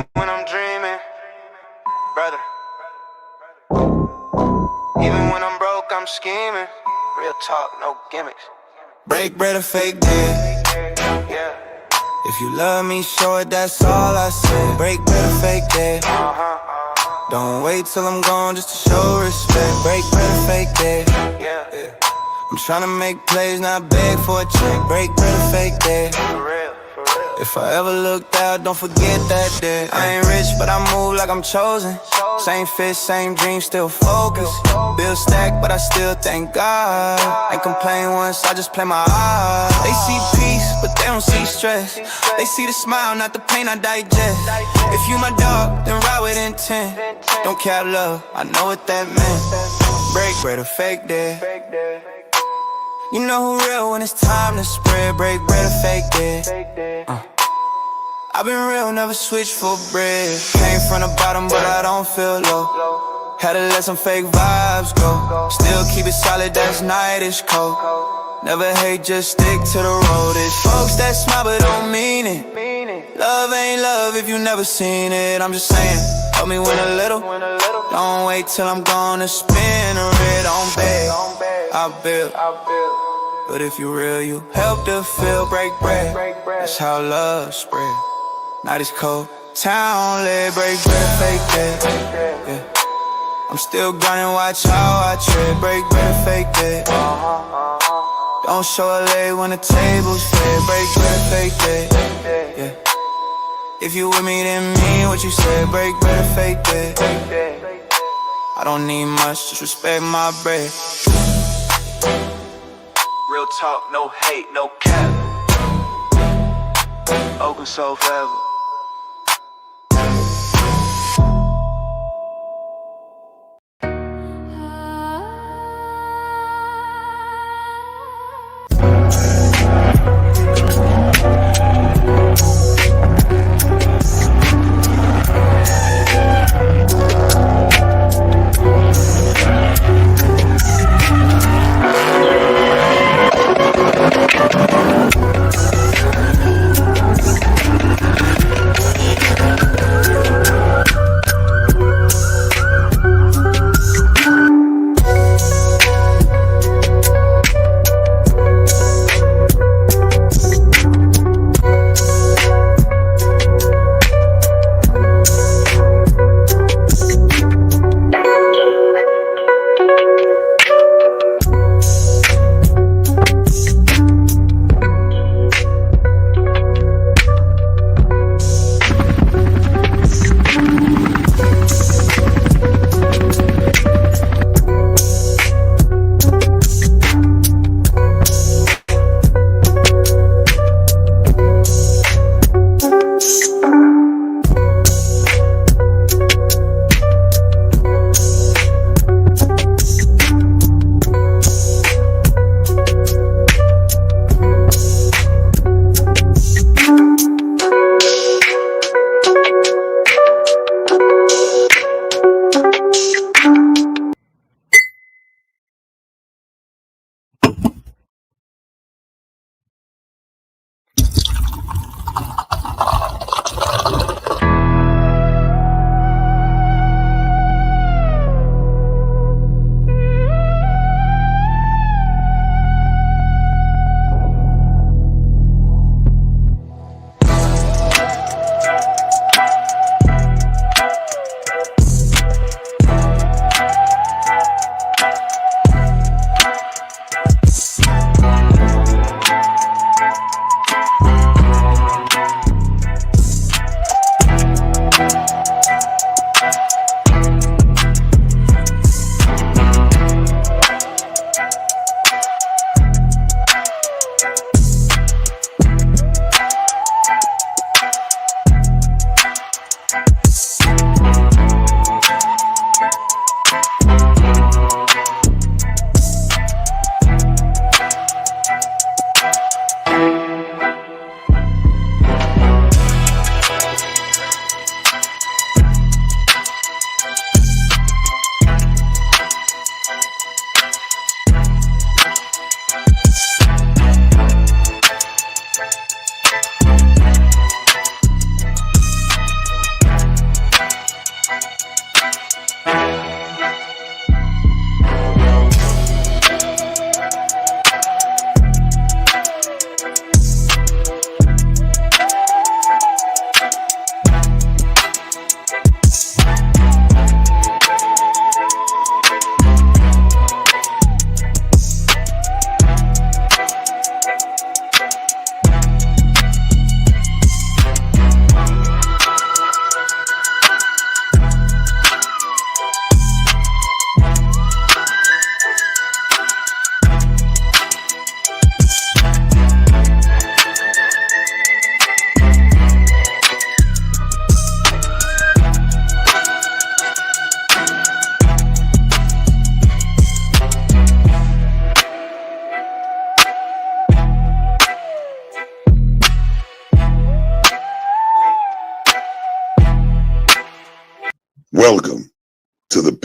Even when I'm dreaming, brother. Even when I'm broke, I'm scheming. Real talk, no gimmicks. Break bread or fake dead. Yeah. If you love me, show it, that's all I say. Break bread or fake dead. Don't wait till I'm gone just to show respect. Break bread or fake dead. Yeah. I'm tryna make plays, not beg for a check. Break bread or fake dead. For real. If I ever looked out, don't forget that day. I ain't rich, but I move like I'm chosen. Same fish, same dream, still focused. Bill stack, but I still thank God. Ain't complain once, I just play my eyes. They see peace, but they don't see stress. They see the smile, not the pain I digest. If you my dog, then ride with intent. Don't care love, I know what that meant. Break bread or fake dead. You know who real when it's time to spread. Break bread or fake dead. I've been real, never switch for bread. Came from the bottom, but I don't feel low. Had to let some fake vibes go. Still keep it solid, that's night-ish cold. Never hate, just stick to the road. It's folks that smile but don't mean it. Love ain't love if you never seen it. I'm just saying, help me win a little. Don't wait till I'm gonna spin a red on bed. I build. But if you real, you help to feel. Break bread, that's how love spread. Night is cold, town lit. Break bread, fake dead. Yeah. I'm still grinding, watch how I tread. Break bread, fake dead. Don't show a leg when the table's fed. Break bread, fake dead. Yeah. If you with me, then mean what you said. Break bread, fake dead. I don't need much, just respect my bread. Real talk, no hate, no cap. Open soul forever.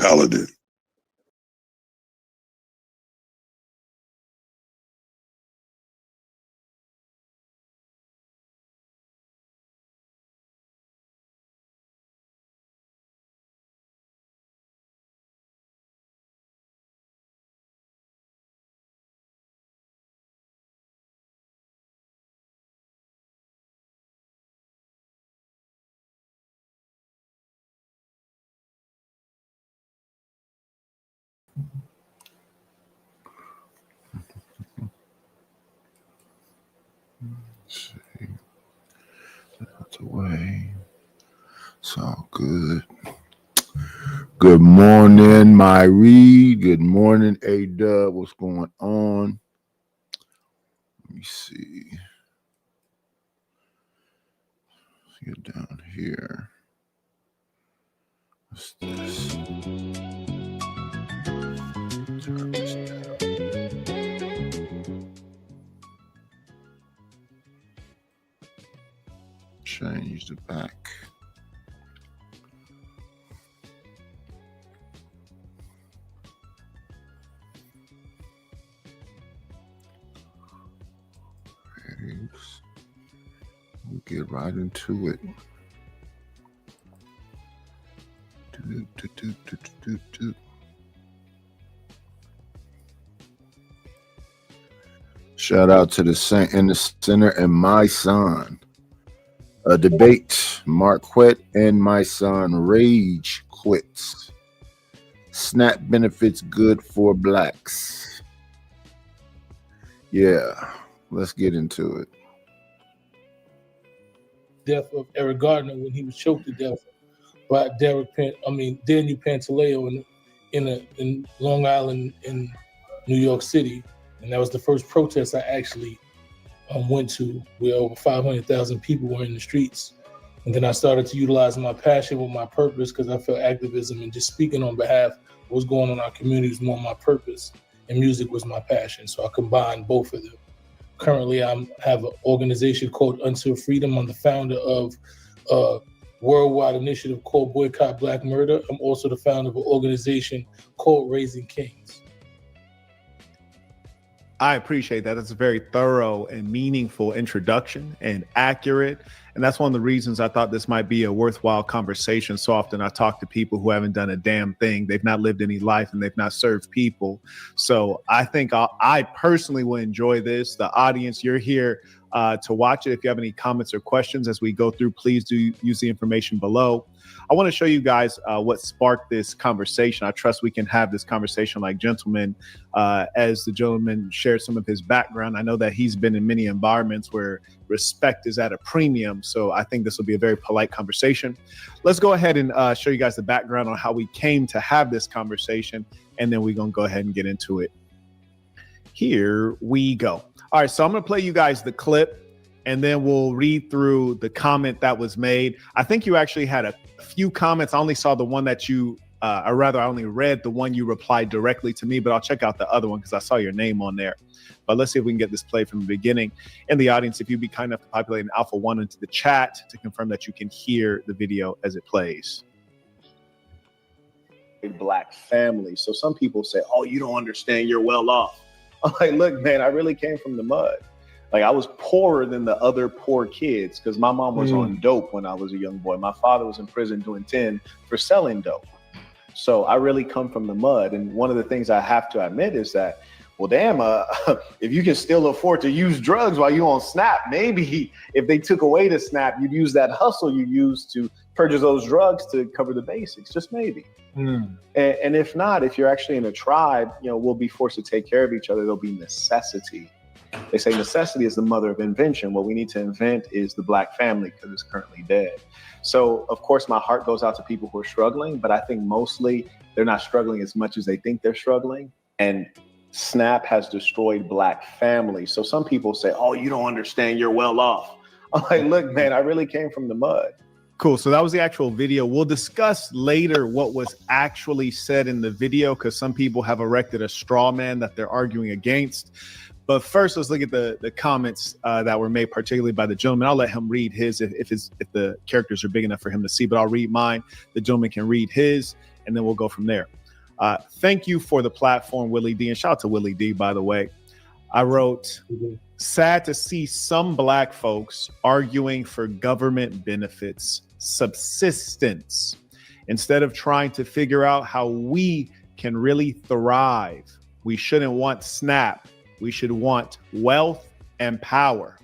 talented. Let's see. That's away. It's all good. Good morning, my Reed. Good morning, A-Dub. What's going on? Let me see. Let's get down here. What's this? Turn this down. Change the back. We'll get right into it. Shout out to the Saint in the Center and my son. A debate. Marquette and my son Rage quits. SNAP benefits good for blacks. Yeah, let's get into it. Death of Eric Gardner when he was choked to death by Daniel Pantaleo in Long Island in New York City, and that was the first protest I actually went to, where over 500,000 people were in the streets. And then I started to utilize my passion with my purpose, because I felt activism and just speaking on behalf of what's going on in our community was more my purpose, and music was my passion. So I combined both of them. Currently, I have an organization called Until Freedom. I'm the founder of a worldwide initiative called Boycott Black Murder. I'm also the founder of an organization called Raising Kings. I appreciate that. That's a very thorough and meaningful introduction and accurate. And that's one of the reasons I thought this might be a worthwhile conversation. So often I talk to people who haven't done a damn thing. They've not lived any life and they've not served people. So I think I personally will enjoy this. The audience, you're here to watch it. If you have any comments or questions as we go through, please do use the information below. I want to show you guys what sparked this conversation. I trust we can have this conversation like gentlemen. As the gentleman shared some of his background, I know that he's been in many environments where respect is at a premium. So I think this will be a very polite conversation. Let's go ahead and show you guys the background on how we came to have this conversation. And then we're going to go ahead and get into it. Here we go. All right, so I'm going to play you guys the clip, and then we'll read through the comment that was made. I think you actually had a few comments. I only saw the one that you, or rather, I only read the one you replied directly to me, but I'll check out the other one because I saw your name on there. But let's see if we can get this played from the beginning. In the audience, if you'd be kind enough to populate an Alpha 1 into the chat to confirm that you can hear the video as it plays. A black family. So some people say, oh, you don't understand, you're well off. I'm like, look, man, I really came from the mud. Like, I was poorer than the other poor kids because my mom was on dope when I was a young boy. My father was in prison doing 10 for selling dope. So I really come from the mud. And one of the things I have to admit is that, well, damn, if you can still afford to use drugs while you on SNAP, maybe if they took away the SNAP, you'd use that hustle you used to purchase those drugs to cover the basics, just maybe. And if not, if you're actually in a tribe, you know, we'll be forced to take care of each other. There'll be necessity. They say necessity is the mother of invention. What we need to invent is the black family because it's currently dead. So, of course, my heart goes out to people who are struggling, but I think mostly they're not struggling as much as they think they're struggling. And SNAP has destroyed black families. So some people say, oh, you don't understand, you're well off. I'm like, look, man, I really came from the mud. Cool. So that was the actual video. We'll discuss later what was actually said in the video because some people have erected a straw man that they're arguing against. But first, let's look at the comments that were made, particularly by the gentleman. I'll let him read his if the characters are big enough for him to see, but I'll read mine. The gentleman can read his. and then we'll go from there. Thank you for the platform, Willie D. And shout out to Willie D, by the way. I wrote, sad to see some Black folks arguing for government benefits, subsistence, instead of trying to figure out how we can really thrive. We shouldn't want SNAP. We should want wealth and power.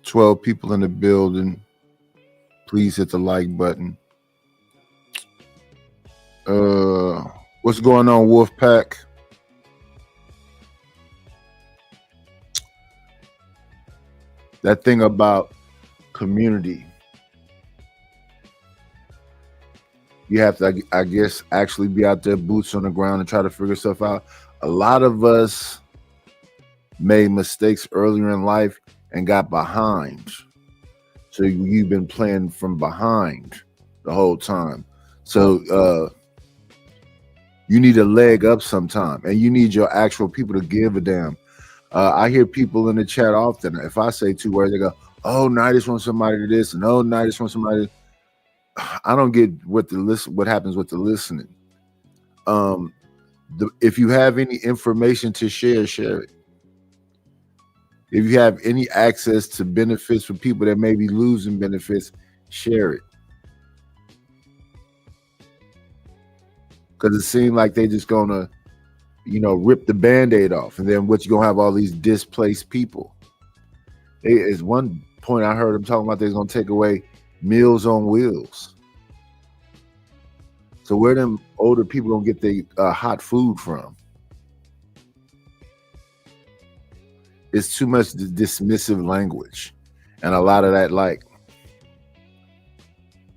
12 people in the building. Please hit the like button. What's going on, Wolfpack? That thing about community. You have to, I guess, actually be out there, boots on the ground, and try to figure stuff out. A lot of us made mistakes earlier in life and got behind. So you've been playing from behind the whole time. So you need a leg up sometime, and you need your actual people to give a damn. I hear people in the chat often. If I say 2 words, they go, "Oh, no, I just want somebody to this," and "Oh, no, I just want somebody to..." I don't get what happens with the listening. If you have any information to share, share it. If you have any access to benefits for people that may be losing benefits, share it. Because it seems like they just gonna, rip the Band-Aid off, and then what, you gonna have all these displaced people. At one point I heard them talking about they're gonna take away Meals on Wheels. So where them older people gonna get their hot food from? It's too much dismissive language, and a lot of that like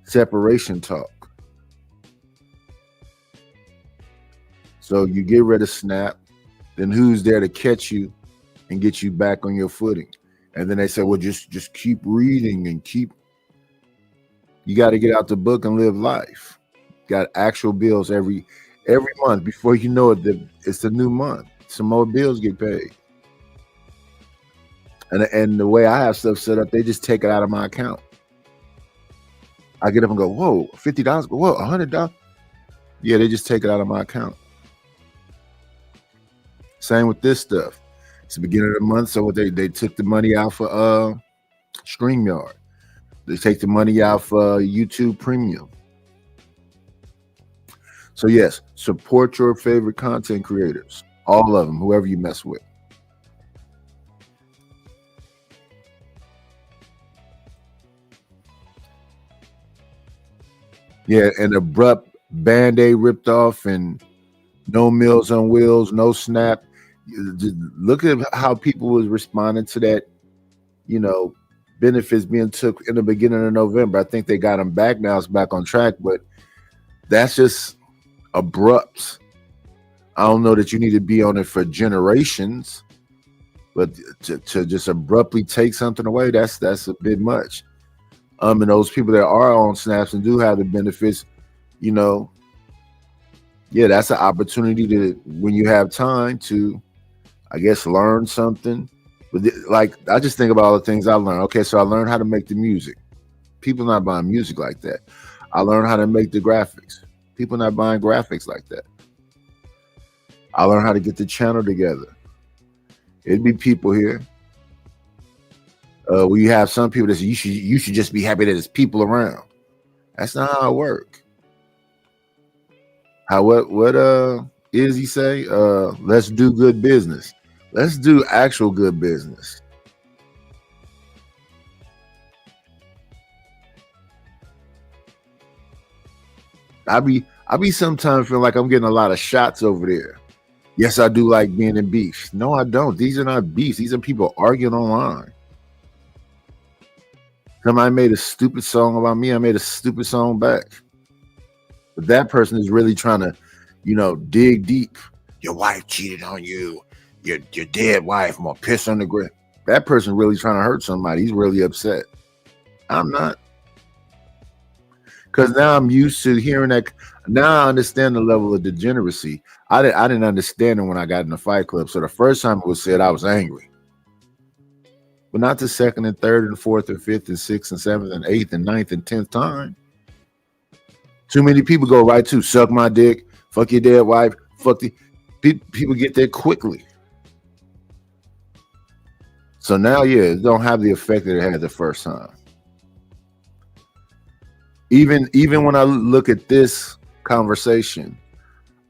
separation talk. So you get rid of SNAP, then who's there to catch you and get you back on your footing? And then they say, well, just keep reading and keep. You got to get out the book and live life. Got actual bills every month. Before you know it, it's the new month. Some more bills get paid. And the way I have stuff set up, they just take it out of my account. I get up and go, whoa, $50? Whoa, $100? Yeah, they just take it out of my account. Same with this stuff. It's the beginning of the month, so they took the money out for StreamYard. They take the money out for YouTube Premium. So yes, support your favorite content creators. All of them, whoever you mess with. Yeah, an abrupt Band-Aid ripped off and no Meals on Wheels, no SNAP. Just look at how people was responding to that, benefits being took in the beginning of November. I think they got them back now. It's back on track, but that's just abrupt. I don't know that you need to be on it for generations, but to just abruptly take something away, that's a bit much. And those people that are on snaps and do have the benefits, yeah, that's an opportunity to, when you have time to, I guess, learn something. But I just think about all the things I learned. Okay, so I learned how to make the music. People not buying music like that. I learned how to make the graphics. People not buying graphics like that. I learned how to get the channel together. It'd be people here. We have some people that say you should just be happy that there's people around. That's not how it works. What Izzy say? Let's do good business. Let's do actual good business. I be sometimes feeling like I'm getting a lot of shots over there. Yes, I do like being in beef. No, I don't. These are not beefs. These are people arguing online. Somebody made a stupid song about me. I made a stupid song back. But that person is really trying to, dig deep. Your wife cheated on you. Your dead wife. I'm gonna piss on the ground. That person really trying to hurt somebody. He's really upset. I'm not. Because now I'm used to hearing that. Now I understand the level of degeneracy. I didn't understand it when I got in the Fight Club. So the first time it was said, I was angry. but not the second and third and fourth and fifth and sixth and seventh and eighth and ninth and 10th time. Too many people go right to suck my dick, fuck your dead wife, fuck the people get there quickly. So now, yeah, it don't have the effect that it had the first time. Even when I look at this conversation,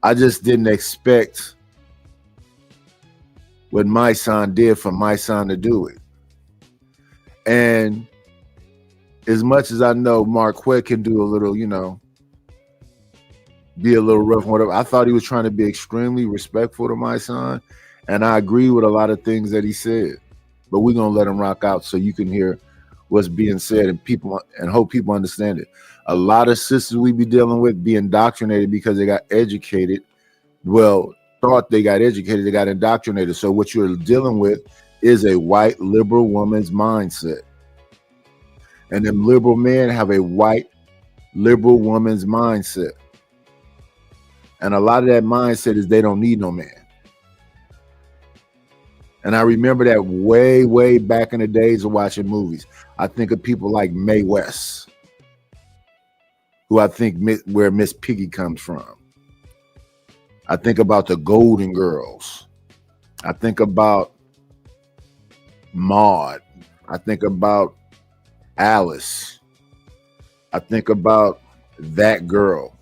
I just didn't expect what my son did for my son to do it. And as much as I know Marquette can do a little, be a little rough and whatever, I thought he was trying to be extremely respectful to my son. And I agree with a lot of things that he said. But we're going to let him rock out so you can hear what's being said and hope people understand it. A lot of sisters we be dealing with be indoctrinated because they got educated. Well, thought they got educated, they got indoctrinated. So what you're dealing with is a white liberal woman's mindset. And them liberal men have a white liberal woman's mindset. And a lot of that mindset is they don't need no man. And I remember that way, way back in the days of watching movies. I think of people like Mae West, who I think where Miss Piggy comes from. I think about the Golden Girls. I think about Maude. I think about Alice. I think about That Girl.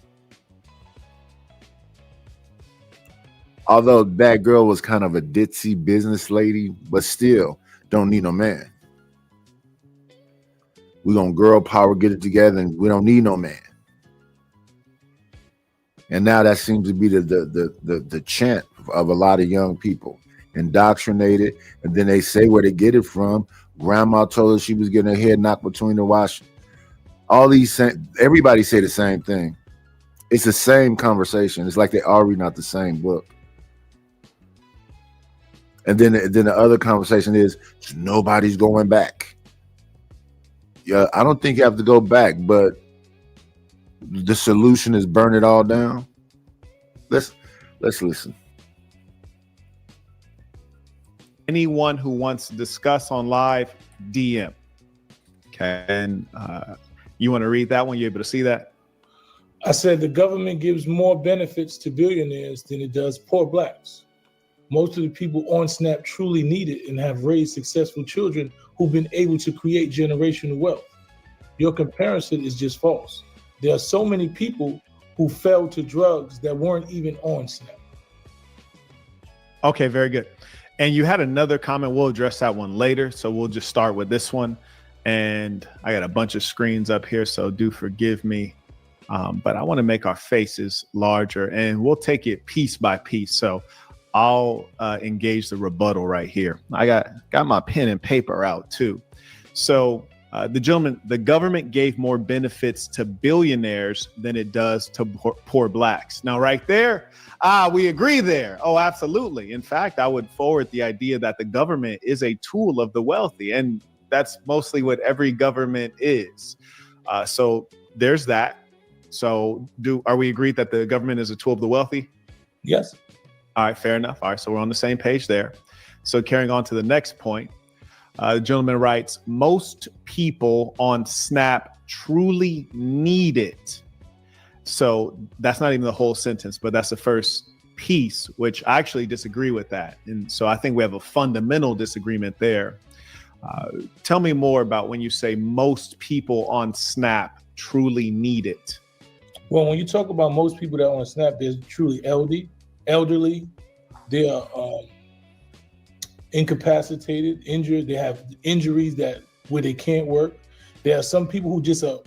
Although That Girl was kind of a ditzy business lady, but still don't need no man. We're gonna girl power, get it together, and we don't need no man. And now that seems to be the chant of a lot of young people, indoctrinated, and then they say where they get it from. Grandma told her she was getting her head knocked between the wash. Everybody say the same thing. It's the same conversation. It's like they are reading out the same book. And then the other conversation is nobody's going back. Yeah, I don't think you have to go back, but the solution is burn it all down. Let's listen. Anyone who wants to discuss on live, DM. Okay, and you want to read that one? You able to see that? I said the government gives more benefits to billionaires than it does poor blacks. Most of the people on SNAP truly need it and have raised successful children who've been able to create generational wealth. Your comparison is just false. There are so many people who fell to drugs that weren't even on SNAP. Okay, very good. And you had another comment. We'll address that one later. So we'll just start with this one. And I got a bunch of screens up here, so do forgive me. But I want to make our faces larger and we'll take it piece by piece. So I'll engage the rebuttal right here. I got my pen and paper out too. So the government gave more benefits to billionaires than it does to poor blacks. Now, right there, we agree there. Oh, absolutely. In fact, I would forward the idea that the government is a tool of the wealthy, and that's mostly what every government is. So there's that. So are we agreed that the government is a tool of the wealthy? Yes. All right, fair enough. All right, so we're on the same page there. So carrying on to the next point, the gentleman writes, most people on SNAP truly need it. So that's not even the whole sentence, but that's the first piece, which I actually disagree with that. And so I think we have a fundamental disagreement there. Tell me more about when you say most people on SNAP truly need it. Well, when you talk about most people that are on SNAP, they're truly elderly, they are incapacitated, injured, they have injuries where they can't work. There are some people who just are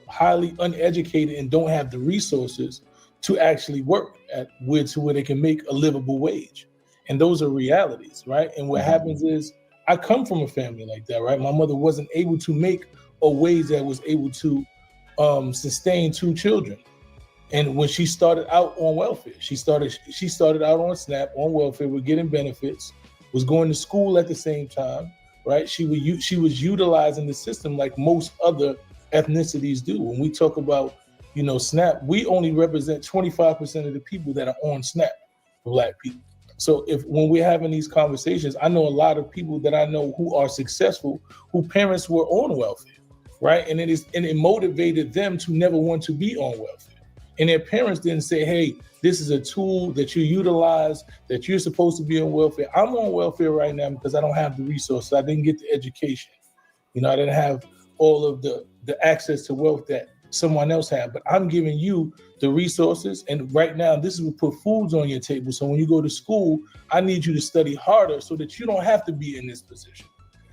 highly uneducated and don't have the resources to actually work where they can make a livable wage. And those are realities, right? And what happens is, I come from a family like that, right? My mother wasn't able to make a wage that was able to sustain 2 children. And when she started out on welfare, she started out on SNAP, on welfare, with getting benefits, was going to school at the same time, right? She was utilizing the system like most other ethnicities do. When we talk about, SNAP, we only represent 25% of the people that are on SNAP for Black people. So if when we're having these conversations, I know a lot of people that I know who are successful, who parents were on welfare, right? And it motivated them to never want to be on welfare. And their parents didn't say, hey, this is a tool that you utilize, that you're supposed to be on welfare. I'm on welfare right now because I don't have the resources. I didn't get the education. You know, I didn't have all of the access to wealth that someone else had, but I'm giving you the resources. And right now, this is what put foods on your table. So when you go to school, I need you to study harder so that you don't have to be in this position.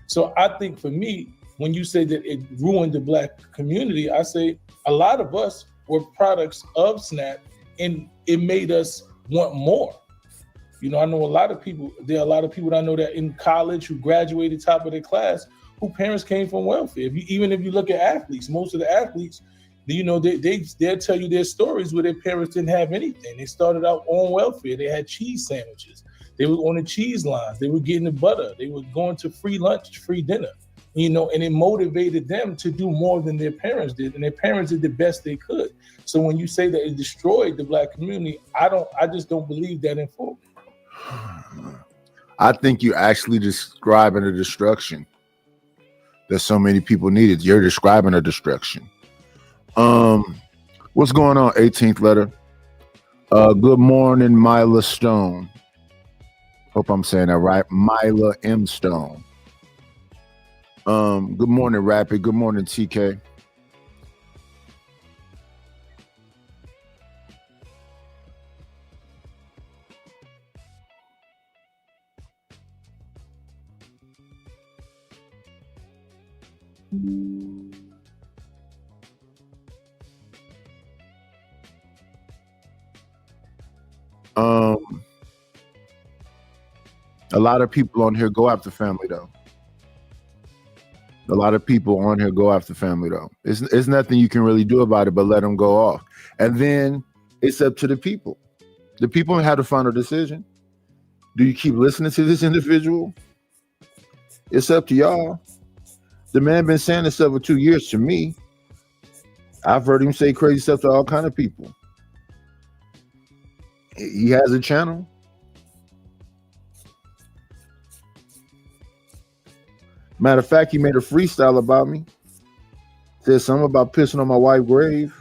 So I think for me, when you say that it ruined the Black community, I say a lot of us were products of SNAP, and it made us want more. You know, I know a lot of people, there are a lot of people that I know that in college who graduated top of their class, who parents came from welfare. Even if you look at athletes, most of the athletes, you know, they'll tell you their stories where their parents didn't have anything. They started out on welfare. They had cheese sandwiches. They were on the cheese lines. They were getting the butter. They were going to free lunch, free dinner, you know, and it motivated them to do more than their parents did. And their parents did the best they could. So when you say that it destroyed the Black community, I just don't believe that in full. I think you're actually describing a destruction that so many people needed. You're describing a destruction. What's going on, 18th letter? Good morning, Myla Stone. Hope I'm saying that right. Myla M. Stone. Good morning, Rapid. Good morning, TK. A lot of people on here go after family though. A lot of people on here go after family though. It's nothing you can really do about it but let them go off. And then it's up to the people. The people have the final decision. Do you keep listening to this individual? It's up to y'all. The man been saying this stuff for 2 years to me. I've heard him say crazy stuff to all kind of people. He has a channel. Matter of fact, he made a freestyle about me. Said something about pissing on my wife's grave.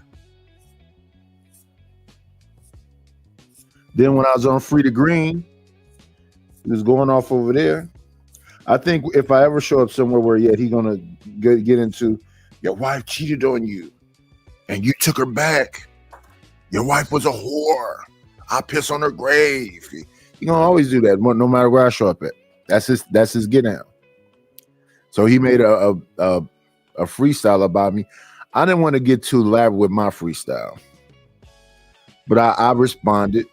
Then when I was on Free to Green, he was going off over there. I think if I ever show up somewhere where he's gonna get into, your wife cheated on you and you took her back. Your wife was a whore. I piss on her grave. He gonna always do that, no matter where I show up at. That's his get down. So he made a freestyle about me. I didn't want to get too elaborate with my freestyle, but I responded.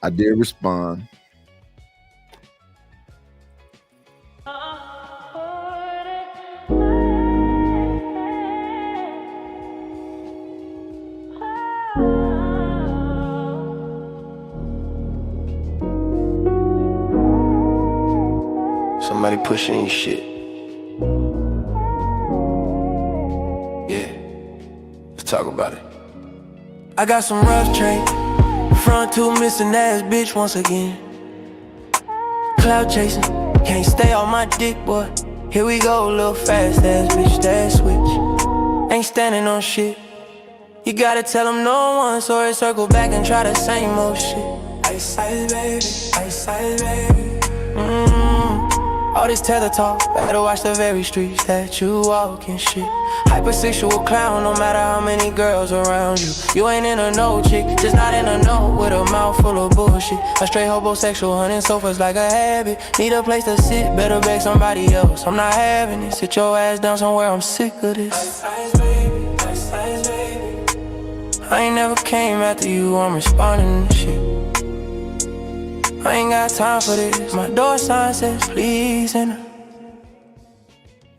I did respond. Somebody pushing your shit. Yeah, let's talk about it. I got some rough trade. Front two missing ass bitch once again. Cloud chasing, can't stay on my dick, boy. Here we go, little fast ass bitch, that switch. Ain't standing on shit. You gotta tell them no once or circle back and try the same old shit. Ice ice baby, ice ice baby. All this tether talk, better watch the very streets that you walk and shit. Hypersexual clown, no matter how many girls around you. You ain't in a no chick, just not in a no with a mouth full of bullshit. A straight homosexual hunting sofas like a habit. Need a place to sit, better beg somebody else. I'm not having it, sit your ass down somewhere, I'm sick of this. Ice, ice, baby, ice, ice, baby. I ain't never came after you, I'm responding to shit. I ain't got time for this. My door sign says please enter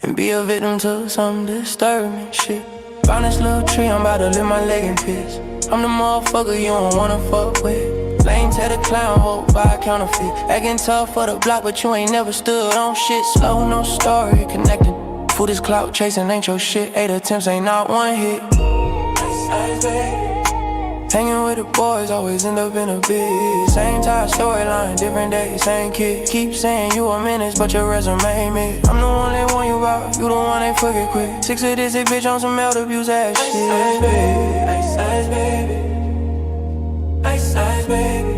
and be a victim to some disturbing shit. Found this little tree, I'm about to lift my leg and piss. I'm the motherfucker you don't wanna fuck with. Lame to the clown, hope by a counterfeit. Acting tough for the block, but you ain't never stood on shit. Slow, no story, connected. Food is clout chasing, ain't your shit. 8 attempts, ain't not one hit. Ice, ice, baby. Hanging with the boys, always end up in a bit. Same type storyline, different day, same kid. Keep saying you a menace, but your resume me. I'm the one they want you about, you the one they forget quick. Six of this bitch on some elder abuse ass shit. Ice baby, ice size baby, ice size baby.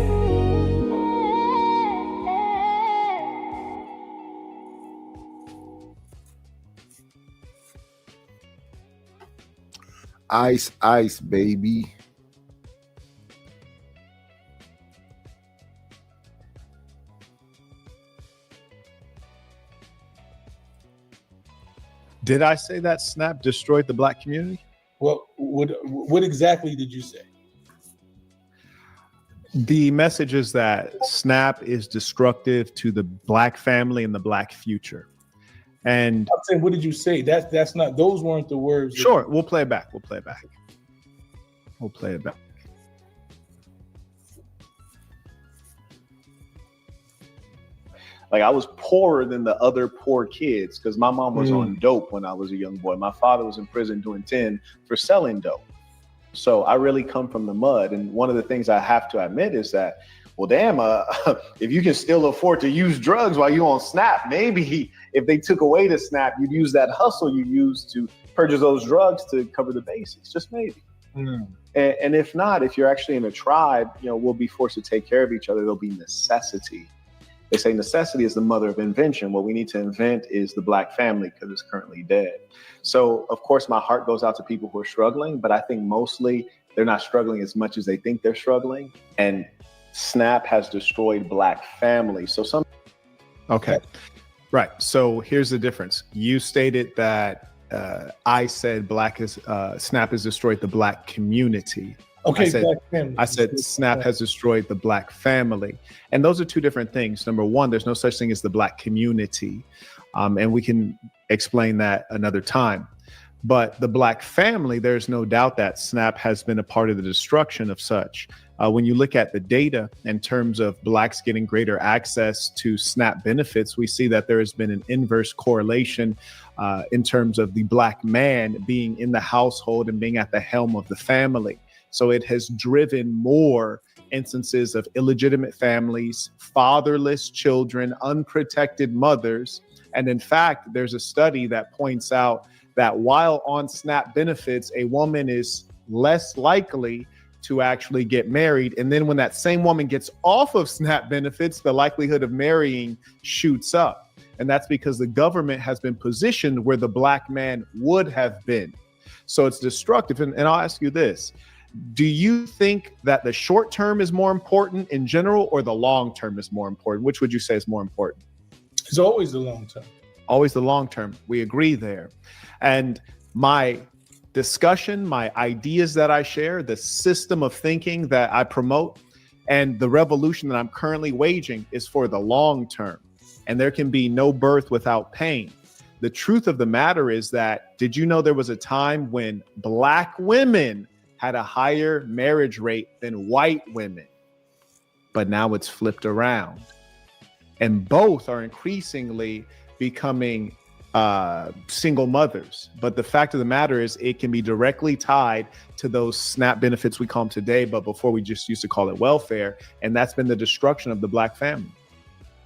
Ice, ice, baby. Did I say that Snap destroyed the black community? Well, what exactly did you say? The message is that Snap is destructive to the black family and the black future. And I'm saying, what did you say? That's not, those weren't the words. Sure, we'll play it back. We'll play it back. We'll play it back. Like, I was poorer than the other poor kids because my mom was on dope when I was a young boy. My father was in prison doing 10 for selling dope. So I really come from the mud. And one of the things I have to admit is that, well, damn, if you can still afford to use drugs while you on Snap, maybe if they took away the Snap, you'd use that hustle you used to purchase those drugs to cover the basics, just maybe. And if not, if you're actually in a tribe, you know, we'll be forced to take care of each other. There'll be necessity. They say necessity is the mother of invention. What we need to invent is the black family because it's currently dead. So, of course, my heart goes out to people who are struggling, but I think mostly they're not struggling as much as they think they're struggling. And Snap has destroyed black families. So some. Okay. Right. So here's the difference. You stated that I said Snap has destroyed the black community. Okay, I said Snap has destroyed the black family. And those are two different things. Number one, there's no such thing as the black community. And we can explain that another time. But the black family, there's no doubt that Snap has been a part of the destruction of such. When you look at the data in terms of blacks getting greater access to Snap benefits, we see that there has been an inverse correlation in terms of the black man being in the household and being at the helm of the family. So it has driven more instances of illegitimate families, fatherless children, unprotected mothers. And in fact, there's a study that points out that while on Snap benefits, a woman is less likely to actually get married. And then when that same woman gets off of Snap benefits, the likelihood of marrying shoots up. And that's because the government has been positioned where the black man would have been. So it's destructive. And I'll ask you this. Do you think that the short term is more important in general or the long term is more important? Which would you say is more important? It's always the long term. Always the long term. We agree there. And my discussion, my ideas that I share, the system of thinking that I promote, and the revolution that I'm currently waging is for the long term. And there can be no birth without pain. The truth of the matter is that, did you know there was a time when black women had a higher marriage rate than white women? But now it's flipped around. And both are increasingly becoming single mothers. But the fact of the matter is it can be directly tied to those Snap benefits we call them today, but before we just used to call it welfare. And that's been the destruction of the black family.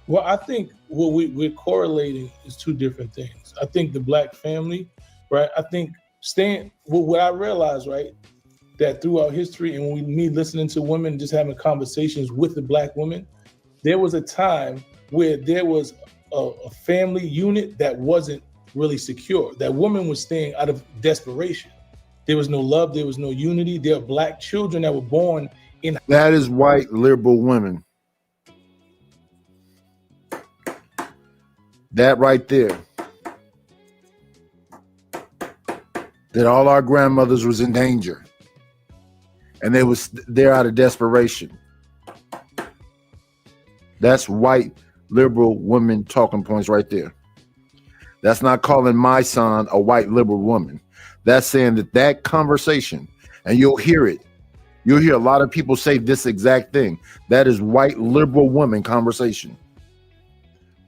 Well, I think what we're correlating is two different things. I think the black family, right? I think what I realized, right, that throughout history and me listening to women, just having conversations with the black women, there was a time where there was a family unit that wasn't really secure. That woman was staying out of desperation. There was no love. There was no unity. There are black children that were born in. That is white liberal women. That right there. That all our grandmothers was in danger. And they're out of desperation. That's white liberal women talking points right there. That's not calling my son a white liberal woman. That's saying that conversation, and you'll hear it. You'll hear a lot of people say this exact thing. That is white liberal woman conversation.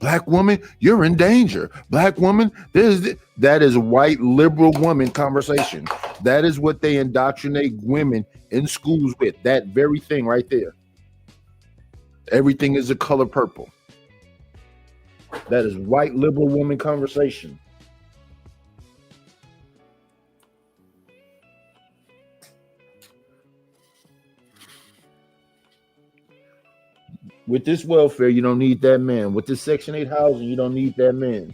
Black woman, you're in danger. Black woman, that is white liberal woman conversation. That is what they indoctrinate women in schools with. That very thing right there. Everything is the color purple. That is white liberal woman conversation. With this welfare, you don't need that man. With this Section 8 housing, you don't need that man.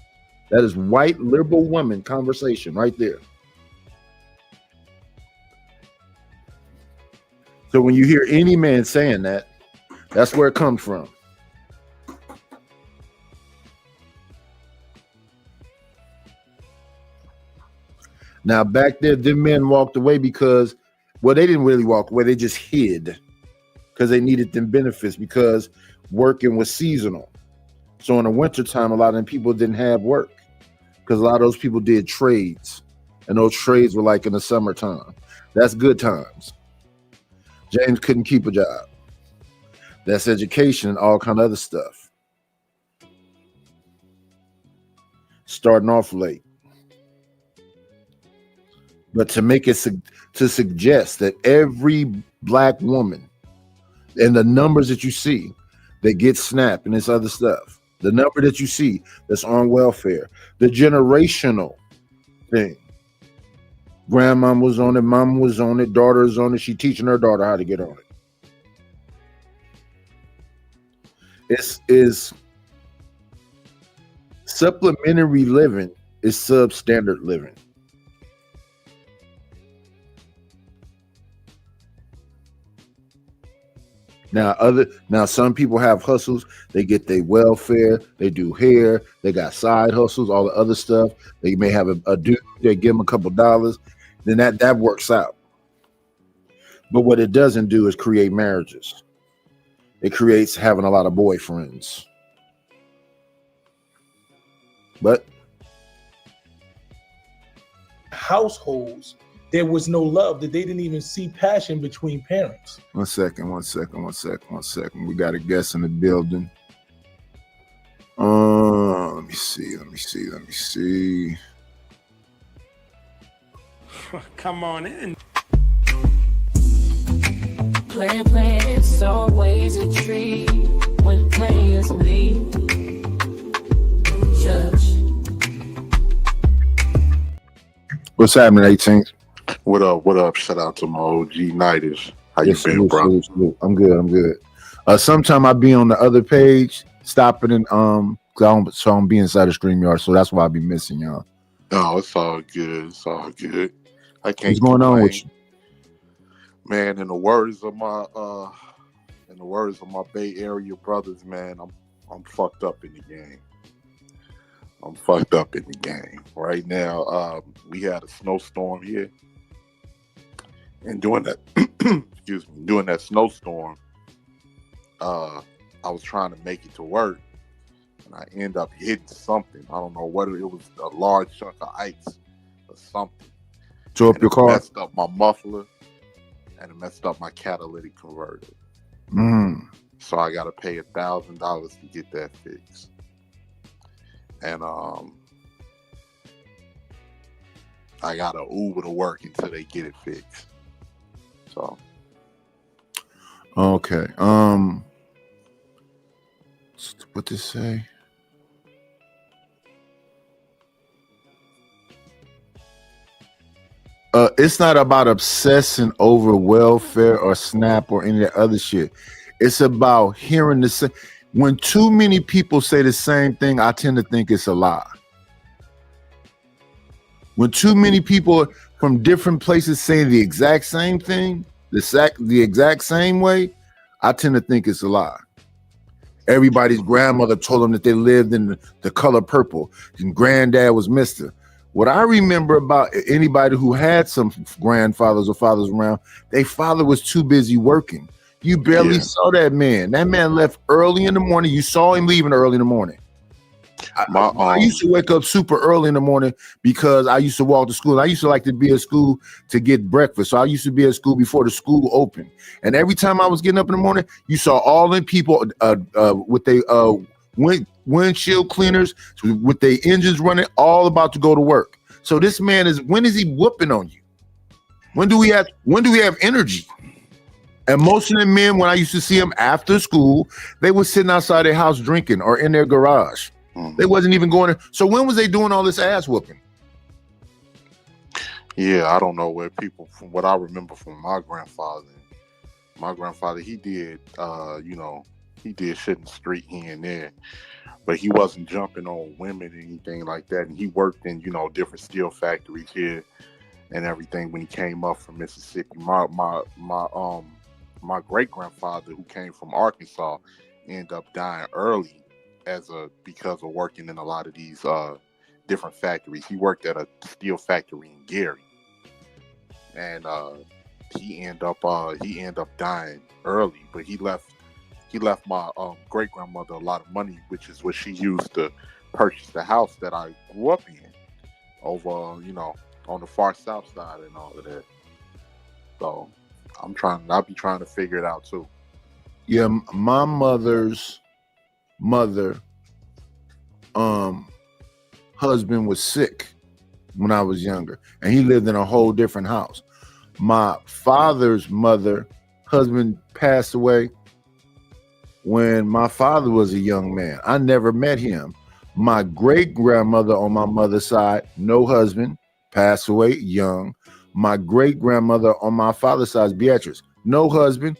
That is white liberal woman conversation right there. So when you hear any man saying that, that's where it comes from. Now back there, the men walked away because, well, they didn't really walk away. They just hid because they needed them benefits because working was seasonal. So in the wintertime, a lot of them people didn't have work because a lot of those people did trades. And those trades were like in the summertime. That's good times. James couldn't keep a job. That's education and all kind of other stuff. Starting off late. But to make it to suggest that every black woman and the numbers that you see that get SNAP and this other stuff, the number that you see that's on welfare, the generational thing. Grandma was on it, mom was on it, daughter is on it. She teaching her daughter how to get on it. Is supplementary living is substandard living. Now some people have hustles. They get their welfare. They do hair. They got side hustles, all the other stuff. They may have a dude. They give them a couple dollars. Then that works out. But what it doesn't do is create marriages. It creates having a lot of boyfriends. But households, there was no love, that they didn't even see passion between parents. One second. We got a guest in the building. Let me see. Come on in. Play, it's always a treat when players leave. Judge. What's happening, 18th? What up? Shout out to my OG Nighters. How you been, bro? I'm good. Sometime I be on the other page, stopping and so I'm be inside the StreamYard, so that's why I be missing y'all. Oh, it's all good. I can't. What's going on with you? Man, in the words of my Bay Area brothers, man, I'm fucked up in the game. Right now. We had a snowstorm here. And during that snowstorm, I was trying to make it to work, and I end up hitting something. I don't know whether it was a large chunk of ice or something. Tore up your car? It messed up my muffler, and it messed up my catalytic converter. So I got to pay $1,000 to get that fixed. And I got to Uber to work until they get it fixed. So. Okay. What to say? It's not about obsessing over welfare or SNAP or any of that other shit. It's about hearing the same. When too many people say the same thing, I tend to think it's a lie. When too many people from different places saying the exact same thing, the exact same way, I tend to think it's a lie. Everybody's grandmother told them that they lived in the color purple, and granddad was Mr. What I remember about anybody who had some grandfathers or fathers around, their father was too busy working. You barely saw that man. That man left early in the morning. You saw him leaving early in the morning. I used to wake up super early in the morning because I used to walk to school. I used to like to be at school to get breakfast. So I used to be at school before the school opened. And every time I was getting up in the morning, you saw all them people with their windshield cleaners with their engines running, all about to go to work. So this man when is he whooping on you? When do we have energy? And most of the men, when I used to see them after school, they were sitting outside their house drinking or in their garage. They wasn't even going to. So when was they doing all this ass whooping? Yeah, I don't know where people, from what I remember from my grandfather, he did, he did shit in the street here and there, but he wasn't jumping on women or anything like that. And he worked in, different steel factories here and everything when he came up from Mississippi. My great grandfather, who came from Arkansas, ended up dying early because of working in a lot of these different factories. He worked at a steel factory in Gary, and he ended up dying early. But he left my great grandmother a lot of money, which is what she used to purchase the house that I grew up in, over on the far south side and all of that. So I'll be trying to figure it out too. Yeah, my mother's mother husband was sick when I was younger, and he lived in a whole different house. My father's mother husband passed away when my father was a young man. I never met him. My great grandmother on my mother's side, no husband, passed away young. My great grandmother on my father's side, Beatrice, no husband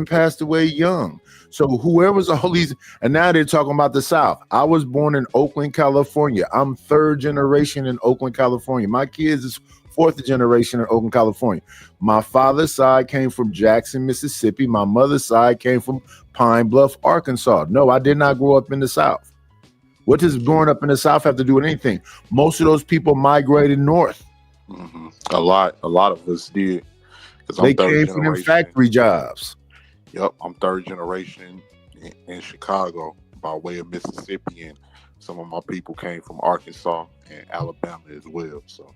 passed away young. So whoever's all these, and now they're talking about the South. I was born in Oakland, California. I'm third generation in Oakland, California. My kids is fourth generation in Oakland, California. My father's side came from Jackson, Mississippi. My mother's side came from Pine Bluff, Arkansas. No, I did not grow up in the South. What does growing up in the South have to do with anything? Most of those people migrated north. Mm-hmm. A lot of us did. They came from them factory jobs. Yep, I'm third generation in Chicago by way of Mississippi, and some of my people came from Arkansas and Alabama as well. So,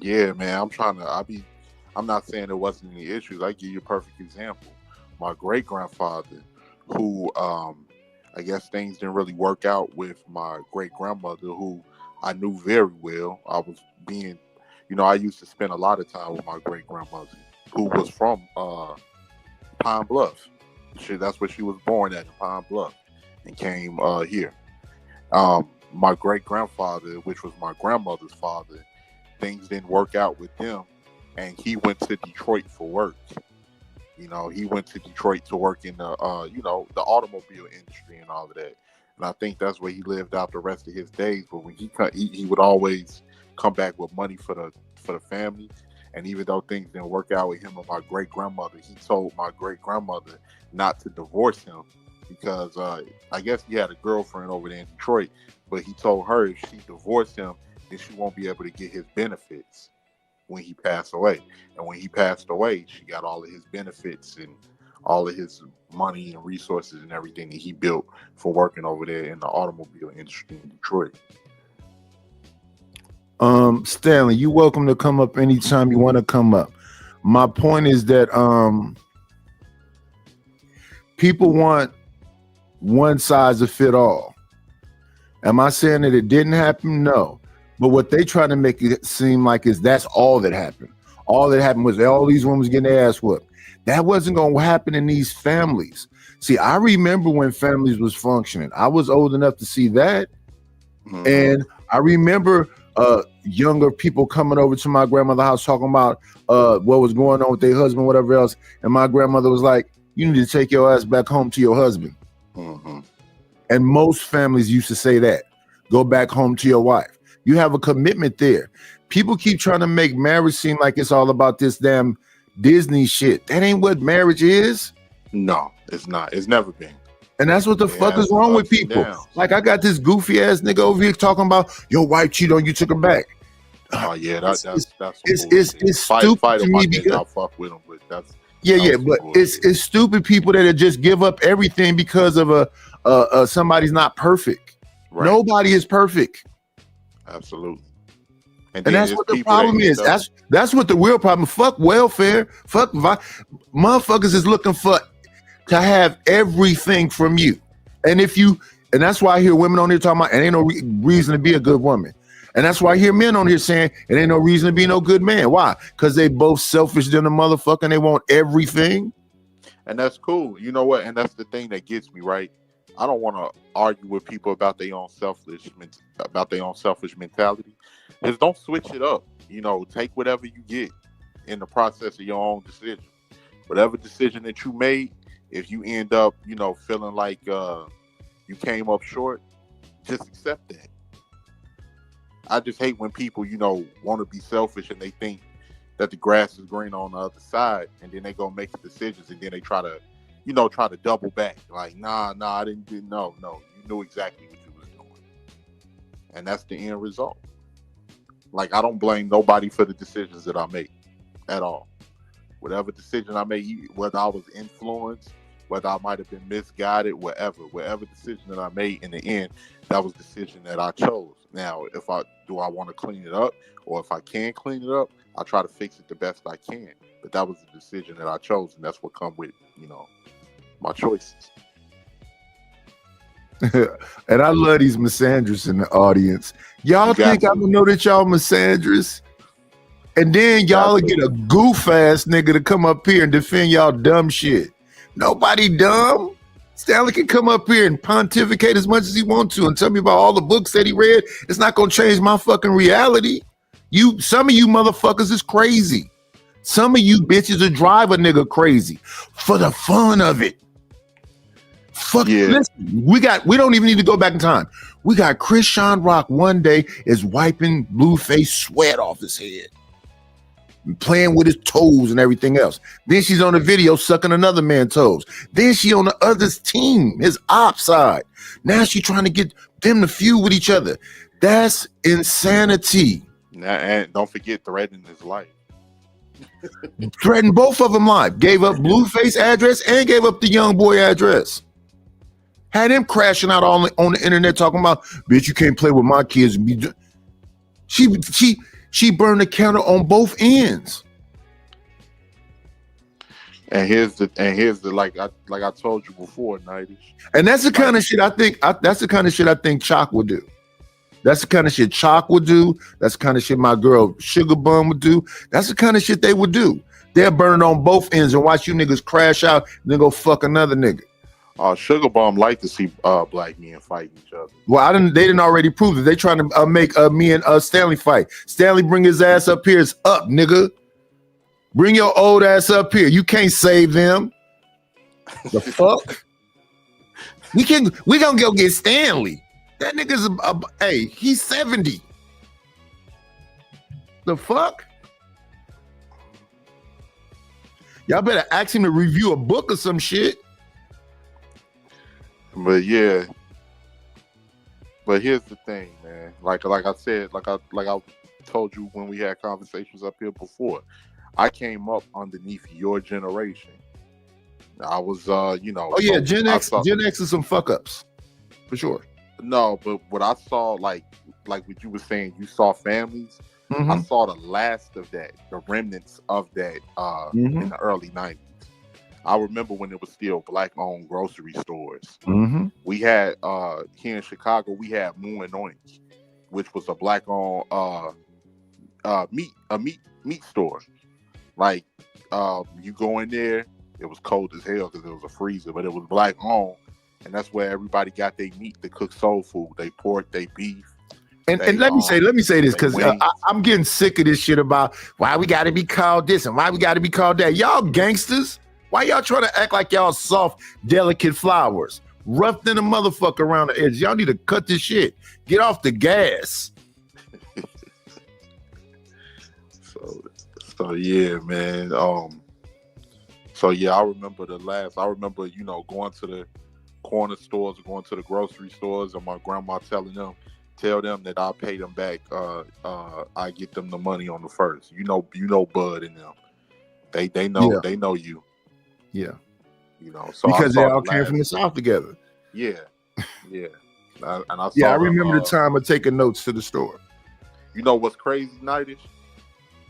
yeah, man, I'm not saying there wasn't any issues. I give you a perfect example. My great grandfather, who I guess things didn't really work out with my great grandmother, who I knew very well. I used to spend a lot of time with my great grandmother, who was from Pine Bluff. That's where she was born at, in Pine Bluff, and came here. My great grandfather, which was my grandmother's father, things didn't work out with him, and he went to Detroit for work. He went to Detroit to work in the the automobile industry and all of that. And I think that's where he lived out the rest of his days. But when he would always come back with money for the family. And even though things didn't work out with him and my great grandmother, he told my great grandmother not to divorce him, because I guess he had a girlfriend over there in Detroit, but he told her if she divorced him, then she won't be able to get his benefits when he passed away. And when he passed away, she got all of his benefits and all of his money and resources and everything that he built for working over there in the automobile industry in Detroit. Stanley, you're welcome to come up anytime you want to come up. My point is that people want one size to fit all. Am I saying that it didn't happen? No. But what they try to make it seem like is that's all that happened. All that happened was all these women getting their ass whooped. That wasn't going to happen in these families. See, I remember when families was functioning. I was old enough to see that. Mm-hmm. And I remember younger people coming over to my grandmother's house talking about what was going on with their husband, whatever else. And my grandmother was like, you need to take your ass back home to your husband. Mm-hmm. And most families used to say that. Go back home to your wife. You have a commitment there. People keep trying to make marriage seem like it's all about this damn Disney shit. That ain't what marriage is. No, it's not. It's never been. And that's what the fuck is wrong with people. Like, I got this goofy ass nigga over here talking about your wife cheated on you, took her back. Oh yeah, that's it's stupid to me because I'll fuck with him, but but it's stupid people that just give up everything because of somebody's not perfect. Right. Nobody is perfect. Absolutely. And that's what the problem is. That's what the real problem. Fuck welfare. Fuck motherfuckers is looking to have everything from you. And that's why I hear women on here talking about, and ain't no reason to be a good woman. And that's why I hear men on here saying, it ain't no reason to be no good man. Why? Because they both selfish than a motherfucker and they want everything. And that's cool. You know what? And that's the thing that gets me, right? I don't want to argue with people about their own selfish mentality. Just don't switch it up. You know, take whatever you get in the process of your own decision. Whatever decision that you made, if you end up, you know, feeling like you came up short, just accept that. I just hate when people, you know, want to be selfish and they think that the grass is green on the other side, and then they go make decisions, and then they try to double back. Like, nah, I didn't do. No, you knew exactly what you was doing, and that's the end result. Like, I don't blame nobody for the decisions that I make at all. Whatever decision I made, whether I was influenced, whether I might have been misguided, whatever decision that I made, in the end, that was the decision that I chose. Now, do I want to clean it up, or if I can clean it up, I'll try to fix it the best I can. But that was the decision that I chose, and that's what come with, you know, my choices. And I love these misandrists in the audience. Y'all think I'm gonna know that y'all misandrists? And then y'all get a goof ass nigga to come up here and defend y'all dumb shit. Nobody dumb. Stanley can come up here and pontificate as much as he wants to and tell me about all the books that he read. It's not gonna change my fucking reality. Some of you motherfuckers is crazy. Some of you bitches will drive a nigga crazy for the fun of it. Fuck yeah. Listen, we don't even need to go back in time. We got Chrisean Rock one day is wiping Blueface sweat off his head, playing with his toes and everything else. Then she's on the video sucking another man's toes. Then she on the other's team, his op side. Now she trying to get them to feud with each other. That's insanity. And don't forget threatening his life. Threatened both of them live. Gave up Blueface address and gave up the young boy address. Had him crashing out on the internet talking about, bitch, you can't play with my kids. She burned the counter on both ends. And here's the like I told you before, Nighty. And that's the kind of shit I think. That's the kind of shit I think Chalk would do. That's the kind of shit Chalk would do. That's the kind of shit my girl Sugar Bum would do. That's the kind of shit they would do. They're burning on both ends and watch you niggas crash out and then go fuck another nigga. Sugar Bomb like to see black men fight each other. Well, they didn't already prove it. They trying to make me and Stanley fight. Stanley, bring his ass up here. It's up, nigga. Bring your old ass up here. You can't save them. The fuck? We gonna go get Stanley. That nigga's hey, he's 70. The fuck? Y'all better ask him to review a book or some shit. But yeah, but here's the thing, man. Like I said, like I told you when we had conversations up here before, I came up underneath your generation. I was, you know. Oh yeah, Gen X is some fuck ups, for sure. No, but what I saw, like what you were saying, you saw families. Mm-hmm. I saw the last of that, the remnants of that, in the early 90s. I remember when it was still black-owned grocery stores. Mm-hmm. We had here in Chicago, we had Moo and Orange, which was a black-owned meat store. Like you go in there, it was cold as hell because it was a freezer, but it was black-owned, and that's where everybody got their meat to cook soul food, they pork, they beef. And let me say this because I'm getting sick of this shit about why we got to be called this and why we got to be called that. Y'all gangsters. Why y'all trying to act like y'all soft, delicate flowers? Rough than a motherfucker around the edge. Y'all need to cut this shit. Get off the gas. So yeah, man. So yeah, I remember you know, going to the corner stores, going to the grocery stores, and my grandma tell them that I'll pay them back. I get them the money on the first. You know, Bud and them. They know, they know you. Yeah, you know, so because they all came from the South together. Yeah. I remember the time of taking notes to the store. You know what's crazy, Nightish?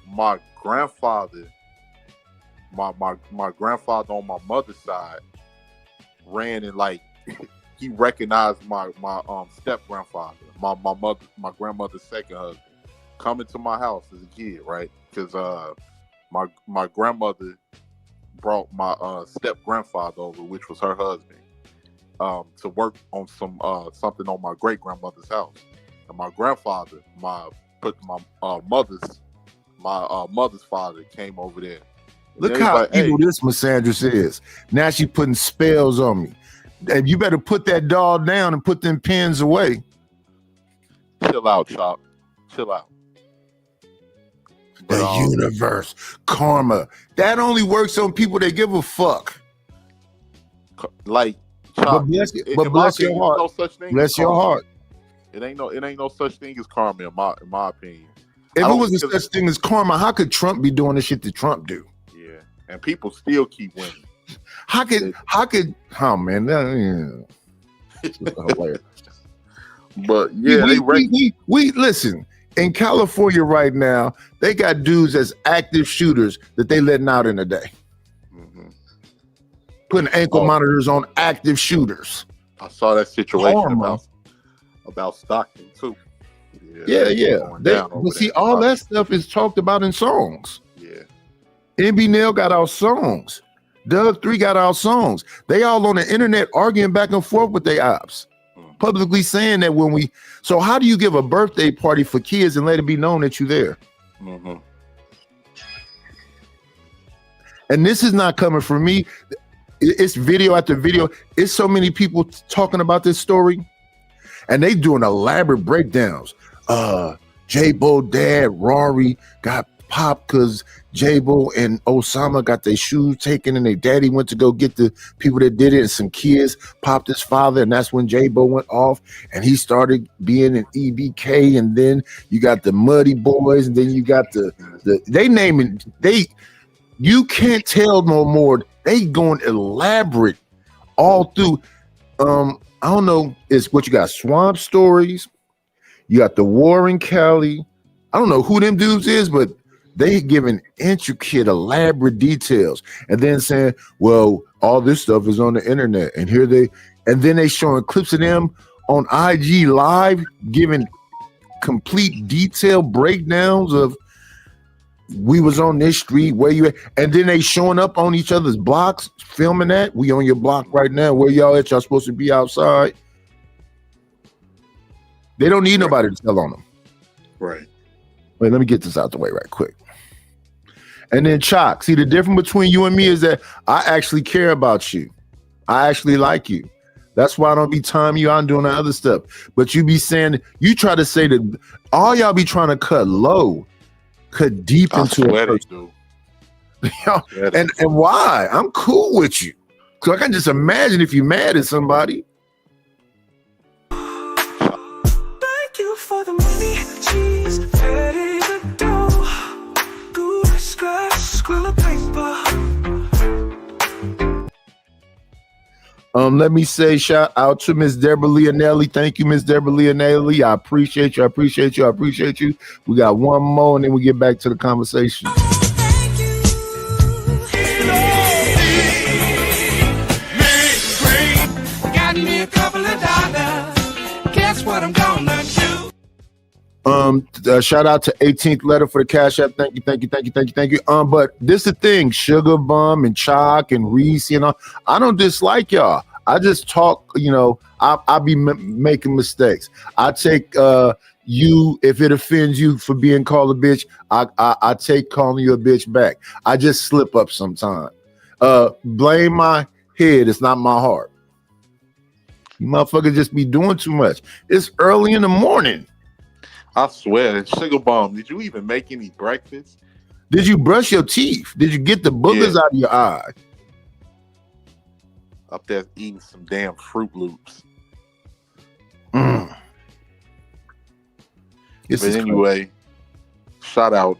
My grandfather on my mother's side ran in like he recognized my step grandfather, my grandmother's second husband, coming to my house as a kid, right? Because my grandmother brought my step grandfather over, which was her husband, to work on something on my great grandmother's house. And my grandfather, my mother's father, came over there. And Look they was how like, evil this Missandra is. Now she putting spells on me. And you better put that doll down and put them pins away. Chill out, Chop. Chill out. The But, universe, karma. That only works on people that give a fuck. like, But Chop, bless, in but my bless opinion, your heart. no such thing Bless as your karma. heart. It ain't no such thing as karma in my opinion. If I it don't- was a such thing as karma, how could Trump be doing the shit that Trump do? Yeah, and people still keep winning. How could, oh man, that, yeah. It's hilarious. But yeah, we listen. In California right now, they got dudes as active shooters that they letting out in a day. Mhm. Putting ankle Oh. monitors on active shooters. I saw that situation Karma. about Stockton too. Yeah. going down over But see, there. all that stuff is talked about in songs. Yeah, MB Nail got our songs. Doug 3 got our songs. They all on the internet arguing back and forth with their ops. Mhm. Publicly saying that so how do you give a birthday party for kids and let it be known that you're there? hmm And this is not coming from me. It's video after video. It's so many people talking about this story, and they doing elaborate breakdowns. J-Bo dad, Rory, got popped because J-Bo and Osama got their shoes taken, and their daddy went to go get the people that did it, and some kids popped his father, and that's when J-Bo went off, and he started being an EBK, and then you got the Muddy Boys, and then you got you can't tell no more. They going elaborate all through. I don't know. It's what you got. Swamp Stories. You got the Warren Kelly. I don't know who them dudes is, but they giving intricate, elaborate details, and then saying, "Well, all this stuff is on the internet," and then they showing clips of them on IG Live, giving complete detailed breakdowns of we was on this street, where you at, and then they showing up on each other's blocks, filming that. We on your block right now. Where y'all at? Y'all supposed to be outside. They don't need nobody to tell on them. right. Wait, let me get this out the way right quick. And then Chalk, see the difference between you and me is that I actually care about you. I actually like you. That's why I don't be timing you out and doing the other stuff. But you be saying, you try to say that all y'all be trying to cut low, cut deep I into swear a they person. do. Yeah, and why? I'm cool with you. So I can just imagine if you're mad at somebody. Thank you for the money, cheese, ready to go. Good scratch, squill of paper. Let me say shout out to Miss Deborah Leonelli. Thank you, Miss Deborah Leonelli. I appreciate you. I appreciate you. I appreciate you. We got one more and then we get back to the conversation. Got me a couple of dollars. Guess what I'm gonna do? Shout out to 18th letter for the cash app. Thank you. But this the thing, Sugar Bum and Chalk and Reese, I don't dislike y'all. I just talk, I be making mistakes. I take you, if it offends you for being called a bitch, I take calling you a bitch back. I just slip up sometime. Blame my head, it's not my heart. You motherfuckers just be doing too much. It's early in the morning. I swear, Sugar Bum, did you even make any breakfast? Did you brush your teeth? Did you get the boogers out of your eye? Up there eating some damn Fruit Loops. This But is anyway, shout out,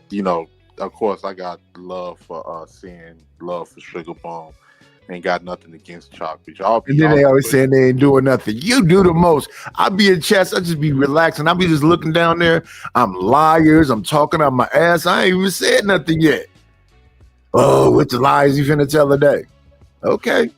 of course I got love for love for Sugar Bum. Ain't got nothing against Chalk, but y'all and then they always saying they ain't doing nothing. You do the most. I be in chats, I just be relaxing. I be just looking down there. I'm liars. I'm talking out my ass. I ain't even said nothing yet. Oh, what the lies you finna tell today? Okay.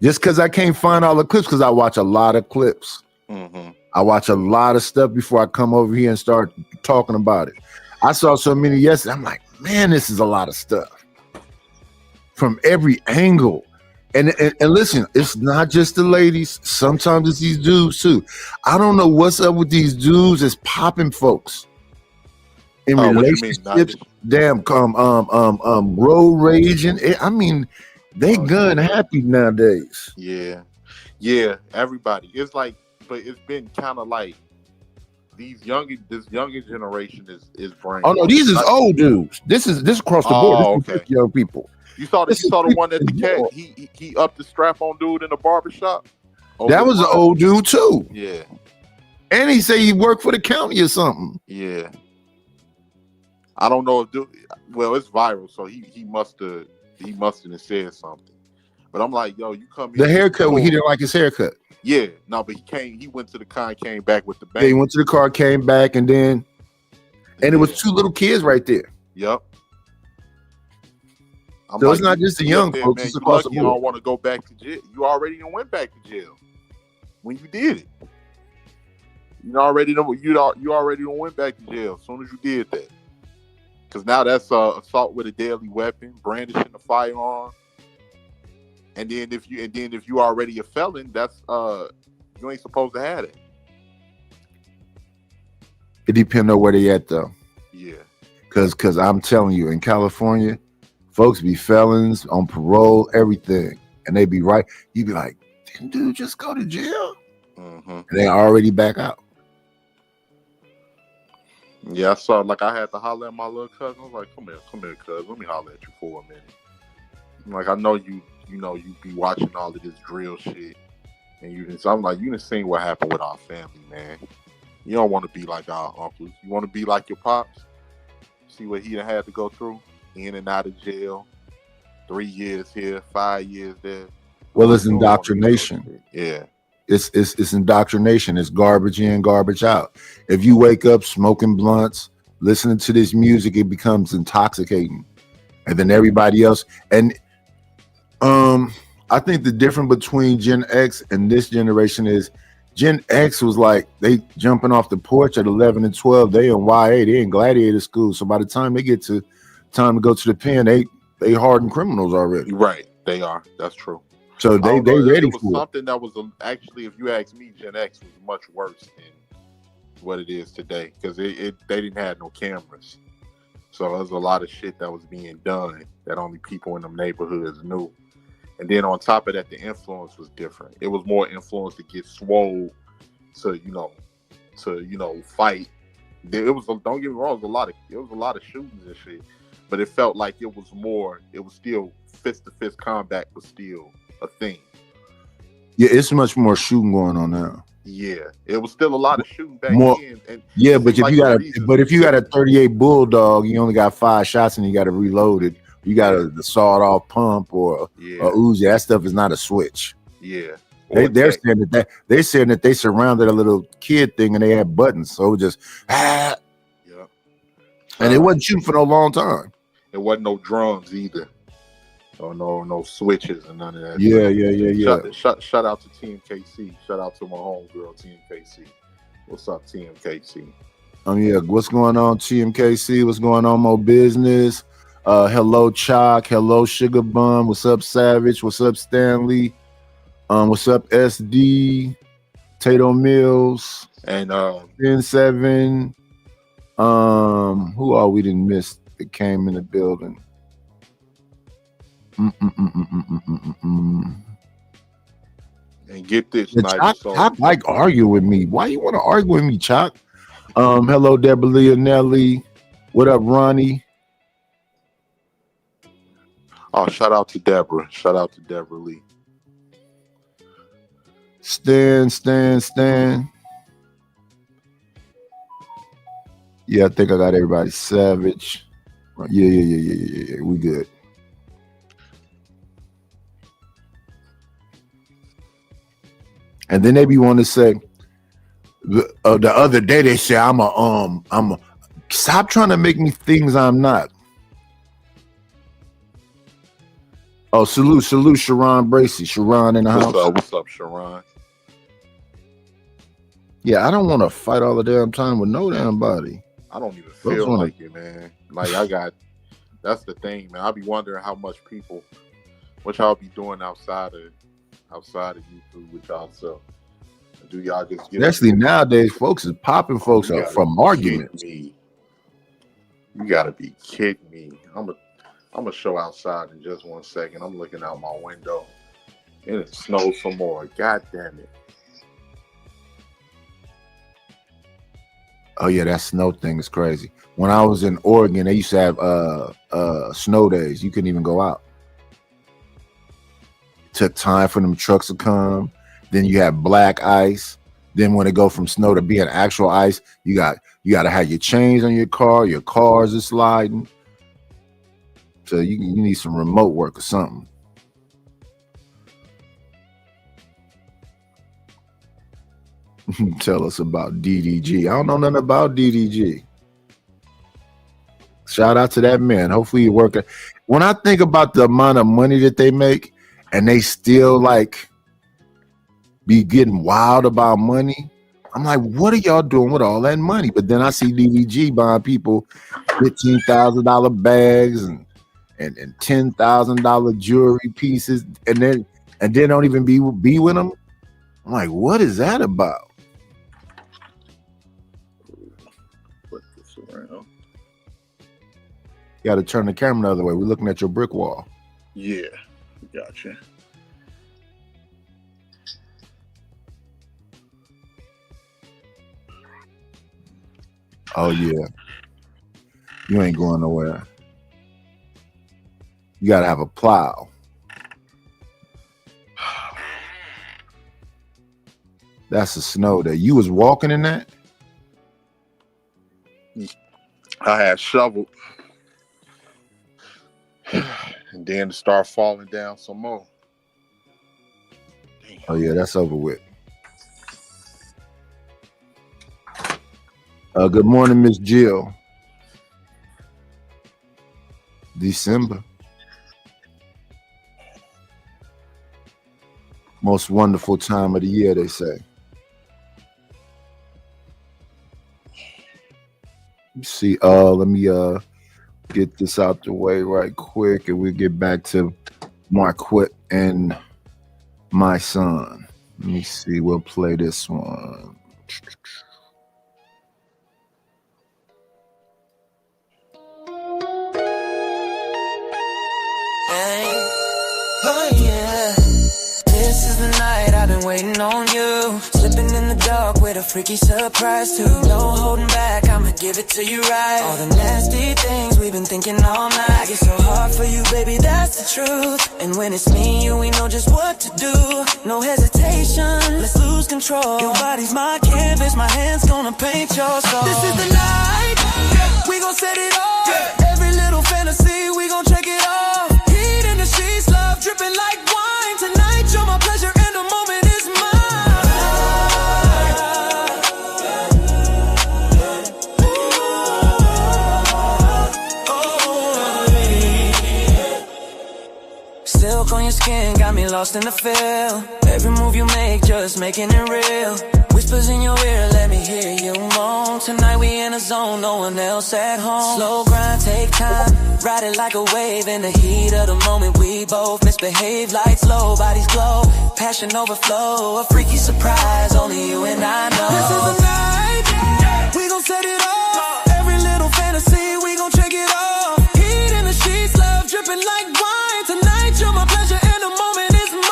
Just because I can't find all the clips, because I watch a lot of clips. Mm-hmm. I watch a lot of stuff before I come over here and start talking about it. I saw so many yesterday. I'm like, man, this is a lot of stuff from every angle. And listen, it's not just the ladies. Sometimes it's these dudes too. I don't know what's up with these dudes that's popping folks in relationships. Damn, road raging. I mean, they gun happy nowadays. Yeah, everybody. It's like, but it's been kind of like this younger generation is brain. Oh no, these is old dudes. This is across the board. This is young people. You saw the one that the cat he upped the strap on dude in the barbershop. That was an old dude too. Yeah. And he said he worked for the county or something. Yeah. I don't know if well, it's viral, so he must have said something. But I'm like, yo, you come the haircut when he didn't like his haircut. Yeah, no, but he went to the car and came back with the bang. Yeah, he went to the car, came back, and it was two little kids right there. Yep. So it's not just the young folks, man, it's across the board. You don't want to go back to jail. You already went back to jail when you did it. You already went back to jail as soon as you did that. Because now that's assault with a deadly weapon, brandishing a firearm. And then if you already a felon, that's you ain't supposed to have it. It depends on where they at though. Yeah. Cause I'm telling you, in California, folks be felons on parole, everything, and they be right. You be like, didn't dude just go to jail? Mm-hmm. And they already back out. Yeah, I saw. Like, I had to holler at my little cousin. I was like, "Come here, cuz. Let me holler at you for a minute." I'm like, I know you be watching all of this drill shit, and I'm like, you done seen what happened with our family, man. You don't want to be like our uncles. You want to be like your pops. See what he done had to go through, in and out of jail, 3 years here, 5 years there. Well, it's indoctrination. Yeah. It's indoctrination. It's garbage in, garbage out. If you wake up smoking blunts, listening to this music, it becomes intoxicating. And then everybody else. And I think the difference between Gen X and this generation is Gen X was like they jumping off the porch at 11 and 12. They in YA, they in gladiator school. So by the time they get to time to go to the pen, they hardened criminals already. Right, they are. That's true. So they ready for something that was actually, if you ask me, Gen X was much worse than what it is today because they didn't have no cameras. So there's a lot of shit that was being done that only people in them neighborhoods knew. And then on top of that, the influence was different. It was more influence to get swole to fight. It was, don't get me wrong, it was a lot of shootings and shit. But it felt like it was still fist-to-fist combat was still a thing. Yeah, it's much more shooting going on now. Yeah, it was still a lot of shooting back then. And yeah, but if you got a 38 Bulldog, you only got 5 shots and you got to reload it. You got the sawed-off pump or a Uzi. That stuff is not a switch. Yeah, they're saying that they surrounded a little kid thing and they had buttons, so it just Yeah, and it wasn't shooting for no long time. It wasn't no drums either. Or no switches and none of that. Yeah. Shout out to Team KC. Shout out to my homegirl, Team KC. What's up, Team KC? Yeah, what's going on, TMKC? What's going on, Mo Business? Hello, Chalk. Hello, Sugar Bum. What's up, Savage? What's up, Stanley? What's up, SD? Tato Mills. And 10-7. Who all we didn't miss that came in the building? And get this, Chalk like argue with me. Why you want to argue with me, Chalk? Hello, Deborah Leonelli. What up, Ronnie? Oh, shout out to Deborah. Shout out to Deborah Lee. Stan. Yeah, I think I got everybody. Savage. Yeah. We good. And then they be want to say the other day they say I'm a stop trying to make me things I'm not. Oh, salute, Sharon Bracy. Sharon in the house. What's up, Sharon? Yeah, I don't want to fight all the damn time with no damn body. I don't even Those feel wanna- like it, man. Like that's the thing, man. I be wondering how much people, what y'all be doing outside of YouTube with y'all self. Do y'all just get Especially nowadays, folks is popping folks You up gotta from be arguments. kidding me. You gotta be kidding me. I'm gonna show outside in just 1 second. I'm looking out my window and it snows some more. God damn it. Oh yeah, that snow thing is crazy. When I was in Oregon, they used to have snow days. You couldn't even go out. It took time for them trucks to come. Then you have black ice. Then when it go from snow to being actual ice, you got to have your chains on your car. Your cars are sliding. So you need some remote work or something. Tell us about DDG. I don't know nothing about DDG. Shout out to that man. Hopefully you working. When I think about the amount of money that they make and they still like be getting wild about money, I'm like, what are y'all doing with all that money? But then I see DDG buying people $15,000 bags and $10,000 jewelry pieces, and then don't even be with them. I'm like, what is that about? Put this around. You got to turn the camera the other way. We're looking at your brick wall. Yeah, gotcha. Oh yeah, you ain't going nowhere. You got to have a plow. That's a snow day. You was walking in that? I had shoveled, and then it started falling down some more. Damn. Oh yeah, that's over with. Good morning, Miss Jill. December. Most wonderful time of the year, they say. See, let me get this out the way right quick, and we'll get back to Marquette and my son. Let me see. We'll play this one. Oh yeah, this is the night I've been waiting on you. Slipping in the dark with a freaky surprise too. No holding back, I'ma give it to you right. All the nasty things we've been thinking all night. It's so hard for you, baby, that's the truth. And when it's me and you, we know just what to do. No hesitation, let's lose control. Your body's my canvas, my hand's gonna paint your soul. This is the night, we gon' set it off. Every little fantasy, we gon' check it off. Heat in the sheets, love dripping like wine. Tonight, you're my pleasure and the moment is mine. Silk on your skin, got me lost in the feel. Every move you make, just making it real. Whispers in your ear, let me hear you moan. Tonight we in a zone, no one else at home. Slow grind, take time, ride it like a wave. In the heat of the moment, we both misbehave. Lights low, bodies glow, passion overflow. A freaky surprise, only you and I know. This is the night, we gon' set it off. Every little fantasy, we gon' check it off. Heat in the sheets, love dripping like wine. Tonight you're my pleasure and the moment is mine.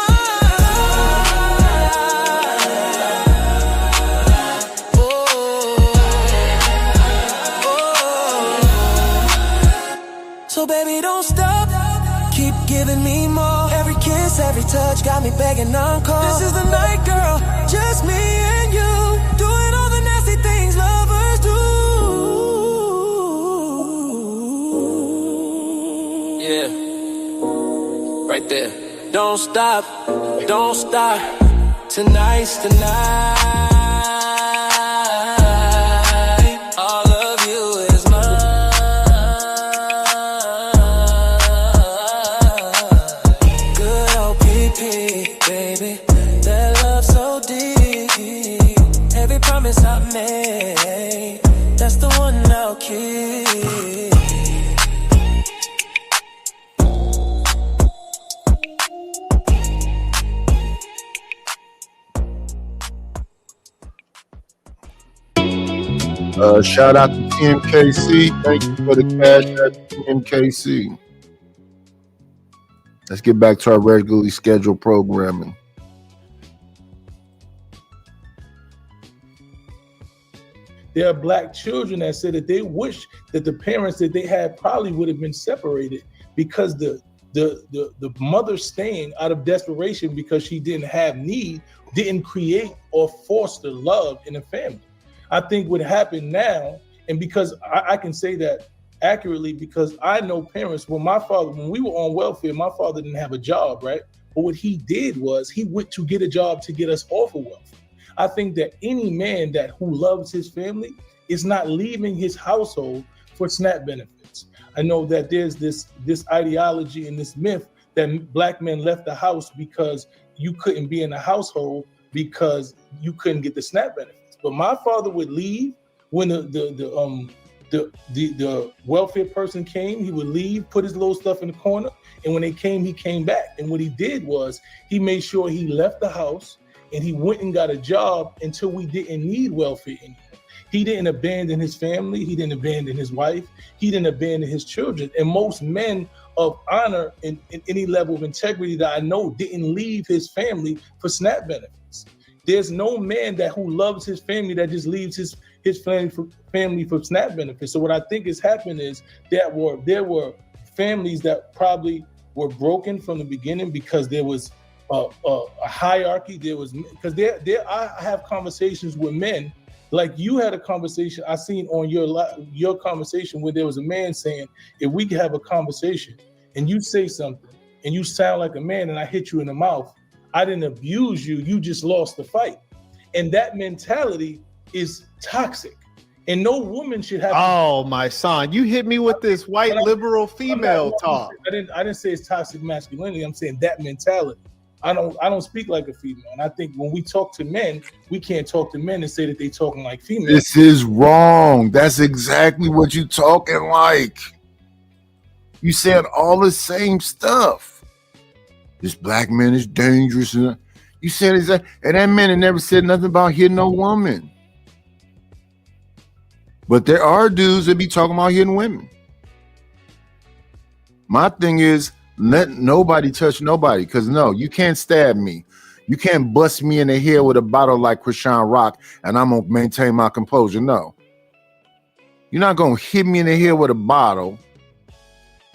So baby, don't stop, keep giving me more. Every kiss, every touch, got me begging encore. This is the night, girl, just me and you, doing all the nasty things lovers do. Yeah, right there. Don't stop, tonight's the night. All of you is mine. made, that's the one I'll keep. Shout out to TMKC. Thank you for the cash at TMKC. Let's get back to our regularly scheduled programming. There are black children that said that they wish that the parents that they had probably would have been separated because the mother staying out of desperation because she didn't have need didn't create or foster love in a family. I think what happened now, and because I can say that accurately because I know parents, when we were on welfare, my father didn't have a job, right? But what he did was he went to get a job to get us off of welfare. I think that any man who loves his family is not leaving his household for SNAP benefits. I know that there's this ideology and this myth that black men left the house because you couldn't be in the household because you couldn't get the SNAP benefits. But my father would leave when the welfare person came. He would leave, put his little stuff in the corner, and when they came, he came back. And what he did was he made sure he left the house and he went and got a job until we didn't need welfare anymore. He didn't abandon his family. He didn't abandon his wife. He didn't abandon his children. And most men of honor and any level of integrity that I know didn't leave his family for SNAP benefits. There's no man who loves his family that just leaves his family for SNAP benefits. So what I think has happened is there were families that probably were broken from the beginning because there was a hierarchy. I have conversations with men, like you had a conversation I seen on your conversation where there was a man saying, if we could have a conversation and you say something and you sound like a man and I hit you in the mouth, I didn't abuse you, you just lost the fight. And that mentality is toxic. And no woman should have. Oh, my son, you hit me with this white liberal female talk. I didn't say it's toxic masculinity. I'm saying that mentality. I don't speak like a female. And I think when we talk to men, we can't talk to men and say that they talking like females. This is wrong. That's exactly what you talking like. You said all the same stuff. This black man is dangerous. And you said exactly, and that man had never said nothing about hitting no woman. But there are dudes that be talking about hitting women. My thing is, let nobody touch nobody, because no, you can't stab me. You can't bust me in the head with a bottle like Krishan Rock and I'm going to maintain my composure. No. You're not going to hit me in the head with a bottle,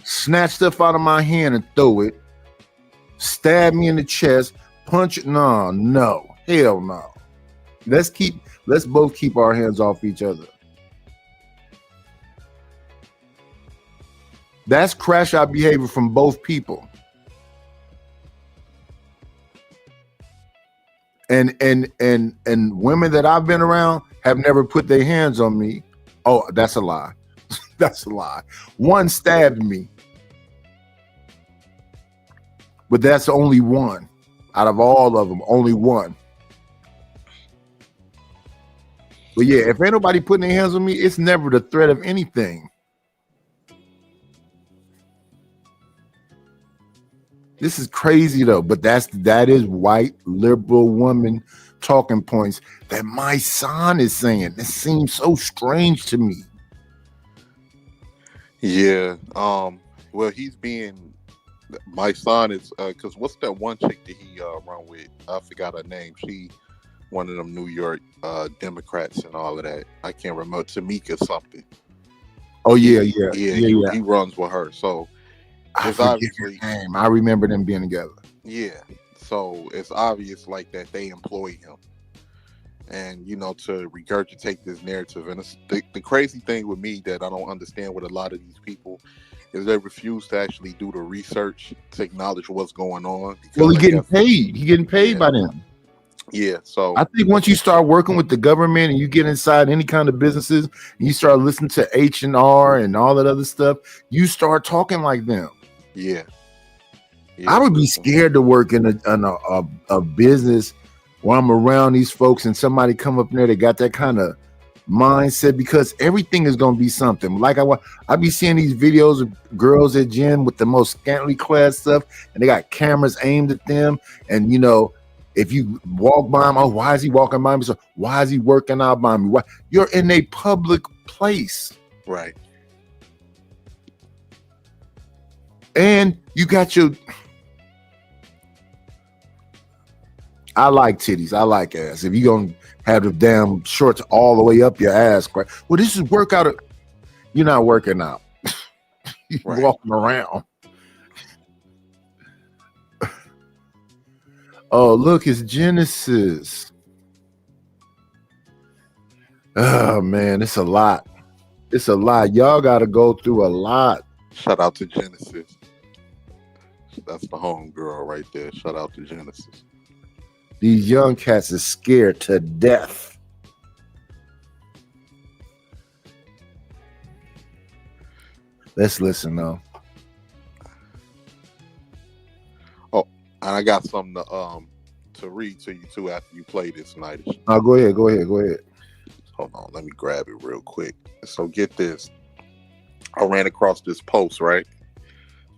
snatch stuff out of my hand and throw it, stab me in the chest, punch it. No, hell no. Let's both keep our hands off each other. That's crash out behavior from both people. And women that I've been around have never put their hands on me. Oh, that's a lie. That's a lie. One stabbed me. But that's only one. Out of all of them, only one. But yeah, if ain't nobody putting their hands on me, it's never the threat of anything. This is crazy though, but that is white liberal woman talking points that my son is saying. This seems so strange to me. Yeah. Well, my son is because what's that one chick that he run with? I forgot her name. She one of them New York Democrats and all of that. I can't remember. Tamika something. Oh yeah. He runs with her. So it's obviously name. I remember them being together. Yeah. So it's obvious like that they employ him. And to regurgitate this narrative. And it's the crazy thing with me that I don't understand with a lot of these people is they refuse to actually do the research to acknowledge what's going on. Well, he's getting paid. He's getting paid by them. Yeah. So I think once you start working with the government and you get inside any kind of businesses and you start listening to H&R and all that other stuff, you start talking like them. Yeah. I would be scared to work in a business where I'm around these folks and somebody come up there that got that kind of mindset because everything is going to be something. Like I be seeing these videos of girls at gym with the most scantily clad stuff, and they got cameras aimed at them. And you know, if you walk by them, oh, why is he walking by me? So why is he working out by me? Why? You're in a public place, Right. and you got your. I like titties. I like ass. If you're gonna have the damn shorts all the way up your ass, well, this is workout. You're not working out. You're Right. walking around. Oh, look, it's Genesis. Oh man, it's a lot. It's a lot. Y'all got to go through a lot. Shout out to Genesis. That's the home girl right there. Shout out to Genesis. These young cats are scared to death. Let's listen though. Oh, and I got something to read to you too after you play this night. Oh, go ahead. Go ahead. Go ahead. Hold on, let me grab it real quick. So get this. I ran across this post, right?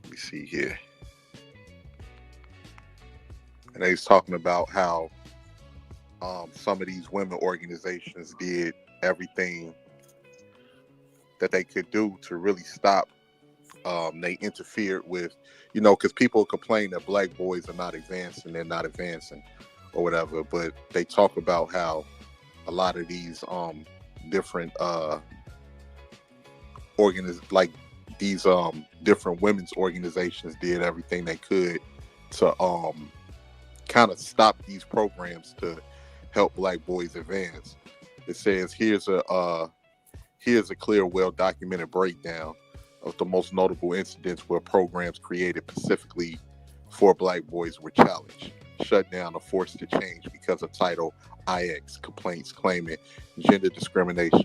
Let me see here. And they was talking about how some of these women organizations did everything that they could do to really stop. They interfered with, you know, because people complain that black boys are not advancing, they're not advancing or whatever. But they talk about how a lot of these different different women's organizations did everything they could to kind of stop these programs to help black boys advance. It says here's a clear, well-documented breakdown of the most notable incidents where programs created specifically for black boys were challenged, shut down, or forced to change because of Title IX complaints claiming gender discrimination,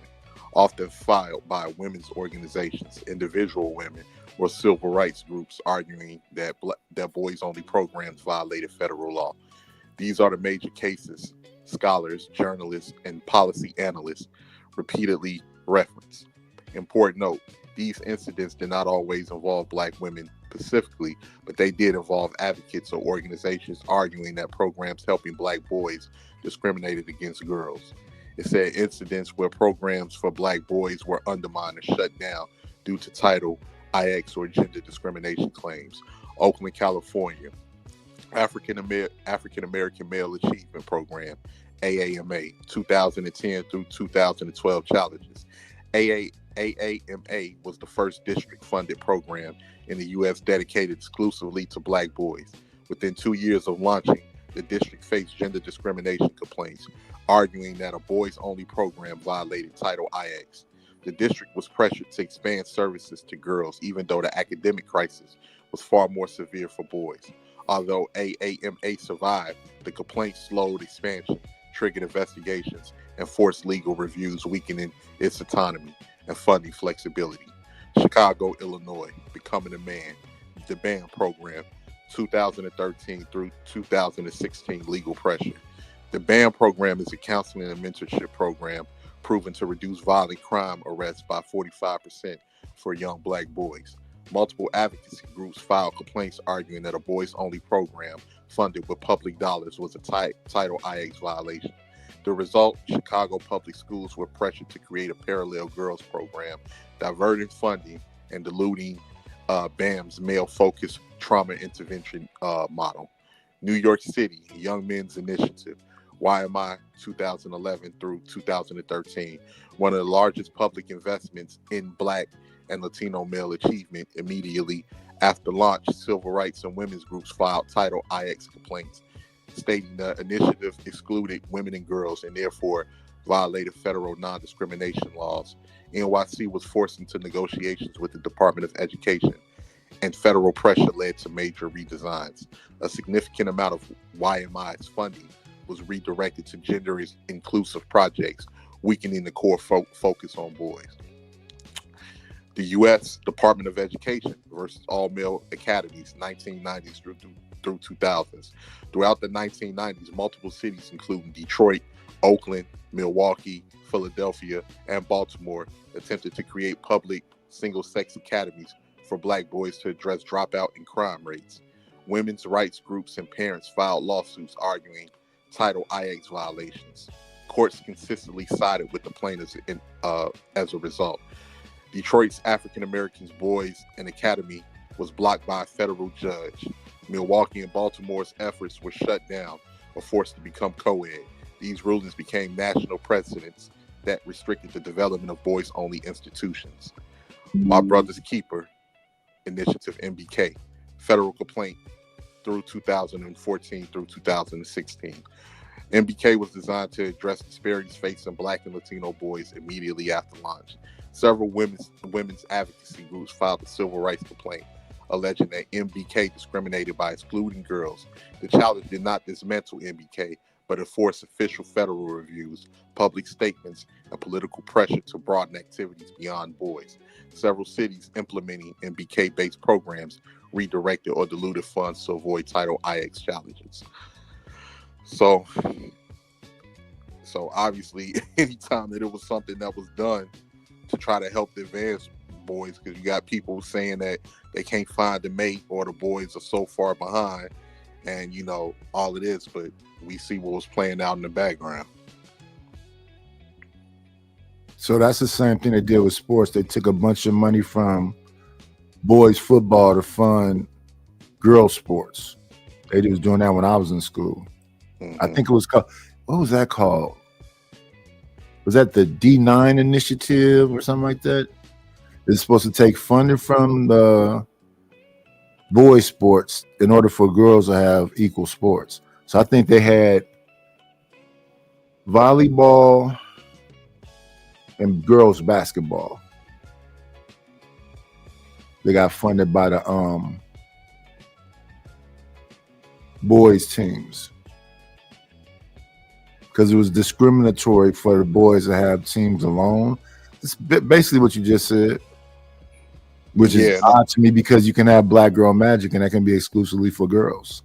often filed by women's organizations, individual women, or civil rights groups arguing that boys-only programs violated federal law. These are the major cases scholars, journalists, and policy analysts repeatedly reference. Important note, these incidents did not always involve black women specifically, but they did involve advocates or organizations arguing that programs helping black boys discriminated against girls. It said incidents where programs for black boys were undermined or shut down due to Title IX or gender discrimination claims. Oakland, California, African American Male Achievement Program, AAMA, 2010 through 2012 challenges. AAMA was the first district-funded program in the U.S. dedicated exclusively to black boys. Within 2 years of launching, the district faced gender discrimination complaints, arguing that a boys-only program violated Title IX. The district was pressured to expand services to girls, even though the academic crisis was far more severe for boys. Although AAMA survived, the complaints slowed expansion, triggered investigations, and forced legal reviews, weakening its autonomy and funding flexibility. Chicago, Illinois, Becoming a Man, the BAM program, 2013 through 2016 legal pressure. The BAM program is a counseling and mentorship program proven to reduce violent crime arrests by 45% for young black boys. Multiple advocacy groups filed complaints arguing that a boys-only program funded with public dollars was a Title IX violation. The result, Chicago public schools were pressured to create a parallel girls program, diverting funding and diluting BAM's male-focused trauma intervention model. New York City, Young Men's Initiative, YMI 2011 through 2013, one of the largest public investments in Black and Latino male achievement. Immediately after launch, civil rights and women's groups filed Title IX complaints, stating the initiative excluded women and girls and therefore violated federal non-discrimination laws. NYC was forced into negotiations with the Department of Education, and federal pressure led to major redesigns. A significant amount of YMI's funding was redirected to gender-inclusive projects, weakening the core focus on boys. The U.S. Department of Education versus all-male academies, 1990s through 2000s. Throughout the 1990s, multiple cities, including Detroit, Oakland, Milwaukee, Philadelphia, and Baltimore, attempted to create public single-sex academies for black boys to address dropout and crime rates. Women's rights groups and parents filed lawsuits arguing Title IX violations. Courts consistently sided with the plaintiffs as a result. Detroit's African Americans Boys and Academy was blocked by a federal judge. Milwaukee and Baltimore's efforts were shut down or forced to become co-ed. These rulings became national precedents that restricted the development of boys-only institutions. My Brother's Keeper Initiative, MBK, federal complaint through 2014 through 2016. MBK was designed to address disparities facing black and Latino boys immediately after launch. Several women's advocacy groups filed a civil rights complaint alleging that MBK discriminated by excluding girls. The challenge did not dismantle MBK, but enforce official federal reviews, public statements, and political pressure to broaden activities beyond boys. Several cities implementing MBK-based programs redirected or diluted funds to avoid Title IX challenges. So obviously, anytime that it was something that was done to try to help advance boys, because you got people saying that they can't find a mate or the boys are so far behind, and you know all it is, but we see what was playing out in the background. So that's the same thing they did with sports. They took a bunch of money from boys football to fund girls sports. They was doing that when I was in school. Mm-hmm. I think it was called, what was that called? Was that the D9 initiative or something like that? It's supposed to take funding from the boys sports in order for girls to have equal sports. So I think they had volleyball and girls basketball. They got funded by the boys teams because it was discriminatory for the boys to have teams alone. It's basically what you just said, which is odd to me because you can have Black Girl Magic and that can be exclusively for girls.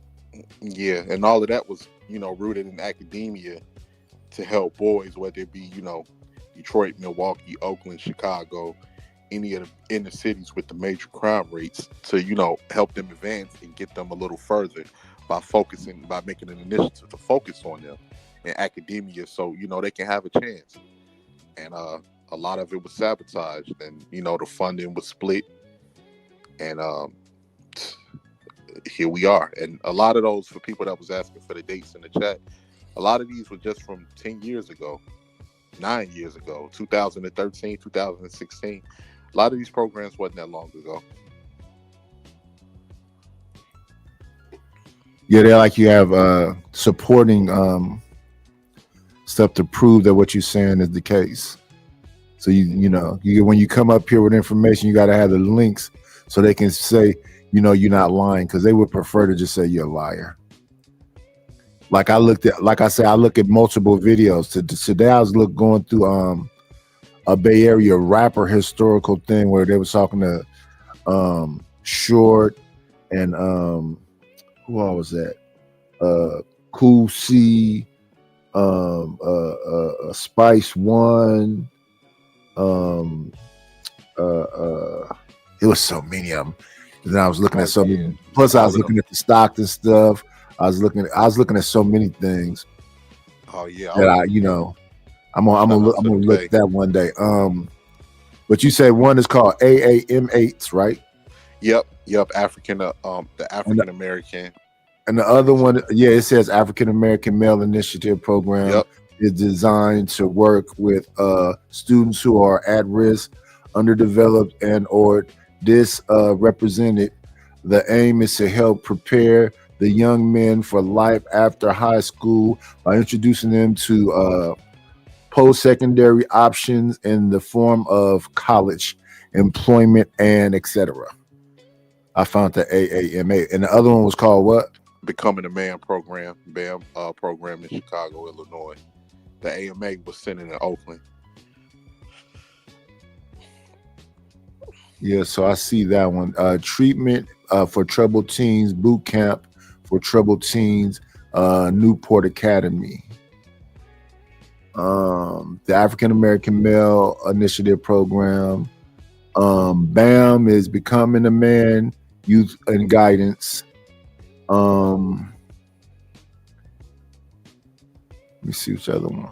Yeah, and all of that was, rooted in academia to help boys, whether it be, Detroit, Milwaukee, Oakland, Chicago, any of the inner cities with the major crime rates to, help them advance and get them a little further by making an initiative to focus on them in academia so, they can have a chance. And a lot of it was sabotaged and, the funding was split. And here we are. And a lot of those, for people that was asking for the dates in the chat, a lot of these were just from 10 years ago, 9 years ago, 2013, 2016. A lot of these programs wasn't that long ago. Yeah, they're like you have supporting stuff to prove that what you're saying is the case. So you when you come up here with information, you got to have the links so they can say, you're not lying, because they would prefer to just say you're a liar. Like I look at multiple videos. Today I was going through a Bay Area rapper historical thing where they were talking to Short and who all was that? Cool C, Spice One. It was so many of them. And then I was looking at so many. Plus, I was looking at the Stockton stuff. I was looking at so many things. Oh yeah. That I'm gonna look at that one day. But you said one is called AAM8s, right? Yep. The African American. And the other one, it says African American Male Initiative Program. Yep. Is designed to work with students who are at risk, underdeveloped, and or disrepresented. The aim is to help prepare the young men for life after high school by introducing them to post-secondary options in the form of college, employment, and etc. I found the AAMA, and the other one was called what? Becoming a Man program, BAM program in Chicago, Illinois. The AMA was sent in Oakland. Yeah, so I see that one. Treatment for troubled teens boot camp for troubled teens, Newport Academy. The African American Male Initiative Program. BAM is Becoming a Man, Youth and Guidance. Let me see which other one.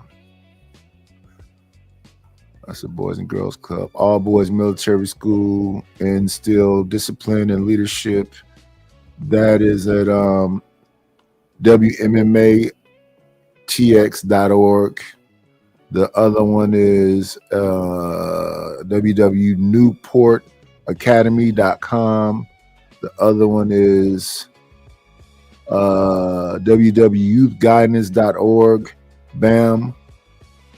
That's the Boys and Girls Club. All Boys Military School, Instill Discipline and Leadership. That is at WMMATX.org. The other one is www.newportacademy.com. The other one is www.youthguidance.org. BAM.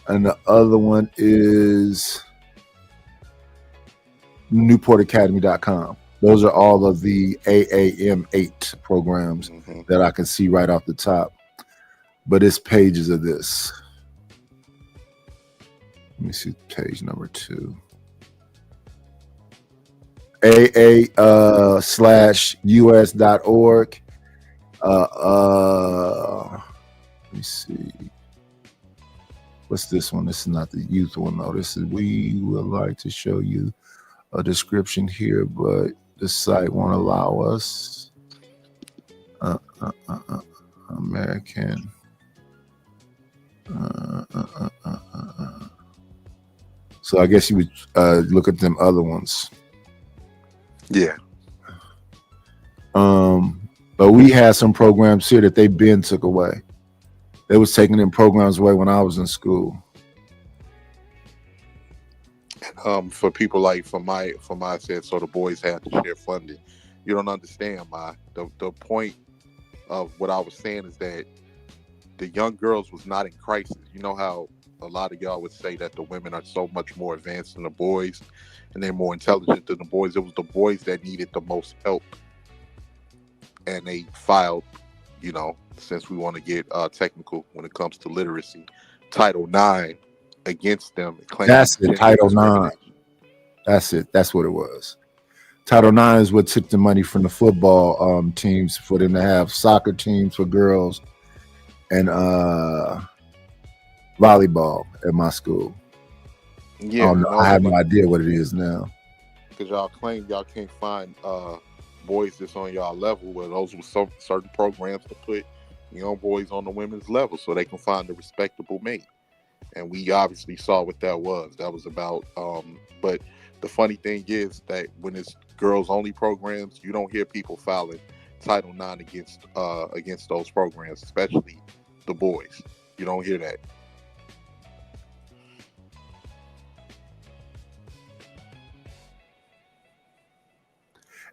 And the other one is newportacademy.com. Those are all of the AAM8 programs that I can see right off the top. But it's pages of this. Let me see page number 2. AA/US.org. Let me see. What's this one? This is not the youth one, though. This is, we would like to show you a description here, but the site won't allow us. American. So I guess you would look at them other ones. Yeah. But we had some programs here that they been took away. They was taking them programs away when I was in school. For people like for my said, so the boys had to share funding. You don't understand, the point of what I was saying is that the young girls was not in crisis. You know how a lot of y'all would say that the women are so much more advanced than the boys and they're more intelligent than the boys. It was the boys that needed the most help. And they filed, you know, since we want to get technical when it comes to literacy, Title IX against them. That's it, Title IX. That's it. That's what it was. Title IX is what took the money from the football teams for them to have soccer teams for girls and volleyball at my school. Yeah, I have no idea what it is now. Because y'all claim y'all can't find boys that's on y'all level. Well, those were some certain programs to put young boys on the women's level so they can find a respectable mate. And we obviously saw what that was. That was about. But the funny thing is that when it's girls only programs, you don't hear people filing Title IX against those programs, especially the boys. You don't hear that.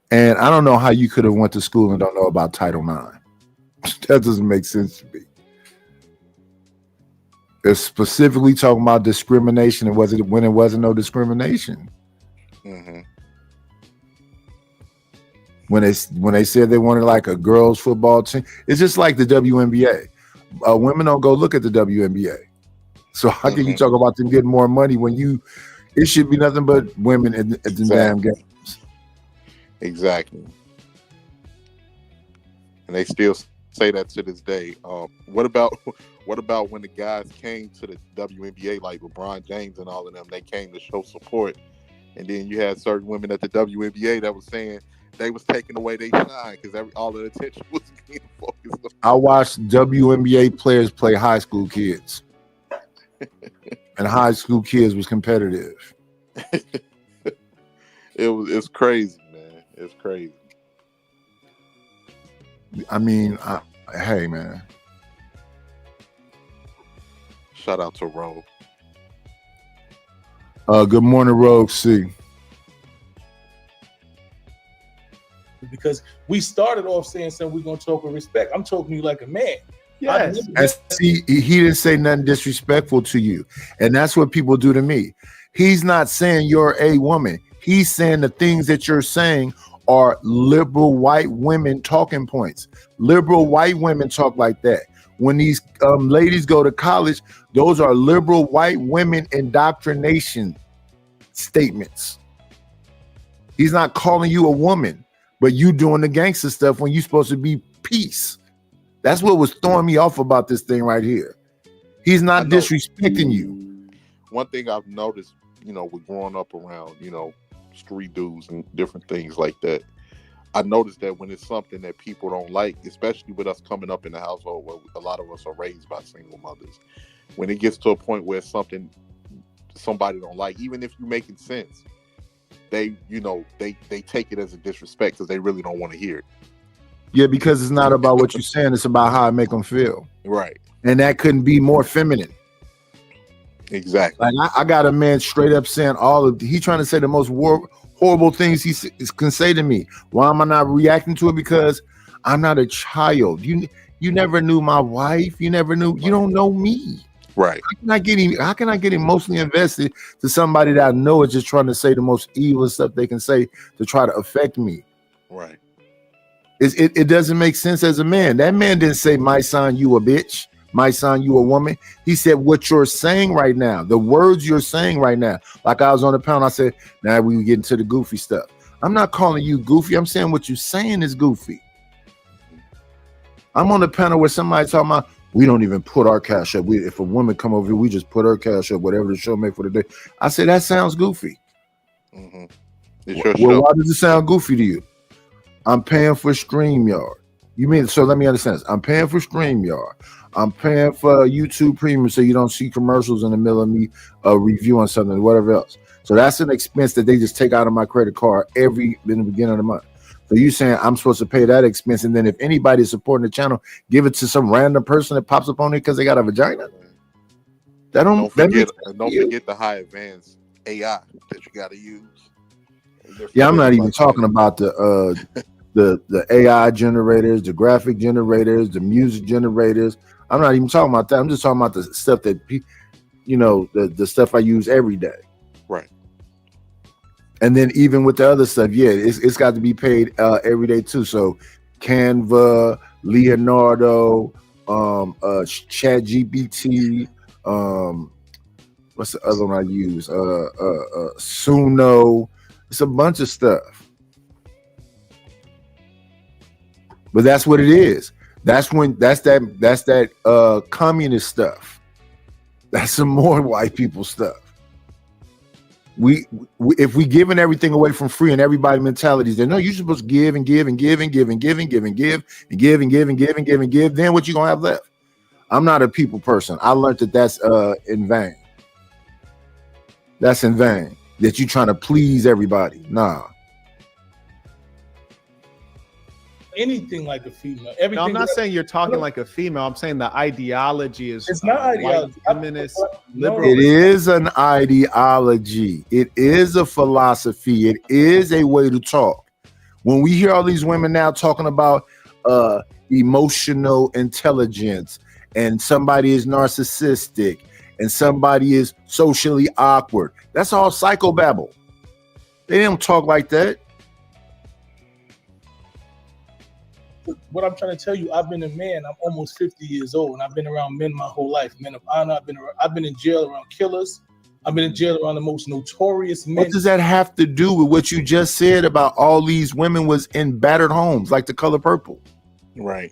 And I don't know how you could have went to school and don't know about Title IX. That doesn't make sense to me. It's specifically talking about discrimination and when it wasn't no discrimination. Mm-hmm. When they said they wanted like a girls football team, it's just like the WNBA. Women don't go look at the WNBA. So how can you talk about them getting more money when it should be nothing but women at the damn games? Exactly. And they still say that to this day. What about when the guys came to the WNBA, like LeBron James and all of them? They came to show support, and then you had certain women at the WNBA that was saying they was taking away their shine because all the attention was being focused on. I watched WNBA players play high school kids, and high school kids was competitive. It's crazy, man. It's crazy. I mean, hey, man. Shout out to Rogue. Good morning, Rogue C. Because we started off saying something, we're going to talk with respect. I'm talking to you like a man. Yes. And see, he didn't say nothing disrespectful to you. And that's what people do to me. He's not saying you're a woman. He's saying the things that you're saying are liberal white women talking points. Liberal white women talk like that. When these ladies go to college, those are liberal white women indoctrination statements. He's not calling you a woman. but you doing the gangster stuff when you supposed to be peace. That's what was throwing me off about this thing right here. He's not disrespecting you. One thing I've noticed, with growing up around, street dudes and different things like that, I noticed that when it's something that people don't like, especially with us coming up in the household where a lot of us are raised by single mothers, when it gets to a point where it's something somebody don't like, even if you're making sense, they take it as a disrespect because they really don't want to hear it. Yeah, because it's not about what you're saying, it's about how I make them feel. Right. And that couldn't be more feminine. Exactly. Like I got a man straight up saying he trying to say the most horrible things he can say to me. Why am I not reacting to it? Because I'm not a child. You never knew my wife. You never knew. You don't know me. Right. How can I get emotionally invested to somebody that I know is just trying to say the most evil stuff they can say to try to affect me? Right. It doesn't make sense as a man. That man didn't say, "My son, you a bitch. My son, you a woman." He said, "What you're saying right now, the words you're saying right now." Like I was on the panel, I said, "Now we get into the goofy stuff." I'm not calling you goofy. I'm saying what you're saying is goofy. I'm on the panel where somebody talking about, we don't even put our cash up. If a woman come over here, we just put her cash up, whatever the show make for the day. I said, that sounds goofy. Mm-hmm. Well, why does it sound goofy to you? I'm paying for StreamYard. You mean, so let me understand this. I'm paying for StreamYard. I'm paying for YouTube Premium so you don't see commercials in the middle of me reviewing something, whatever else. So that's an expense that they just take out of my credit card in the beginning of the month. So you saying I'm supposed to pay that expense, and then if anybody's supporting the channel, give it to some random person that pops up on it because they got a vagina? Don't forget the high advanced AI that you got to use. Yeah, I'm not even talking about the AI generators, the graphic generators, the music generators. I'm not even talking about that. I'm just talking about the stuff that the stuff I use every day. Right. And then even with the other stuff, yeah, it's got to be paid every day too. So Canva, Leonardo, ChatGPT, what's the other one I use? Suno. It's a bunch of stuff. But that's what it is. That's that communist stuff. That's some more white people stuff. If we giving everything away from free and everybody mentalities, then no, you're supposed to give and give and give and give and give and give and give and give and give and give and give and give. Then what you gonna have left? I'm not a people person. I learned that's in vain. That's in vain. That you trying to please everybody. Nah. Anything like a female. No, I'm not saying you're talking like a female. I'm saying the ideology is. It's not ideology. Feminist, liberal. It is an ideology. It is a philosophy. It is a way to talk. When we hear all these women now talking about emotional intelligence, and somebody is narcissistic, and somebody is socially awkward, that's all psychobabble. They don't talk like that. What I'm trying to tell you, I've been a man. I'm almost 50 years old, and I've been around men my whole life. Men of honor. I've been in jail around killers. I've been in jail around the most notorious men. What does that have to do with what you just said about all these women was in battered homes, like The Color Purple? Right.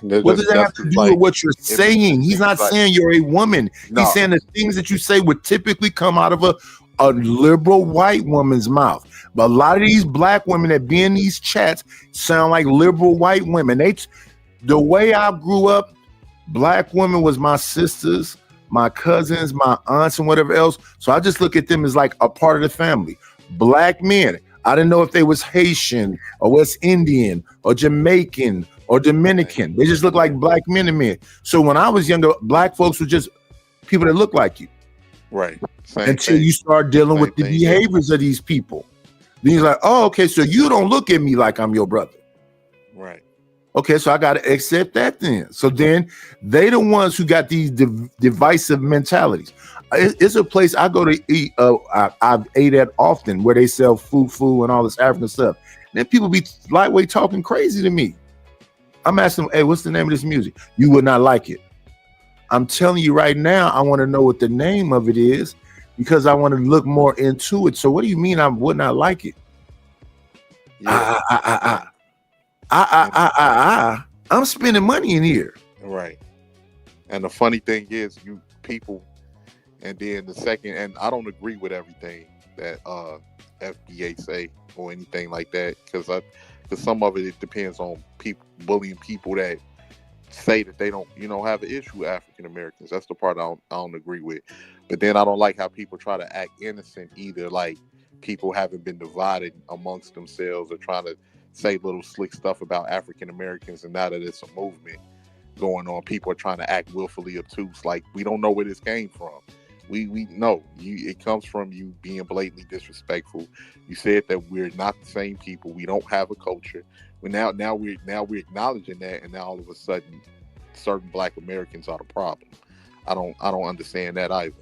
What does that have to do with what you're saying? He's not saying you're a woman. No. He's saying the things that you say would typically come out of a liberal white woman's mouth. But a lot of these black women that be in these chats sound like liberal white women. The way I grew up, black women was my sisters, my cousins, my aunts, and whatever else. So I just look at them as like a part of the family. Black men, I didn't know if they was Haitian or West Indian or Jamaican or Dominican. They just look like black men to me. So when I was younger, black folks were just people that look like you. Right. Until you start dealing with the behaviors of these people. Then you're like, oh, okay, so you don't look at me like I'm your brother. Right. Okay, so I got to accept that then. So then they the ones who got these divisive mentalities. It's a place I go to eat. I've ate at often where they sell fufu and all this African stuff. And then people be lightweight talking crazy to me. I'm asking them, hey, what's the name of this music? You would not like it. I'm telling you right now, I want to know what the name of it is because I want to look more into it. So what do you mean I would not like it? Yeah, I'm spending money in here. right. And the funny thing is, you people, and then the second, and I don't agree with everything that FBA say or anything like that, because some of it depends on people bullying people that say that they don't, have an issue with African Americans. That's the part I don't agree with. But then I don't like how people try to act innocent either, like people haven't been divided amongst themselves or trying to say little slick stuff about African Americans, and now that it's a movement going on, people are trying to act willfully obtuse, like we don't know where this came from. We know it comes from you being blatantly disrespectful. You said that we're not the same people. We don't have a culture. Now we're acknowledging that, and now all of a sudden, certain Black Americans are the problem. I don't understand that either.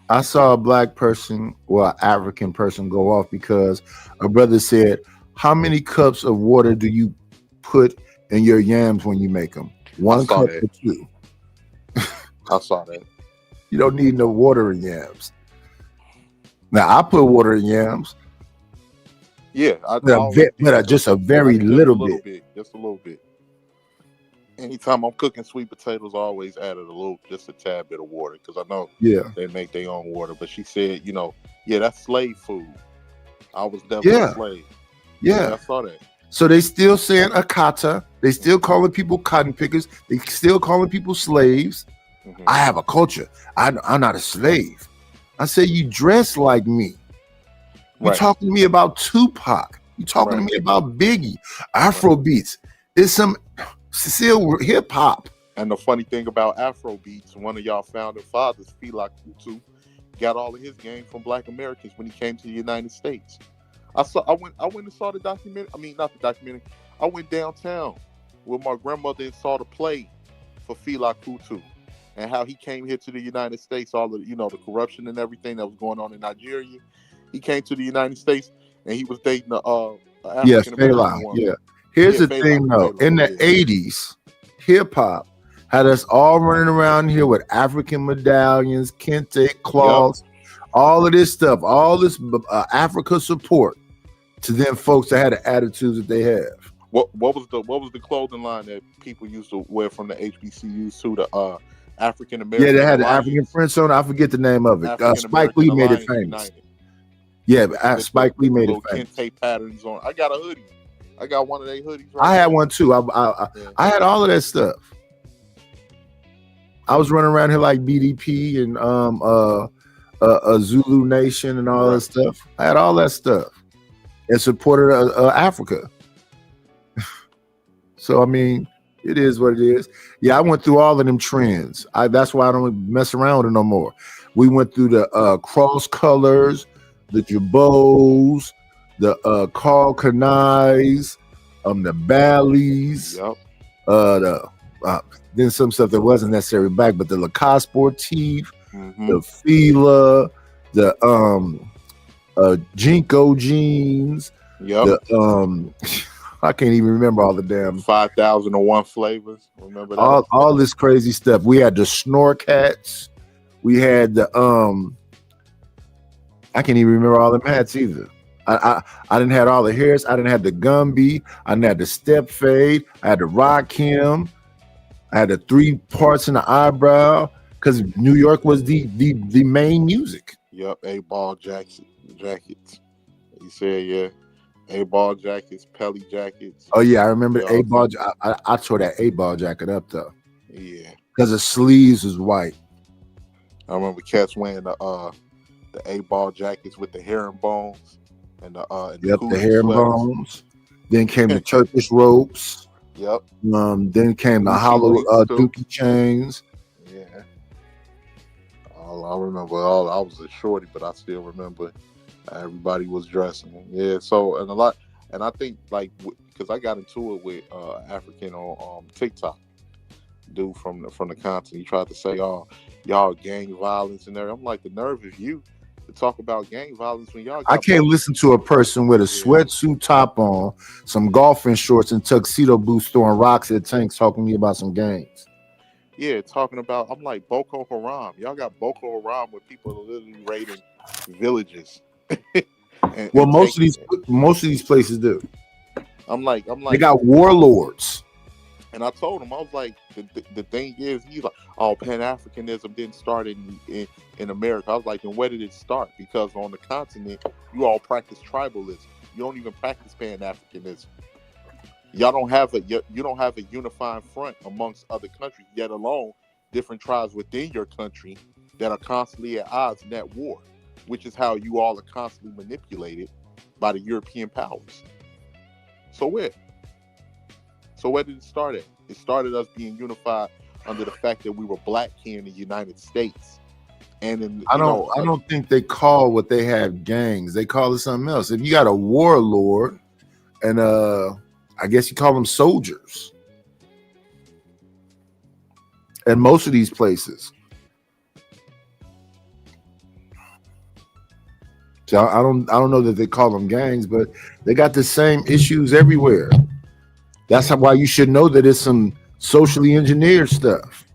I saw a Black person, well, African person, go off because a brother said, "How many cups of water do you put in your yams when you make them? One cup or two?" I saw that. You don't need no water in yams. Now I put water in yams. Yeah, just a very little bit. Just a little bit. Anytime I'm cooking sweet potatoes, I always added just a tad bit of water, because I know they make their own water. But she said, that's slave food. I was definitely a slave. Yeah, I saw that. So they still saying akata. They still calling people cotton pickers. They still calling people slaves. Mm-hmm. I have a culture. I'm not a slave. I say, you dress like me. You're talking to me about Tupac. You're talking to me about Biggie. Afro beats. It's some still hip hop. And the funny thing about Afro beats, one of y'all founding fathers, Fela Kuti, got all of his game from Black Americans when he came to the United States. I went and saw the documentary. I mean, not the documentary. I went downtown with my grandmother and saw the play for Fela Kuti and how he came here to the United States. All the the corruption and everything that was going on in Nigeria. He came to the United States and he was dating African American woman. Yeah. Here's the thing though. In the 80s, hip hop had us all running around here with African medallions, kente cloths, all of this stuff, all this Africa support to them folks that had the attitudes that they have. What was the clothing line that people used to wear from the HBCUs to the African American? Yeah, they had the African prints on. I forget the name of it. Spike Lee made it famous. Yeah, Spike Lee made it famous. Kente patterns on. I got a hoodie. I got one of their hoodies. I had one too. I had all of that stuff. I was running around here like BDP and a Zulu Nation and all that stuff. I had all that stuff and supported Africa. So I mean, it is what it is. Yeah, I went through all of them trends. That's why I don't mess around with it no more. We went through the cross colors, the jabots, the Carl Kanais, the Bally's, then some stuff that wasn't necessarily back, but the Lacoste Sportif, the Fila, the Jinko jeans, I can't even remember all the damn 5,001 flavors. Remember that? All this crazy stuff. We had the Snorkats. We had the I can't even remember all them hats either. I didn't have all the hairs. I didn't have the Gumby. I didn't have the step fade. I had the Rakim. I had the 3 parts in the eyebrow because New York was the main music. Yep, A-ball jackets. You said A-ball jackets, Pelly jackets. Oh yeah, I remember A-ball. I tore that A-ball jacket up though. Yeah, because the sleeves was white. I remember cats wearing the A-ball jackets with the herringbones and the herringbones. Then came the Turkish ropes. Yep. Then came the hollow dookie chains. Yeah. I remember all. I was a shorty, but I still remember everybody was dressing. Yeah. So and I think like because I got into it with African on TikTok, dude from the continent. He tried to say, "Oh, y'all gang violence in there." I'm like, the nerve of you to talk about gang violence when y'all. I can't listen to a person with a sweatsuit top on, some golfing shorts, and tuxedo boots throwing rocks at tanks talking to me about some gangs. Yeah, talking about. I'm like Boko Haram. Y'all got Boko Haram where people are literally raiding villages. Well, and most taking it. of these places do. I'm like, They got warlords. and I told him, I was like, the thing is, he's like, oh, Pan-Africanism didn't start in America. I was like, then where did it start? Because on the continent, you all practice tribalism. You don't even practice Pan-Africanism. Y'all don't have you don't have a unifying front amongst other countries, yet alone different tribes within your country that are constantly at odds in that war, which is how you all are constantly manipulated by the European powers. So where did it start at? It started us being unified under the fact that we were black here in the United States. And in, I don't think they call what they have gangs. They call it something else. If you got a warlord, and I guess you call them soldiers, and most of these places. So I don't know that they call them gangs, but they got the same issues everywhere. That's why you should know that it's some socially engineered stuff.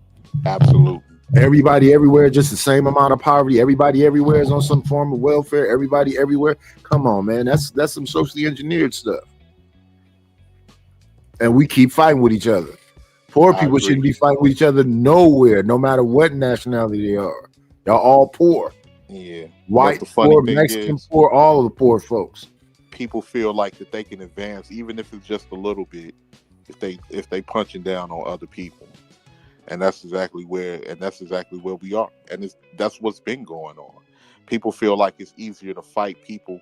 Absolutely. Everybody everywhere, just the same amount of poverty. Everybody everywhere is on some form of welfare. Everybody everywhere. Come on, man. That's some socially engineered stuff. And we keep fighting with each other. Poor people shouldn't be fighting with each other nowhere, no matter what nationality they are. Y'all all poor. Yeah. White poor, Mexican poor, all of the poor folks. People feel like that they can advance, even if it's just a little bit, if they punching down on other people. And that's exactly where we are. And that's what's been going on. People feel like it's easier to fight people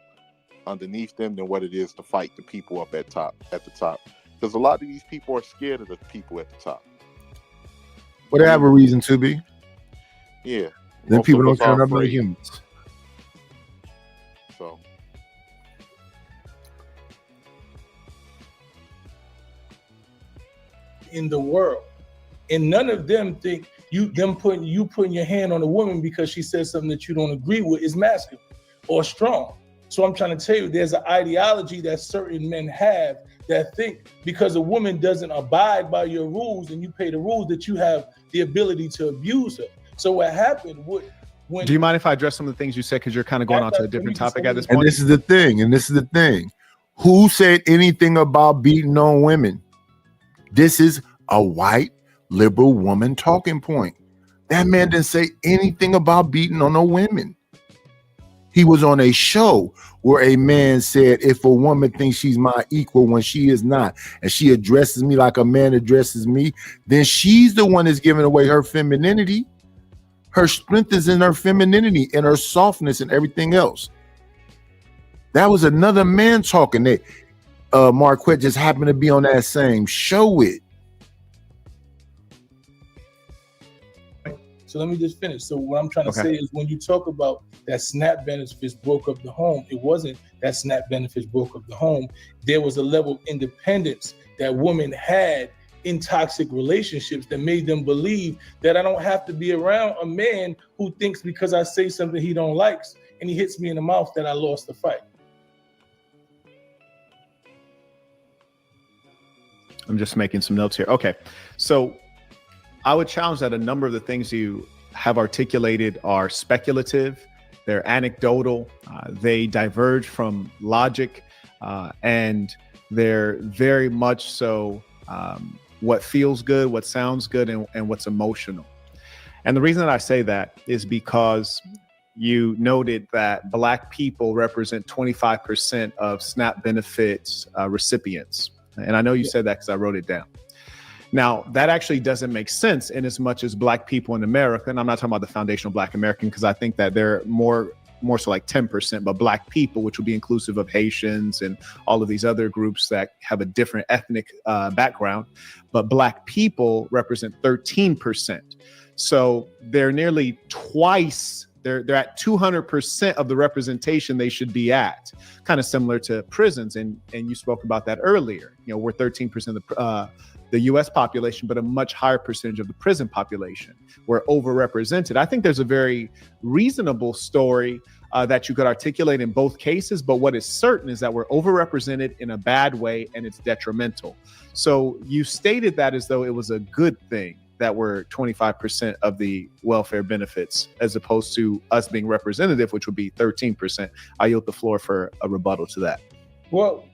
underneath them than what it is to fight the people up at the top. Because a lot of these people are scared of the people at the top. Well, they have a reason to be. Yeah. Then people don't turn up like humans. So. In the world, and none of them think putting your hand on a woman because she says something that you don't agree with is masculine or strong. So I'm trying to tell you, there's an ideology that certain men have that think because a woman doesn't abide by your rules and you pay the rules, that you have the ability to abuse her. So what happened when? Do you mind if I address some of the things you said, because you're kind of going on to a different topic at this point? And this is the thing. Who said anything about beating on women? This is a white liberal woman talking point. That man didn't say anything about beating on no women. He was on a show where a man said, if a woman thinks she's my equal when she is not, and she addresses me like a man addresses me, then she's the one that's giving away her femininity. Her strength is in her femininity and her softness and everything else. That was another man talking. That Marquette just happened to be on that same show with. So let me just finish. So what I'm trying to say is, when you talk about that SNAP benefits broke up the home, it wasn't that SNAP benefits broke up the home. There was a level of independence that women had in toxic relationships that made them believe that I don't have to be around a man who thinks because I say something he don't likes and he hits me in the mouth that I lost the fight. I'm just making some notes here. Okay. So I would challenge that a number of the things you have articulated are speculative, they're anecdotal, they diverge from logic, and they're very much so what feels good, what sounds good, and what's emotional. And the reason that I say that is because you noted that Black people represent 25% of SNAP benefits recipients. And I know you said that because I wrote it down. Now, that actually doesn't make sense in as much as Black people in America, and I'm not talking about the foundational Black American, because I think that they're more so like 10%, but Black people, which would be inclusive of Haitians and all of these other groups that have a different ethnic background, but Black people represent 13%. So they're nearly twice, they're at 200% of the representation they should be at, kind of similar to prisons. And you spoke about that earlier. You know, we're 13% of the US population, but a much higher percentage of the prison population. We're overrepresented. I think there's a very reasonable story that you could articulate in both cases, but what is certain is that we're overrepresented in a bad way and it's detrimental. So you stated that as though it was a good thing that we're 25% of the welfare benefits, as opposed to us being representative, which would be 13%. I yield the floor for a rebuttal to that. Well,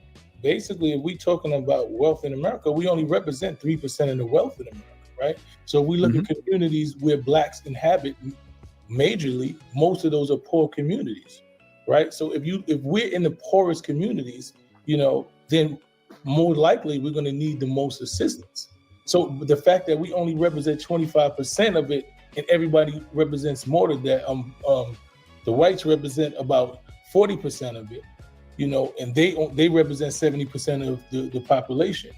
basically, if we're talking about wealth in America, we only represent 3% of the wealth in America, right? So if we look at communities where blacks inhabit majorly, most of those are poor communities, right? So if we're in the poorest communities, then more likely we're going to need the most assistance. So the fact that we only represent 25% of it and everybody represents more than that, the whites represent about 40% of it, and they represent 70% of the population,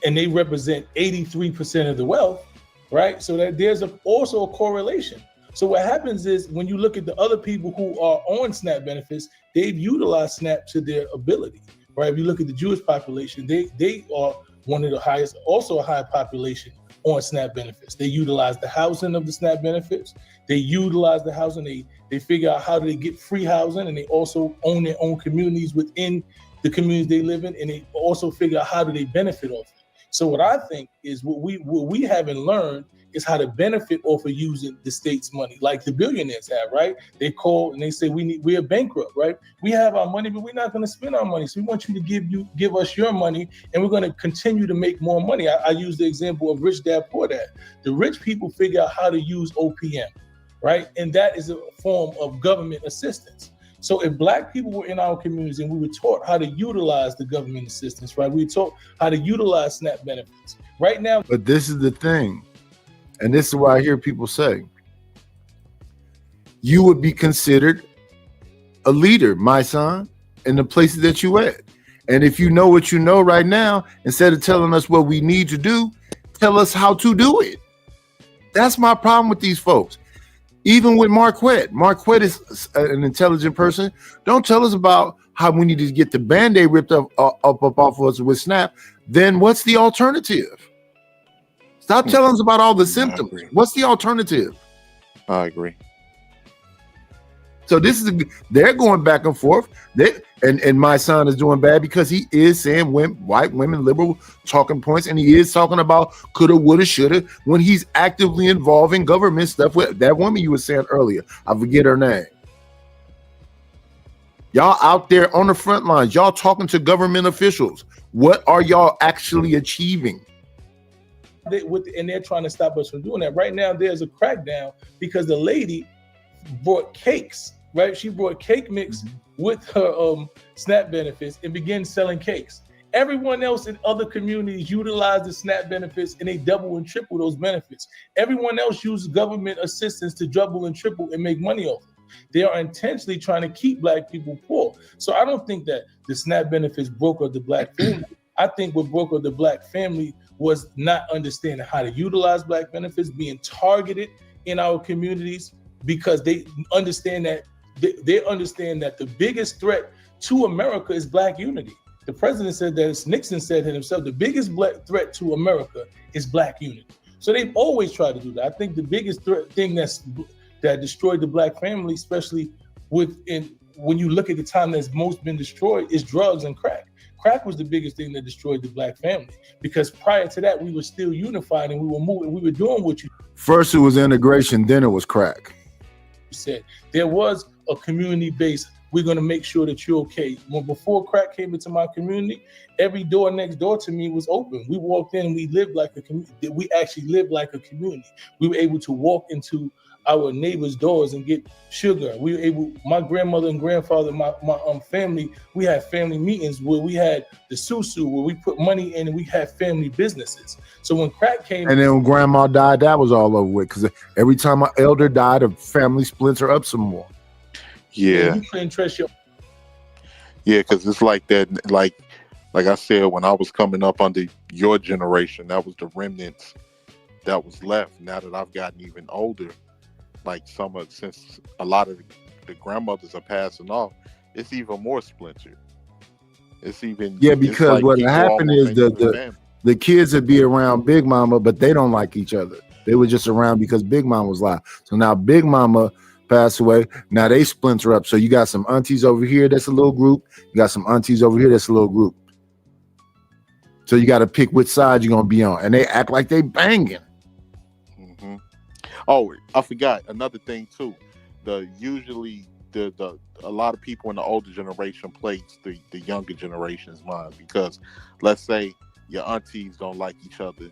and they represent 83% of the wealth, right? So that there's also a correlation. So what happens is when you look at the other people who are on SNAP benefits, they've utilized SNAP to their ability, right? If you look at the Jewish population, they are one of the highest, also a high population on SNAP benefits. They utilize the housing of the SNAP benefits. They utilize the housing. They figure out how do they get free housing, and they also own their own communities within the communities they live in, and they also figure out how do they benefit off it. So what I think is what we haven't learned is how to benefit off of using the state's money, like the billionaires have, right? They call and they say we're bankrupt, right? We have our money, but we're not going to spend our money. So we want you to give us your money, and we're going to continue to make more money. I use the example of Rich Dad Poor Dad. The rich people figure out how to use OPM, right? And that is a form of government assistance. So if black people were in our communities and we were taught how to utilize the government assistance, right? We were taught how to utilize SNAP benefits. Right now. But this is the thing. And this is why I hear people say, you would be considered a leader, my son, in the places that you at. And if you know what you know right now, instead of telling us what we need to do, tell us how to do it. That's my problem with these folks. Even with Marquette. Marquette is an intelligent person. Don't tell us about how we need to get the Band-Aid ripped up off of us with SNAP. Then what's the alternative? Stop telling us about all the symptoms. What's the alternative? I agree. So they're going back and forth. And my son is doing bad because he is saying white women, liberal talking points, and he is talking about coulda, woulda, shoulda when he's actively involved in government stuff with that woman you were saying earlier. I forget her name. Y'all out there on the front lines, y'all talking to government officials. What are y'all actually achieving? And they're trying to stop us from doing that. Right now, there's a crackdown because the lady brought cakes, right? She brought cake mix with her SNAP benefits and began selling cakes. Everyone else in other communities utilize the SNAP benefits and they double and triple those benefits. Everyone else uses government assistance to double and triple and make money off it. They are intentionally trying to keep black people poor. So I don't think that the SNAP benefits broke up the black family. I think what broke up the black family was not understanding how to utilize black benefits, being targeted in our communities, because they understand that the biggest threat to America is black unity. The president said that, Nixon said it himself, the biggest black threat to America is black unity. So they've always tried to do that. I think the biggest thing that destroyed the black family, especially when you look at the time that's most been destroyed, is drugs and crack. Crack was the biggest thing that destroyed the black family, because prior to that, we were still unified and we were moving, we were doing what you first it was integration, then it was crack. Said. There was a community base. We're going to make sure that you're okay. Before crack came into my community, every door next door to me was open. We walked in and we lived like a community. We actually lived like a community. We were able to walk into our neighbors' doors and get sugar. We were able, my grandmother and grandfather, my family, we had family meetings where we had the susu, where we put money in and we had family businesses. So when crack came, and then when grandma died, that was all over with, because every time my elder died, a family splits her up some more. Yeah. You couldn't trust your. Yeah, because it's like that. Like I said, when I was coming up under your generation, that was the remnants that was left. Now that I've gotten even older, like since a lot of the grandmothers are passing off, it's even more splintered. It's even because like what happened is the kids would be around Big Mama, but they don't like each other. They were just around because Big Mama was live. So now Big Mama passed away. Now they splinter up. So you got some aunties over here, that's a little group. You got some aunties over here, that's a little group. So you got to pick which side you're gonna be on, and they act like they banging. Oh, I forgot another thing too. Usually the a lot of people in the older generation plays the younger generation's mind because let's say your aunties don't like each other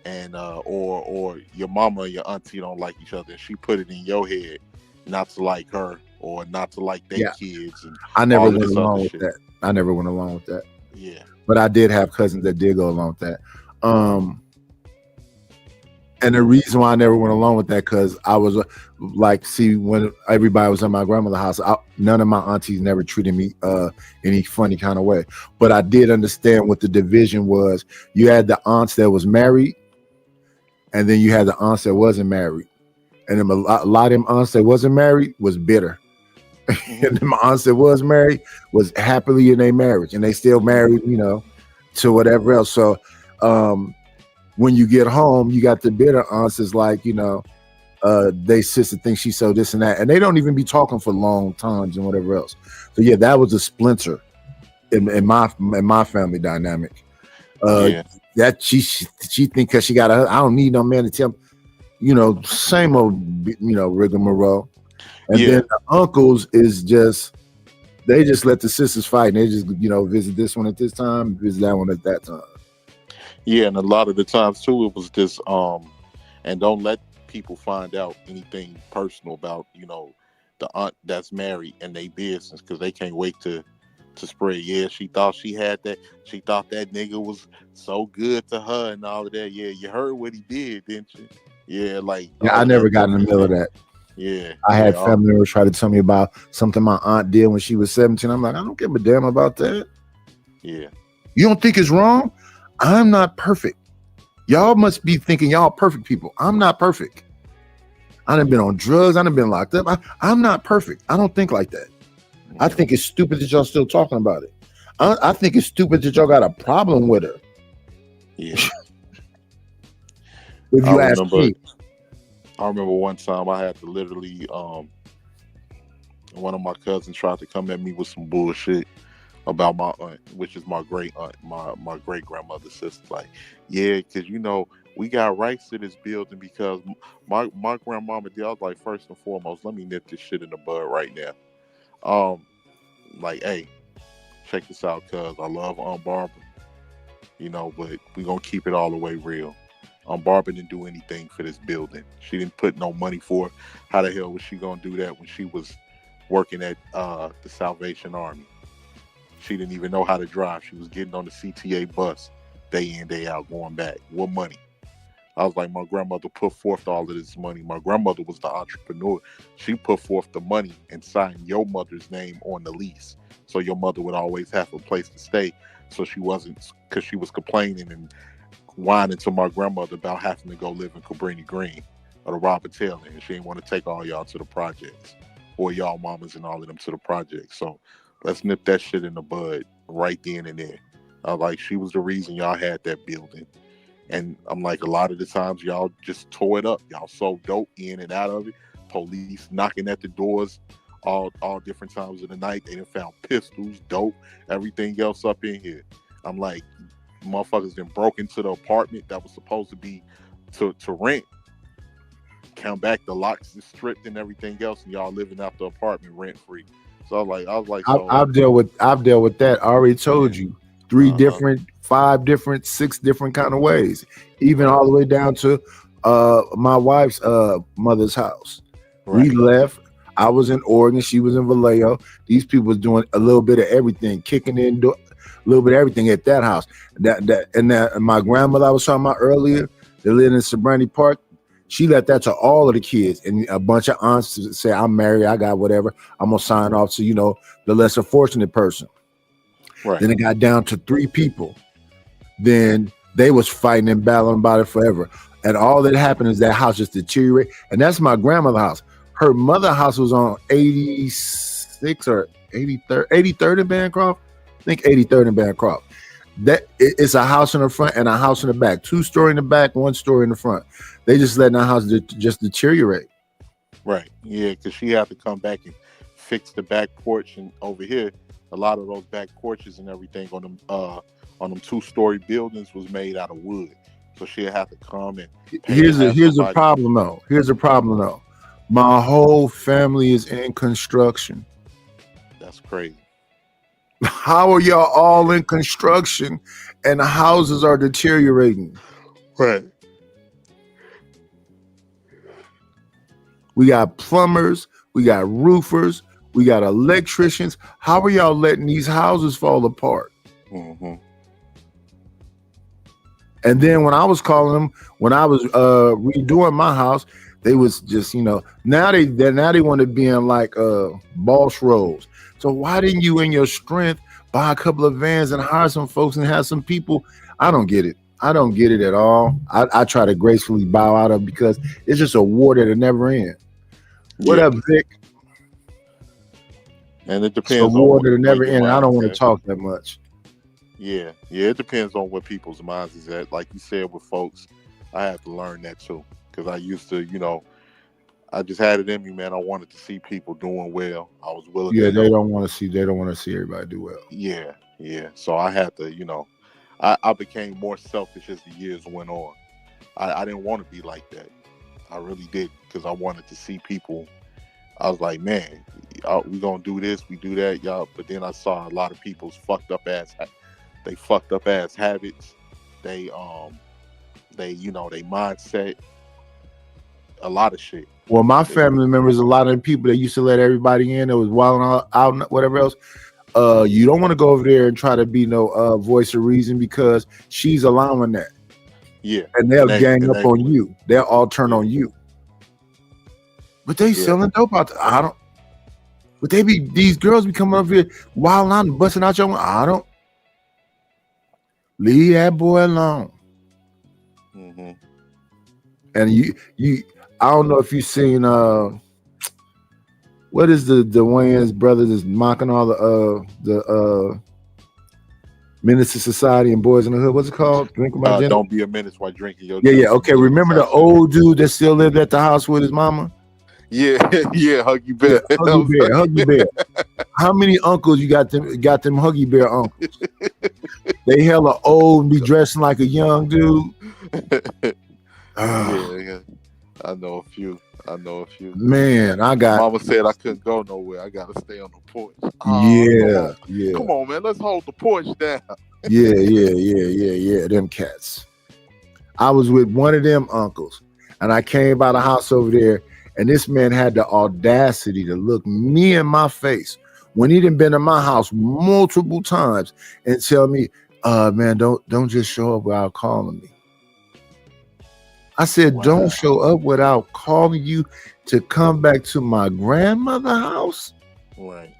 and or your mama and your auntie don't like each other and she put it in your head not to like her or not to like their Yeah. kids and I never all of went this along other with shit. that. I never went along with that. Yeah. But I did have cousins that did go along with that. And the reason why I never went along with that because I was like, see, when everybody was at my grandmother's house, none of my aunties never treated me any funny kind of way. But I did understand what the division was. You had the aunts that was married, and then you had the aunts that wasn't married. And then a lot of them aunts that wasn't married was bitter. And then my aunts that was married was happily in their marriage, and they still married, you know, to whatever else. So when you get home, you got the bitter aunts is like, you know, they sister thinks she's so this and that, and they don't even be talking for long times and whatever else. So yeah, that was a splinter in my family dynamic. That she think because she got I don't need no man to tell me, you know, same old, you know, rigmarole. And then the uncles is just, they just let the sisters fight. And they just, you know, visit this one at this time, visit that one at that time. Yeah, and a lot of the times too, it was this and don't let people find out anything personal about, you know, the aunt that's married and they business because they can't wait to spread. Yeah, she thought she had that. She thought that nigga was so good to her and all of that. Yeah, you heard what he did, didn't you? Yeah, like yeah, I never got in the middle of that. Yeah, I had family members try to tell me about something my aunt did when she was 17. I'm like, I don't give a damn about that. Yeah, you don't think it's wrong? I'm not perfect. Y'all must be thinking y'all perfect people. I'm not perfect. I done been on drugs. I done been locked up. I'm not perfect. I don't think like that. I think it's stupid that y'all still talking about it. I think it's stupid that y'all got a problem with her. Yeah. If you ask me. I remember one time I had to literally, one of my cousins tried to come at me with some bullshit about my aunt, which is my great aunt, my great grandmother's sister. Like, yeah, because you know we got rights to this building because my grandmama did. I was like, first and foremost, let me nip this shit in the bud right now. Like, hey, check this out, cuz I love Aunt Barbara, you know, but we gonna keep it all the way real. Barbara didn't do anything for this building. She didn't put no money for it. How the hell was she gonna do that when she was working at the Salvation Army? She didn't even know how to drive. She was getting on the CTA bus day in, day out, going back. What money? I was like, my grandmother put forth all of this money. My grandmother was the entrepreneur. She put forth the money and signed your mother's name on the lease. So your mother would always have a place to stay. So she wasn't, because she was complaining and whining to my grandmother about having to go live in Cabrini Green or the Robert Taylor, and she didn't want to take all y'all to the projects or y'all mamas and all of them to the projects. So let's nip that shit in the bud right then and there. Like, she was the reason y'all had that building. And I'm like, a lot of the times y'all just tore it up. Y'all sold dope in and out of it. Police knocking at the doors all different times of the night. They done found pistols, dope, everything else up in here. I'm like, motherfuckers then broke into the apartment that was supposed to be to rent. Come back, the locks is stripped and everything else, and y'all living out the apartment rent free. So I was like, so, I've dealt with that. I already told you 3 different, 5 different, 6 different kind of ways, even all the way down to my wife's mother's house. Right. We left. I was in Oregon. She was in Vallejo. These people was doing a little bit of everything, kicking in, a little bit of everything at that house. And my grandmother I was talking about earlier, they lived in Sobrante Park. She let that to all of the kids, and a bunch of aunts say, I'm married, I got whatever. I'm gonna sign off to, you know, the lesser fortunate person. Right. Then it got down to 3 people. Then they was fighting and battling about it forever. And all that happened is that house just deteriorated. And that's my grandmother's house. Her mother's house was on 86 or 83rd in Bancroft. I think 83rd in Bancroft. That it's a house in the front and a house in the back. 2-story in the back, 1-story in the front. They just letting the house just deteriorate. Right. Yeah, because she had to come back and fix the back porch. And over here, a lot of those back porches and everything on them 2-story buildings was made out of wood. So she'll have to come and Here's have a somebody- problem though. Here's a problem though. My whole family is in construction. That's crazy. How are y'all all in construction and the houses are deteriorating? Right. We got plumbers, we got roofers, we got electricians. How are y'all letting these houses fall apart? Mm-hmm. And then when I was calling them, when I was redoing my house, they was just, now they want to be in like boss roles. So why didn't you in your strength buy a couple of vans and hire some folks and have some people? I don't get it. I don't get it at all. I try to gracefully bow out of because it's just a war that'll never end. What up, Vic? And it It's a depends war on that'll never your end. I don't want to mindset. talk that much. Yeah, it depends on what people's minds is at. Like you said with folks, I have to learn that too. Because I used to, I just had it in me, man. I wanted to see people doing well. I was willing Yeah, to they help. don't want to see everybody do well. Yeah. So I had to, I became more selfish as the years went on. I didn't want to be like that. I really did, because I wanted to see people. I was like, man, we gonna do this, we do that, y'all. But then I saw a lot of people's fucked up ass habits. They mindset, a lot of shit. Well, my family members, a lot of the people that used to let everybody in that was wilding out and whatever else. You don't want to go over there and try to be no voice of reason because she's allowing that. Yeah. And they'll gang up on you. They'll all turn on you. But they selling dope out there. I don't. But these girls be coming up here wilding out and busting out your. I don't. Leave that boy alone. Mm-hmm. And you. I don't know if you've seen what is the Wayans brothers is mocking all the Menace to Society and Boys in the Hood. What's it called? Drinking my gin. Don't be a menace while drinking your Yeah. Okay. Remember the old dude that still lived at the house with his mama? Yeah, Huggy Bear. Huggy Bear. How many uncles you got them Huggy Bear uncles? They hella old and be dressing like a young dude. Yeah. I know a few. Man, I got. Mama said I couldn't go nowhere. I gotta stay on the porch. Yeah. Come on, man. Let's hold the porch down. Yeah. Them cats. I was with one of them uncles, and I came by the house over there, and this man had the audacity to look me in my face when he done been in my house multiple times and tell me, man, don't just show up without calling me. I said, Wow. Don't show up without calling you to come back to my grandmother's house. Right.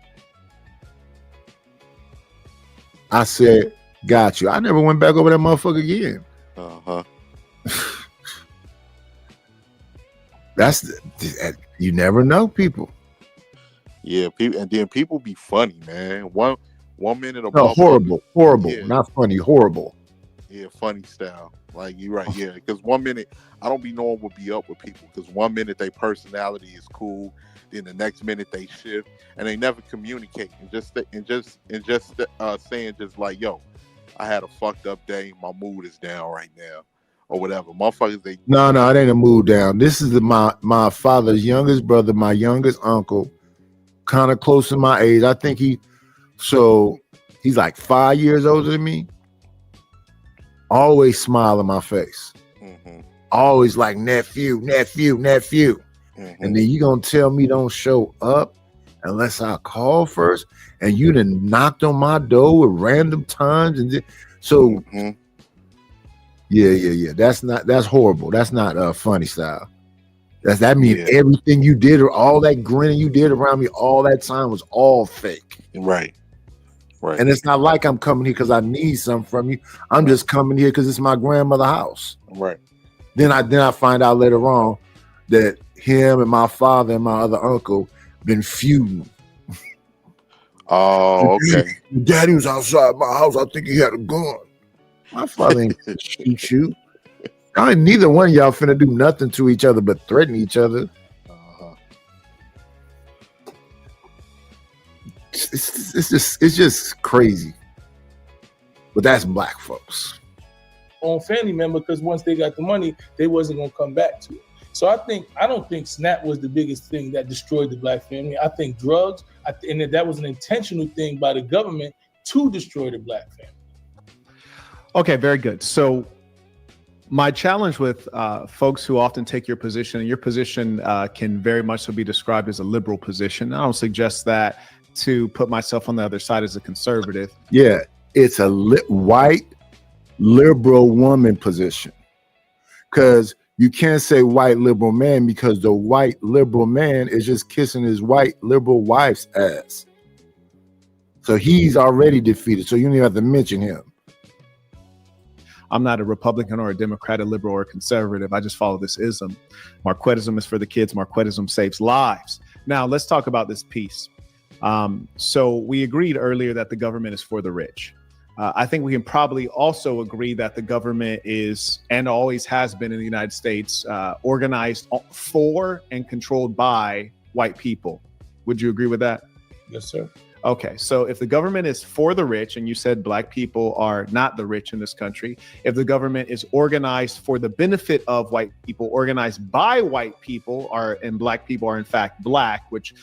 I said, got you. I never went back over that motherfucker again. Uh-huh. You never know people. Yeah, people, and then people be funny, man. One minute a No, motherfucker- horrible, Yeah. not funny, horrible. Yeah, funny style. Like you're right, yeah. Because 1 minute I don't be knowing what be up with people. Because 1 minute their personality is cool, then the next minute they shift, and they never communicate. And just saying just like, yo, I had a fucked up day. My mood is down right now, or whatever. Motherfuckers, they No, it ain't a mood down. This is my father's youngest brother, my youngest uncle, kind of close to my age. I think he's like 5 years older than me. Always smile in my face. Mhm, Always like nephew. mhm. And then you gonna tell me don't show up unless I call first, and you done knocked on my door with random times, and so Mhm. yeah. That's horrible. That's not funny style. That means Yeah. everything you did or all that grinning you did around me all that time was all fake. Right. And it's not like I'm coming here because I need something from you. I'm just coming here because it's my grandmother's house. Right. Then I find out later on that him and my father and my other uncle been feuding. Oh, okay. Daddy was outside my house. I think he had a gun. My father ain't gonna shoot you. Neither one of y'all finna do nothing to each other but threaten each other. Uh-huh. It's just crazy. But that's black folks. own family member, because once they got the money, they wasn't gonna come back to it. So I don't think SNAP was the biggest thing that destroyed the black family. I think drugs, and that was an intentional thing by the government to destroy the black family. Okay, very good. So my challenge with folks who often take your position, and your position can very much so be described as a liberal position. I don't suggest that to put myself on the other side as a conservative. Yeah, it's a white liberal woman position, because you can't say white liberal man, because the white liberal man is just kissing his white liberal wife's ass. So he's already defeated. So you don't even have to mention him. I'm not a Republican or a Democrat, a liberal or a conservative. I just follow this ism. Marquettism is for the kids. Marquettism saves lives. Now let's talk about this piece. So we agreed earlier that the government is for the rich. I think we can probably also agree that the government is, and always has been in the United States, organized for and controlled by white people. Would you agree with that? Yes, sir. Okay, so if the government is for the rich, and you said black people are not the rich in this country, if the government is organized for the benefit of white people, organized by white people, and black people are in fact black, which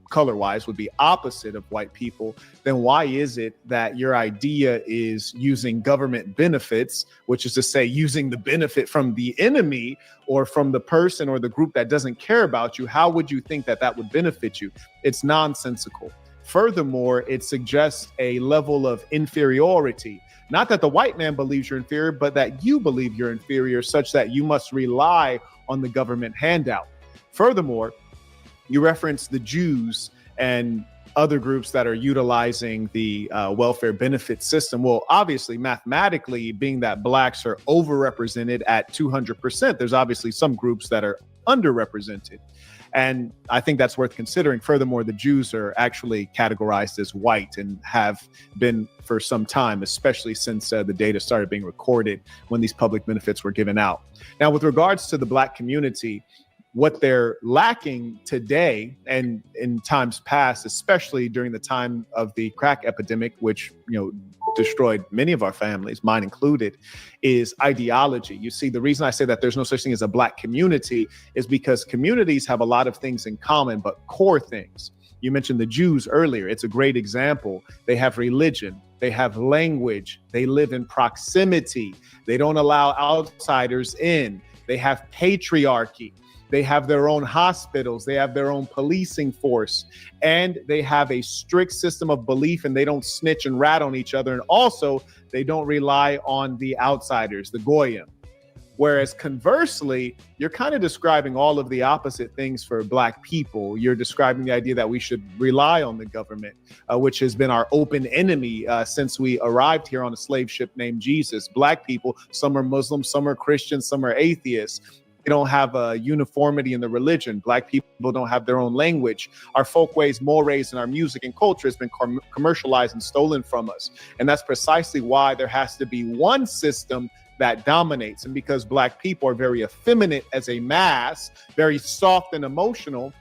color-wise would be opposite of white people, then why is it that your idea is using government benefits, which is to say using the benefit from the enemy or from the person or the group that doesn't care about you? How would you think that that would benefit you? It's nonsensical. Furthermore, it suggests a level of inferiority. Not that the white man believes you're inferior, but that you believe you're inferior, such that you must rely on the government handout. Furthermore, you reference the Jews and other groups that are utilizing the welfare benefit system. Well, obviously, mathematically, being that blacks are overrepresented at 200%, there's obviously some groups that are underrepresented. And I think that's worth considering. Furthermore, the Jews are actually categorized as white and have been for some time, especially since the data started being recorded when these public benefits were given out. Now, with regards to the black community, what they're lacking today and in times past, especially during the time of the crack epidemic, which, destroyed many of our families, mine included, is ideology. You see, the reason I say that there's no such thing as a black community is because communities have a lot of things in common, but core things. You mentioned the Jews earlier. It's a great example. They have religion, they have language, they live in proximity, they don't allow outsiders in, they have patriarchy. They have their own hospitals, they have their own policing force, and they have a strict system of belief, and they don't snitch and rat on each other. And also, they don't rely on the outsiders, the Goyim. Whereas conversely, you're kind of describing all of the opposite things for black people. You're describing the idea that we should rely on the government, which has been our open enemy since we arrived here on a slave ship named Jesus. Black people, some are Muslims, some are Christians, some are atheists. They don't have a uniformity in the religion. Black people don't have their own language. Our folkways, mores, and our music and culture has been commercialized and stolen from us. And that's precisely why there has to be one system that dominates. And because black people are very effeminate as a mass, very soft and emotional,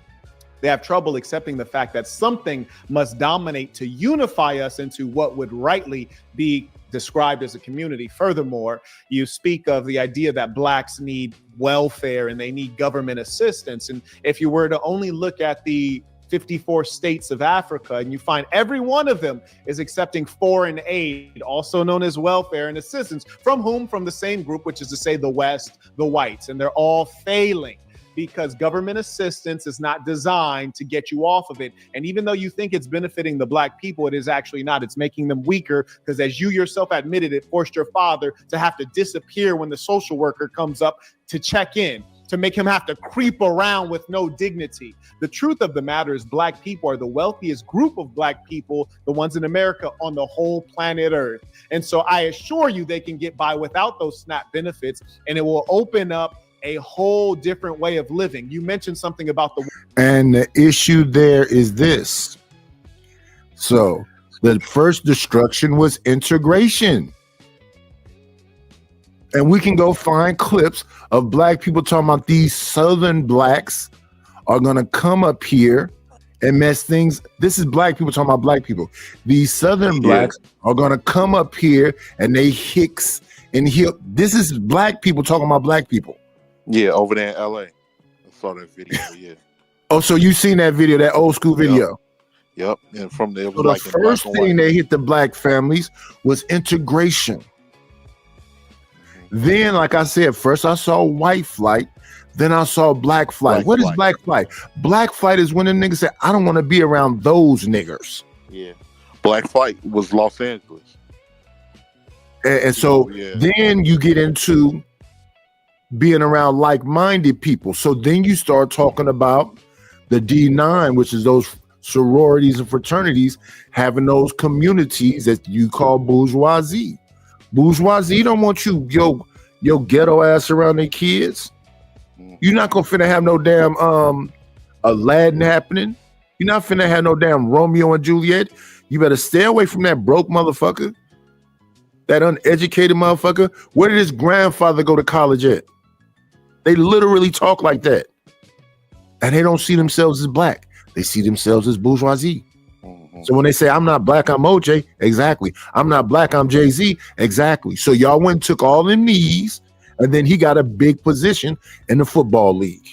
they have trouble accepting the fact that something must dominate to unify us into what would rightly be described as a community. Furthermore, you speak of the idea that blacks need welfare and they need government assistance. And if you were to only look at the 54 states of Africa, and you find every one of them is accepting foreign aid, also known as welfare and assistance, from whom? From the same group, which is to say the West, the whites, and they're all failing. Because government assistance is not designed to get you off of it. And even though you think it's benefiting the black people, it is actually not. It's making them weaker, because as you yourself admitted, it forced your father to have to disappear when the social worker comes up to check in, to make him have to creep around with no dignity. The truth of the matter is black people are the wealthiest group of black people, the ones in America, on the whole planet Earth. And so I assure you they can get by without those SNAP benefits, and it will open up a whole different way of living. You mentioned something about and the issue there is this. So the first destruction was integration. And we can go find clips of black people talking about these Southern blacks are going to come up here and mess things. This is black people talking about black people. These Southern blacks are gonna come up here and they hicks and hip. This is black people talking about black people. Yeah, over there in LA. I saw that video, yeah. Oh, so you seen that video, that old school video? Yep. And from there, So the first thing that hit the black families was integration. Then, like I said, first I saw white flight, then I saw black flight. What is black flight? Black flight is when the niggas say, I don't want to be around those niggers. Yeah. Black flight was Los Angeles. And so then you get into being around like-minded people. So then you start talking about the D9, which is those sororities and fraternities, having those communities that you call bourgeoisie. Bourgeoisie don't want you, your ghetto ass around their kids. You're not gonna finna have no damn Aladdin happening. You're not finna have no damn Romeo and Juliet. You better stay away from that broke motherfucker, that uneducated motherfucker. Where did his grandfather go to college at? They literally talk like that. And they don't see themselves as black. They see themselves as bourgeoisie. So when they say, I'm not black, I'm OJ, exactly. I'm not black, I'm Jay-Z, exactly. So y'all went and took all them knees, and then he got a big position in the football league.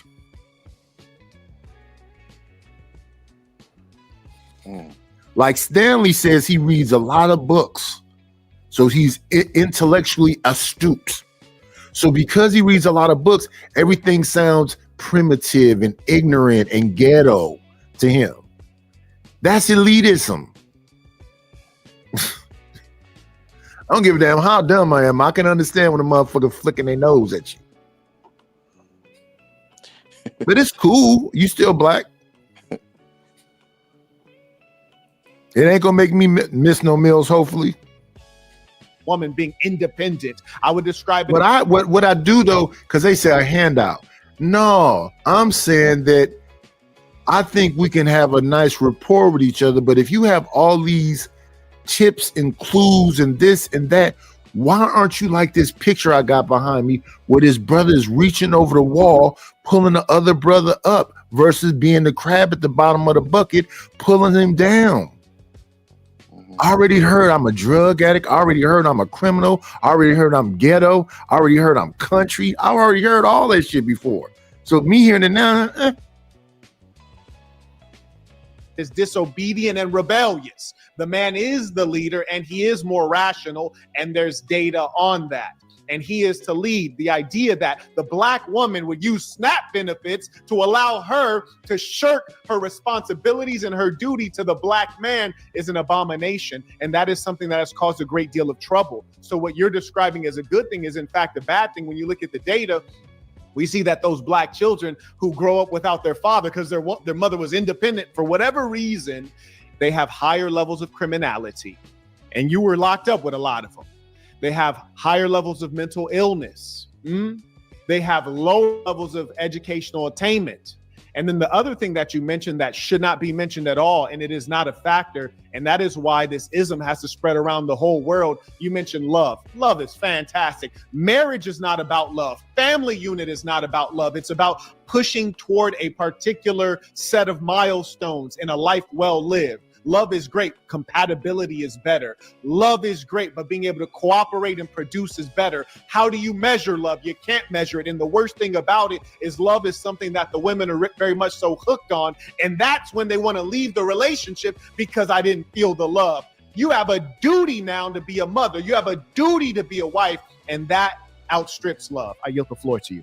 Like Stanley says, he reads a lot of books. So he's intellectually astute. So because he reads a lot of books, everything sounds primitive and ignorant and ghetto to him. That's elitism. I don't give a damn how dumb I am. I can understand when a motherfucker flicking their nose at you. But it's cool. You still black. It ain't gonna make me miss no meals, hopefully. Woman being independent. I would describe it. What I do though, because they say a handout. No, I'm saying that I think we can have a nice rapport with each other, but if you have all these tips and clues and this and that, why aren't you like this picture I got behind me where this brother is reaching over the wall, pulling the other brother up versus being the crab at the bottom of the bucket, pulling him down? I already heard I'm a drug addict. I already heard I'm a criminal. I already heard I'm ghetto. I already heard I'm country. I already heard all that shit before. So me hearing it now, is disobedient and rebellious. The man is the leader and he is more rational, and there's data on that. And he is to lead. The idea that the black woman would use SNAP benefits to allow her to shirk her responsibilities and her duty to the black man is an abomination. And that is something that has caused a great deal of trouble. So what you're describing as a good thing is in fact a bad thing. When you look at the data, we see that those black children who grow up without their father because their mother was independent for whatever reason, they have higher levels of criminality. And you were locked up with a lot of them. They have higher levels of mental illness. They have low levels of educational attainment. And then the other thing that you mentioned that should not be mentioned at all, and it is not a factor, and that is why this ism has to spread around the whole world. You mentioned love. Love is fantastic. Marriage is not about love. Family unit is not about love. It's about pushing toward a particular set of milestones in a life well lived. Love is great. Compatibility is better. Love is great, but being able to cooperate and produce is better. How do you measure love? You can't measure it. And the worst thing about it is love is something that the women are very much so hooked on. And that's when they want to leave the relationship because I didn't feel the love. You have a duty now to be a mother. You have a duty to be a wife. And that outstrips love. I yield the floor to you.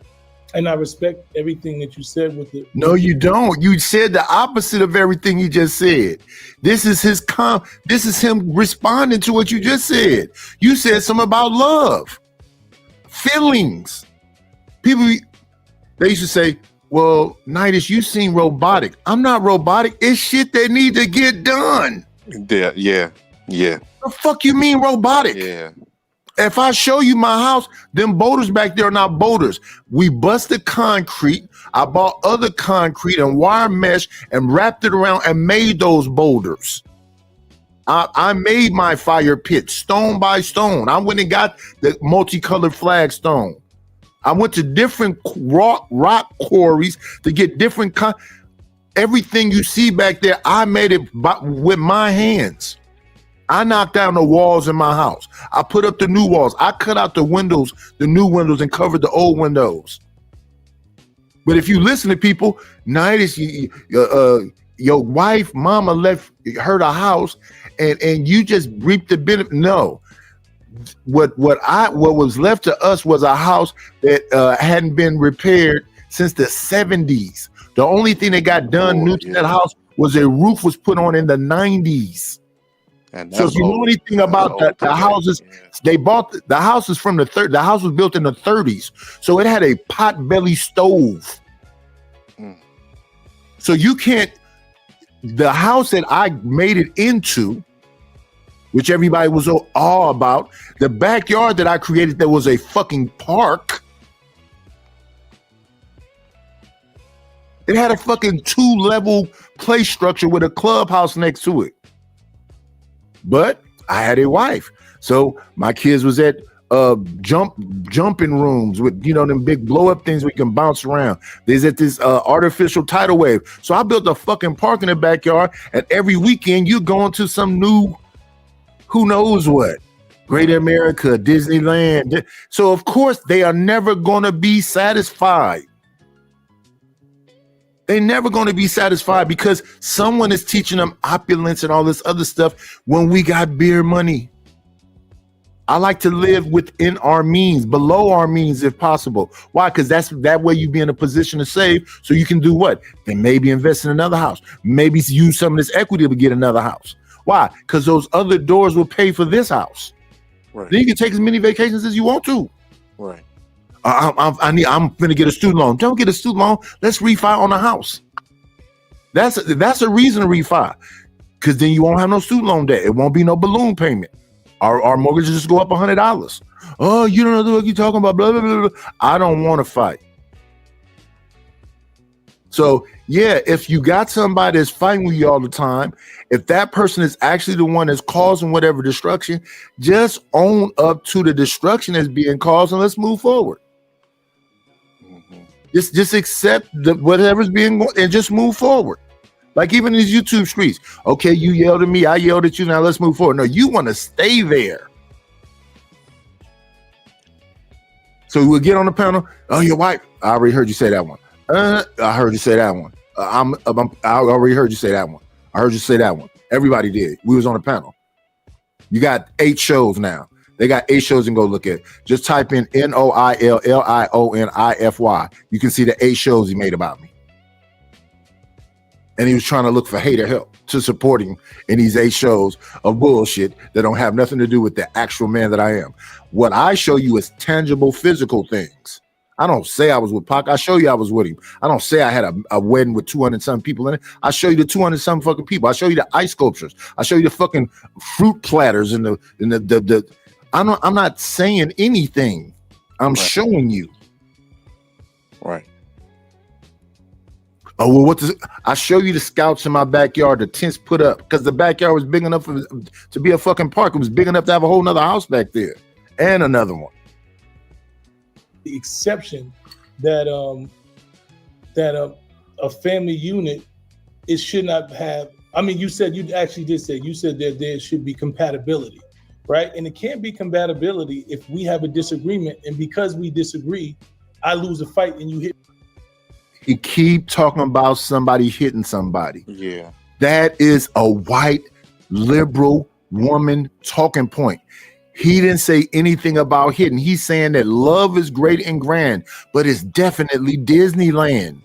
And I respect everything that you said with it. No, you don't. You said the opposite of everything he just said. This is this is him responding to what you just said. You said something about love, feelings. People, they used to say, well, Nidus, you seem robotic. I'm not robotic. It's shit that need to get done. Yeah. The fuck you mean robotic? Yeah. If I show you my house, them boulders back there are not boulders. We busted concrete. I bought other concrete and wire mesh and wrapped it around and made those boulders. I made my fire pit stone by stone. I went and got the multicolored flagstone. I went to different rock quarries to get different Everything you see back there, I made it with my hands. I knocked down the walls in my house. I put up the new walls. I cut out the windows, the new windows, and covered the old windows. But if you listen to people, your wife, mama left her the house, and you just reaped the benefit. No, what was left to us was a house that hadn't been repaired since the 70s. The only thing that got done new to that house was a roof was put on in the 90s. And So if you know anything about the houses, they bought the houses from the house was built in the 30s, so it had a pot-belly stove. So you can't. The house that I made it into, which everybody was all about, the backyard that I created that was a fucking park. It had a fucking 2-level play structure with a clubhouse next to it. But I had a wife, so my kids was at jumping rooms with them big blow up things we can bounce around. There's at this artificial tidal wave. So I built a fucking park in the backyard, and every weekend you going to some new, who knows what, Great America, Disneyland. So of course they are never gonna be satisfied. They're never going to be satisfied because someone is teaching them opulence and all this other stuff when we got beer money. I like to live within our means, below our means if possible. Why? Because that way you be in a position to save, so you can do what? Then maybe invest in another house. Maybe use some of this equity to get another house. Why? Because those other doors will pay for this house. Right. Then you can take as many vacations as you want to. Right. I'm gonna get a student loan. Don't get a student loan. Let's refi on a house. That's a reason to refi, because then you won't have no student loan debt. It won't be no balloon payment. Our mortgages just go up $100. Oh, you don't know what you're talking about. Blah blah blah blah. I don't want to fight. So yeah, if you got somebody that's fighting with you all the time, if that person is actually the one that's causing whatever destruction, just own up to the destruction that's being caused and let's move forward. Just accept whatever's being and just move forward. Like even in these YouTube streets. Okay, you yelled at me, I yelled at you, now let's move forward. No, you want to stay there. So we'll get on the panel. Oh, your wife. I already heard you say that one. I heard you say that one. I already heard you say that one. I heard you say that one. Everybody did. We was on the panel. You got 8 shows now. They got 8 shows and go look at it. Just type in NOILLIONIFY. You can see the 8 shows he made about me. And he was trying to look for hater help to support him in these 8 shows of bullshit that don't have nothing to do with the actual man that I am. What I show you is tangible physical things. I don't say I was with Pac. I show you I was with him. I don't say I had a wedding with 200-some people in it. I show you the 200-some fucking people. I show you the ice sculptures. I show you the fucking fruit platters and the I'm not saying anything. I'm showing you. Right. Oh, well, I show you the scouts in my backyard, the tents put up, because the backyard was big enough to be a fucking park. It was big enough to have a whole nother house back there and another one. The exception that a family unit, it should not have. I mean, you actually did say that there should be compatibility, right? And it can't be compatibility if we have a disagreement, and because we disagree, I lose a fight and you hit. You keep talking about somebody hitting somebody. Yeah. That is a white liberal woman talking point. He didn't say anything about hitting. He's saying that love is great and grand, but it's definitely Disneyland.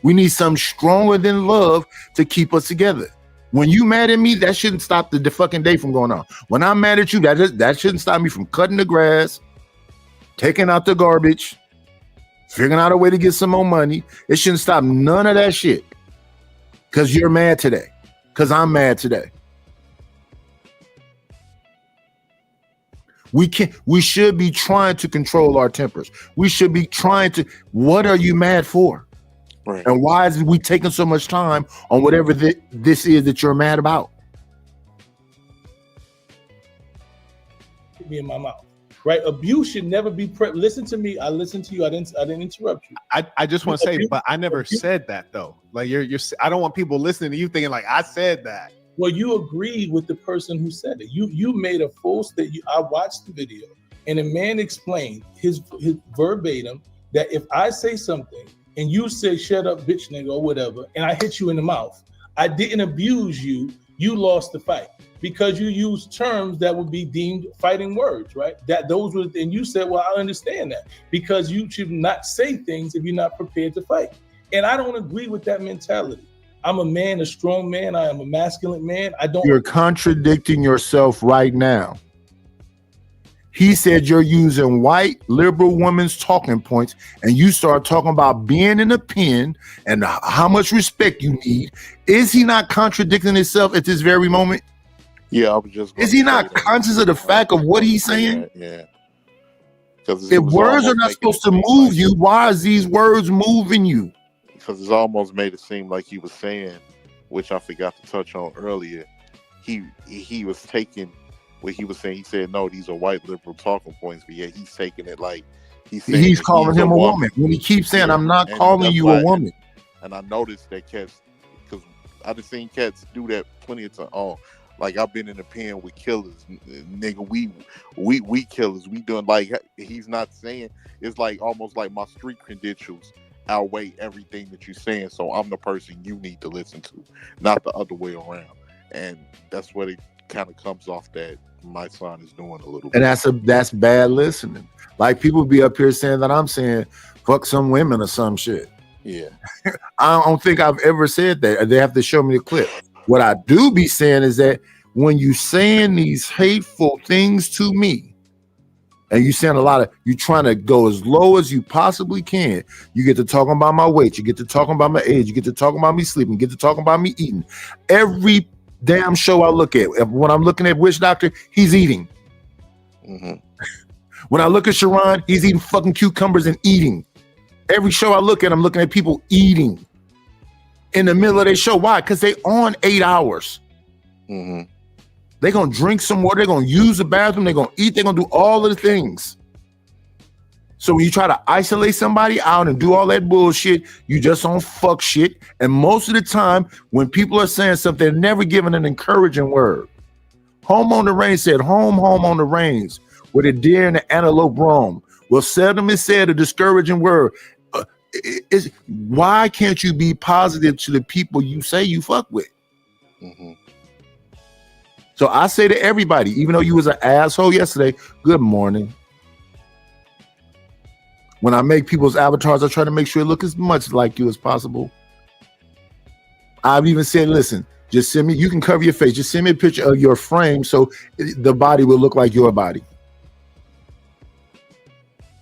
We need something stronger than love to keep us together. When you mad at me, that shouldn't stop the fucking day from going on. When I'm mad at you, that shouldn't stop me from cutting the grass, taking out the garbage, figuring out a way to get some more money. It shouldn't stop none of that shit. Because you're mad today. Because I'm mad today. We should be trying to control our tempers. We should be trying to, what are you mad for? Right. And why is we taking so much time on whatever this is that you're mad about? Hit me in my mouth. right? Abuse should never be listen to me. I listened to you. I didn't interrupt you. I just want to say, but I never said that though. Like you're I don't want people listening to you thinking like I said that. Well, you agreed with the person who said it. You made a full statement. I watched the video, and a man explained his verbatim that if I say something and you say shut up, bitch, nigga, or whatever, and I hit you in the mouth, I didn't abuse you. You lost the fight because you used terms that would be deemed fighting words, right? And you said, well, I understand that because you should not say things if you're not prepared to fight. And I don't agree with that mentality. I'm a man, a strong man. I am a masculine man. You're contradicting yourself right now. He said you're using white liberal women's talking points, and you start talking about being in a pen and how much respect you need. Is he not contradicting himself at this very moment? Yeah, I was just. Is he not conscious of the fact of what he's saying? Yeah. If words are not supposed to move you, why is these words moving you? Because it's almost made it seem like he was saying, which I forgot to touch on earlier. He was taking what he was saying. He said, "No, these are white liberal talking points," but yet he's taking it like he's calling him a woman. When he keeps saying, "I'm not calling you a woman," and I noticed that cats, because I've seen cats do that plenty of times. Oh, like I've been in the pen with killers, nigga. We killers. We doing like he's not saying. It's like almost like my street credentials outweigh everything that you're saying, so I'm the person you need to listen to, not the other way around. And that's what it kind of comes off that my son is doing a little bit. And that's bad listening. Like people be up here saying that I'm saying fuck some women or some shit. Yeah. I don't think I've ever said that. They have to show me the clip. What I do be saying is that when you saying these hateful things to me, and you saying you trying to go as low as you possibly can. You get to talking about my weight. You get to talking about my age. You get to talking about me sleeping. You get to talking about me eating. Every damn show I look at, when I'm looking at Witch Doctor, he's eating. Mm-hmm. When I look at Sharon, he's eating fucking cucumbers and eating. Every show I look at, I'm looking at people eating in the middle of their show. Why? Because they on 8 hours. Mm-hmm. They're going to drink some water. They're going to use the bathroom. They're going to eat. They're going to do all of the things. So when you try to isolate somebody out and do all that bullshit, you just on fuck shit. And most of the time, when people are saying something, they're never giving an encouraging word. Home on the Range said, home on the range, where the deer and the antelope roam. Well, seldom is said a discouraging word. Why can't you be positive to the people you say you fuck with? Mm-hmm. So I say to everybody, even though you was an asshole yesterday, good morning. When I make people's avatars, I try to make sure it look as much like you as possible. I've even said, listen, just send me, you can cover your face. Just send me a picture of your frame so the body will look like your body.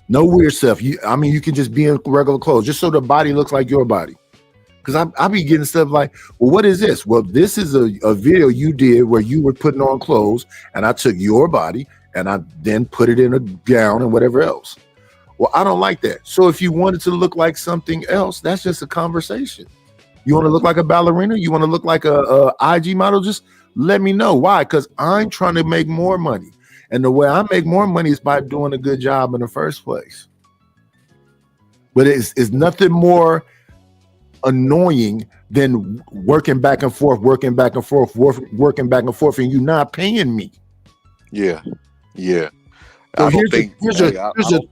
No weird stuff. You can just be in regular clothes, just so the body looks like your body. Because I be getting stuff like, well, what is this? Well, this is a video you did where you were putting on clothes, and I took your body and I then put it in a gown and whatever else. Well, I don't like that. So if you wanted to look like something else, that's just a conversation. You want to look like a ballerina? You want to look like a IG model? Just let me know. Why? Because I'm trying to make more money. And the way I make more money is by doing a good job in the first place. But it's nothing more annoying than working back and forth, and you not paying me. Yeah. So here's a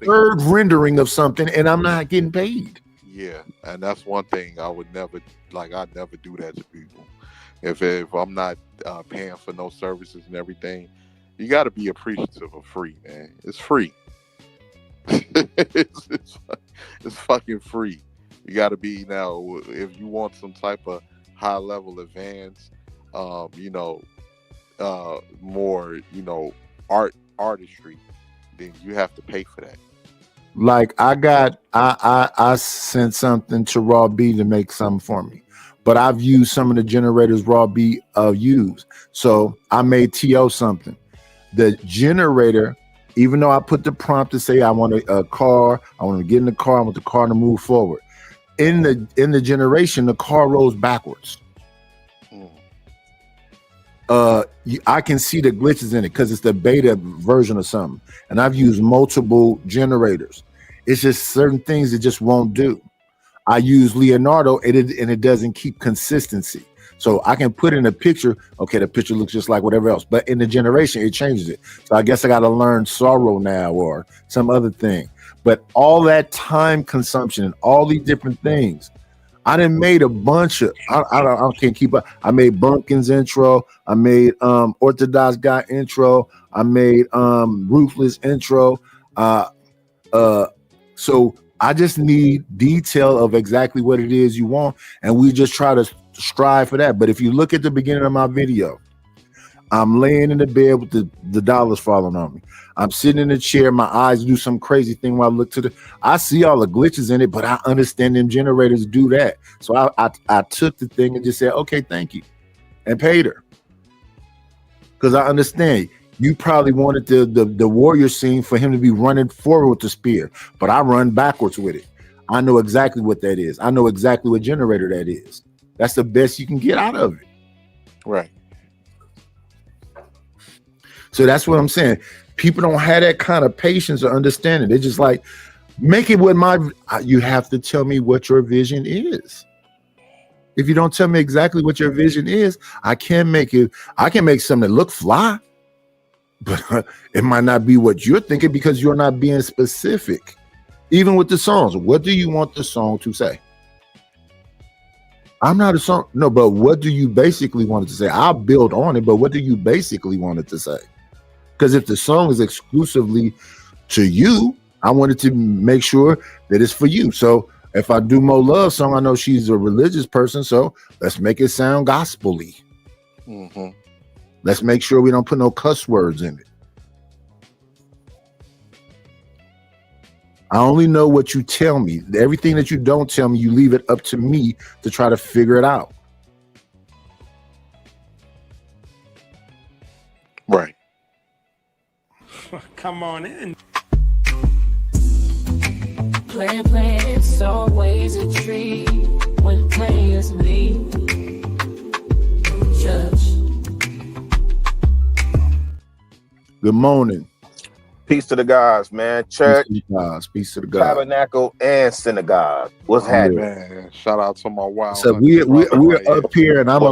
third rendering of something, and I'm not getting paid. Yeah, and that's one thing I'd never do that to people. If I'm not paying for no services and everything, you got to be appreciative of free, man. It's free. it's fucking free. You got to be, now, if you want some type of high level advance, more, artistry, then you have to pay for that. Like I sent something to Raw B to make something for me, but I've used some of the generators Raw B used. So I made TO something. The generator, even though I put the prompt to say I want a car, I want to get in the car, I want the car to move forward. In the generation, the car rolls backwards. I can see the glitches in it because it's the beta version of something, and I've used multiple generators. It's just certain things it just won't do. I use Leonardo and it doesn't keep consistency. So I can put in a picture, okay, the picture looks just like whatever else, but in the generation, it changes it. So I guess I got to learn Sorrow now or some other thing. But all that time consumption and all these different things, I done made a bunch of, I can't keep up. I made Bumpkins intro. I made Orthodox Guy intro. I made Ruthless intro. So I just need detail of exactly what it is you want. And we just try to strive for that. But if you look at the beginning of my video, I'm laying in the bed with the dollars falling on me. I'm sitting in the chair, my eyes do some crazy thing while I look to I see all the glitches in it, but I understand them generators do that. So I took the thing and just said, okay, thank you, and paid her. Because I understand you probably wanted the warrior scene for him to be running forward with the spear, but I run backwards with it. I know exactly what that is. I know exactly what generator that is. That's the best you can get out of it. Right. So that's what I'm saying. People don't have that kind of patience or understanding. They're just like, make it what you have to tell me what your vision is. If you don't tell me exactly what your vision is, I can make something that look fly, but it might not be what you're thinking because you're not being specific. Even with the songs, what do you want the song to say? I'm not a song. No, but what do you basically want it to say? I'll build on it, but what do you basically want it to say? Because if the song is exclusively to you, I wanted to make sure that it's for you. So if I do Mo Love song, I know she's a religious person, so let's make it sound gospel-y. Mm-hmm. Let's make sure we don't put no cuss words in it. I only know what you tell me. Everything that you don't tell me, you leave it up to me to try to figure it out. Right. Come on in. Play, it's always a treat when players leave. Judge. Good morning. Peace to the gods, man. Church, Peace to the gods. tabernacle, and synagogue. What's happening? Man, shout out to my wild. So we're up here, and I'm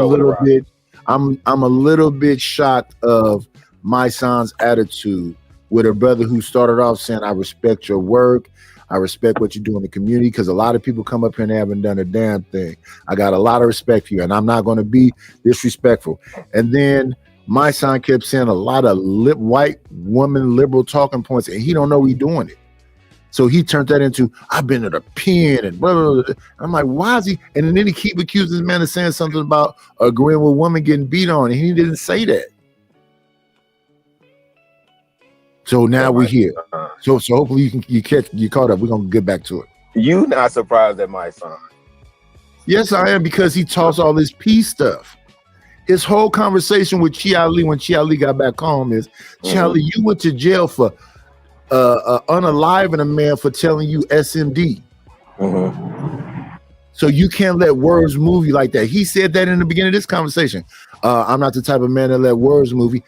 a little bit shocked of my son's attitude with a brother who started off saying, "I respect your work. I respect what you do in the community," because a lot of people come up here and they haven't done a damn thing. I got a lot of respect for you, and I'm not going to be disrespectful. And then my son kept saying a lot of white woman liberal talking points, and he don't know he's doing it. So he turned that into, I've been at a pen and blah, blah, blah. I'm like, why is he? And then he keep accusing this man of saying something about agreeing with women getting beat on, and he didn't say that. So now we're here. So hopefully you caught up. We're gonna get back to it. You not surprised at my son? Yes, I am, because he talks all this peace stuff. His whole conversation with Chia Lee when Chia Lee got back home is, Chia Lee, you went to jail for unaliving a man for telling you SMD. So you can't let words move you like that. He said that in the beginning of this conversation. I'm not the type of man that let words move you.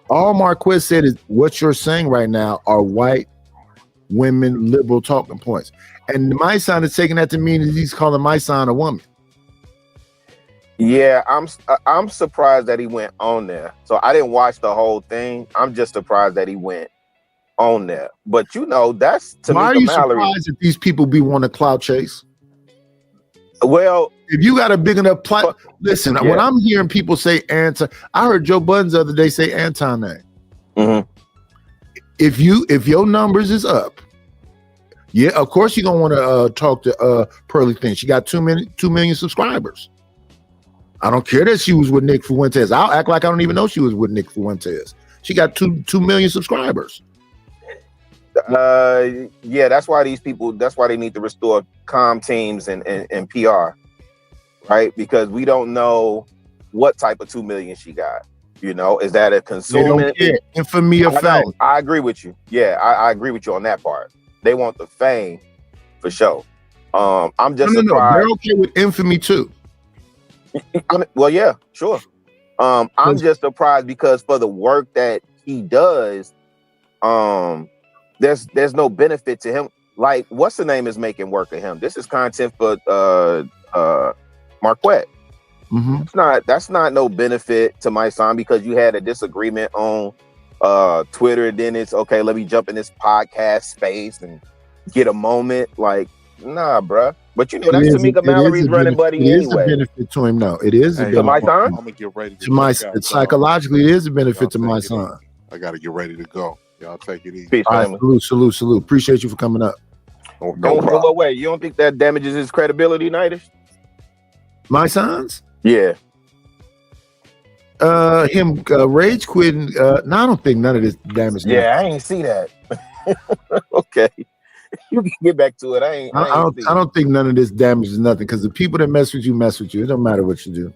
All Marquez said is what you're saying right now are white women liberal talking points. And my son is taking that to mean that he's calling my son a woman. Yeah, I'm surprised that he went on there. So I didn't watch the whole thing. I'm just surprised that he went on there. But you know, that's Tamika Why are you Mallory. surprised that these people be wanting to clout chase? Well, if you got a big enough listen, when I'm hearing people say Anton, I heard Joe Budden the other day say Anton name. If your numbers is up, yeah, of course you're gonna want to talk to Pearly Thing. She got 2 million subscribers. I don't care that she was with Nick Fuentes. I'll act like I don't even know she was with Nick Fuentes. She got 2 million subscribers. Yeah, that's why they need to restore comm teams and PR, right? Because we don't know what type of 2 million she got. You know, is that a consumer? Infamy or fame? I agree with you. Yeah, I agree with you on that part. They want the fame for sure. I'm just surprised. They're okay with infamy too. Well, yeah, sure. I'm just surprised because for the work that he does, there's no benefit to him. Like, what's the name is making work of him? This is content for Marquette. That's not no benefit to my son because you had a disagreement on Twitter, and then it's okay, let me jump in this podcast space and get a moment. Like, nah, bruh. But you know that's Tamika Mallory's running buddy anyway. It is a benefit to him, no. It is a benefit to my son. I'm gonna get ready to my psychologically. It is a benefit to my son. I gotta get ready to go. Y'all take it easy. Peace, right, salute. Appreciate you for coming up. No way. You don't think that damages his credibility, Nightish? My sons? Yeah. Him rage quitting. No, I don't think none of this damage. Yeah, I ain't see that. Okay. You can get back to it. I don't think none of this damages nothing because the people that mess with you. It don't matter what you do.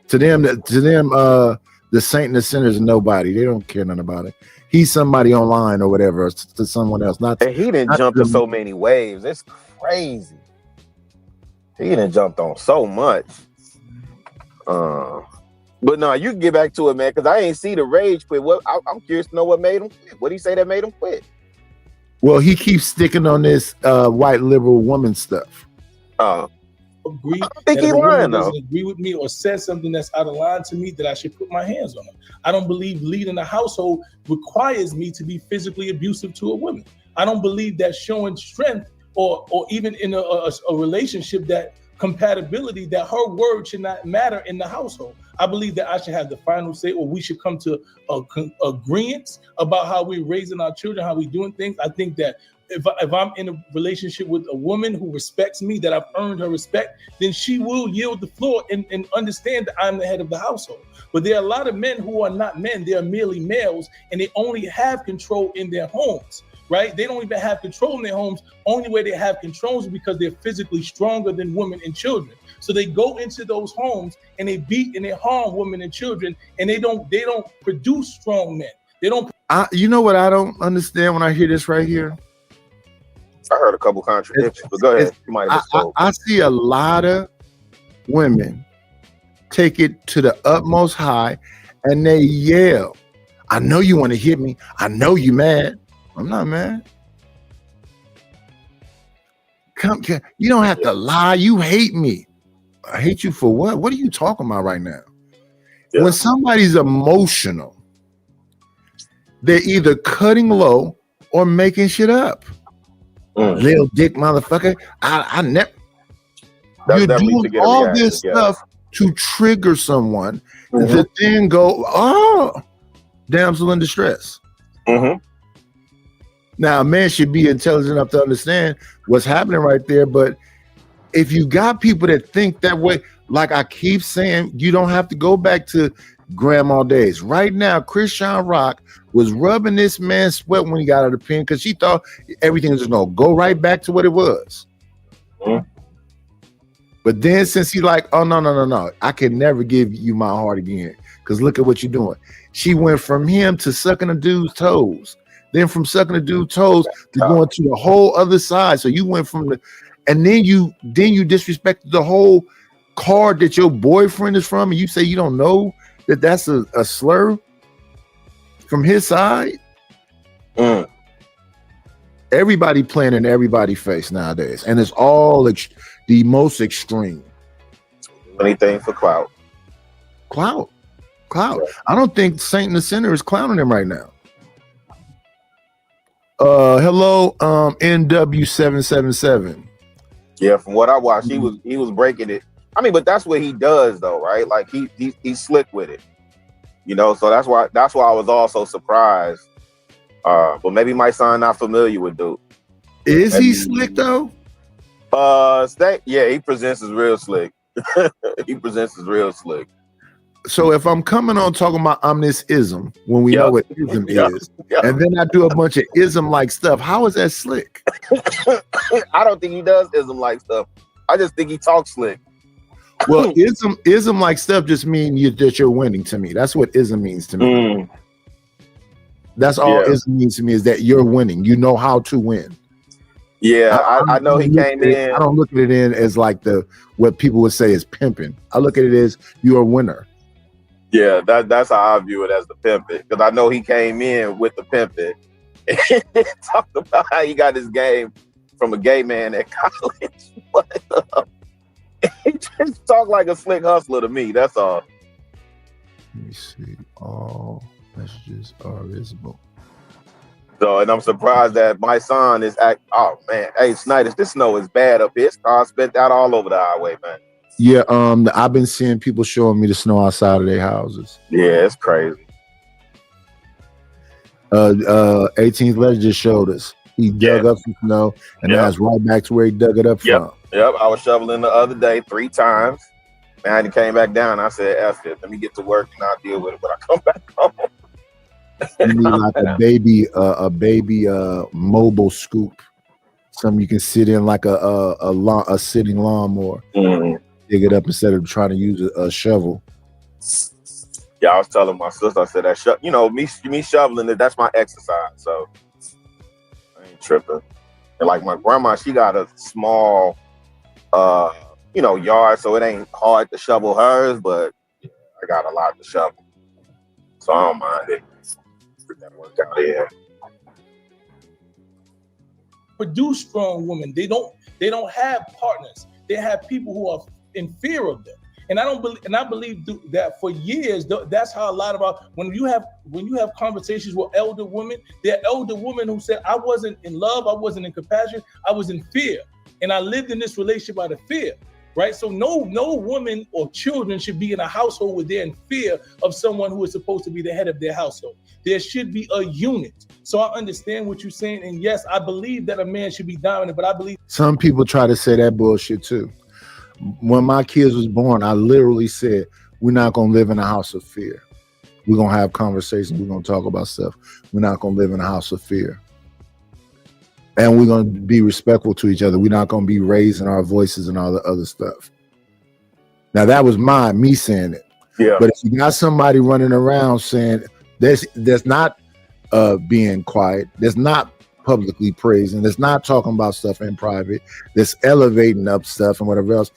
To them, the saint and the sinner is nobody. They don't care nothing about it. He's somebody online or whatever to someone else. And he didn't jump to so many waves. It's crazy. He didn't jumped on so much. But no, you can get back to it, man, because I ain't see the rage quit. I'm curious to know what made him quit. What did he say that made him quit? Well, he keeps sticking on this white liberal woman stuff. Agree. I think he lying though. Doesn't agree with me or says something that's out of line to me that I should put my hands on him. I don't believe leading a household requires me to be physically abusive to a woman. I don't believe that showing strength or even in a relationship that compatibility that her word should not matter in the household. I believe that I should have the final say, or we should come to agreements about how we're raising our children, how we're doing things. I think that if I'm in a relationship with a woman who respects me, that I've earned her respect, then she will yield the floor and understand that I'm the head of the household. But there are a lot of men who are not men. They are merely males, and they only have control in their homes, right? They don't even have control in their homes. Only way they have control is because they're physically stronger than women and children. So they go into those homes and they beat and they harm women and children, and they don't produce strong men. They don't. You know what I don't understand when I hear this right here? I heard a couple contradictions, but go ahead. You might have I see a lot of women take it to the utmost high and they yell, I know you want to hit me. I know you mad. I'm not mad. You don't have to lie. You hate me. I hate you for what? What are you talking about right now? Yeah. When somebody's emotional, they're either cutting low or making shit up. Little dick motherfucker. I never. You're doing all this stuff to trigger someone that then go, oh, damsel in distress. Now, a man should be intelligent enough to understand what's happening right there. But if you got people that think that way, like I keep saying, you don't have to go back to grandma days. Right now, Christian Rock was rubbing this man's sweat when he got out of the pen because she thought everything was just going to go right back to what it was. But then since he's like, oh, no, I can never give you my heart again because look at what you're doing. She went from him to sucking a dude's toes. Then from sucking a dude's toes to going to the whole other side. So you went from and then you disrespected the whole card that your boyfriend is from, and you say you don't know that that's a slur from his side. Everybody playing in everybody's face nowadays, and it's all the most extreme. Anything for clout. Clout. I don't think Saint and the Sinner is clowning him right now. Hello, NW777. Yeah, from what I watched, he was breaking it. I mean, but that's what he does, though, right? Like he's slick with it, you know. So that's why I was also surprised. But maybe my son not familiar with dude. Is he slick though? Yeah, he presents as real slick. So if I'm coming on talking about I'm this ism when we know what ism is, and then I do a bunch of ism-like stuff, how is that slick? I don't think he does ism-like stuff. I just think he talks slick. Well, ism-like stuff just means that you're winning to me. That's what ism means to me. That's all ism means to me, is that you're winning. You know how to win. Yeah, I know he came in. I don't look at it in as like what people would say is pimping. I look at it as you're a winner. Yeah, that's how I view it as the pimping. Because I know he came in with the pimping and talked about how he got his game from a gay man at college. But he just talked like a slick hustler to me. That's all. Let me see. All messages are visible. So, and I'm surprised that my son is oh man, hey Snyder, this snow is bad up here. It's cars spent out all over the highway, man. Yeah, I've been seeing people showing me the snow outside of their houses. Yeah, it's crazy. 18th Legend just showed us. He dug up some snow, and now it's right back to where he dug it up from. Yep, I was shoveling the other day 3 times. Man, he came back down. I said, F it, let me get to work and I'll deal with it when I come back home. You need like a baby mobile scoop. Something you can sit in like a sitting lawnmower. Mm-hmm. Dig it up instead of trying to use a shovel. Yeah, I was telling my sister, I said that me shoveling it, that's my exercise. So I ain't tripping. And like my grandma, she got a small yard, so it ain't hard to shovel hers, but I got a lot to shovel. So I don't mind it. That work out there. Produce strong women. They don't have partners. They have people who are in fear of them. And I believe that for years, that's how a lot of when you have conversations with elder women, they're elder women who said, I wasn't in love, I wasn't in compassion, I was in fear. And I lived in this relationship out of fear. Right? So no woman or children should be in a household where they're in fear of someone who is supposed to be the head of their household. There should be a unit. So I understand what you're saying. And yes, I believe that a man should be dominant, but I believe some people try to say that bullshit too. When my kids was born, I literally said, we're not going to live in a house of fear. We're going to have conversations. We're going to talk about stuff. We're not going to live in a house of fear. And we're going to be respectful to each other. We're not going to be raising our voices and all the other stuff. Now, that was me saying it. Yeah. But if you got somebody running around saying that's not being quiet, that's not publicly praising, that's not talking about stuff in private, that's elevating up stuff and whatever else.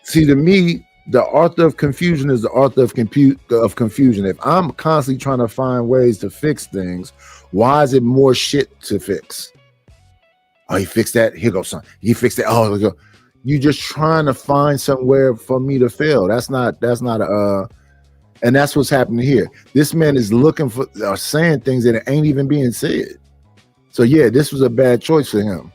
See, to me, the author of confusion is the author of confusion. If I'm constantly trying to find ways to fix things, why is it more shit to fix? Oh, he fixed that. Here goes son. He fixed that. Oh, here go. You just trying to find somewhere for me to fail. That's not and that's what's happening here. This man is looking for or saying things that ain't even being said. So yeah, this was a bad choice for him.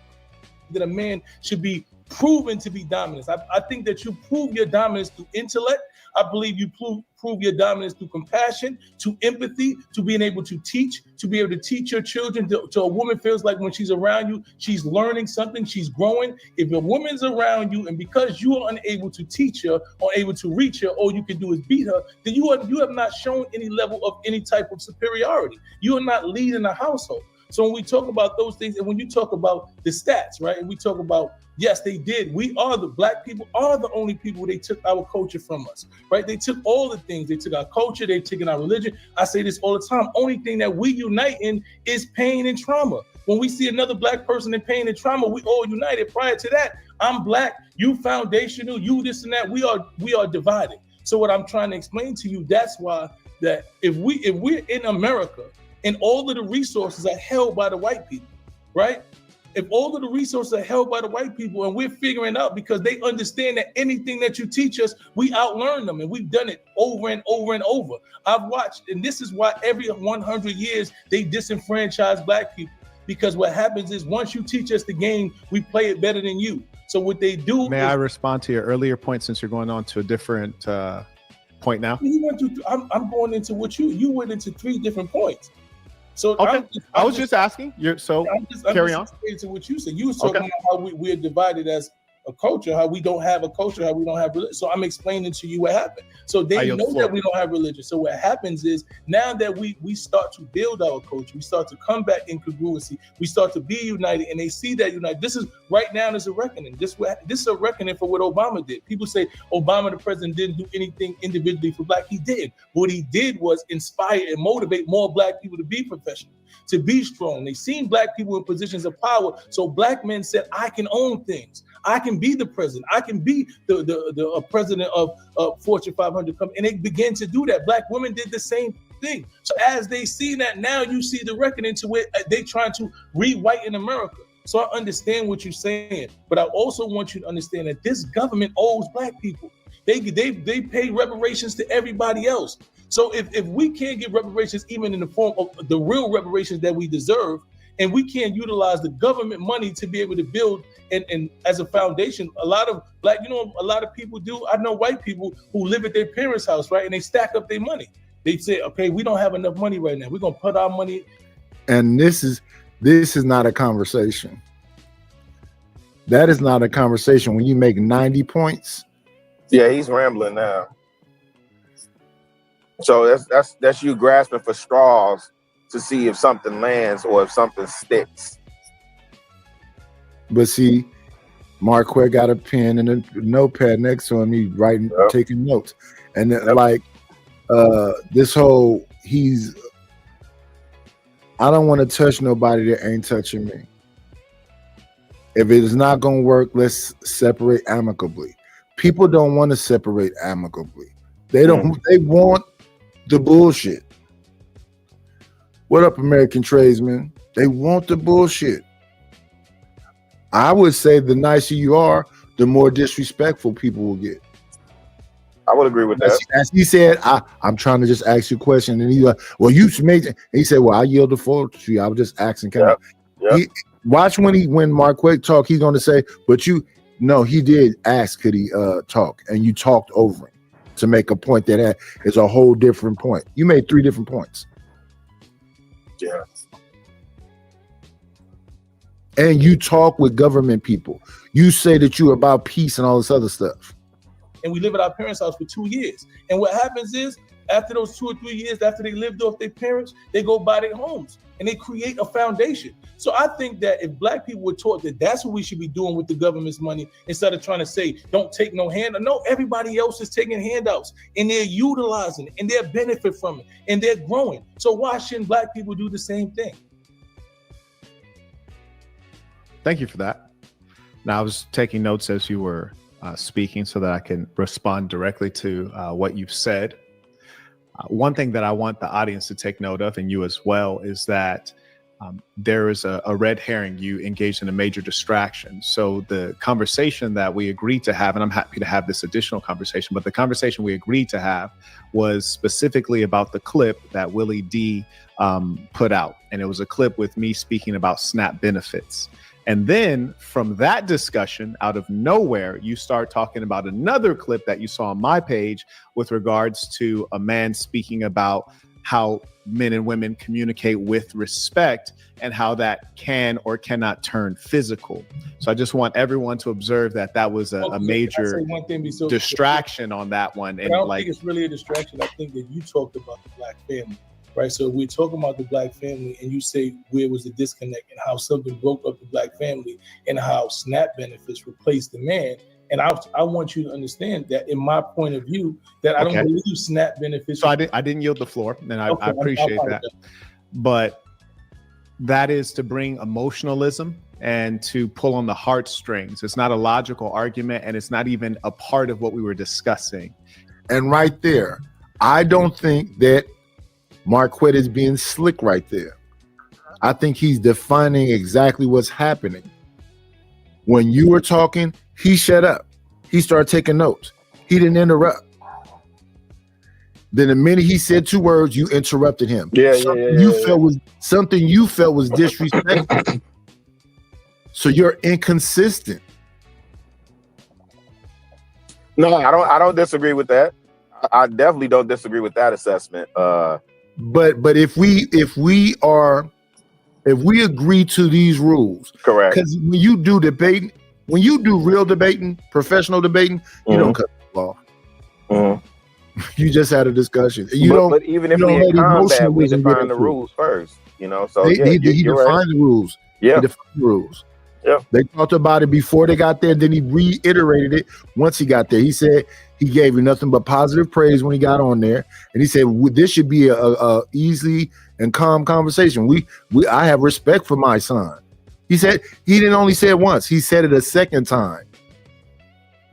That a man should be proven to be dominant. I think that you prove your dominance through intellect. I believe you prove your dominance through compassion, to empathy, to being able to teach, to be able to teach your children. To a woman feels like when she's around you, she's learning something, she's growing. If a woman's around you and because you are unable to teach her or able to reach her, all you can do is beat her, then you have not shown any level of any type of superiority. You are not leading a household. So when we talk about those things, and when you talk about the stats, right, and we talk about, yes, they did. The black people are the only people they took our culture from us, right? They took all the things. They took our culture. They've taken our religion. I say this all the time. Only thing that we unite in is pain and trauma. When we see another black person in pain and trauma, we all united. Prior to that, I'm black, you foundational, you this and that. We are divided. So what I'm trying to explain to you, that's why that if we're in America and all of the resources are held by the white people, right? If all of the resources are held by the white people and we're figuring out because they understand that anything that you teach us, we outlearn them, and we've done it over and over and over. I've watched, and this is why every 100 years they disenfranchise black people, because what happens is once you teach us the game, we play it better than you. So what they do May I respond to your earlier point since you're going on to a different point now? I'm going into what you went into 3 different points. So okay, I was just asking. Carry on. To what you said. You were talking about how we're divided as a culture, how we don't have a culture, how we don't have religion. So I'm explaining to you what happened. So they know that we don't have religion. So what happens is now that we start to build our culture, we start to come back in congruency, we start to be united, and they see that united. This is right now. There's a reckoning. This is a reckoning for what Obama did. People say Obama, the president, didn't do anything individually for black. He did. What he did was inspire and motivate more black people to be professional. to be strong. They seen black people in positions of power. So black men said, I can own things. I can be the president. I can be the president of Fortune 500 company. And they began to do that. Black women did the same thing. So as they see that, now you see the reckoning to it. They trying to rewrite in America. So I understand what you're saying, but I also want you to understand that this government owes black people. They pay reparations to everybody else. So if we can't get reparations, even in the form of the real reparations that we deserve, and we can't utilize the government money to be able to build and as a foundation, a lot of black, a lot of people do. I know white people who live at their parents' house, right? And they stack up their money. They say, okay, we don't have enough money right now. We're gonna put our money. And this is not a conversation. That is not a conversation. When you make 90 points. Yeah, he's rambling now. So that's you grasping for straws to see if something lands or if something sticks. But see, Marquette got a pen and a notepad next to him. He's writing, taking notes. And this whole, I don't want to touch nobody that ain't touching me. If it is not going to work, let's separate amicably. People don't want to separate amicably. They don't. They want the bullshit. What up, American tradesmen? They want the bullshit. I would say the nicer you are, the more disrespectful people will get. I would agree with that. As he said, I'm trying to just ask you a question. And he's like, well, you made it. He said, well, I yield the floor to you. I was just asking. Watch when Marquette talk, he's going to say, but he did ask, could he talk? And you talked over him to make a point that is a whole different point. You made 3 different points. Yeah. And you talk with government people. You say that you're about peace and all this other stuff. And we live at our parents' house for 2 years. And what happens is, after those 2 or 3 years, after they lived off their parents, they go buy their homes and they create a foundation. So I think that if black people were taught that that's what we should be doing with the government's money, instead of trying to say, don't take no handout. No, everybody else is taking handouts and they're utilizing it and they're benefit from it and they're growing. So why shouldn't black people do the same thing? Thank you for that. Now, I was taking notes as you were speaking so that I can respond directly to what you've said. One thing that I want the audience to take note of, and you as well, is that there is a red herring. You engaged in a major distraction. So the conversation that we agreed to have, and I'm happy to have this additional conversation, but the conversation we agreed to have was specifically about the clip that Willie D put out. And it was a clip with me speaking about SNAP benefits. And then from that discussion, out of nowhere, you start talking about another clip that you saw on my page with regards to a man speaking about how men and women communicate with respect and how that can or cannot turn physical. So I just want everyone to observe that that was a major distraction on that one. And I don't think it's really a distraction. I think that you talked about the black family. Right, so we're talking about the black family, and you say where was the disconnect and how something broke up the black family and how SNAP benefits replaced the man. And I want you to understand that, in my point of view, that I don't believe SNAP benefits. So I didn't yield the floor, and I appreciate that. But that is to bring emotionalism and to pull on the heartstrings. It's not a logical argument, and it's not even a part of what we were discussing. And right there, I don't think that Marquette is being slick right there. I think he's defining exactly what's happening. When you were talking, he shut up. He started taking notes. He didn't interrupt. Then the minute he said 2 words, you interrupted him. Something you felt was disrespectful. So you're inconsistent. No, I don't disagree with that. I definitely don't disagree with that assessment. But if we agree to these rules, correct? Because when you do debating, when you do real debating, professional debating, you don't cut the law. You just had a discussion. But even if we in combat, we define the rules first. So he defined the rules. Yeah, he defined the rules. Yeah. They talked about it before they got there, then he reiterated it once he got there. He said he gave you nothing but positive praise when he got on there, and he said this should be a easy and calm conversation. I have respect for my son. He said he didn't only say it once; he said it a second time.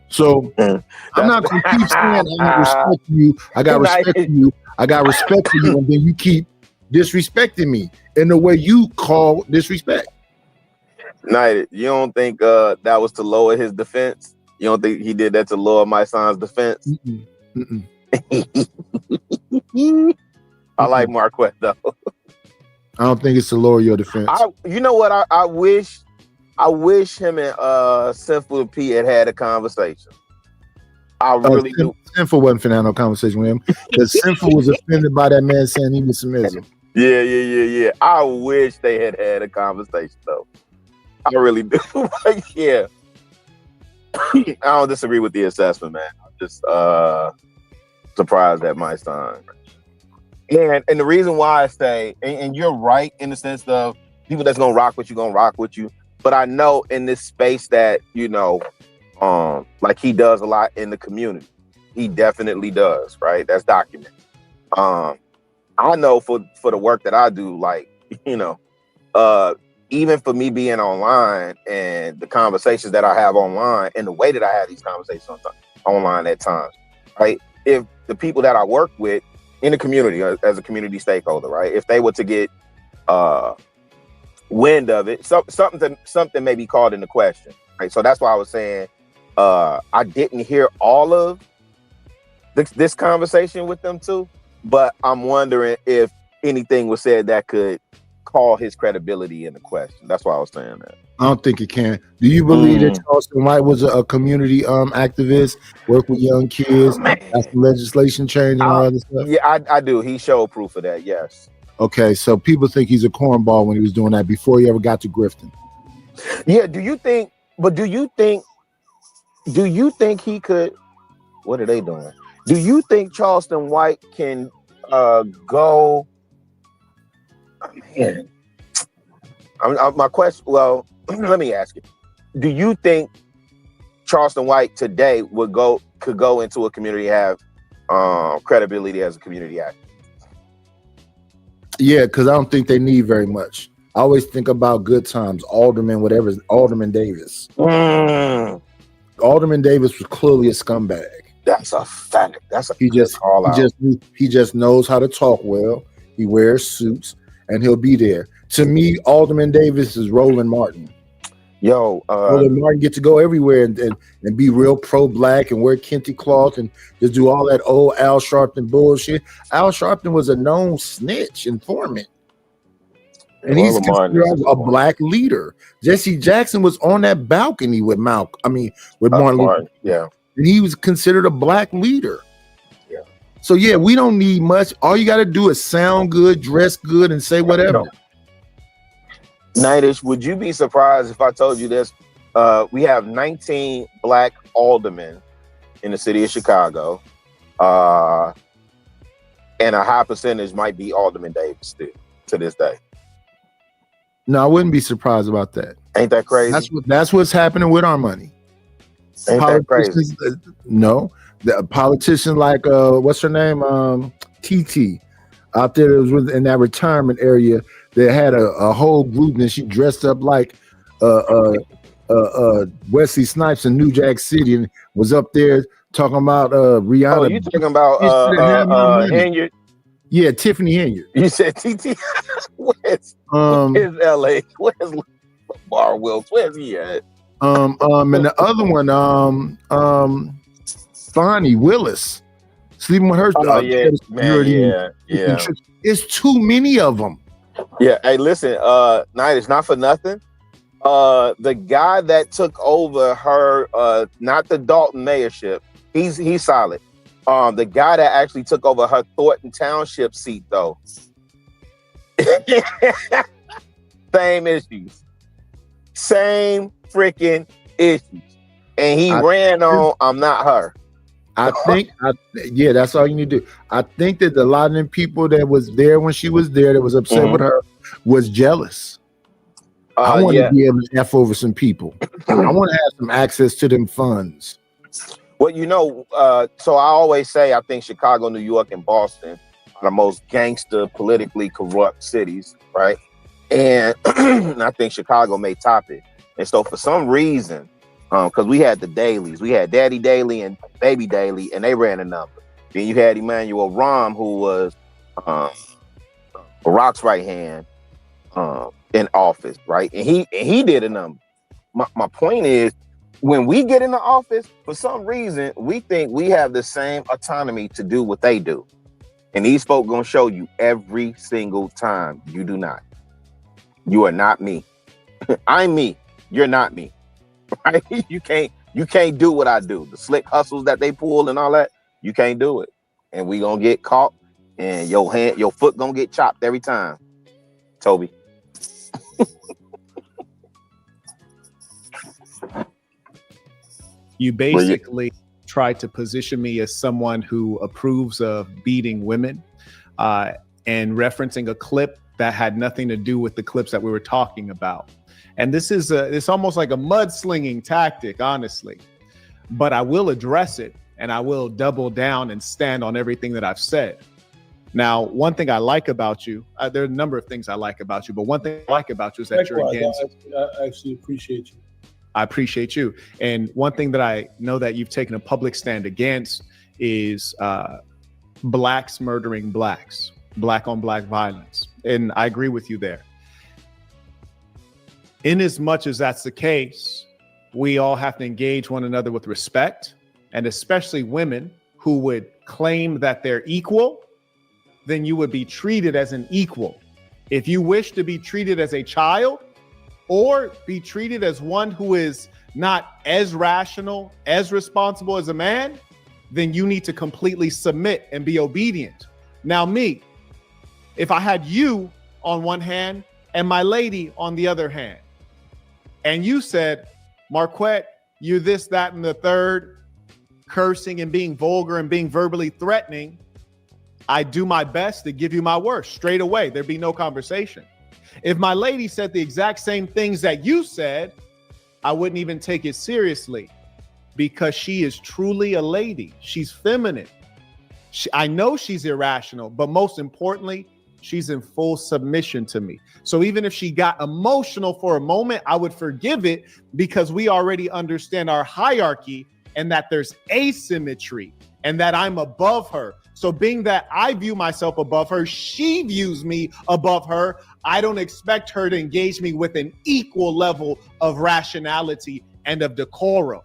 So I'm not going to keep saying I got respect for you. I got respect for you. I got respect for you, and then you keep disrespecting me in the way you call disrespect. United, you don't think that was to lower his defense? You don't think he did that to lower my son's defense? I like Marquette though. I don't think it's to lower your defense. You know what? I wish him and Sinful P had a conversation. I really do. Sinful wasn't finna have no conversation with him because Sinful was offended by that man saying he was submissive. Yeah. I wish they had a conversation though. I really do. But yeah. I don't disagree with the assessment, man. I'm just surprised at my son. And the reason why I say, and you're right in the sense of people that's gonna rock with you. But I know in this space that, like he does a lot in the community. He definitely does, right? That's documented. I know for the work that I do, like, even for me being online and the conversations that I have online and the way that I have these conversations online at times, right? If the people that I work with in the community as a community stakeholder, right? If they were to get wind of it, something may be called into question, right? So that's why I was saying I didn't hear all of this conversation with them too, but I'm wondering if anything was said that could call his credibility into question. That's why I was saying that. I don't think it can. Do you believe that Charleston White was a community activist, worked with young kids, after legislation change and all other stuff? Yeah, I do. He showed proof of that, yes. Okay, so people think he's a cornball when he was doing that before he ever got to Grifton. Yeah, do you think he could, what are they doing? Do you think Charleston White can go? Man. My question, well, let me ask you. Do you think Charleston White today could go into a community, have credibility as a community activist? Yeah, because I don't think they need very much. I always think about good times, Alderman Davis. Alderman Davis was clearly a scumbag. That's a fact. He just knows how to talk well. He wears suits and he'll be there. To me, Alderman Davis is Roland Martin. Roland Martin get to go everywhere and be real pro-black and wear kente cloth and just do all that old Al Sharpton bullshit. Al Sharpton was a known snitch informant. And he's considered a black leader. Jesse Jackson was on that balcony with Martin Luther King. Yeah. And he was considered a black leader. Yeah. So yeah, we don't need much. All you got to do is sound good, dress good, and say whatever. Nightish, would you be surprised if I told you this? We have 19 black aldermen in the city of Chicago. And a high percentage might be Alderman Davis still to this day. No, I wouldn't be surprised about that. Ain't that crazy? That's what's happening with our money. Ain't that crazy? No, the politician like what's her name? TT out there that was in that retirement area. They had a whole group, and she dressed up like Wesley Snipes in New Jack City, and was up there talking about Rihanna. Oh, you talking about Henyard? Yeah, Tiffany Henyard. You said TT. Where's LA? Where's Lamar Wills? Where's he at? And the other one, Fonnie Willis, sleeping with her. Oh yeah, man, yeah. It's too many of them. Yeah. Hey, listen, Night, it's not for nothing. The guy that took over her, not the Dalton mayorship, he's solid. The guy that actually took over her Thornton Township seat, though, same issues, same freaking issues, and he ran on. I'm not her. I think, that's all you need to do. I think that a lot of them people that was there when she was there, that was upset with her, was jealous. I want Yeah. to be able to F over some people. I want to have some access to them funds. Well, so I always say I think Chicago, New York, and Boston are the most gangster, politically corrupt cities, right? And I think Chicago may top it. And so for some reason, because we had the Dailies, we had Daddy Daily and Baby Daily, and they ran a number. Then you had Emmanuel Rahm, who was Barack's right hand in office, right? And he did a number. My point is, when we get in the office, for some reason, we think we have the same autonomy to do what they do. And these folk gonna show you every single time you do not. You are not me. I'm me. You're not me. Right? You can't do what I do. The slick hustles that they pull and all that, you can't do it. And we gonna get caught, and your foot gonna get chopped every time. Toby. You basically try to position me as someone who approves of beating women, and referencing a clip that had nothing to do with the clips that we were talking about. And this is it's almost like a mudslinging tactic, honestly. But I will address it, and I will double down and stand on everything that I've said. Now, one thing I like about you, there are a number of things I like about you, but one thing I like about you is that you're against. I actually appreciate you. I appreciate you. And one thing that I know that you've taken a public stand against is blacks murdering blacks, black on black violence. And I agree with you there. In as much as that's the case, we all have to engage one another with respect, and especially women who would claim that they're equal, then you would be treated as an equal. If you wish to be treated as a child, or be treated as one who is not as rational, as responsible as a man, then you need to completely submit and be obedient. Now me, if I had you on one hand and my lady on the other hand, and you said, Marquette, you're this, that, and the third, cursing and being vulgar and being verbally threatening, I do my best to give you my worst straight away. There'd be no conversation. If my lady said the exact same things that you said, I wouldn't even take it seriously, because she is truly a lady. She's feminine. I know she's irrational, but most importantly, she's in full submission to me. So even if she got emotional for a moment, I would forgive it, because we already understand our hierarchy and that there's asymmetry and that I'm above her. So being that I view myself above her, she views me above her, I don't expect her to engage me with an equal level of rationality and of decorum.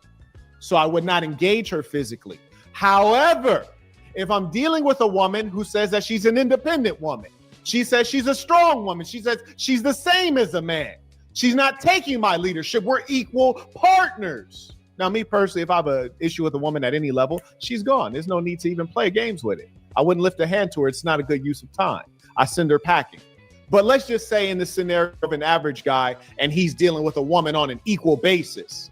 So I would not engage her physically. However, if I'm dealing with a woman who says that she's an independent woman, she says she's a strong woman, she says she's the same as a man, she's not taking my leadership, we're equal partners. Now, me personally, if I have an issue with a woman at any level, she's gone. There's no need to even play games with it. I wouldn't lift a hand to her. It's not a good use of time. I send her packing. But let's just say in the scenario of an average guy and he's dealing with a woman on an equal basis.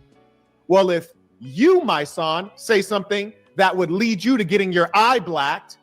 Well, if you, my son, say something that would lead you to getting your eye blacked,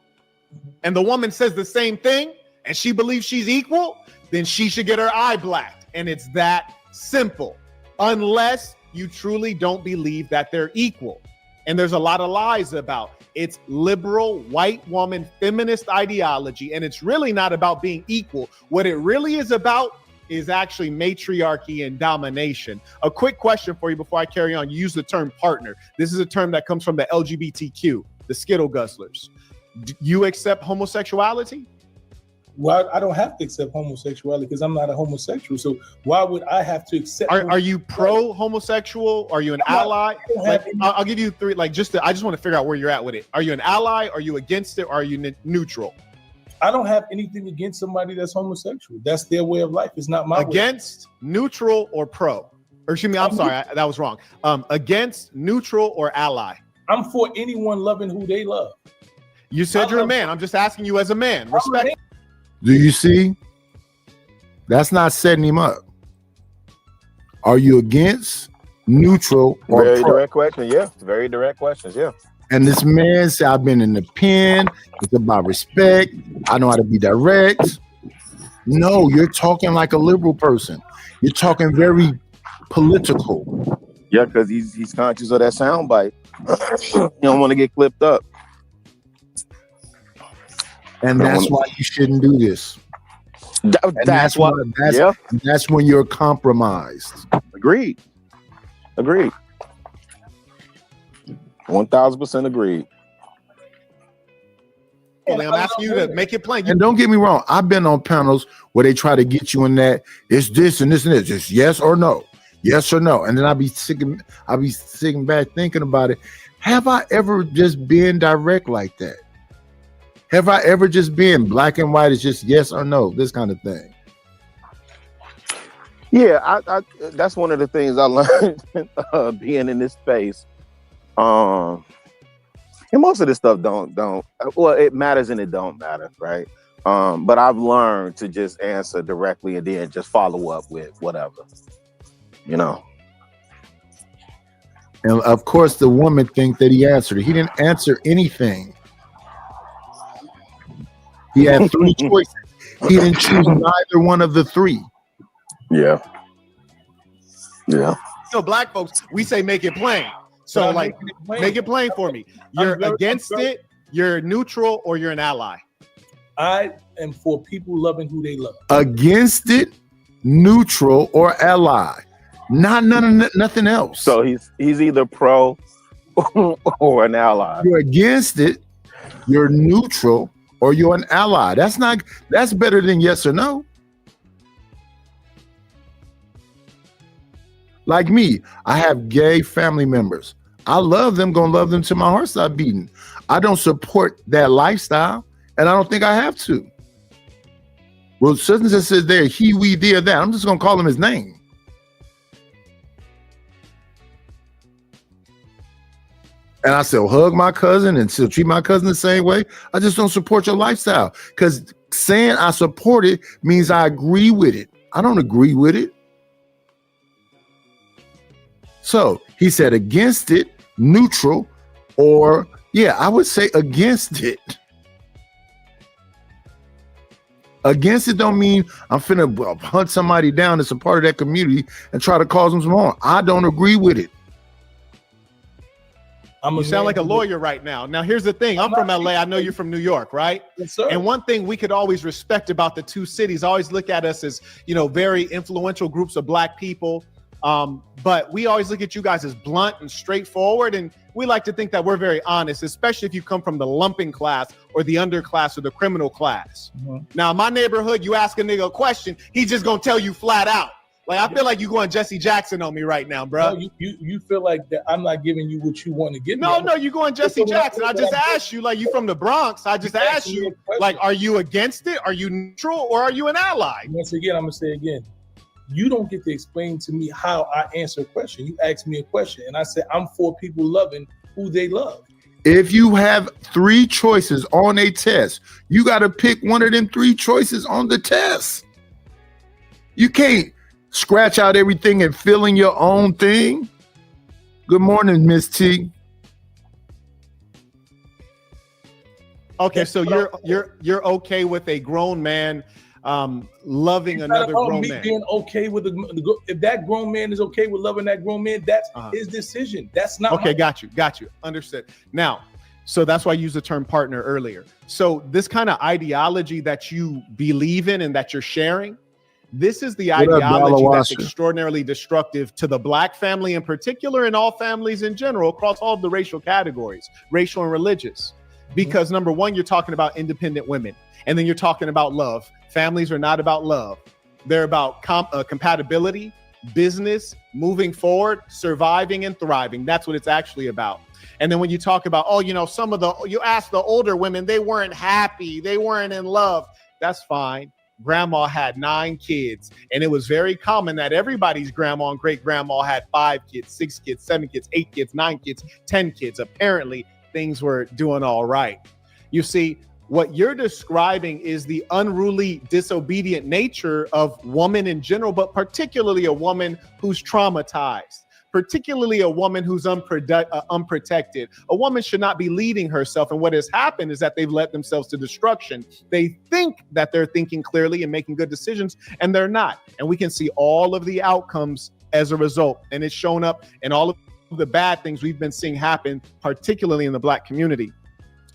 and the woman says the same thing and she believes she's equal, then she should get her eye blacked. And it's that simple. Unless you truly don't believe that they're equal. And there's a lot of lies about it's liberal, white woman, feminist ideology. And it's really not about being equal. What it really is about is actually matriarchy and domination. A quick question for you before I carry on. You use the term partner. This is a term that comes from the LGBTQ, the Skittle Guzzlers. Do you accept homosexuality? Well, I don't have to accept homosexuality because I'm not a homosexual. So why would I have to accept? Are you pro-homosexual? Are you an ally? I'll give you three. I just want to figure out where you're at with it. Are you an ally? Are you against it? Or are you neutral? I don't have anything against somebody that's homosexual. That's their way of life. It's not my against, way. Neutral, or pro? Or excuse me, I'm sorry, that was wrong. Against, neutral, or ally? I'm for anyone loving who they love. You said you're a man. I'm just asking you as a man. Respect. Do you see? That's not setting him up. Are you against, neutral, or very pro? direct question? Yeah, very direct questions. Yeah. And this man said, I've been in the pen. It's about respect. I know how to be direct. No, you're talking like a liberal person. You're talking very political. Yeah, because he's conscious of that sound bite. You don't want to get clipped up. And that's why you shouldn't do this. And That's what. Yeah, that's when you're compromised. agreed. 1000% agreed. I'm asking you to make it plain. And don't get me wrong, I've been on panels where they try to get you in that it's this and this and this, just yes or no, yes or no. And then I'll be sitting back thinking about it. Have I ever just been direct like that? Have I ever just been black and white? It's just yes or no, this kind of thing. Yeah, I that's one of the things I learned being in this space. And most of this stuff don't well, it matters and it don't matter, right? But I've learned to just answer directly and then just follow up with whatever, you know. And of course, the woman think that he answered. He didn't answer anything. He had three choices. He didn't choose neither one of the three. Yeah. So black folks, we say make it plain. So like, make it plain for me. You're against it, you're neutral, or you're an ally. I am for people loving who they love. Against it, neutral, or ally. Nothing else. So he's either pro or an ally. You're against it, you're neutral, or you're an ally. That's better than yes or no. Like me, I have gay family members. I love them, gonna love them till my heart stops beating. I don't support that lifestyle, and I don't think I have to. Well, such and such says there, he, we, thee, or that. I'm just gonna call him his name. And I still hug my cousin and still treat my cousin the same way. I just don't support your lifestyle. Because saying I support it means I agree with it. I don't agree with it. So he said against it, neutral, or yeah, I would say against it. Against it don't mean I'm finna hunt somebody down that's a part of that community and try to cause them some harm. I don't agree with it. You sound like a lawyer right now. Now, here's the thing. I'm from LA. I know you're from New York, right? Yes, sir. And one thing we could always respect about the two cities, always look at us as, very influential groups of black people. But we always look at you guys as blunt and straightforward. And we like to think that we're very honest, especially if you come from the lumping class or the underclass or the criminal class. Mm-hmm. Now, in my neighborhood, you ask a nigga a question, he's just going to tell you flat out. Like, I feel like you're going Jesse Jackson on me right now, bro. No, you feel like that I'm not giving you what you want to give me. No, you're going Jesse Jackson. I just asked you, like, you from the Bronx. I just asked you, like, are you against it? Are you neutral or are you an ally? Once again, I'm going to say again, you don't get to explain to me how I answer a question. You ask me a question and I said, I'm for people loving who they love. If you have three choices on a test, you got to pick one of them three choices on the test. You can't scratch out everything and fill in your own thing. Good morning, Miss T. Okay, so you're okay with a grown man loving another grown man. Being okay with if that grown man is okay with loving that grown man, that's his decision. That's not okay. Got you. Understood. Now, so that's why I used the term partner earlier. So this kind of ideology that you believe in and that you're sharing, this is the ideology that's extraordinarily destructive to the black family in particular, and all families in general across all of the racial categories, racial and religious. Because number one, you're talking about independent women, and then you're talking about love. Families are not about love. They're about compatibility, business, moving forward, surviving and thriving. That's what it's actually about. And then when you talk about, you ask the older women, they weren't happy. They weren't in love. That's fine. Grandma had 9 kids, and it was very common that everybody's grandma and great grandma had 5 kids, 6 kids, 7 kids, 8 kids, 9 kids, 10 kids. Apparently things were doing all right. You see, what you're describing is the unruly, disobedient nature of woman in general, but particularly a woman who's traumatized, particularly a woman who's unprotected. A woman should not be leading herself. And what has happened is that they've led themselves to destruction. They think that they're thinking clearly and making good decisions, and they're not. And we can see all of the outcomes as a result. And it's shown up in all of the bad things we've been seeing happen, particularly in the Black community.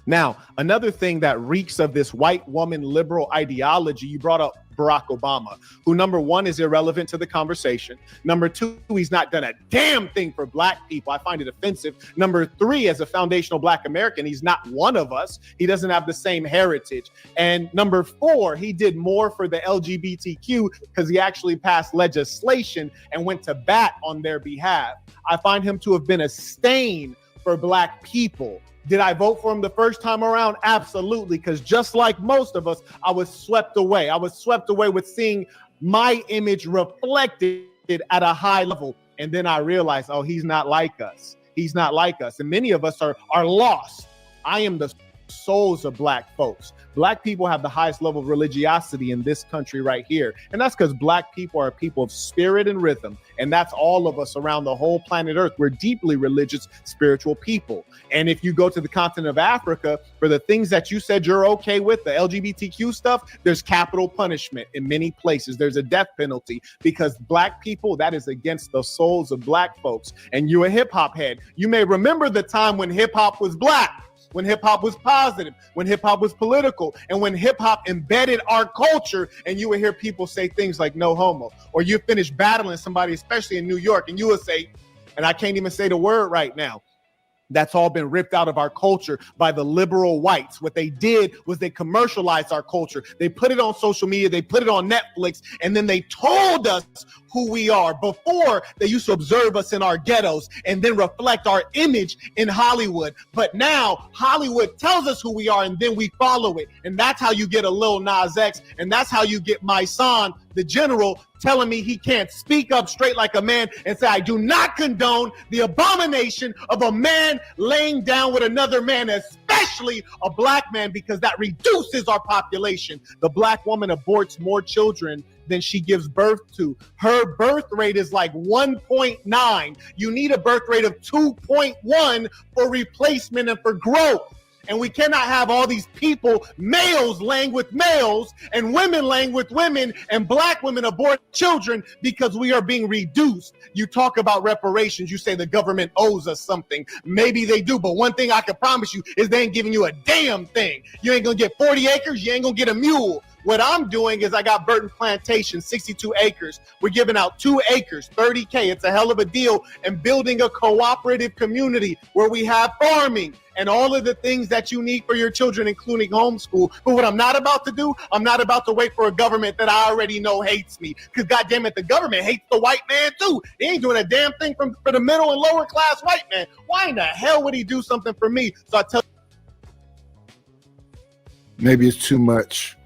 Now, another thing that reeks of this white woman liberal ideology, you brought up Barack Obama, who, number one, is irrelevant to the conversation. Number two, he's not done a damn thing for Black people. I find it offensive. Number three, as a foundational Black American, he's not one of us. He doesn't have the same heritage. And number four, he did more for the LGBTQ because he actually passed legislation and went to bat on their behalf. I find him to have been a stain for Black people. Did I vote for him the first time around? Absolutely, because just like most of us, I was swept away. I was swept away with seeing my image reflected at a high level. And then I realized, oh, he's not like us. He's not like us. And many of us are lost. I am the souls of Black folks. Black people have the highest level of religiosity in this country right here. And that's because Black people are people of spirit and rhythm. And that's all of us around the whole planet Earth. We're deeply religious, spiritual people. And if you go to the continent of Africa, for the things that you said you're okay with, the LGBTQ stuff, there's capital punishment in many places. There's a death penalty because Black people, that is against the souls of Black folks. And you're a hip hop head. You may remember the time when hip hop was Black, when hip hop was positive, when hip hop was political, and when hip hop embedded our culture. And you would hear people say things like no homo, or you finish battling somebody, especially in New York, and you would say, and I can't even say the word right now, that's all been ripped out of our culture by the liberal whites. What they did was they commercialized our culture. They put it on social media, they put it on Netflix, and then they told us who we are. Before, they used to observe us in our ghettos and then reflect our image in Hollywood. But now Hollywood tells us who we are and then we follow it. And that's how you get a Lil Nas X, and that's how you get my son, the general, telling me he can't speak up straight like a man and say, I do not condone the abomination of a man laying down with another man, especially a Black man, because that reduces our population. The Black woman aborts more children than she gives birth to. Her birth rate is like 1.9. You need a birth rate of 2.1 for replacement and for growth. And we cannot have all these people, males laying with males and women laying with women and Black women abort children because we are being reduced. You talk about reparations. You say the government owes us something. Maybe they do. But one thing I can promise you is they ain't giving you a damn thing. You ain't going to get 40 acres. You ain't going to get a mule. What I'm doing is I got Burton Plantation, 62 acres. We're giving out 2 acres, $30K. It's a hell of a deal. And building a cooperative community where we have farming and all of the things that you need for your children, including homeschool. But what I'm not about to do, I'm not about to wait for a government that I already know hates me. Because goddamn it, the government hates the white man too. He ain't doing a damn thing for the middle and lower class white man. Why in the hell would he do something for me? So I tell Maybe it's too much.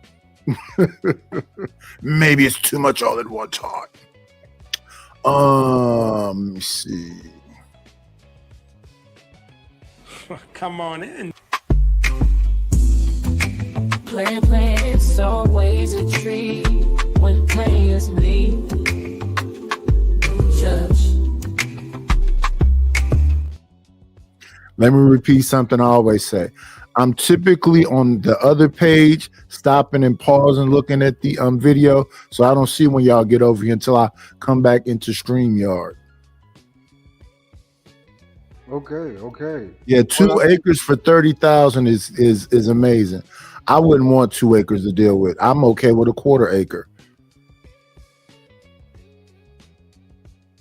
Maybe it's too much all at one time. Let me see. Come on in. Playing, it's always a treat when players leave. Judge. Let me repeat something I always say. I'm typically on the other page, stopping and pausing, looking at the video, so I don't see when y'all get over here until I come back into StreamYard. Okay. Yeah, 2 acres for 30,000 is amazing. I wouldn't want 2 acres to deal with. I'm okay with a 1/4 acre.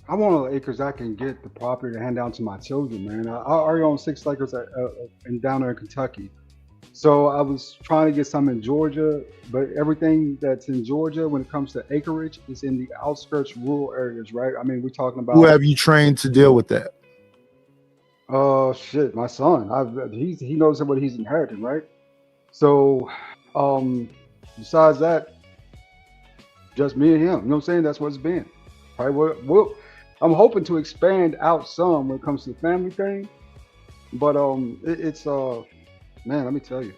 I want all the acres I can get the property to hand down to my children, man. I already own 6 acres down there in Kentucky. So I was trying to get some in Georgia, but everything that's in Georgia when it comes to acreage is in the outskirts, rural areas, right? I mean, we're talking about. Who have you trained to deal with that? Shit, my son. He knows what he's inheriting, right? So, besides that, just me and him. You know what I'm saying? That's what it's been. Right? I'm hoping to expand out some when it comes to the family thing, but man, let me tell you,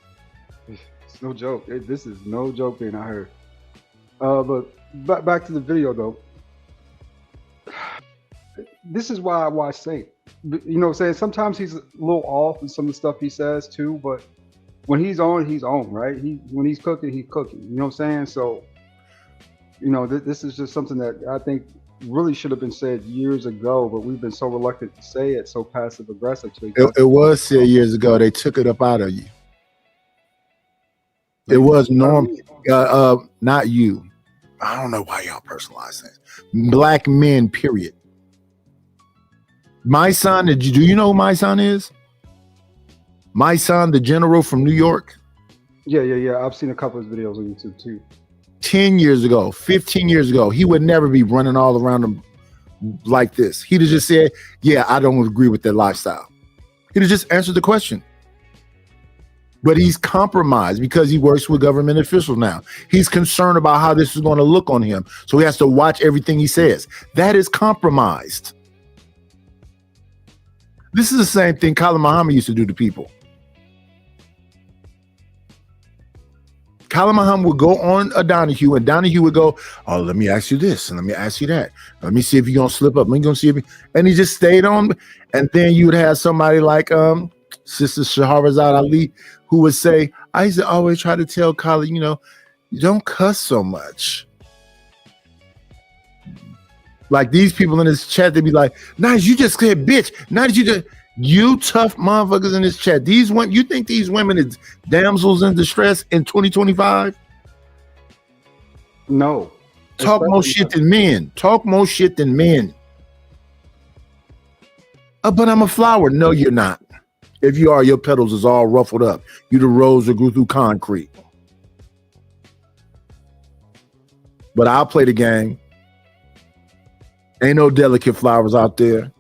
it's no joke. This is no joke being out here. But back to the video though. this is why I watch Saint. You know what I'm saying? Sometimes he's a little off in some of the stuff he says too, but when he's on, right? When he's cooking, he's cooking. You know what I'm saying? So, you know, this is just something that I think really should have been said years ago, but we've been so reluctant to say it, so passive aggressive. It was said years ago. They took it up out of you. It was normal. Not you. I don't know why y'all personalize things. Black men, period. My son, do you know who my son is? My son, the general from New York. Yeah. I've seen a couple of his videos on YouTube too. 10 years ago, 15 years ago, he would never be running all around him like this. He'd have just said, yeah, I don't agree with that lifestyle. He'd have just answered the question. But he's compromised because he works with government officials now. He's concerned about how this is going to look on him. So he has to watch everything he says. That is compromised. This is the same thing Colin Muhammad used to do to people. Colin Muhammad would go on a Donahue, and Donahue would go, oh, let me ask you this, and let me ask you that. Let me see if you're going to slip up. Let me go see if and he just stayed on. And then you would have somebody like Sister Shahrazad Ali, who would say, I used to always try to tell Colin, you know, you don't cuss so much. Like these people in this chat, they'd be like, nice, you just said bitch. Nice, you tough motherfuckers in this chat. These women, you think these women is damsels in distress in 2025? No. Talk more shit than men. Talk more shit than men. But I'm a flower. No, you're not. If you are, your petals is all ruffled up. You the rose that grew through concrete. But I'll play the game. Ain't no delicate flowers out there.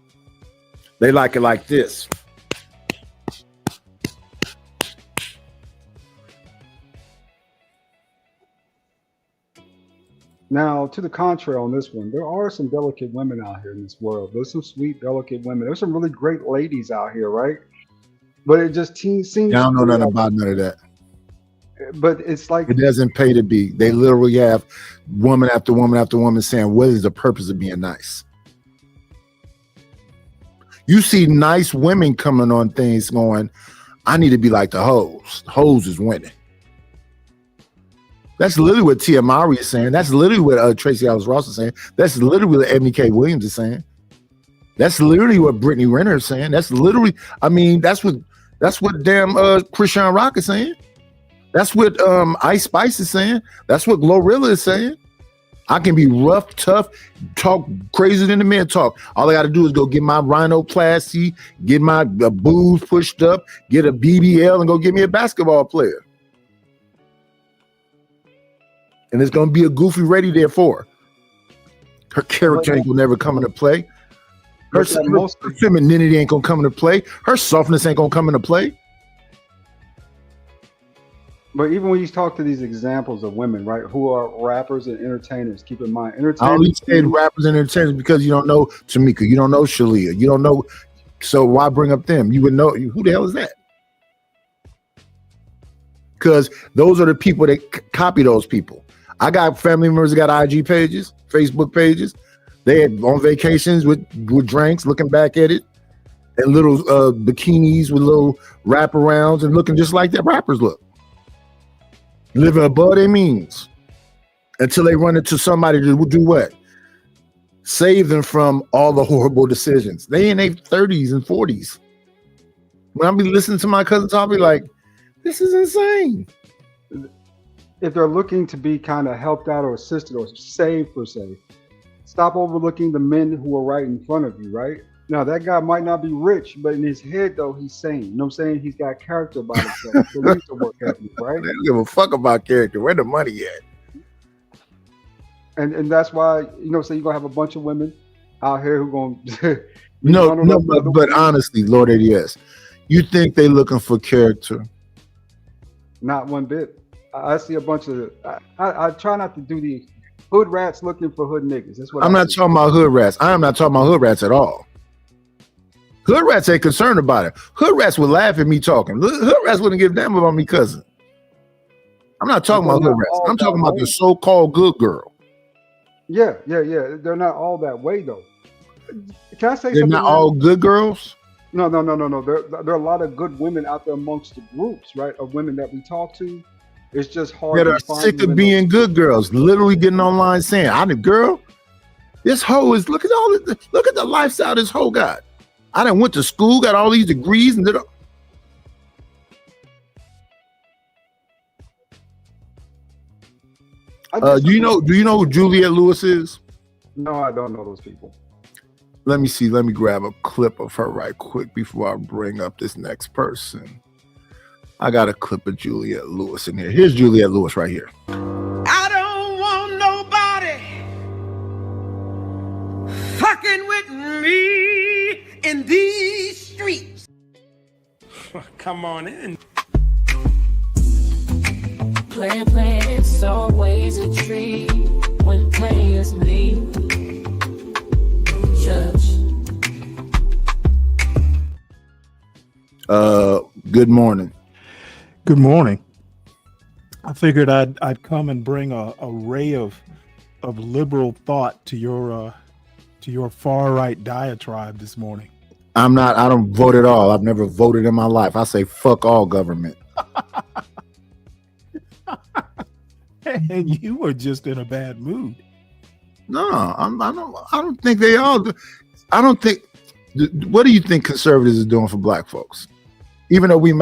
They like it like this. Now, to the contrary on this one, there are some delicate women out here in this world. There's some sweet, delicate women. There's some really great ladies out here, right? But it just seems. I don't know nothing about none of that. But it's like it doesn't pay to be. They literally have woman after woman after woman saying, what is the purpose of being nice? You see nice women coming on things going, I need to be like the hoes. Hoes is winning. That's literally what Tia Mowry is saying. That's literally what Tracy Ellis Ross is saying. That's literally what Ebony K. Williams is saying. That's literally what Brittany Renner is saying. That's literally, I mean, that's what damn Christian Rock is saying. That's what Ice Spice is saying. That's what Glorilla is saying. I can be rough, tough, talk crazier than the men talk. All I got to do is go get my rhinoplasty, get my boobs pushed up, get a BBL, and go get me a basketball player. And it's going to be a goofy ready there for her. Her character ain't going to never come into play. Her femininity ain't going to come into play. Her softness ain't going to come into play. But even when you talk to these examples of women, right, who are rappers and entertainers, keep in mind, I only say rappers and entertainers because you don't know Tamika, you don't know Shalia, you don't know. So why bring up them? You would know who the hell is that? Because those are the people that copy those people. I got family members that got IG pages, Facebook pages. They had on vacations with drinks, looking back at it, and little bikinis with little wraparounds and looking just like that rappers look. Living above their means until they run into somebody to do what? Save them from all the horrible decisions. They in their 30s and 40s. When I be listening to my cousins, I'll be like, this is insane. If they're looking to be kind of helped out or assisted or saved per se, stop overlooking the men who are right in front of you, right? Now, that guy might not be rich, but in his head, though, he's sane. You know what I'm saying? He's got character about himself. So he needs to work ethic, right? They don't give a fuck about character. Where the money at? And that's why, you know, so you're going to have a bunch of women out here who going to... but honestly, Lord ADS, you think they looking for character? Not one bit. I see a bunch of... I try not to do the hood rats looking for hood niggas. That's what I'm not talking about hood rats. I am not talking about hood rats at all. Hood rats ain't concerned about it. Hood rats would laugh at me talking. Hood rats wouldn't give a damn about me cousin. I'm not talking about hood rats. I'm talking about the so-called good girl. Yeah. They're not all that way though. Can I say They're something? not man? all good girls. No. There are a lot of good women out there amongst the groups, right? Of women that we talk to. It's just hard That to are find sick them of in being those- good girls, literally getting online saying, "I'm a girl. This hoe is look at the lifestyle this hoe got. I done went to school, got all these degrees, and did." Do you know who Juliette Lewis is? No, I don't know those people. Let me see. Let me grab a clip of her right quick before I bring up this next person. I got a clip of Juliette Lewis in here. Here's Juliette Lewis right here. I don't want nobody fucking with me in these streets. Come on in. Playing, it's always a treat when players leave. Judge. Good morning. Good morning. I figured I'd come and bring a ray of liberal thought to your far right diatribe this morning. I don't vote at all. I've never voted in my life. I say fuck all government. And you were just in a bad mood. No, I don't think they all do. I don't think. What do you think conservatives are doing for black folks? Even though we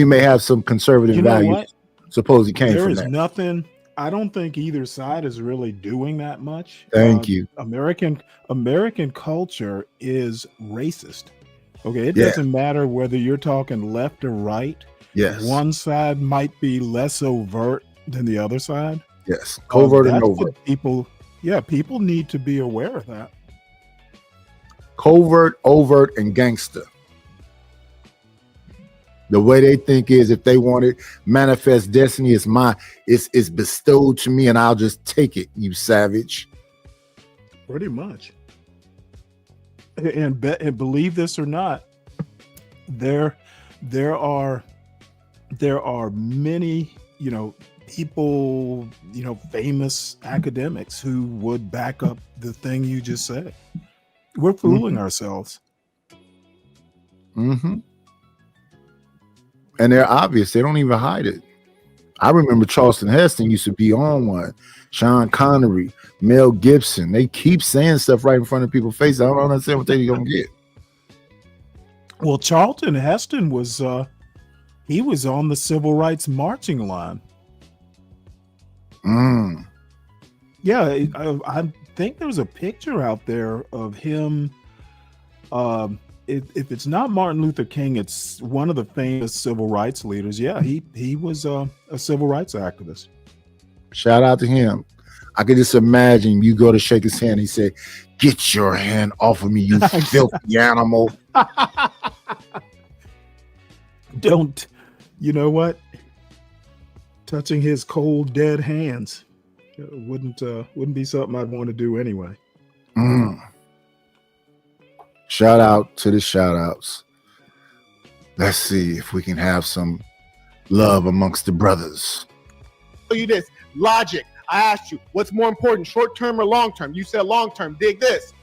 may have some conservative You know values, what? suppose it came There from is that. nothing. I don't think either side is really doing that much. Thank you. American culture is racist. Okay, it Yeah. doesn't matter whether you're talking left or right. Yes. One side might be less overt than the other side. Yes. Covert and That's overt. what people need to be aware of that. Covert, overt, and gangster. The way they think is if they want it, manifest destiny is mine. It's bestowed to me and I'll just take it, you savage. Pretty much. And believe this or not, there are many, people, famous academics who would back up the thing you just said. We're fooling ourselves. Mm-hmm. And they're obvious. They don't even hide it. I remember Charleston Heston used to be on one. Sean Connery, Mel Gibson. They keep saying stuff right in front of people's faces. I don't understand what they're going to get. Well, Charlton Heston was he was on the civil rights marching line. Yeah, I think there was a picture out there of him. If it's not Martin Luther King, it's one of the famous civil rights leaders. Yeah, he was a civil rights activist. Shout out to him. I could just imagine you go to shake his hand. He said, "Get your hand off of me, you filthy animal." Don't, you know what? Touching his cold, dead hands wouldn't be something I'd want to do anyway. Shout out to the shout outs. Let's see if we can have some love amongst the brothers. You this logic. I asked you, what's more important, short term or long term? You said long term. Dig this.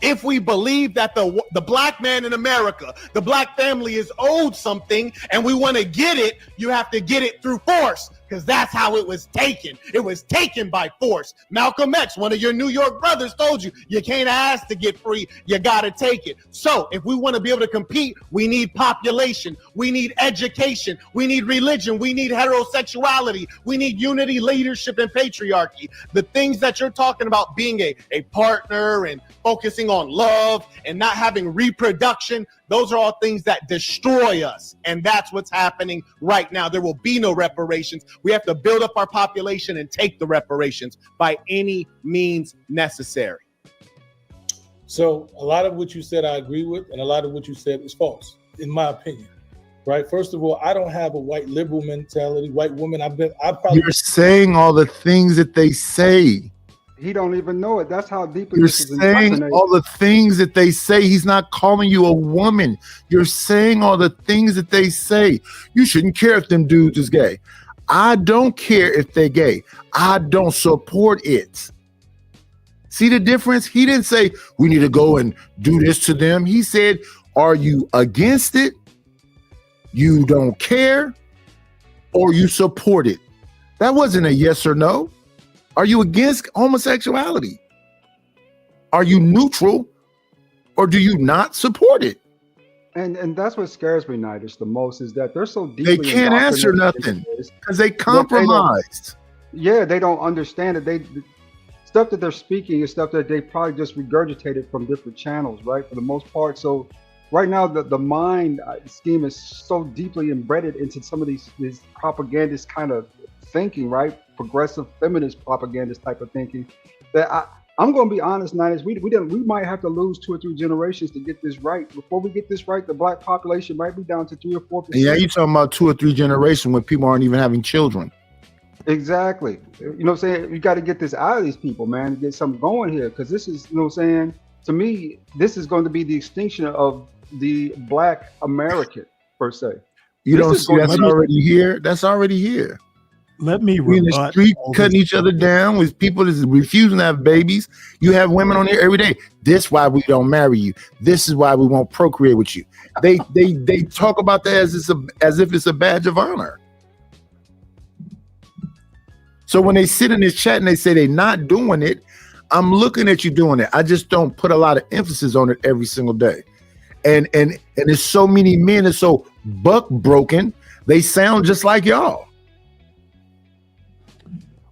If we believe that the black man in America, the black family is owed something and we want to get it, you have to get it through force because that's how it was taken. It was taken by force. Malcolm X, one of your New York brothers, told you, you can't ask to get free. You got to take it. So if we want to be able to compete, we need population. We need education. We need religion. We need heterosexuality. We need unity, leadership, and patriarchy. The things that you're talking about being a partner and focusing on love and not having reproduction, those are all things that destroy us. And that's what's happening right now. There will be no reparations. We have to build up our population and take the reparations by any means necessary. So a lot of what you said I agree with, and a lot of what you said is false, in my opinion. Right? First of all, I don't have a white liberal mentality. White woman, You're saying all the things that they say. He don't even know it. That's how deeply You're this is saying indoctrinated. all the things that they say. He's not calling you a woman. You're saying all the things that they say. You shouldn't care if them dudes is gay. I don't care if they're gay. I don't support it. See the difference? He didn't say we need to go and do this to them. He said, are you against it? You don't care? Or you support it? That wasn't a yes or no. Are you against homosexuality? Are you neutral? Or do you not support it? And that's what scares me, Nidus, the most, is that they're so deeply They can't answer nothing because they compromised. Yeah, they don't understand it. They stuff that they're speaking is stuff that they probably just regurgitated from different channels, right? For the most part. So right now, the mind scheme is so deeply embedded into some of these propagandist kind of thinking, right? Progressive feminist propagandist type of thinking, that I'm going to be honest, Nidus, we might have to lose 2 or 3 generations to get this right. Before we get this right, the black population might be down to 3 or 4%. Yeah, you're talking about 2 or 3 generations when people aren't even having children. Exactly. You know what I'm saying? You got to get this out of these people, man, to get something going here. Because this is, you know what I'm saying? To me, this is going to be the extinction of the black American, per se. You don't see that's already here? That's already here. Let me we in the street cutting each other down with people that's refusing to have babies. You have women on here every day. This is why we don't marry you. This is why we won't procreate with you. They talk about that as if it's a badge of honor. So when they sit in this chat and they say they're not doing it, I'm looking at you doing it. I just don't put a lot of emphasis on it every single day. And there's so many men that's so buck broken, they sound just like y'all.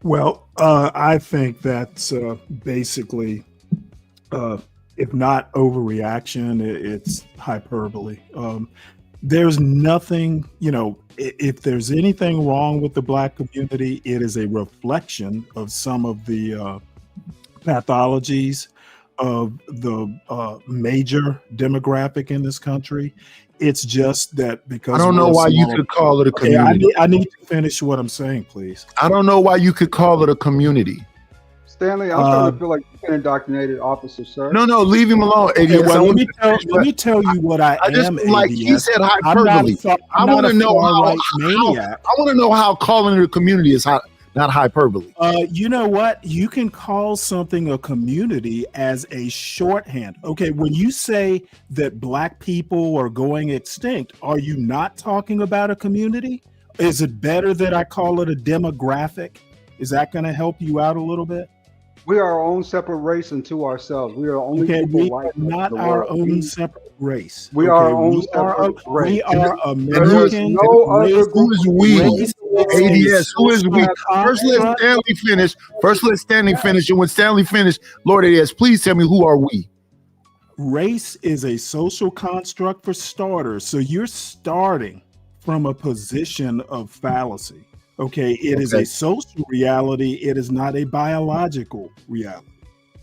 Well, I think that's basically, if not overreaction, it's hyperbole. There's nothing, if there's anything wrong with the black community, it is a reflection of some of the pathologies of the major demographic in this country. It's just that because I don't know why you could call it a community. I need to finish what I'm saying, please. I don't know why you could call it a community. Stanley, I'm starting to feel like you're an indoctrinated officer, sir. No, leave him alone. Okay, well, let me tell you what I am. Just like he said hyperbole. I want to know how calling it a community is not hyperbole. You know what? You can call something a community as a shorthand. Okay, when you say that black people are going extinct, are you not talking about a community? Is it better that I call it a demographic? Is that going to help you out a little bit? We are our own separate race unto ourselves. We are only people like not our own separate race. We are our own separate race. We are American. No other group. Who is we? ADS. Who is we? First, let Stanley finish. And when Stanley finished, Lord ADS, please tell me, who are we? Race is a social construct for starters. So you're starting from a position of fallacy. Okay, it is a social reality. It is not a biological reality.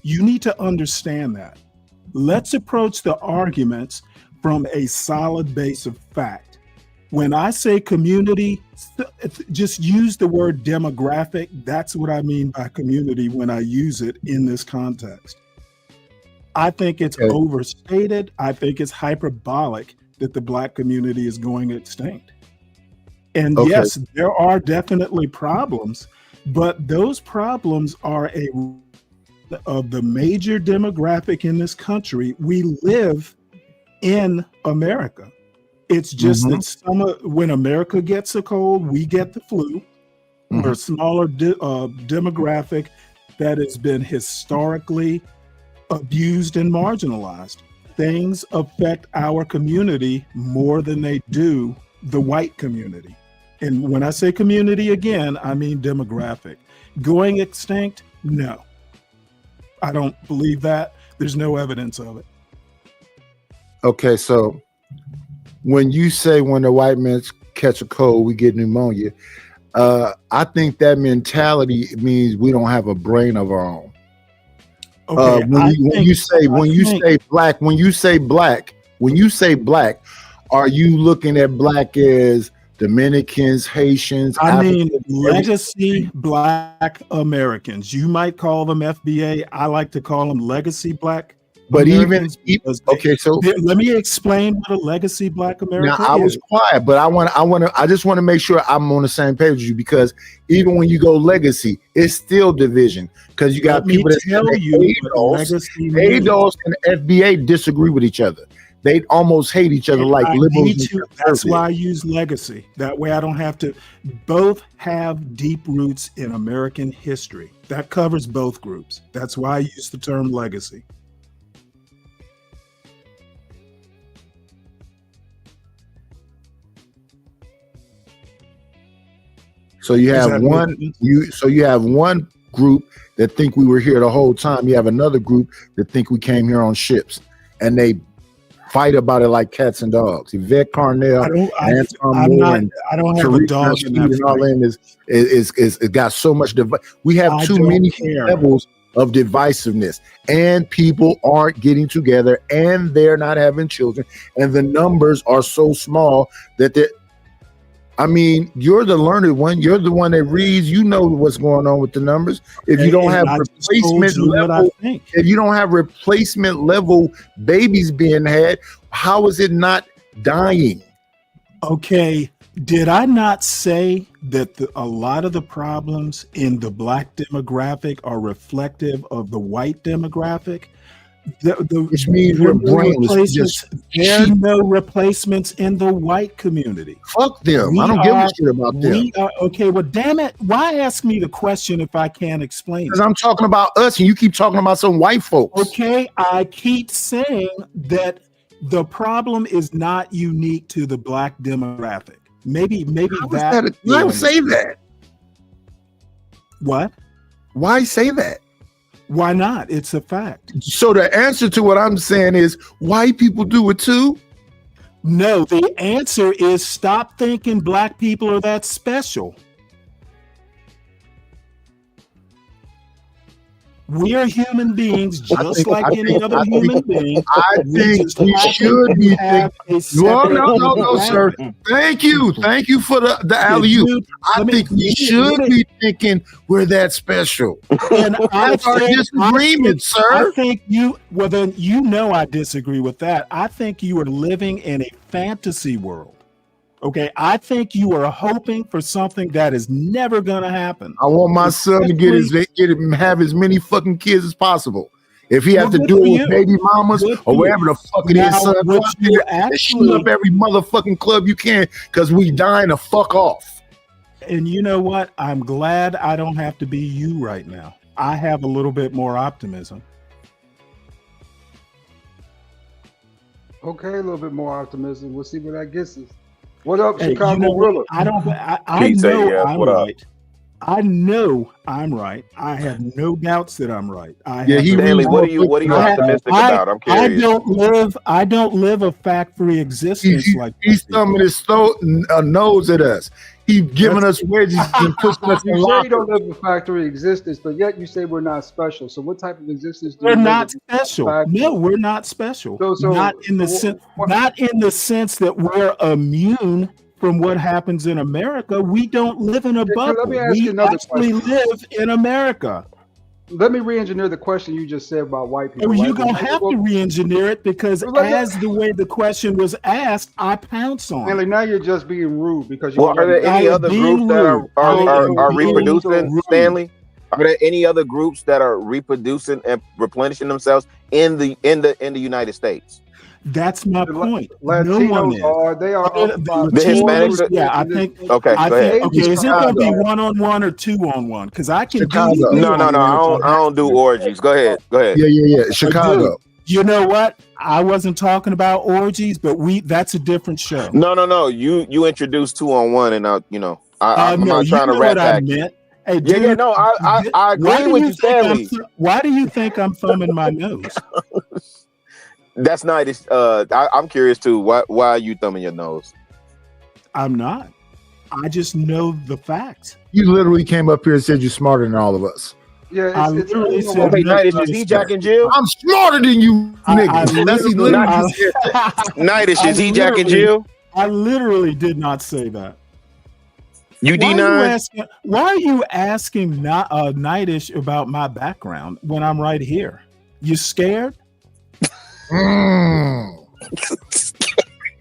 You need to understand that. Let's approach the arguments from a solid base of fact. When I say community, just use the word demographic. That's what I mean by community when I use it in this context. I think it's overstated. I think it's hyperbolic that the black community is going extinct. And yes, there are definitely problems, but those problems are of the major demographic in this country. We live in America. It's just that when America gets a cold, we get the flu. We're a smaller demographic that has been historically abused and marginalized. Things affect our community more than they do the white community. And when I say community again, I mean demographic. Going extinct? No. I don't believe that. There's no evidence of it. Okay, so when you say when the white men catch a cold, we get pneumonia, I think that mentality means we don't have a brain of our own. Okay, when you say black, are you looking at black as Dominicans, Haitians? I mean, legacy black Americans. You might call them FBA. I like to call them legacy black But Americans even because they- okay, so let me explain what a legacy Black America now I was is. quiet, but I just want to make sure I'm on the same page with you, because even when you go legacy, it's still division, because you got Let me people that tell say you what legacy means. ADOS and FBA disagree with each other. They almost hate each other like I liberals. need and to, that's conservatives. why I use legacy. That way I don't have to. Both have deep roots in American history. That covers both groups. That's why I use the term legacy. So you Does have that one make sense? you have one group that think we were here the whole time. You have another group that think we came here on ships, and they fight about it like cats and dogs. Yvette Carnell, Anton I'm Moore, not, and I don't have a Tariq dog Nasheed in that and all fight. them is it got so much we have I too don't many care. levels of divisiveness, and people aren't getting together, and they're not having children, and the numbers are so small that they're I mean, you're the learned one. You're the one that reads. You know what's going on with the numbers. If you don't And have I just told replacement you what I level, think. if you don't have replacement level babies being had, how is it not dying? Okay, did I not say that a lot of the problems in the Black demographic are reflective of the white demographic? Which means we're brainless. There are no replacements in the white community. Fuck them. I don't give a shit about them. Okay, well, damn it. Why ask me the question if I can't explain Because it? I'm talking about us, and you keep talking about some white folks. Okay, I keep saying that the problem is not unique to the Black demographic. Maybe Why say that? What? Why say that? Why not? It's a fact. So the answer to what I'm saying is white people do it too? No, the answer is stop thinking Black people are that special. We are human beings just like any other human being. I think we should be thinking. No, sir. Thank you for the alley-oop. I think we should be thinking we're that special. And That's our disagreement, sir. I think you. Well, then you know I disagree with that. I think you are living in a fantasy world. Okay, I think you are hoping for something that is never going to happen. I want my son to have as many fucking kids as possible. If he has to good do for it with you. baby mamas Good or for wherever you. the fuck it Now, is, son, what go out you there and actually- shoot up every motherfucking club you can, because we dying to fuck off. And you know what? I'm glad I don't have to be you right now. I have a little bit more optimism. Okay, a little bit more optimism. We'll see where that gets us. What up, Hey, Chicago you know what? Gorilla? I Pete say know yes. I'm What up? right. I know I'm right. I have no doubts that I'm right. Stanley, what are you optimistic about? I'm curious. I don't live a fact-free existence like He's thumbing his nose at us. He's giving us wedges and pushing us in You say you lockers. don't live a factory existence, but yet you say we're not special. So what type of existence do We're you live not in? special. Factory? No, we're not special. So not in the sense that we're immune from what happens in America. We don't live in a bubble. let me ask you We another actually live in America. Let me re-engineer the question you just said about white people. Well, right? you're gonna have to re-engineer it because as the way the question was asked, I pounce on it. Stanley, now you're just being rude because you. Well, are there any other groups that are reproducing, Stanley? Are there any other groups that are reproducing and replenishing themselves in the United States? That's my point. Latinos no one is. They are. The Hispanics. Yeah, I think. Okay, I go ahead. think. Okay, is it going to be 1-on-1 or 2-on-1? Because I can do. No. I don't do orgies. Go ahead. Yeah. Chicago. You know what? I wasn't talking about orgies, but that's a different show. No. You introduced 2-on-1, and I'm no, not trying to what I rat meant. Hey, Yeah, dude, no, I agree with you, Stanley. Why do you think I'm thumbing my nose? That's not. I'm curious too. Why are you thumbing your nose? I'm not. I just know the facts. You literally came up here and said you're smarter than all of us. Yeah, I literally said. Wait, Nidish, is he Jack and Jill? I'm smarter than you, niggas. That's he literally said that. Nidish, is he Jack and Jill? I literally did not say that. You D9? Why are you asking Nidish about my background when I'm right here? You scared?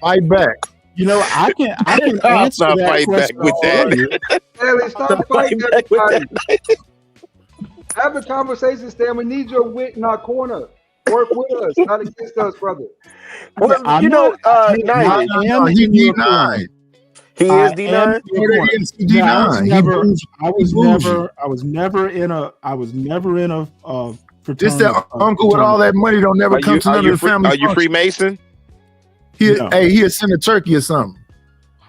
Fight back. You know, I can I'll answer not that fight back question with that. for you. Stanley, stop fighting everybody. Have a conversation, Stan. We need your wit in our corner. Work with us, not against us, brother. Well, I'm you know, not- Nice. I am He in your D9. corner. He I is am D9. in your corner. Yes, he Yeah, D9. I was never in a fraternity. This that uncle with all that money don't never come to none of the family. Are you Freemason? No. He'll send a turkey or something.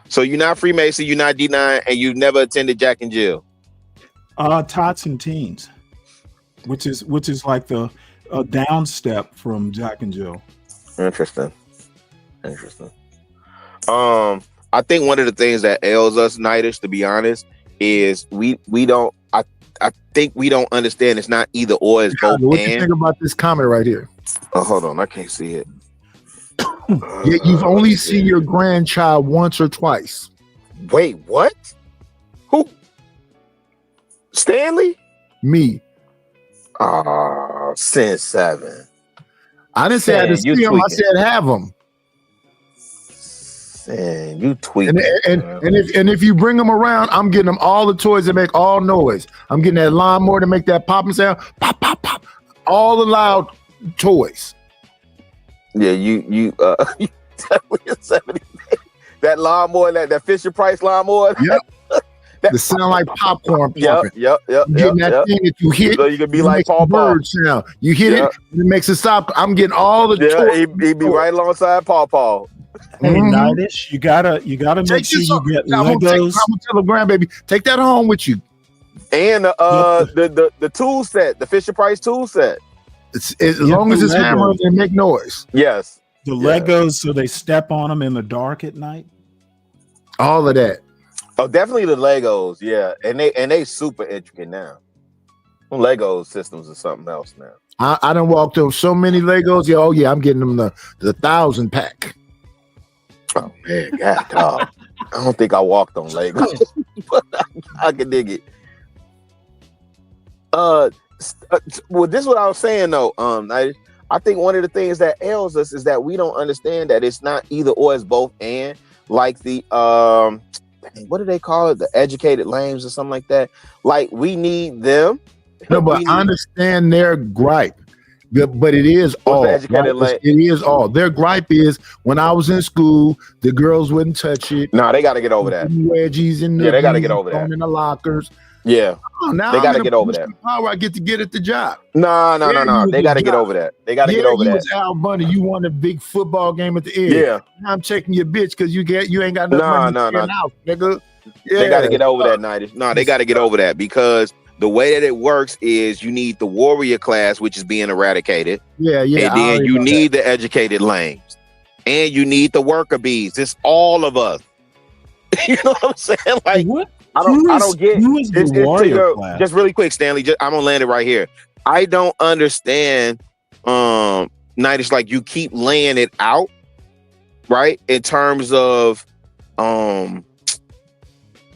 So you're not Freemason, you're not D9, and you've never attended Jack and Jill. Tots and Teens, which is like the down step from Jack and Jill. Interesting. I think one of the things that ails us, Nightish, to be honest, is we don't. I think we don't understand. It's not either or. It's both. What you and. think about this comment right here? Oh, hold on, I can't see it. Yet you've only seen your grandchild once or twice. Wait, what? Who? Stanley? Me. Since 7. I didn't say I had to Man, see you them. I tweaking. said have them. Man, you tweaking. And if you bring them around, I'm getting them all the toys that make all noise. I'm getting that lawnmower to make that popping sound, pop, pop, pop. All the loud toys. Yeah, you definitely a 70. That lawnmower, that Fisher Price lawnmower. Yep. That sound like popcorn popping. Yep. You getting that thing that you hit. So you can be it like makes a Paw Paw. bird sound. You hit Yep. it, and it makes it stop. I'm getting all the Yeah, toys. he'd be right alongside Paw Paw. Hey, Mhm. Nightish, you gotta make sure you get I'm gonna Legos. tell the grandbaby, take that home with you. And the tool set, the Fisher Price tool set. As long as it's Legos. hammered and make noise. Yes. The Legos, so they step on them in the dark at night. All of that. Oh, definitely the Legos, yeah. And they super intricate now. Lego systems are something else now. I done walked through so many Legos. Yeah, oh yeah, I'm getting them the 1,000 pack. Oh man, God, dog. I don't think I walked on Legos, but I can dig it. Well, this is what I was saying though. I think one of the things that ails us is that we don't understand that it's not either or, it's both and. Like the what do they call it? The educated lames or something like that. Like we need them. No, but I understand their gripe. But it is What's all. the educated Right? It is all. Their gripe is when I was in school, the girls wouldn't touch it. No, they got to get over that. Wedgies and Yeah, they gotta get over that. in the lockers. Yeah, Oh, now they I'm got to in a get over that. position of power. I get to get at the job. No. Yeah, you They was got to a get job. over that. They got to Yeah, get over you that. was Al Bundy. You won a big football game at the end. Yeah. Now I'm checking your bitch because you ain't got enough money to No. spend out, nigga. Yeah. They got to get over that, Nightish. No, they got to get over that because the way that it works is you need the warrior class, which is being eradicated. Yeah. And I then already you know need the educated lanes. And you need the worker bees. It's all of us. You know what I'm saying? Like, What? I don't get who is the it's to warrior your- class? Just really quick, Stanley. I'm gonna land it right here. I don't understand. Nightish, like you keep laying it out, right? In terms of,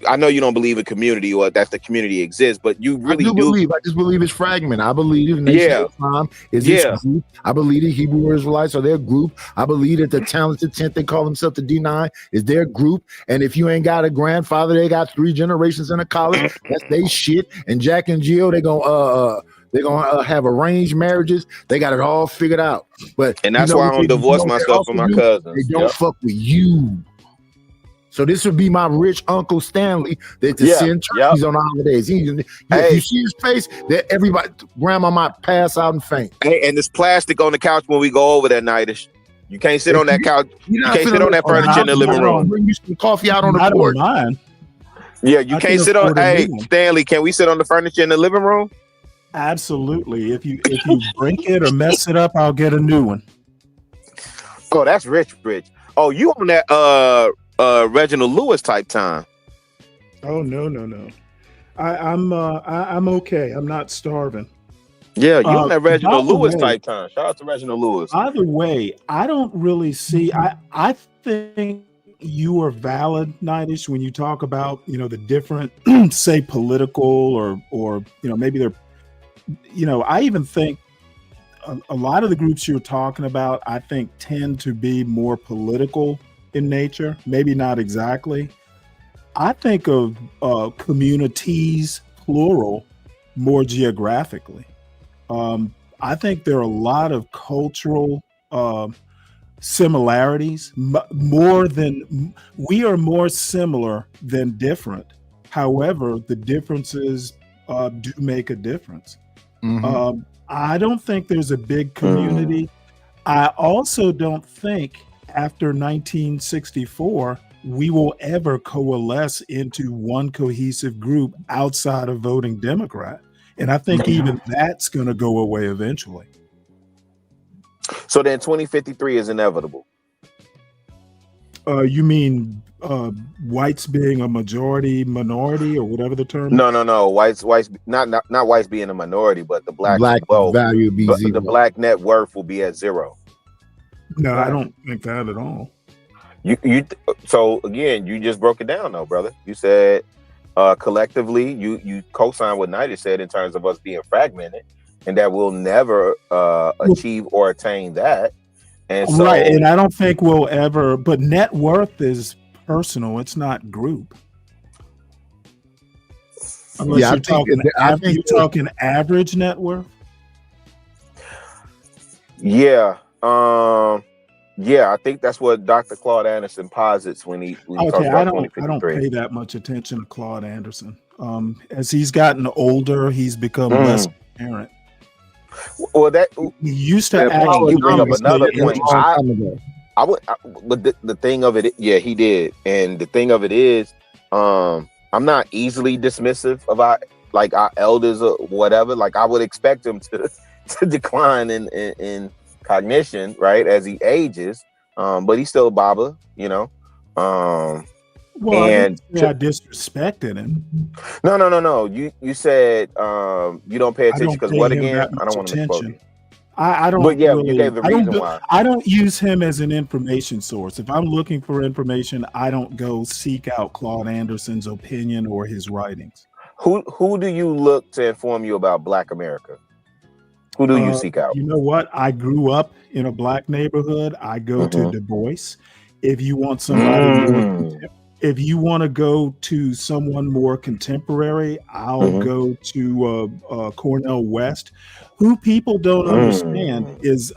I know you don't believe in community or that the community exists, but you really I believe. I just believe it's fragment. I believe the Nation of Islam is this group. I believe the Hebrew Israelites are their group. I believe that the talented 10th, they call themselves the D9, is their group. And if you ain't got a grandfather, they got 3 generations in a college. That's they shit. And Jack and Jill, they're gonna have arranged marriages. They got it all figured out. But And that's you know why I what don't they- divorce you know what they myself from also my do? cousins. They don't Yep. fuck with you. So this would be my rich Uncle Stanley that to Yeah, send turkeys on the holidays. If you see his face, that everybody, grandma might pass out and faint. Hey, and there's plastic on the couch when we go over that, Nightish. You can't sit on that couch. You can't sit on that furniture in the living room. Bring you some coffee out on the I don't porch. mind. Yeah, you I can't can sit on. afford a Hey, new one. Stanley, can we sit on the furniture in the living room? Absolutely. If you break it or mess it up, I'll get a new one. Oh, that's rich. Oh, you on that Reginald Lewis type time? Oh no. I'm okay. I'm not starving. Yeah, you on that Reginald by the Lewis way- type time. Shout out to Reginald Lewis. By the way, I don't really see. I think you are valid, Nightish, when you talk about the different, say, political or maybe they're, I even think a lot of the groups you're talking about, I think, tend to be more political in nature. Maybe not exactly. I think of communities, plural, more geographically. I think there are a lot of cultural similarities. We are more similar than different. However, the differences do make a difference. I don't think there's a big community. I also don't think after 1964 we will ever coalesce into one cohesive group outside of voting Democrat. And I think even that's going to go away eventually. So then 2053 is inevitable. You mean whites being a minority, or whatever the term? No. Whites, not whites being a minority, but the black vote, value be zero. The black net worth will be at zero. No, I don't think that at all. So again, you just broke it down, though, brother. You said collectively, you co-signed what Knight said in terms of us being fragmented, and that we'll never achieve or attain that. And so, right, and I don't think we'll ever. But net worth is personal; it's not group. Unless you're talking average net worth. Yeah. Yeah, I think that's what Dr. Claude Anderson posits when he talks about 2053. I don't pay that much attention to Claude Anderson. As he's gotten older, he's become less apparent. Well, that he used to actually bring up another point. But the thing of it, yeah, he did, and the thing of it is, I'm not easily dismissive of our elders or whatever. Like, I would expect him to decline in cognition, right, as he ages, but he's still Baba, you know. Well, and I disrespected him. No. You said you don't pay attention because what again? I don't want to misquote. I don't. But yeah, really, you gave the reason why. I don't use him as an information source. If I'm looking for information, I don't go seek out Claude Anderson's opinion or his writings. Who do you look to inform you about Black America? Who do you seek out? You know what? I grew up in a Black neighborhood. I go to Du Bois. If you want somebody, if you want to go to someone more contemporary, I'll go to Cornel West, who people don't understand is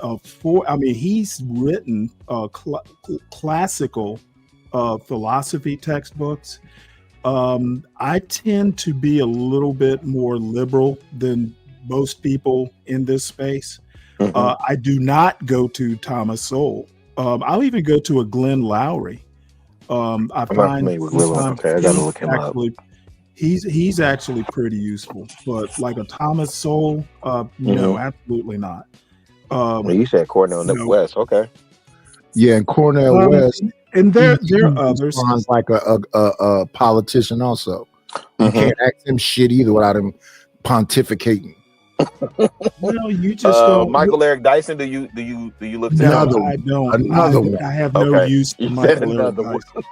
he's written classical philosophy textbooks. I tend to be a little bit more liberal than most people in this space. I do not go to Thomas Sowell. I'll even go to a Glenn Lowry. I find I gotta look him up. He's actually pretty useful, but like a Thomas Sowell, no, absolutely not. You said Cornel West, okay? Yeah, and Cornel West, and there are others. Sounds like a politician also. You can't ask him shit either without him pontificating. Well, you just Michael Eric Dyson. Do you look to another one? I don't. Another one. I have no use for Michael Eric Dyson.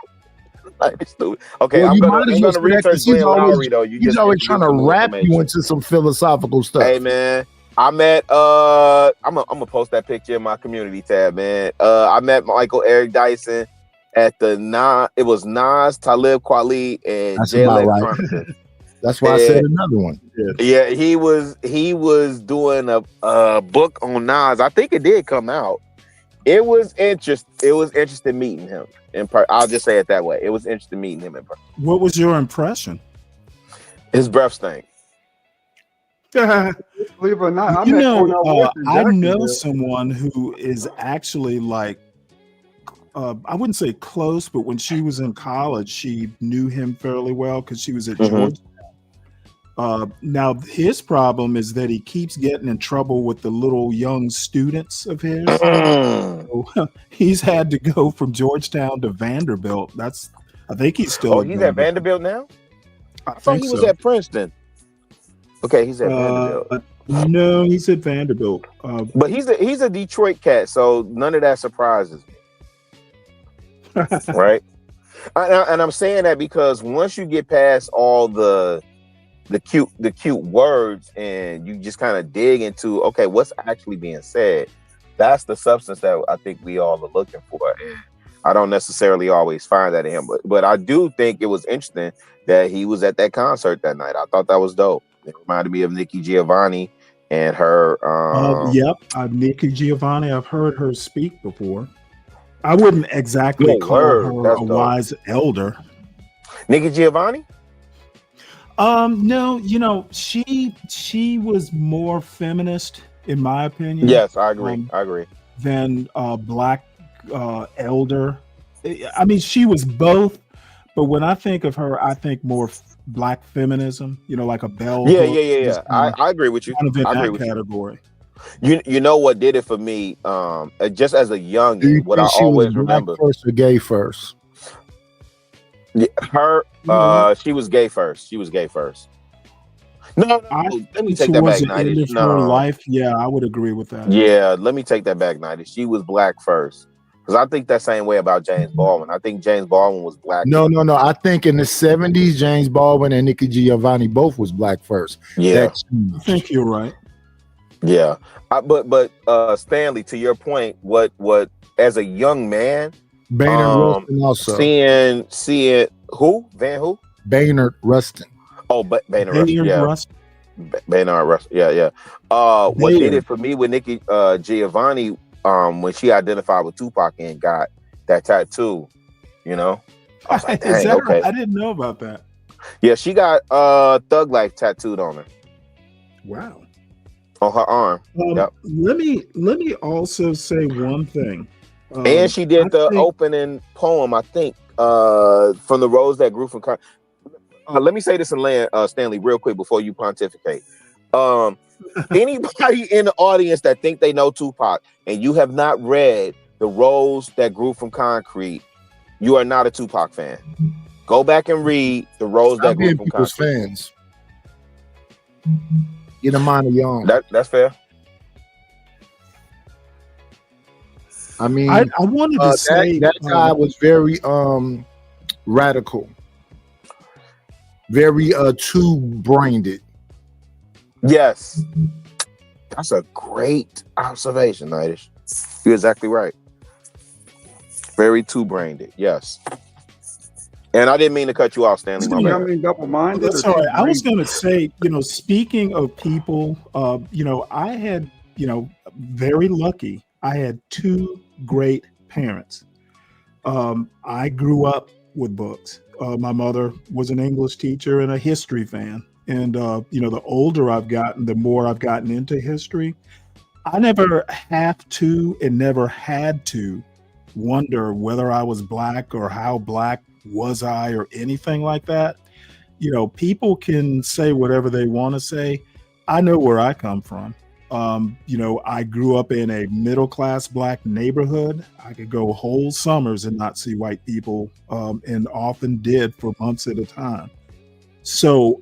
Okay, well, I'm gonna research Glenn Lowry though. He's always trying to wrap you into some philosophical stuff. Hey man, I met I'm gonna post that picture in my community tab, man. I met Michael Eric Dyson at the it was Nas, Talib Kweli, and Jay Electronica. That's why I said another one. Yeah, he was doing a book on Nas. I think it did come out. It was interesting meeting him in person. I'll just say it that way. It was interesting meeting him in person. What was your impression? His breath stank. Believe it or not, I know someone who is actually like, I wouldn't say close, but when she was in college, she knew him fairly well because she was at Georgia. Now his problem is that he keeps getting in trouble with the little young students of his. So he's had to go from Georgetown to Vanderbilt. I think he's still. Oh, he's at Vanderbilt now? I thought he was at Princeton. Okay, he's at Vanderbilt. No, he's at Vanderbilt. But he's a Detroit cat, so none of that surprises me. Right? And I'm saying that because once you get past all the the cute words, and you just kind of dig into, okay, what's actually being said. That's the substance that I think we all are looking for. And I don't necessarily always find that in him, but I do think it was interesting that he was at that concert that night. I thought that was dope. It reminded me of Nikki Giovanni and her. Yep, Nikki Giovanni. I've heard her speak before. I wouldn't exactly call her That's a dope. wise elder. Nikki Giovanni? No, she was more feminist, in my opinion. Yes, I agree. I agree. Than Black elder. I mean, she was both, but when I think of her, I think more Black feminism. Like a bell. Yeah. I agree with you. Kind of in I agree that with category. You know what did it for me? Just as a young, Do you what I think she always was black remember. first or gay first? Yeah, her, she was gay first. She was gay first. No, let me take that back. Towards the end of her life, yeah, I would agree with that. Yeah, let me take that back. 90. She was black first, because I think that same way about James Baldwin. I think James Baldwin was black. No. I think in the 70s, James Baldwin and Nikki Giovanni both was black first. Yeah, I think you're right. Yeah, but Stanley, to your point, what as a young man, Baynard Rustin also seeing who Baynard Rustin. Oh, but Baynard Rustin, yeah. Baynard Rustin, yeah. What did it for me with Nikki Giovanni, when she identified with Tupac and got that tattoo, I was like, dang, okay. Right? I didn't know about that. Yeah, she got Thug Life tattooed on her. Wow. On her arm. Yep. Let me also say one thing. And she did the opening poem, I think, from the Rose That Grew from. Let me say this and land, Stanley, real quick before you pontificate. Anybody in the audience that think they know Tupac and you have not read The Rose That Grew from Concrete, you are not a Tupac fan. Go back and read The Rose That Grew from Concrete. Fans. Get them on your own. That's fair. I mean, I wanted to say that guy was very radical, very two-brained. Yes, that's a great observation, Nidish. You're exactly right. Very two-brained. Yes. And I didn't mean to cut you off, Stanley. Double-minded. That's all right. I was going to say, speaking of people, I had, very lucky. I had two great parents. I grew up with books. My mother was an English teacher and a history fan. And, the older I've gotten, the more I've gotten into history. I never have to and never had to wonder whether I was Black or how Black was I or anything like that. People can say whatever they want to say. I know where I come from. I grew up in a middle-class Black neighborhood. I could go whole summers and not see white people, and often did for months at a time. So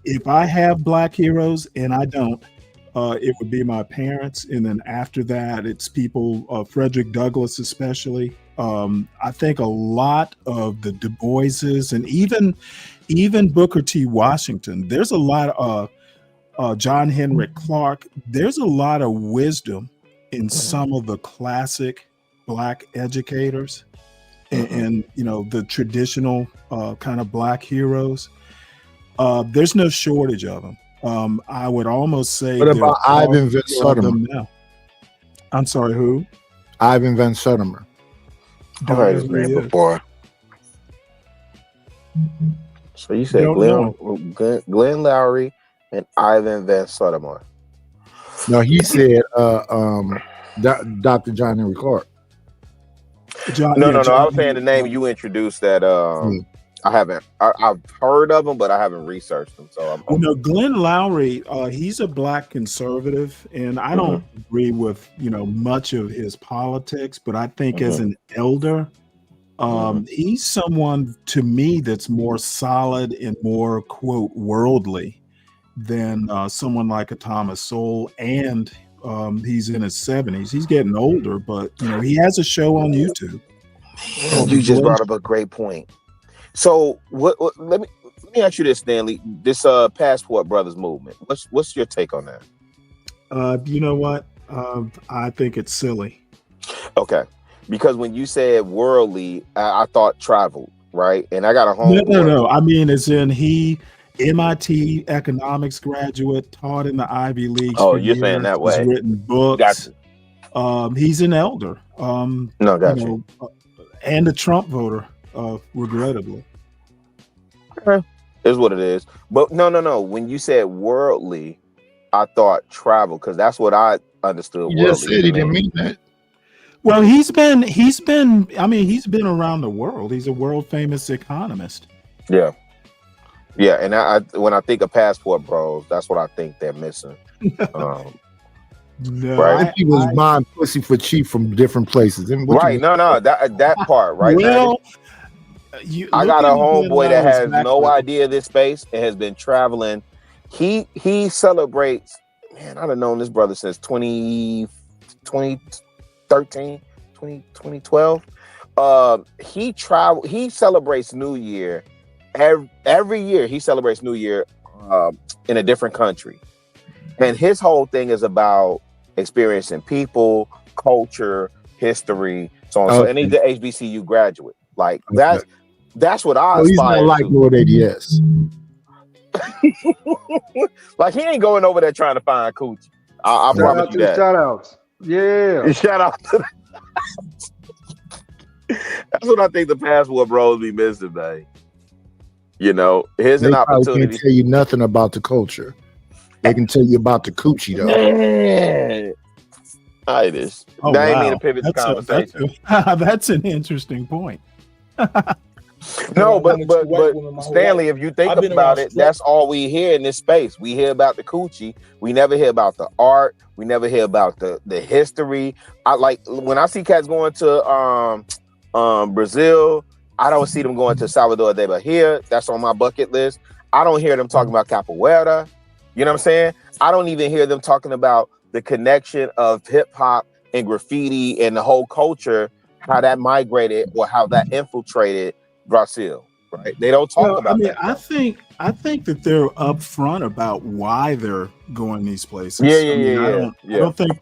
if I have Black heroes, and I don't, it would be my parents. And then after that, it's people, Frederick Douglass especially. I think a lot of the Du Boises and even Booker T. Washington, there's a lot of John Henrik Clark, there's a lot of wisdom in some of the classic Black educators and the traditional kind of Black heroes. There's no shortage of them. I would almost say. What about Ivan Van Sertima? I'm sorry, who? Ivan Van Sertima. I heard his name before. So you said Glenn Lowry and Ivan Van Sertima. No, he said Dr. John Henry Clark. No. I was saying the name you introduced that I haven't. I've heard of him, but I haven't researched him. So Glenn Lowry, he's a Black conservative, and I don't agree with much of his politics. But I think as an elder, he's someone to me that's more solid and more quote worldly than someone like a Thomas Sowell, and he's in his 70s. He's getting older, but he has a show on YouTube. You just brought up a great point. So let Let me ask you this, Stanley. This Passport Brothers movement. What's your take on that? You know what? I think it's silly. Okay, because when you said worldly, I thought travel, right? And I got a home. No. I mean, as in he MIT economics graduate, taught in the Ivy League. Oh, you're saying that way. He's written books. Gotcha. He's an elder. No, gotcha. And a Trump voter, regrettably. Is what it is. But no. When you said worldly, I thought travel, because that's what I understood. You just said he didn't mean that. Well, he's been around the world. He's a world famous economist. Yeah. And I when I think of Passport Bros, that's what I think they're missing. No, right? I think he was buying pussy for cheap from different places. Right? No, that part, right? Well, I got a homeboy that has no idea of this space and has been traveling. He celebrates. Man, I've known this brother since 2013, 2012. He celebrates New Year every year. He celebrates New Year in a different country, and his whole thing is about experiencing people, culture, history, so on. So, and he's the HBCU graduate. Like that's what I he's aspire not like to. Lord ADS. Like he ain't going over there trying to find coochie. I promise you that. Shout outs. Yeah. Shout out to That's what I think the Passport Bros be missing, man. You know, here's an opportunity. Can't tell you nothing about the culture. They can tell you about the coochie though. Man. I just didn't mean to pivot the conversation. That's an interesting point. No, but Stanley, if you think about it, that's all we hear in this space. We hear about the coochie. We never hear about the art. We never hear about the history. I like when I see cats going to Brazil. I don't see them going to Salvador de Bahia. That's on my bucket list. I don't hear them talking about capoeira. You know what I'm saying? I don't even hear them talking about the connection of hip hop and graffiti and the whole culture, how that migrated or how that infiltrated Brazil. Right? They don't talk about that. I think that they're upfront about why they're going these places. Yeah. I don't think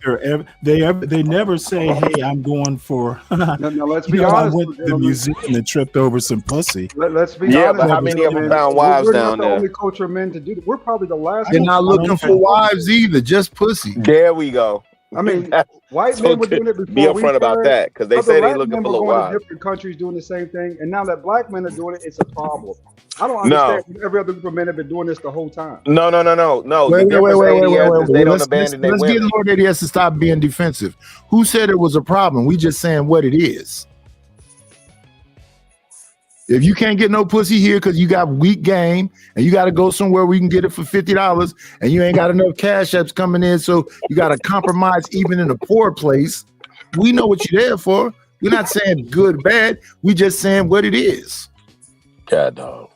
they never say, "Hey, I'm going for." No, let's be honest. I went to the museum and tripped over some pussy. Let's be honest. Yeah, but how many of them found wives down there? We're not the only culture of men to do that. We're probably the last. They're not looking for wives either, just pussy. There we go. I mean, white men were doing it before. Be upfront about that, because they say they're looking for little wives. Different countries doing the same thing, and now that black men are doing it, it's a problem. I don't understand. Every other group of men have been doing this the whole time. No. Wait. They don't abandon their women. Let's get Lord ADS to stop being defensive. Who said it was a problem? We just saying what it is. If you can't get no pussy here because you got weak game and you got to go somewhere where you can get it for $50 and you ain't got enough cash apps coming in, so you got to compromise even in a poor place, we know what you're there for. We're not saying good, bad. We just saying what it is. God dog.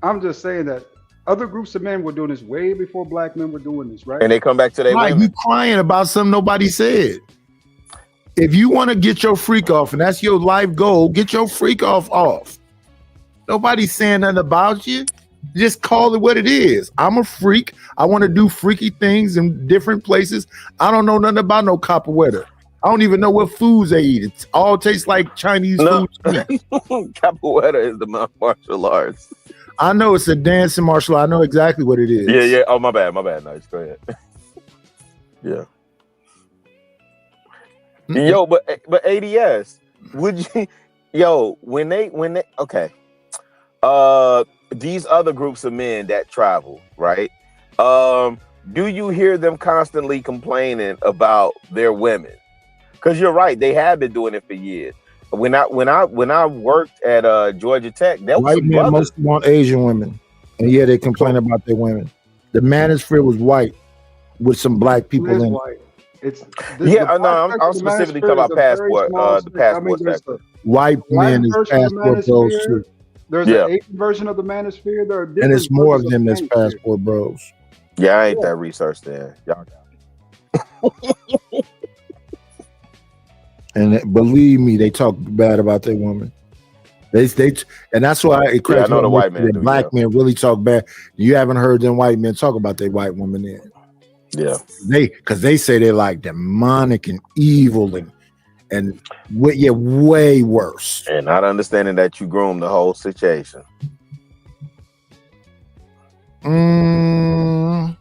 I'm just saying that other groups of men were doing this way before black men were doing this, right? And they come back to their women. You crying about something nobody said. If you want to get your freak off and that's your life goal, get your freak off. Nobody's saying nothing about you. Just call it what it is. I'm a freak. I want to do freaky things in different places. I don't know nothing about no capoeira. I don't even know what foods they eat. It all tastes like Chinese food. Capoeira is the martial arts. I know it's a dancing martial art. I know exactly what it is. Yeah. Oh, my bad. Nice. Go ahead. Yeah. Yo, but ADS, would you when they okay. These other groups of men that travel, right? Do you hear them constantly complaining about their women? Because you're right, they have been doing it for years. When I worked at Georgia Tech, that was white men mostly want Asian women, and yeah, they complain about their women. The manosphere was white with some black people in it. I'm specifically talking about passport. The passport sector. White men is passport bros too. There's an Asian version of the manosphere. There are different, and it's more of them that's passport bros. Yeah, I ain't that research there. Y'all got it. And believe me, they talk bad about their woman. And that's why it Yeah, I cracks know me the up white when man do, black yeah. men really talk bad. You haven't heard them white men talk about their white women then. Yeah. Because they say they're like demonic and evil and way worse. And not understanding that you groomed the whole situation. I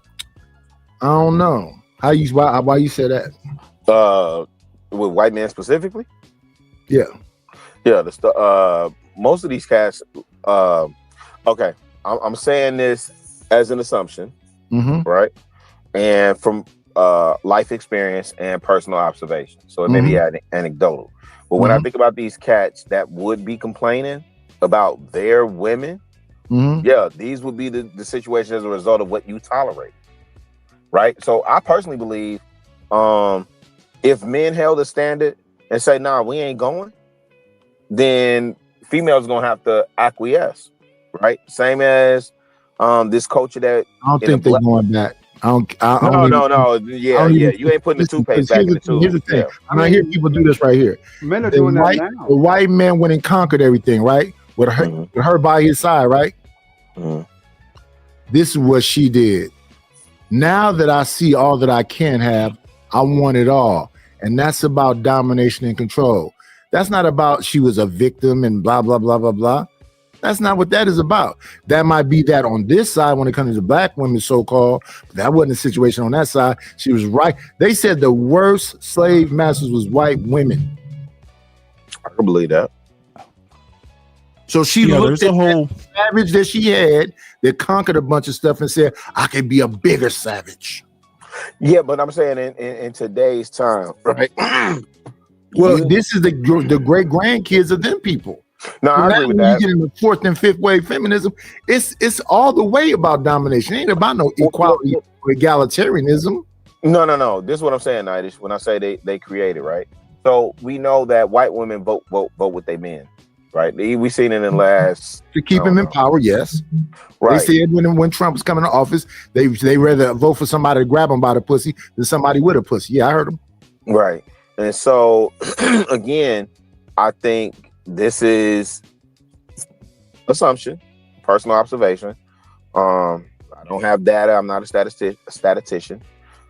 don't know. Why you say that? With white men specifically? Yeah. Yeah, most of these cats, okay, I'm saying this as an assumption, right? And from life experience and personal observation. So it may be anecdotal. But when I think about these cats that would be complaining about their women, yeah, these would be the situation as a result of what you tolerate, right? So I personally believe if men held a standard and say, nah, we ain't going, then females gonna have to acquiesce, right? Same as this culture that I don't think they're going back. No. Yeah. You ain't putting the toothpaste back in the tube. Here's the thing. And I hear people do this right here. Men are doing that now. The white man went and conquered everything, right? With her by his side, right? This is what she did. Now that I see all that I can have, I want it all. And that's about domination and control. That's not about she was a victim and blah, blah, blah, blah, blah. That's not what that is about. That might be that on this side when it comes to black women, so-called. But that wasn't the situation on that side. She was right. They said the worst slave masters was white women. I can believe that. So she looked at the savage that she had that conquered a bunch of stuff and said, I can be a bigger savage. Yeah, but I'm saying in today's time, right? Well, this is the great grandkids of them people. No, I agree with that. You get in the fourth and fifth wave feminism, it's all the way about domination. It ain't about no equality or egalitarianism. No. This is what I'm saying, Nidish, when I say they created, right? So we know that white women vote with their men, right? We seen it in the last to keep them in power, yes. Right. They said when Trump was coming to office, they rather vote for somebody to grab them by the pussy than somebody with a pussy. Yeah, I heard them. Right. And so again, I think this is assumption, personal observation. I don't have data. I'm not a statistician.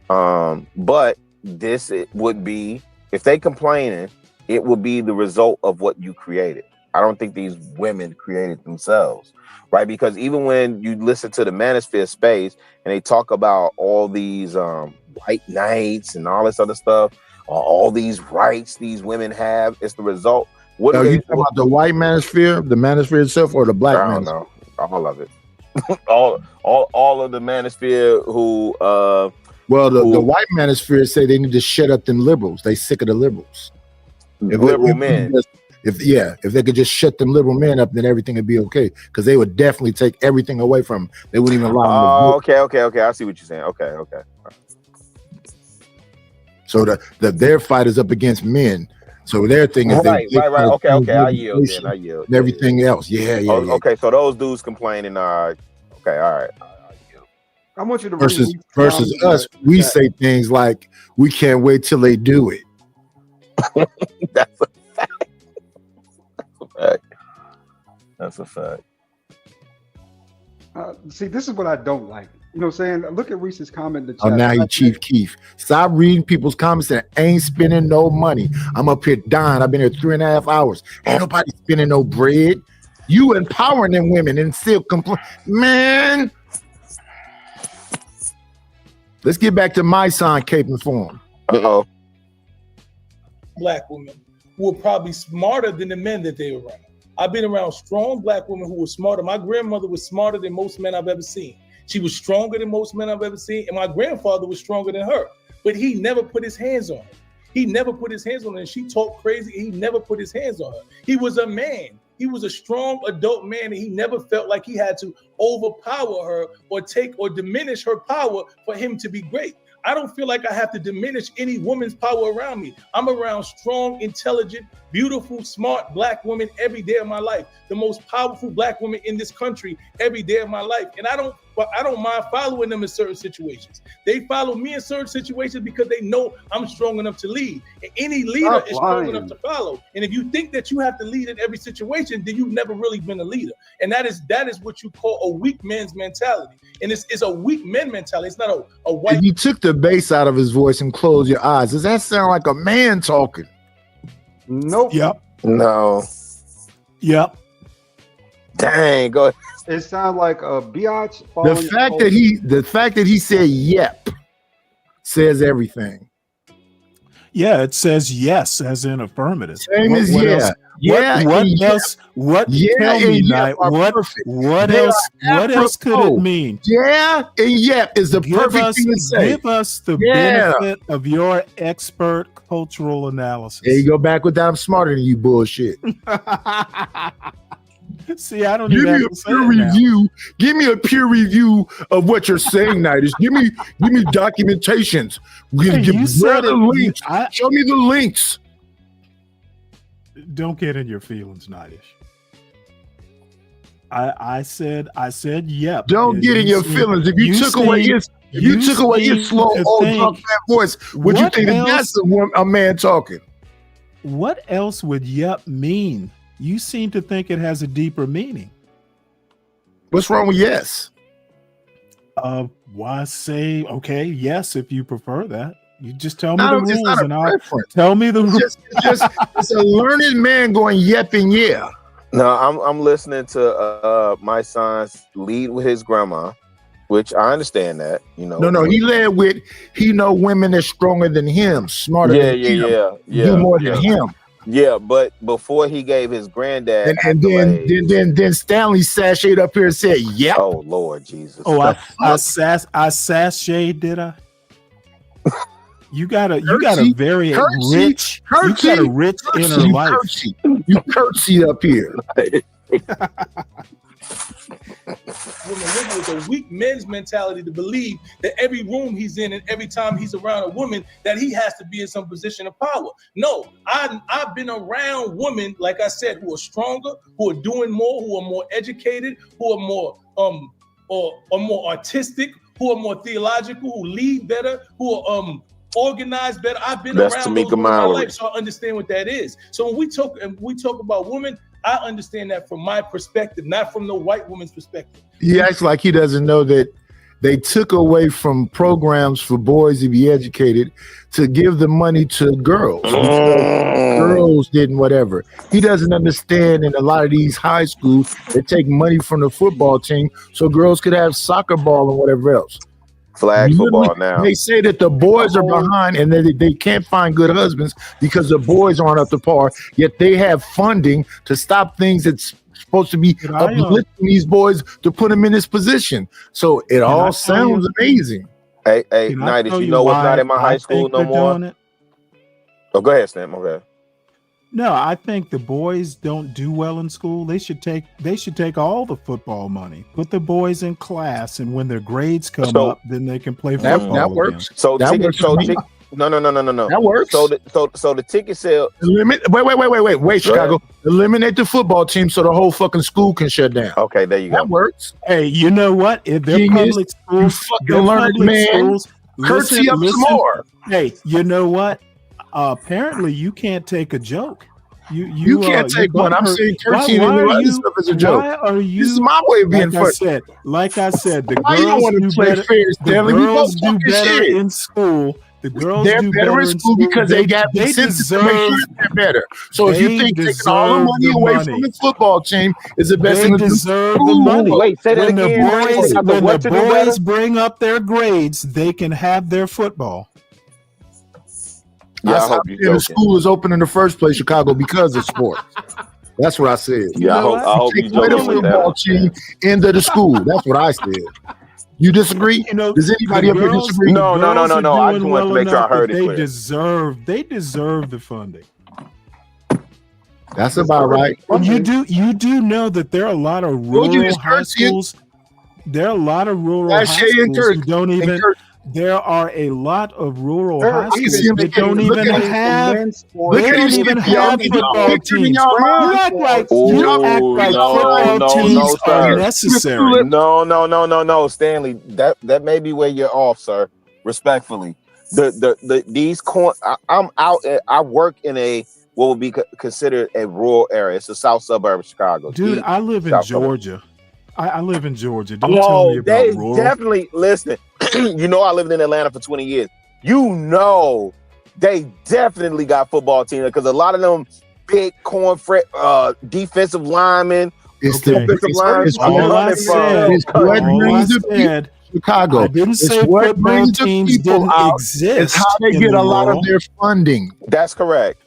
But it would be, if they complaining, it would be the result of what you created. I don't think these women created themselves, right? Because even when you listen to the manosphere space and they talk about all these white knights and all this other stuff, all these rights these women have, it's the result. What are you talking about? The white manosphere, the manosphere itself, or the black manosphere? I don't know. All of it. all of the manosphere who the white manosphere say they need to shut up them liberals. They sick of the liberals. Liberal men. If they could just shut them liberal men up, then everything would be okay. Because they would definitely take everything away from them. They wouldn't even allow them to vote. Okay. I see what you're saying. Okay. So their fight is up against men. So their thing is right. Okay. I yield. And everything else. Yeah. Okay. So those dudes complaining. Okay. All right. I want you to versus us. We say things like, "We can't wait till they do it." That's a fact. That's a fact. See, this is what I don't like. You know what I'm saying? Look at Reese's comment in the Oh, chat. now he Chief Keef. Stop reading people's comments and ain't spending no money. I'm up here dying. I've been here 3.5 hours. Ain't nobody spending no bread. You empowering them women and still complain. Man. Let's get back to my son caping for him. Uh-oh. Black women who are probably smarter than the men that they were around. I've been around strong black women who were smarter. My grandmother was smarter than most men I've ever seen. She was stronger than most men I've ever seen, and my grandfather was stronger than her. But he never put his hands on her. He never put his hands on her, and she talked crazy. He never put his hands on her. He was a man. He was a strong adult man, and he never felt like he had to overpower her or take or diminish her power for him to be great. I don't feel like I have to diminish any woman's power around me. I'm around strong, intelligent, beautiful, smart black women every day of my life. The most powerful black woman in this country every day of my life. And I don't following them in certain situations. They follow me in certain situations because they know I'm strong enough to lead. And any leader Stop is strong lying. enough to follow. And if you think that you have to lead in every situation, then you've never really been a leader. And that is what you call a weak man's mentality. And it's a weak man mentality. It's not a white. If you took the bass out of his voice and closed your eyes, does that sound like a man talking? Nope. Yep. No. Yep. Dang. Go ahead. It sounds like a biatch. The fact that he said yep says everything. Yeah, it says yes as in affirmative. Same as yeah. Else? Yeah. What and else? What? Yeah Tell me, and Knight. yep are What? perfect. What They else? are What else could it apropos. mean? Yeah and yep is the Give perfect us, thing to say. give us the Yeah. benefit of your expert cultural analysis. There you go back with that. I'm smarter than you bullshit. See, I don't Give even me have a to say peer it now. review. Give me a peer review of what you're saying, Nighters. Give me documentations. Hey, you Where said are the it. links? Show me the links. Don't get in your feelings, Nightish. I said yep. Don't And get in you your seem- feelings. If you took away seem- his, if you took away his seem slow to old think- drunk fat voice, would you What think that else- that's a man talking? What else would yep mean? You seem to think it has a deeper meaning. What's wrong with yes? Why say okay? Yes, if you prefer that. You just tell me Not the a- it's rules, not a and I'll preference. tell me the rules. It's a learned man going yep and yeah. No, I'm listening to my son's lead with his grandma, which I understand that, you know. No, he led with he know women that's stronger than him, smarter than him, do more than him. Yeah, but before he gave his granddad And then Stanley sashayed up here and said, "Yep." Oh Lord Jesus! Oh, I sashayed, did I? You got a very rich, you got a rich inner life. You curtsy up here. Women with a weak men's mentality to believe that every room he's in and every time he's around a woman that he has to be in some position of power. No, I've been around women, like I said, who are stronger, who are doing more, who are more educated, who are more or more artistic, who are more theological, who lead better, who are organized better. I've been That's around Tamika those women in my Mallory. life, so I understand what that is. So when we talk about women, I understand that from my perspective, not from the white woman's perspective. He acts like he doesn't know that they took away from programs for boys to be educated to give the money to girls. Girls didn't whatever. He doesn't understand in a lot of these high schools, they take money from the football team so girls could have soccer ball and whatever else. Flag football now. They say that the boys are behind and that they can't find good husbands because the boys aren't up to par, yet they have funding to stop things that's supposed to be uplifting these boys to put them in this position. So it all sounds amazing. Hey, Can I Nightish, tell you you know what's why not in my I high school think no they're more? doing it? Oh, go ahead, Stan. Okay. No, I think the boys don't do well in school. They should take all the football money. Put the boys in class, and when their grades come up, then they can play football. That works. again. So That ticket, works so for me. tick, no. That works. So the ticket sale. Wait, Chicago. Eliminate the football team so the whole fucking school can shut down. Okay, there you go. That works. Hey, you know what? If they're Genius. public schools, fucking they're learned public man. schools. Curtsy up some more. Hey, you know what? Apparently, you can't take a joke. You can't take one. I'm saying curtsy and why the are other you- stuff is a joke. Why are you? This is my way of being funny. Like I said, the Why you don't girls wanna do play better. fair, The Stanley? We girls both do talking better shit. in school. The girls They're do better in school because they got the incentive to make sure they're better. So if you they think taking all the deserve money the away money. from the football team is the best They thing to do, deserve the cool. money. Wait, say that when the again. Nice. boys, They got the when what the to do better? boys bring up their grades, they can have their football. Yeah, I I hope said you're the joking. school is open in the first place, Chicago, because of sports. That's what I said. Yeah, I hope Take you're away the joking with football that. team into the school. That's what I said. You disagree? You know, Does anybody the up here girls- disagree? No. girls are I just doing wanted to well make sure I enough heard that it they clear. They deserve the funding. That's about right. And you do know that there are a lot of Told you rural it's high curtsy. schools. There are a lot of rural That's high Shay and schools who Kurt. don't And even. Kurt. There are a lot of rural There high are even schools that don't look even at- have. men's sports. They Look at don't these even people, y'all have need to football picture in teams. y'all You mind. act like Ooh, football no, teams are sir. necessary. No, Stanley. That may be where you're off, sir. Respectfully, I'm out. I work in a what would be considered a rural area. It's a south suburb of Chicago. Dude, Deep I live in south suburb. Georgia. I live in Georgia. Don't tell me about They rural. definitely listen. You know, I lived in Atlanta for 20 years. You know, they definitely got football teams because a lot of them big cornfed defensive linemen. It's Okay. the Offensive it's, line it's All what, I said, it's what all I brings the people said, Chicago. I didn't It's say what football brings the teams people didn't out. exist. It's how they in get the a lot of rural. their funding. That's correct.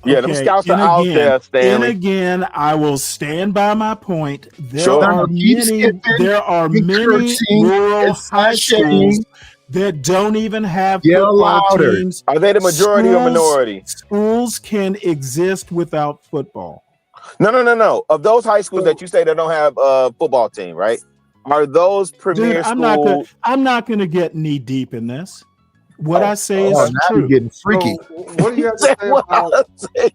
Yeah, them Okay, scouts are and out again, there, and Stanley. again, I will stand by my point. There Sure. are Keep many. skipping There are and many cursing rural and high schools sashaying. that don't even have Yell football louder. teams. Are they the majority or minority? Schools can exist without football. No. Of those high schools that you say that don't have a football team, right? Are those Dude, premier I'm schools? not gonna get knee deep in this. What I say Oh, is now true. you're getting freaky. So what do you have to say about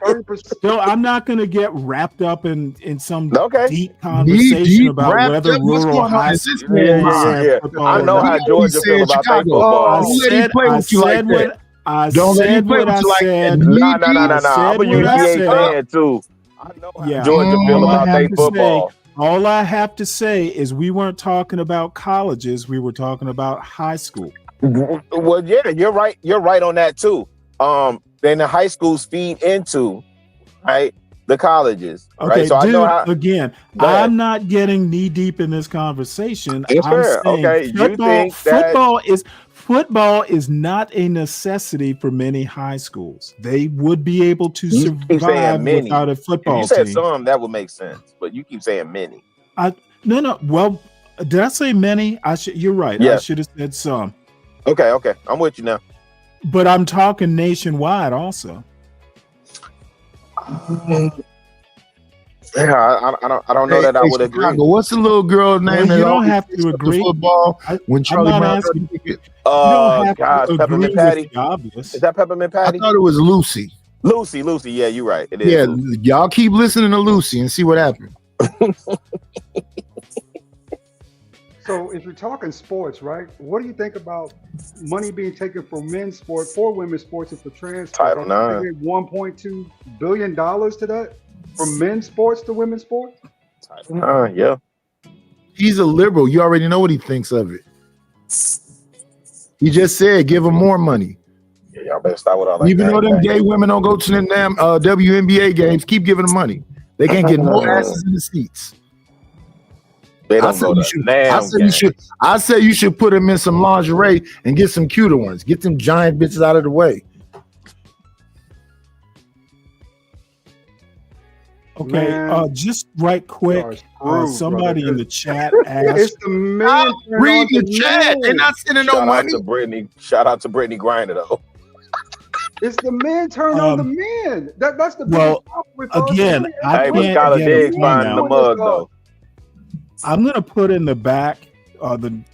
30%? So I'm not going to get wrapped up in some Okay. deep conversation deep about wrapped whether up. What's rural going on? high Is this schools man have Yeah. football I or know not. how He Georgia feel said about their Chicago. football. Don't let him play with you like that. I Don't let him said play what with I you like that. said. Knee Nah. deep. I'm a said what I UGA said. fan too. I know how Yeah, Georgia feel all I about have their to say, football. all I have to say is we weren't talking about colleges. We were talking about high school. Well, yeah, you're right. You're right on that too. Then the high schools feed into right the colleges, Okay, right? So dude, I know how. again, Go ahead. I'm not getting knee deep in this conversation. It's I'm fair. saying Okay, you think that football is not a necessity for many high schools. They would be able to you keep saying survive many? without a If football you said team. some, that would make sense. But you keep saying many. No. Well, did I say many? You're right. I Yeah. should have said some. Okay, I'm with you now. But I'm talking nationwide also. Yeah, I don't know that I would agree. Chicago, what's the little girl name Well, that you don't always have picks to up the agree. football when Charlie I'm not Brown asking. tried to kick it? You don't have Gosh, to agree Peppermint with Patty. the obvious. Is that Peppermint I Patty? thought it was Lucy. Lucy. Yeah, you're right. It is. Yeah, Lucy. y'all keep listening to Lucy and see what happens. So if you're talking sports, right? What do you think about money being taken from men's sport for women's sports and for trans sports? Title IX. $1.2 billion to that from men's sports to women's sports. Yeah. He's a liberal. You already know what he thinks of it. He just said give him more money. Yeah, y'all better stop with all that. Even though them gay women don't go to the damn WNBA games, keep giving them money. They can't get no asses in the seats. They I don't say go you to should. damn I say you should put them in some lingerie and get some cuter ones. Get them giant bitches out of the way. Okay, Man, just right quick, screwed, somebody brother. in the chat It's asked. the men. Read the chat. They're not sending no Shout out money. to Brittany. Shout out to Brittany Griner though. It's the men turn on the men. That's the Well, biggest problem with us. again, I Hey, but can't Skylar get a Diggs point finding the out. mug though. I'm gonna put in the back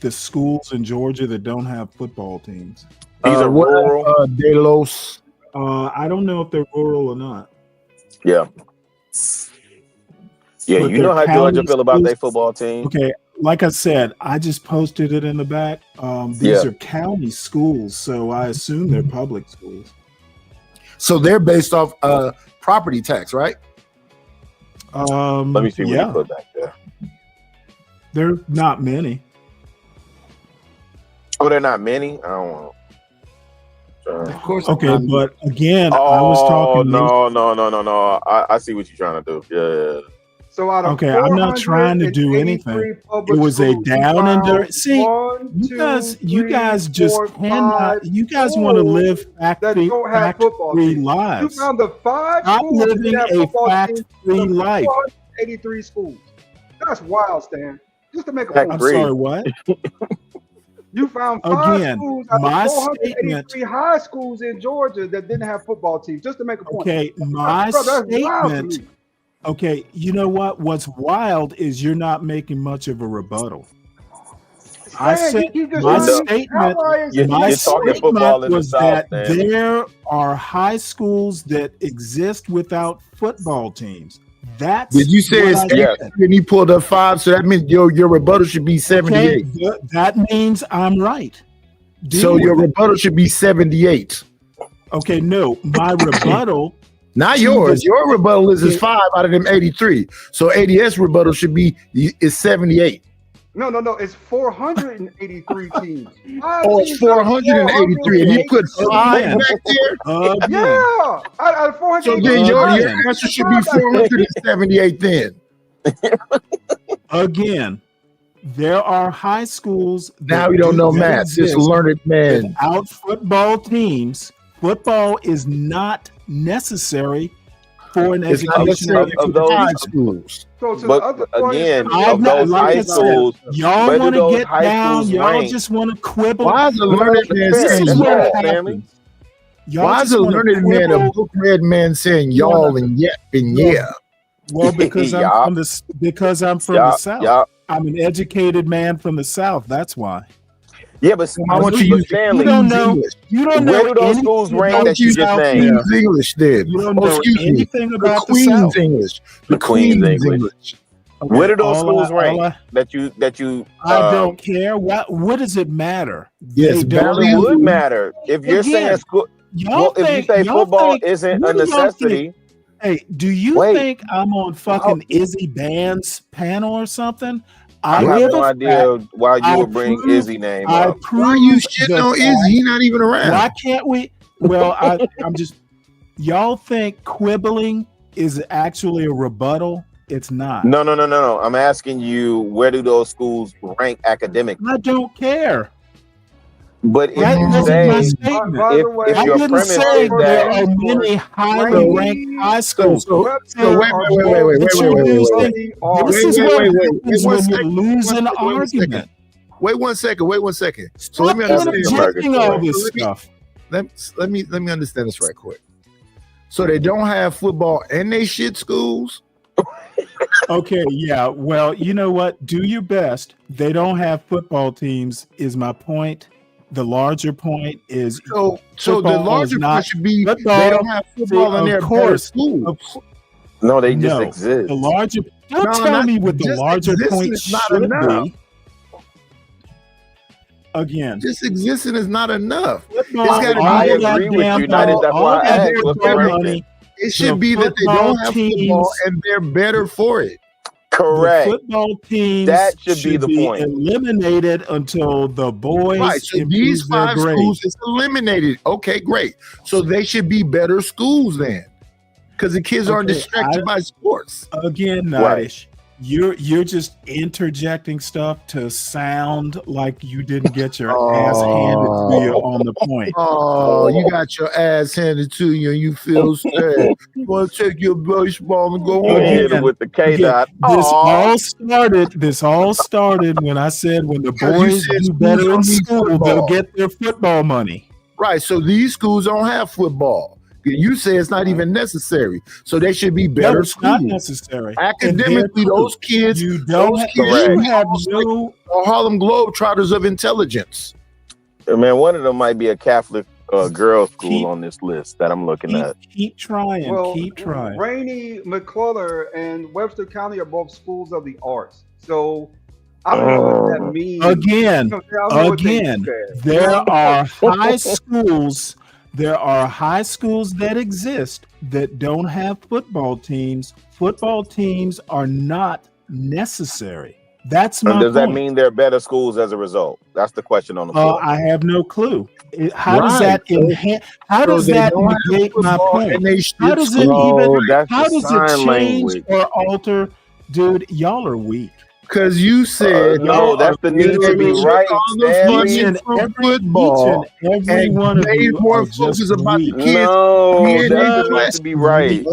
the schools in Georgia that don't have football teams. These are what, rural. Delos. I don't know if they're rural or not. Yeah. Yeah, But you know they're how Georgia county feel about schools. their football team. Okay, like I said, I just posted it in the back. These Yeah. are county schools, so I assume they're public schools. So they're based off property tax, right? Let me see what yeah, you put back there. they're not many. Oh, they're not many? I don't want. Of course. Okay, but again, I was talking. No. I see what you're trying to do. Yeah. So out of Okay, I'm not trying to do 483 anything. public It was a schools, you down and found dirty. See, you guys just 4, cannot. 5 You guys want to live that factory don't have football free teams. You lives. found the 5 I'm schools that living have a football teams. fact-free life. 483 schools. That's wild, Stan. Just to make a Fact point. I'm free. sorry, what? You found 5 Again, schools out my of 483 statement. high schools in Georgia that didn't have football teams. Just to make a point. Okay, my Brother, that's wild to statement. me. Okay, you know what? What's wild is you're not making much of a rebuttal. I Man, said you just my said statement. outliers. You're My talking football in statement the was South, that man. there are high schools that exist without football teams. That's Did you say it's what I 83 said. and he pulled up 5? So that means your rebuttal should be 78. Okay, that means I'm right. So Deal your with it. rebuttal should be 78. Okay, no, my rebuttal. Not to yours. the- Your rebuttal is 5 out of them 83. So ADS rebuttal should be is 78. No. It's 483 teams. Oh, it's 483, and he put 5 back there. Yeah, out of 400. So then your answer should be 478 then. Again, there are high schools. Now we don't know math. This learned man. Without football teams, football is not necessary for an It's not education necessary of for those high schools. So to the But other again, I'm of not- those like I high said, schools, y'all where do want to those get high down. schools Y'all rank? just want to quibble. Why is a learned man This saying is what y'all? happens. Y'all Why is just a wanna learned man, a quibble. book read man saying y'all and yep and yeah? Well, because Yeah. I'm from Yeah, the South. yeah. I'm an educated man from the South. That's why. Yeah, but I want you to use Stanley, You don't know. English. You don't where know do those anything schools rank about that you the just South. named? Queen's English then. You don't Oh, know excuse me. anything The about the Queen's South. English. The Queen's English. Okay, Where do those all schools I- rank all I- that you I don't care. What does it matter? Yes, They don't Well, it value. would matter if you're saying Again, school. Y'all Well, if think, you say y'all football think, isn't a what do y'all necessity, think? Hey, do you Wait. think I'm on fucking Izzy Band's panel or something? I have no idea why you I would bring prove- Izzy name I up. prove Why you shitting the on fact- Izzy? He not even around. Why can't we? Well, I'm just. Y'all think quibbling is actually a rebuttal? It's not. No. I'm asking you, where do those schools rank academically? I don't care. But if That you wasn't my say, statement. By the way, if I your didn't premise say is there that, are many highly ranked high schools. So wait. This is what Wait happens one when you second. lose Wait an one second. argument. Wait one second. So Stop let me understand. interjecting all this stuff. Let me understand this right quick. So they don't have football in they shit schools. Okay, yeah. Well, you know what? Do your best. They don't have football teams, is my point. The larger point is So the football larger is not- point should be football- they don't have football in of their course. schools. no, they just No. exist. The larger. Don't No, tell not- me what the just larger existing point is not should enough. be. Again, Just existing is not enough. football, It's gotta be- all I that agree with damn you, United. That's all why I that asked what's the football ranking. money. It should The be that they don't football have teams- football and they're better for it. Correct. The football teams That should be the point. eliminated until the boys Right. So improve these their 5 grades. schools is eliminated. Okay, great. So they should be better schools then. Because the kids aren't Okay, distracted by sports. Again, Right. Nadish, you're just interjecting stuff to sound like you didn't get your ass handed to you on the point. Oh, you got your ass handed to you and you feel sad. You want to take your baseball and go You home. hit it with the K dot. This all started when I said when the Because you boys said do schools better in don't need school, they'll football. get their football money. Right. So these schools don't have football. You say it's not even necessary. So they should be No, better it's not schools. necessary. Academically, And those kids, you don't those kids you are have almost no like Harlem Globetrotters of intelligence. Man, one of them might be a Catholic girls' school Keep- on this list that I'm looking at. keep trying, Well, keep trying. Rainey, McCullough, and Webster County are both schools of the arts. So I don't know what that means. Again, You know, I don't know what they again, said. there are high schools. There are high schools that exist that don't have football teams. Football teams are not necessary. That's my And does that point. mean they're better schools as a result? That's the question on the floor. I have no clue. How does Right. that enhance? How So does they that don't have negate my football point? and they How shit does it schools. No, even? that's How the does sign it change language. or alter? Dude, y'all are weak. Because you said No, y'all that's are the need to be took right, all the Stanley. Each funding and from every football every and one of made you more are focus just about the weak. kids. No, Yeah, that's nigga, the need let's- to be right.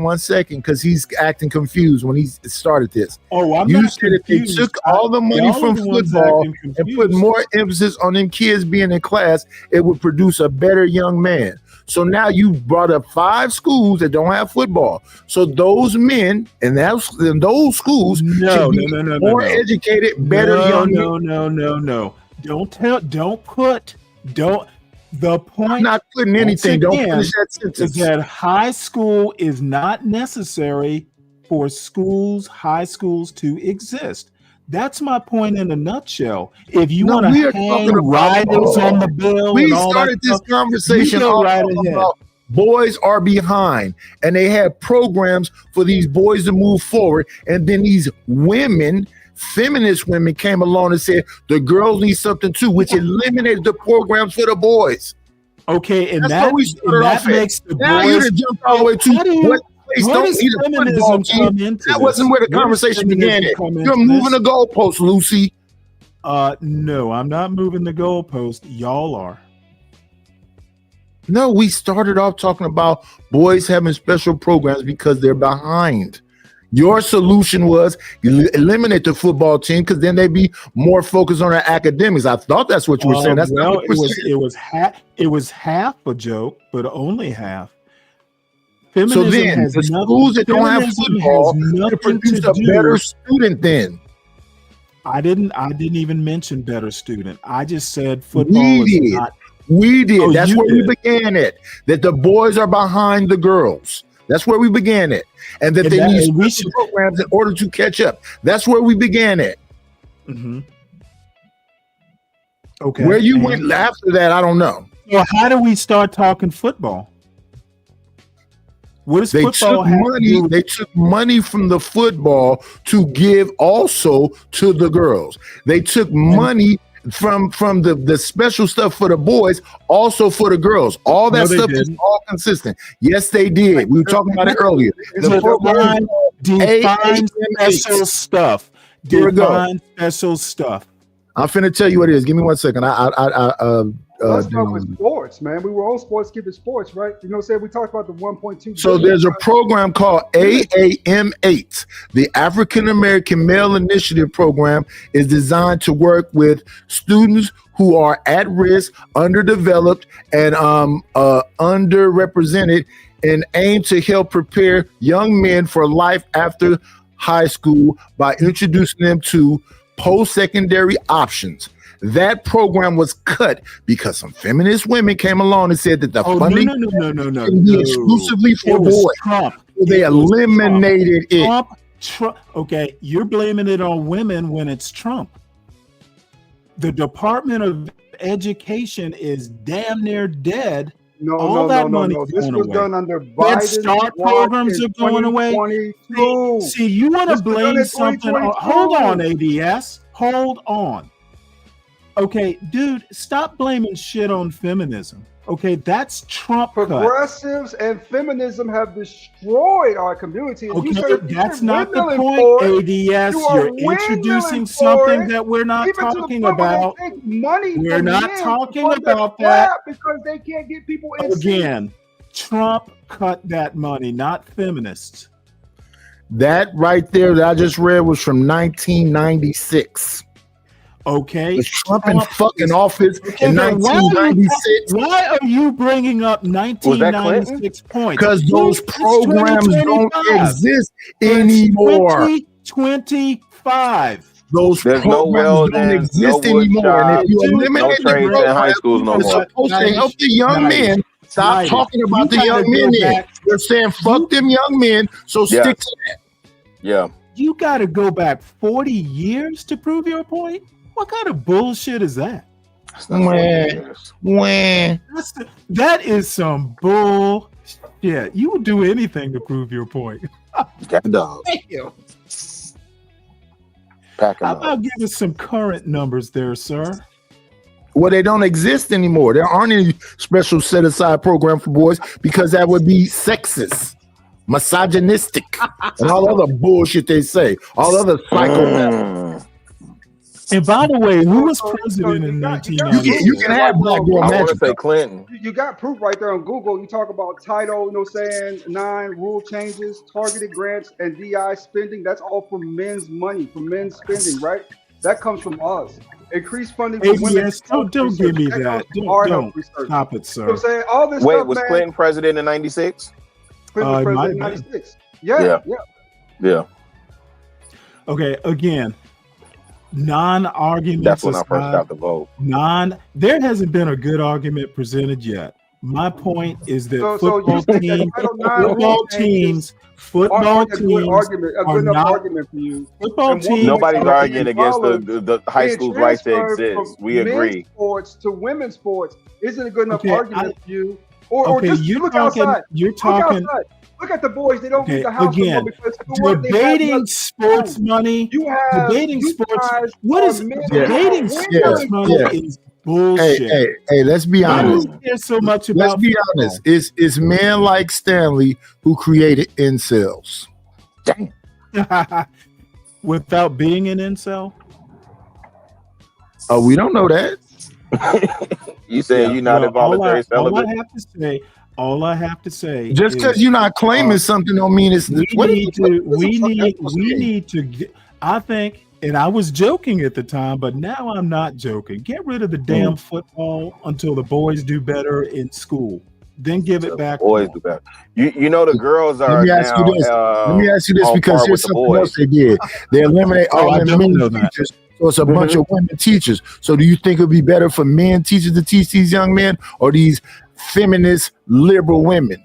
One second, because he's acting confused when he started this. Oh, I'm You not said if they confused. took all the money Y'all are from the ones football acting and put confused. more emphasis on them kids being in class, it would produce a better young man. So now you brought up 5 schools that don't have football. So those men and those schools should be more educated, better young men. The point. I'm not putting anything. Don't finish that sentence. Is that high school is not necessary for high schools to exist. That's my point in a nutshell. If you want to hang riders on the bill, we started this conversation about boys are behind, and they had programs for these boys to move forward, and then these women, feminist women, came along and said the girls need something too, which eliminated the programs for the boys. Okay, and that's that, what we started off makes at. the Now boys. you done jumped all the way to Where does feminism come into that wasn't where the conversation began. You're moving the goalpost, Lucy. No, I'm not moving the goalpost. Y'all are. No, we started off talking about boys having special programs because they're behind. Your solution was you eliminate the football team because then they'd be more focused on their academics. I thought that's what you were saying. That's not what you were saying. It was half a joke, but only half. So then, the schools that don't have football to produce a better student. Then I didn't even mention better student. I just said football is not. We did. That's where we began it. That the boys are behind the girls. That's where we began it, and that they need special programs in order to catch up. That's where we began it. Mm-hmm. Okay. Where you went after that, I don't know. Well, how do we start talking football? What does football have to do? They took money from the football to give also to the girls. They took money from the special stuff for the boys, also for the girls. All that stuff is all consistent. Yes, they did. We were talking about it earlier. Define special stuff. Define special stuff. I'm finna tell you what it is. Give me 1 second. Let's start with sports, man. We were on sports, keeping sports, right? You know what I'm saying? We talked about the 1.2. So there's a program called AAM8. The African American Male Initiative Program is designed to work with students who are at risk, underdeveloped, and underrepresented, and aim to help prepare young men for life after high school by introducing them to post-secondary options. That program was cut because some feminist women came along and said that the funding can be exclusively for boys. Trump. So they eliminated it. Trump. Okay, you're blaming it on women when it's Trump. The Department of Education is damn near dead. No. This was done under Biden. Start programs are going away. See, you want to blame something. Hold on, ADS. Hold on. Okay, dude, stop blaming shit on feminism. Okay, that's Trump. Progressives and feminism have destroyed our community. Okay, that's not the point, ADS. You're introducing something that we're not talking about. We're not talking about that because they can't get people in. Again, Trump cut that money, not feminists. That right there that I just read was from 1996. Okay. Was Trump in fucking office in 1996? Why are you bringing up 1996 points? Because those programs don't exist anymore. 2025. Those programs don't exist anymore. And if you eliminate the programs, you're supposed to help the young men. Stop talking about the young men. You're saying fuck them young men, so stick to that. Yeah. You got to go back 40 years to prove your point? What kind of bullshit is that? That is some bullshit. You would do anything to prove your point. Dog. Thank you. How about give us some current numbers there, sir? Well, they don't exist anymore. There aren't any special set-aside program for boys because that would be sexist, misogynistic, and all other bullshit they say. All other psychopaths. And by the way, who was president in 1990? You can have black girl magic. I want to say Clinton. You got proof right there on Google. You talk about Title, 9 rule changes, targeted grants, and DI spending. That's all for men's money, for men's spending, right? That comes from us. Increased funding for women. ABS, don't give me that. Don't stop it, You know what sir. I'm saying? All this Wait, stuff, was man. Clinton president in '96? Clinton was it president might in have been. '96. Yeah. Yeah. Okay, again, non-arguments That's when I first aside, got the vote. there hasn't been a good argument presented yet. My point is that So you football think that teams, Title IX rule football changes teams, football aren't a good teams argument, a are good enough not argument for you? football And teams. women Nobody's are arguing being against followed, the high being school's right to transferred exist. from We men's agree. sports to women's sports isn't a good enough Okay, argument for you. Or Okay, just you're look talking. outside. You're Look talking. outside. Look at the boys. They don't Okay, leave the house no more again, because you know what? They have debating nothing to sports do. money. You have Debating you sports. guys What are is men debating who are sports winning. money is bullshit. Hey, let's be Why do honest. we care so much Let's about be football? honest. It's men like Stanley who created incels. Without being an incel? Oh, we don't know that. You said you're not Well, involuntary all I celibate. have to say, Just because is, you're not claiming something don't mean it's. we what need is- what to. is the We fuck need. that supposed to We mean? need to. I think, and I was joking at the time, but now I'm not joking. Get rid of the damn football until the boys do better in school. Then give it back. Boys do better. You know the girls are Let me ask now. you this. Let me ask you this on because par here's with the something boys. else they did. They eliminate Oh, all I the don't men know that. teachers, so it's a bunch of women teachers. So do you think it'd be better for men teachers to teach these young men or these feminist liberal women?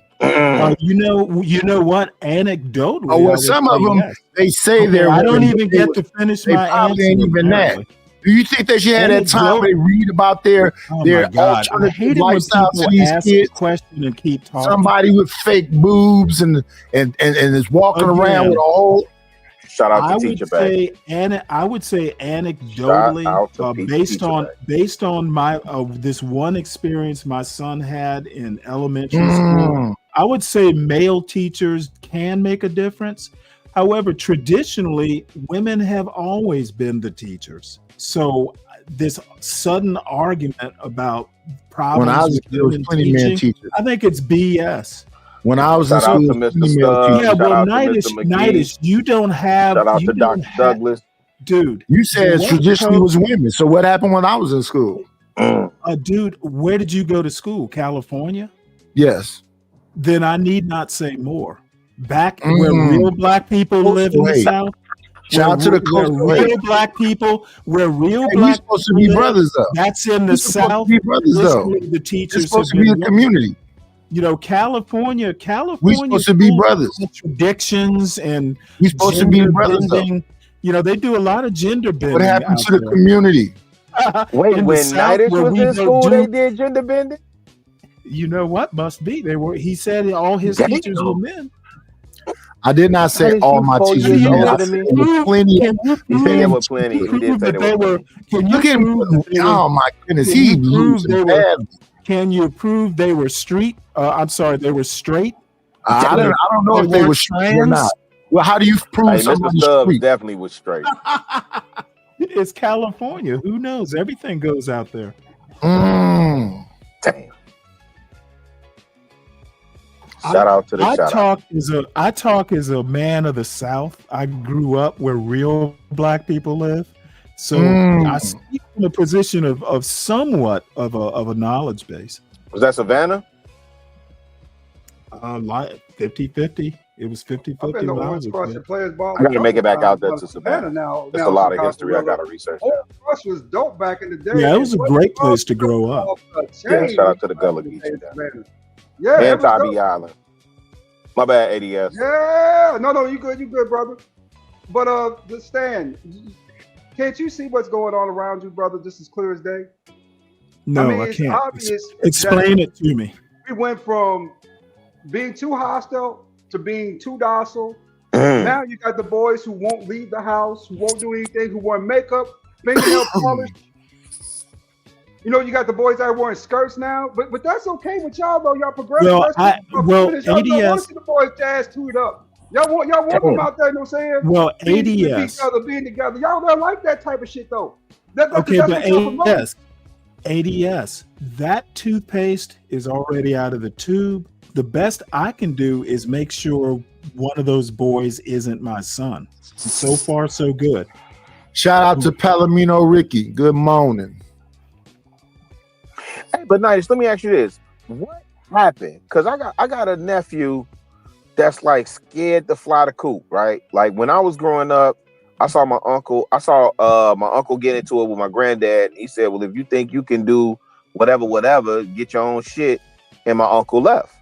You know what? Anecdotally, Oh, I well, would some say of them yes. they say Okay, they're. I don't women, even but they get would- to finish They my probably answer. ain't even apparently. that. Do you think they should have that time where they read about their Oh their my God! I alternative hate it when lifestyle to people these ask a kids? question and keep talking. Somebody with fake boobs and is walking around Again, with a whole. Shout out I to would Teacher Bay. say, I would say anecdotally, Shout out to based on my this one experience my son had in elementary school, Mm. I would say male teachers can make a difference. However, traditionally, women have always been the teachers. So this sudden argument about problems When I was with there was women plenty men teaching, teachers. I think it's BS. When I was Shout in out school, to it was Mr. female Stubbs. teachers. Yeah, Shout well, out to Nightish, Mr. McGee. you don't have. Shout out you to don't Dr. have- Douglas. Dude. You said what traditionally coach- was women. So what happened when I was in school? Dude, where did you go to school? California? Yes. Then I need not say more. Back where Mm. real black people live in the Wait. South. Shout out to the where coastal real hate. black people, where real Hey, we black supposed to people be live, brothers though. that's in the We supposed to South. be brothers though. Listen, the It's teachers supposed to have be a been community. you know, California We supposed to be full of brothers. contradictions and We supposed to be gender brothers though. bending. You know, they do a lot of gender bending. What happened out to the there. community? Wait, In the when South, Nightish where was we in don't school, do- they did gender bending? You know what? Must be. They were. He said all his Damn. teachers were men. I did not say Nightish, all you my 4 teachers years were men. older I than said me. there was plenty. Can you He said prove, there were plenty. He did prove say that there they were were? plenty. Can you Look at prove that they were? oh my goodness, Can he you prove losing they were? bad. Can you prove they were street? I'm sorry, they were straight. I don't know They if they weren't were straight or trans? not. Well, how do you prove Hey, Mr. somebody's Stubbs street? definitely was straight. It's California. Who knows? Everything goes out there. Mm. Damn. Shout out to the I shout out. talk as a man of the South. I grew up where real black people live, so I speak from a position of somewhat of a knowledge base. Was that Savannah? Like 50-50. It was 50-50 I've been to when I Orange was a Crush kid. and Players Ball. I gotta make it back out there to Savannah Savannah. now. That's now a lot of Chicago history I brother. gotta research. Orange Crush was dope back in the day. Yeah, it was a Orange great Crush place to grow up. off the Yeah, chain shout out to the back Gullah in the Geechee day, down Savannah. Yeah, it And was Tybee dope. Island. My bad, ADS. Yeah, no, you good, brother. But the stand, can't you see what's going on around you, brother? Just as clear as day. No, mean, I it's can't. obvious Explain that it to me. we went from being too hostile to being too docile. Mm. Now you got the boys who won't leave the house, who won't do anything, who wear makeup, fingernail polish. You know, you got the boys that are wearing skirts now, but that's okay with y'all though. Y'all progressive. Well, Y'all don't want ADS. to see the boys jazz tuned up. Y'all want them out there. You know what I'm saying? Well, Being with ADS. each other, being together. Y'all don't like that type of shit though. That's Okay, that's but what y'all promoting. ADS, that toothpaste is already out of the tube. The best I can do is make sure one of those boys isn't my son. So far, so good. Shout out to Palomino Ricky. Good morning. Hey, but Nice, let me ask you this: what happened? Because I got a nephew that's like scared to fly the coop, right? Like when I was growing up, I saw my uncle get into it with my granddad. He said, "Well, if you think you can do whatever, get your own shit." And my uncle left.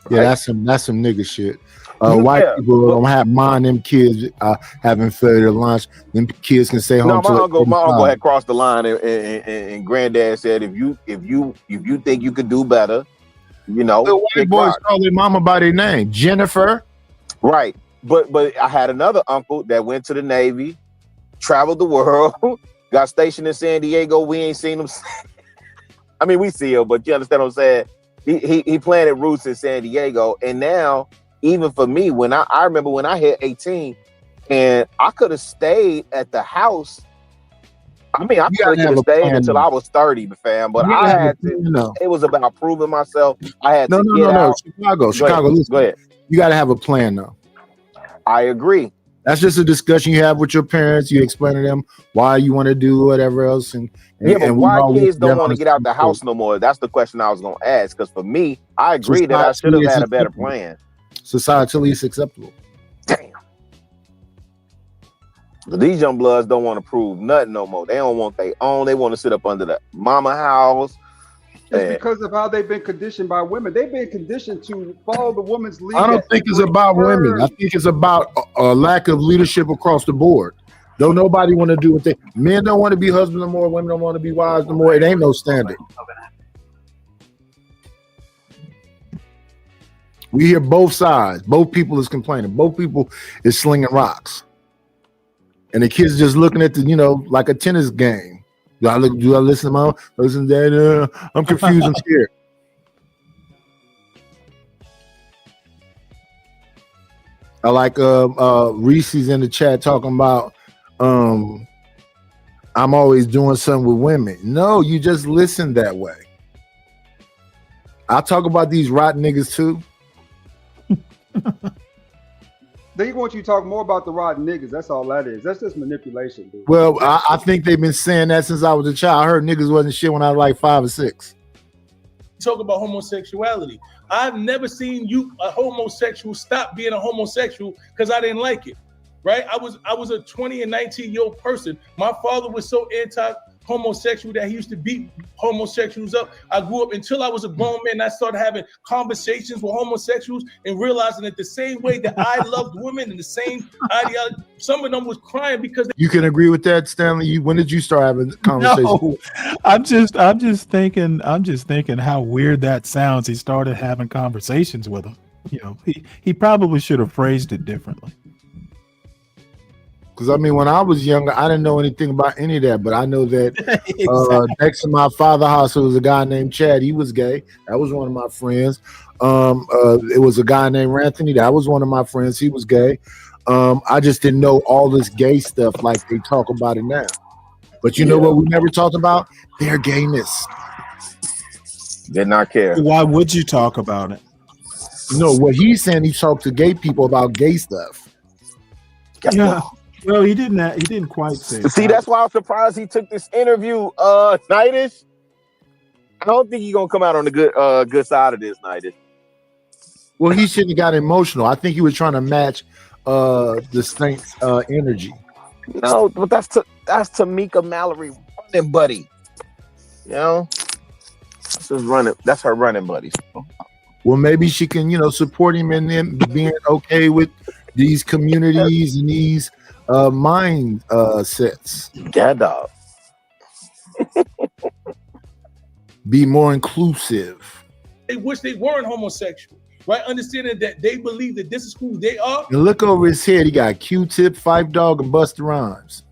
Right? Yeah, that's some nigga shit. White people don't have mind them kids having failure lunch. Them kids can stay home. No, my uncle had crossed the line, and granddad said, if you think you could do better, you know. The white boys call their mama by their name, Jennifer. Right, but I had another uncle that went to the Navy, traveled the world, got stationed in San Diego. We ain't seen him. I mean, we see him, but you understand what I'm saying? He planted roots in San Diego, and now even for me, when I remember when I hit 18, and I could have stayed at the house. I mean, I could have stayed until I was 30, fam. But I had to. It was about proving myself. I had to get out. Chicago. Listen, go ahead. You got to have a plan, though. I agree. That's just a discussion you have with your parents. You explain to them why you want to do whatever else, and why kids don't want to get out the house no more. That's the question I was going to ask. Because for me, I agree that I should have had a better plan. Societally, it's acceptable. Damn. But these young bloods don't want to prove nothing no more. They don't want their own. They want to sit up under the mama house. It's because of how they've been conditioned by women. They've been conditioned to follow the woman's lead. I don't think it's about women. I think it's about a lack of leadership across the board. Don't nobody want to do what men don't want to be husbands no more. Women don't want to be wives no more. It ain't no standard. We hear both sides. Both people is complaining. Both people is slinging rocks. And the kids just looking at like a tennis game. Do I listen to mom? Listen to dad? I'm confused. I'm scared. I like Reese's in the chat talking about I'm always doing something with women. No, you just listen that way. I talk about these rotten niggas too. They want you to talk more about the rotten niggas. That's all that is. That's just manipulation, dude. Well, I think they've been saying that since I was a child. I heard niggas wasn't shit when I was like 5 or 6. Talk about homosexuality. I've never seen a homosexual stop being a homosexual because I didn't like it. Right? I was a 20 and 19-year-old person. My father was so anti-homosexual that he used to beat homosexuals up. I grew up until I was a grown man. I started having conversations with homosexuals and realizing that the same way that I loved women and the same ideology, some of them was crying because you can agree with that, Stanley. When did you start having conversations? No, I'm just thinking how weird that sounds. He started having conversations with them. He probably should have phrased it differently. Because, when I was younger, I didn't know anything about any of that. But I know that Exactly. Next to my father's house, there was a guy named Chad. He was gay. That was one of my friends. It was a guy named Anthony. That was one of my friends. He was gay. I just didn't know all this gay stuff like they talk about it now. But you know what we never talked about? Their gayness. Did not care. Why would you talk about it? What he's saying, he talked to gay people about gay stuff. Yeah. Well, he didn't quite say. See, that's why I'm surprised he took this interview, Nightish. I don't think he's gonna come out on the good side of this, Nightish. Well, he shouldn't have got emotional. I think he was trying to match the Saints' energy. No, but that's Tamika Mallory running buddy. That's her running buddy. Well, maybe she can, support him in them being okay with these communities and these mind sets. Yeah, dog. Be more inclusive. they wish they weren't homosexual, right? Understanding that they believe that this is who they are. And look over his head. He got Q-Tip, Phife Dawg, and Busta Rhymes.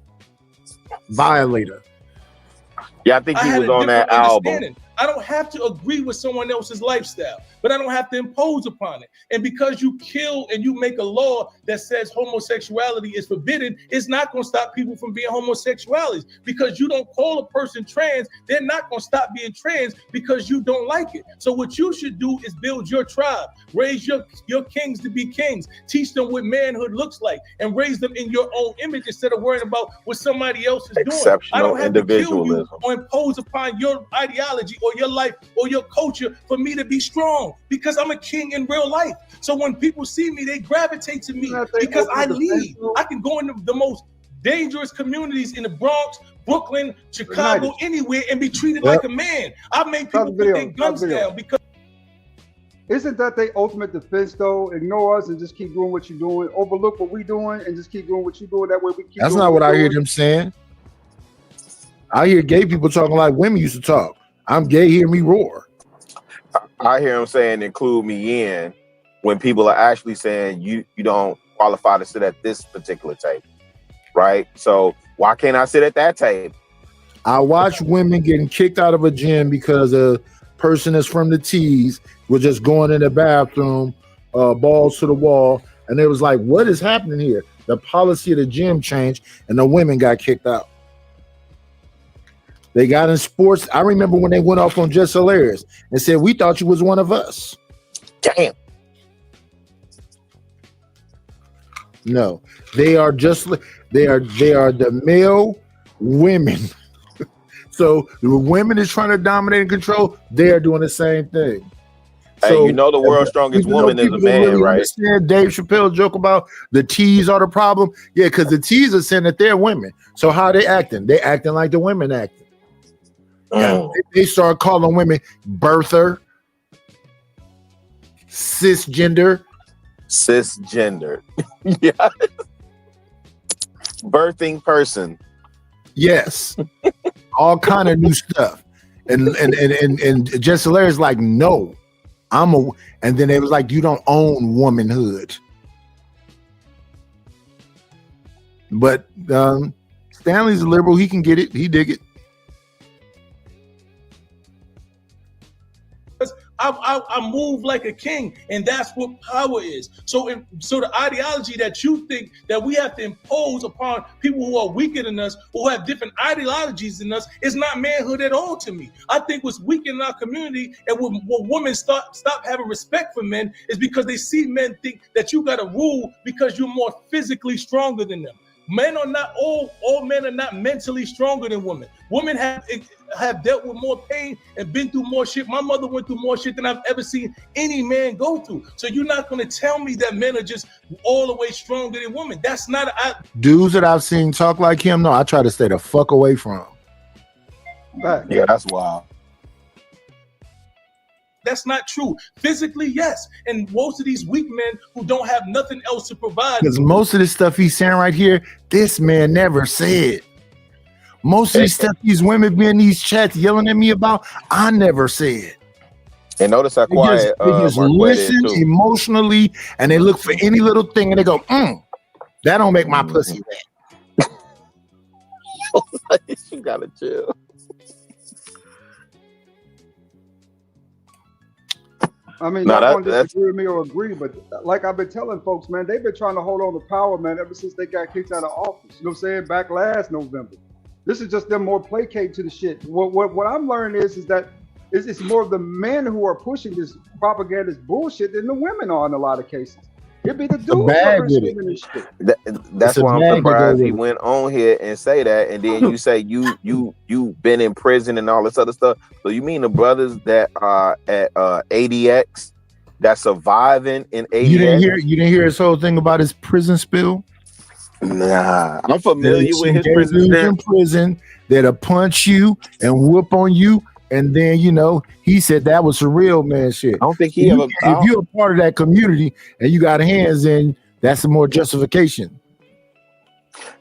Violator. Yeah, I think he was on that album. I don't have to agree with someone else's lifestyle, but I don't have to impose upon it. And because you kill and you make a law that says homosexuality is forbidden, it's not going to stop people from being homosexuals. Because you don't call a person trans, they're not going to stop being trans because you don't like it. So what you should do is build your tribe, raise your kings to be kings, teach them what manhood looks like, and raise them in your own image instead of worrying about what somebody else is doing. I don't have to kill you or impose upon your ideology or your life or your culture for me to be strong, because I'm a king in real life. So when people see me, they gravitate to me because I lead. I can go into the most dangerous communities in the Bronx, Brooklyn, Chicago, anywhere, and be treated like a man. I've made people put their guns down because. Isn't that the ultimate defense, though? Ignore us and just keep doing what you're doing. Overlook what we're doing and just keep doing what you're doing. That way we keep. That's not what I hear them saying. I hear gay people talking like women used to talk. I'm gay, hear me roar. I hear them saying include me in when people are actually saying you don't qualify to sit at this particular table, right? So why can't I sit at that table? I watch women getting kicked out of a gym because a person that's from the T's was just going in the bathroom, balls to the wall, and it was like, what is happening here? The policy of the gym changed, and the women got kicked out. They got in sports. I remember when they went off on Just Hilarious and said, we thought you was one of us. Damn. No, they are the male women. So the women is trying to dominate and control. They are doing the same thing. Hey, So, you know the world's strongest woman is a man, really right? understand Dave Chappelle joke about the T's are the problem. Yeah, because the T's are saying that they're women. So how are they acting? They acting like the women acting. Yeah, they start calling women birther, cisgender. Yeah. Birthing person. Yes. All kind of new stuff. And Just Hilarious like, no, and then it was like, you don't own womanhood. But Stanley's a liberal, he can get it, he dig it. I move like a king, and that's what power is. So the ideology that you think that we have to impose upon people who are weaker than us, who have different ideologies than us, is not manhood at all to me. I think what's weak in our community and what women stop having respect for men is because they see men think that you got to rule because you're more physically stronger than them. Men are not all men are not mentally stronger than women. Women have dealt with more pain and been through more shit. My mother went through more shit than I've ever seen any man go through. So you're not going to tell me that men are just all the way stronger than women. That's not dudes that I've seen talk like him. No, I try to stay the fuck away from. Yeah, that's wild. That's not true. Physically, yes. And most of these weak men who don't have nothing else to provide. Because most of this stuff he's saying right here, this man never said. Most of these stuff these women be in these chats yelling at me about, I never said. And notice how quiet they just listen emotionally, and they look for any little thing, and they go, that don't make my pussy wet. You gotta chill. I mean, not going to disagree with me or agree, but like I've been telling folks, man, they've been trying to hold on to power, man, ever since they got kicked out of office. You know what I'm saying? Back last November. This is just them more placate to the shit. What I'm learning is that it's more of the men who are pushing this propagandist bullshit than the women are in a lot of cases. It'd be the dudes. That's why I'm surprised he went on here and say that, and then you say you've been in prison and all this other stuff. So you mean the brothers that are at ADX that's surviving in ADX? You didn't hear his whole thing about his prison spill? Nah, I'm familiar with his prison. In prison, that'll punch you and whoop on you. And then, he said that was some real man shit. I don't think he if you're a part of that community and you got hands in, that's some more justification.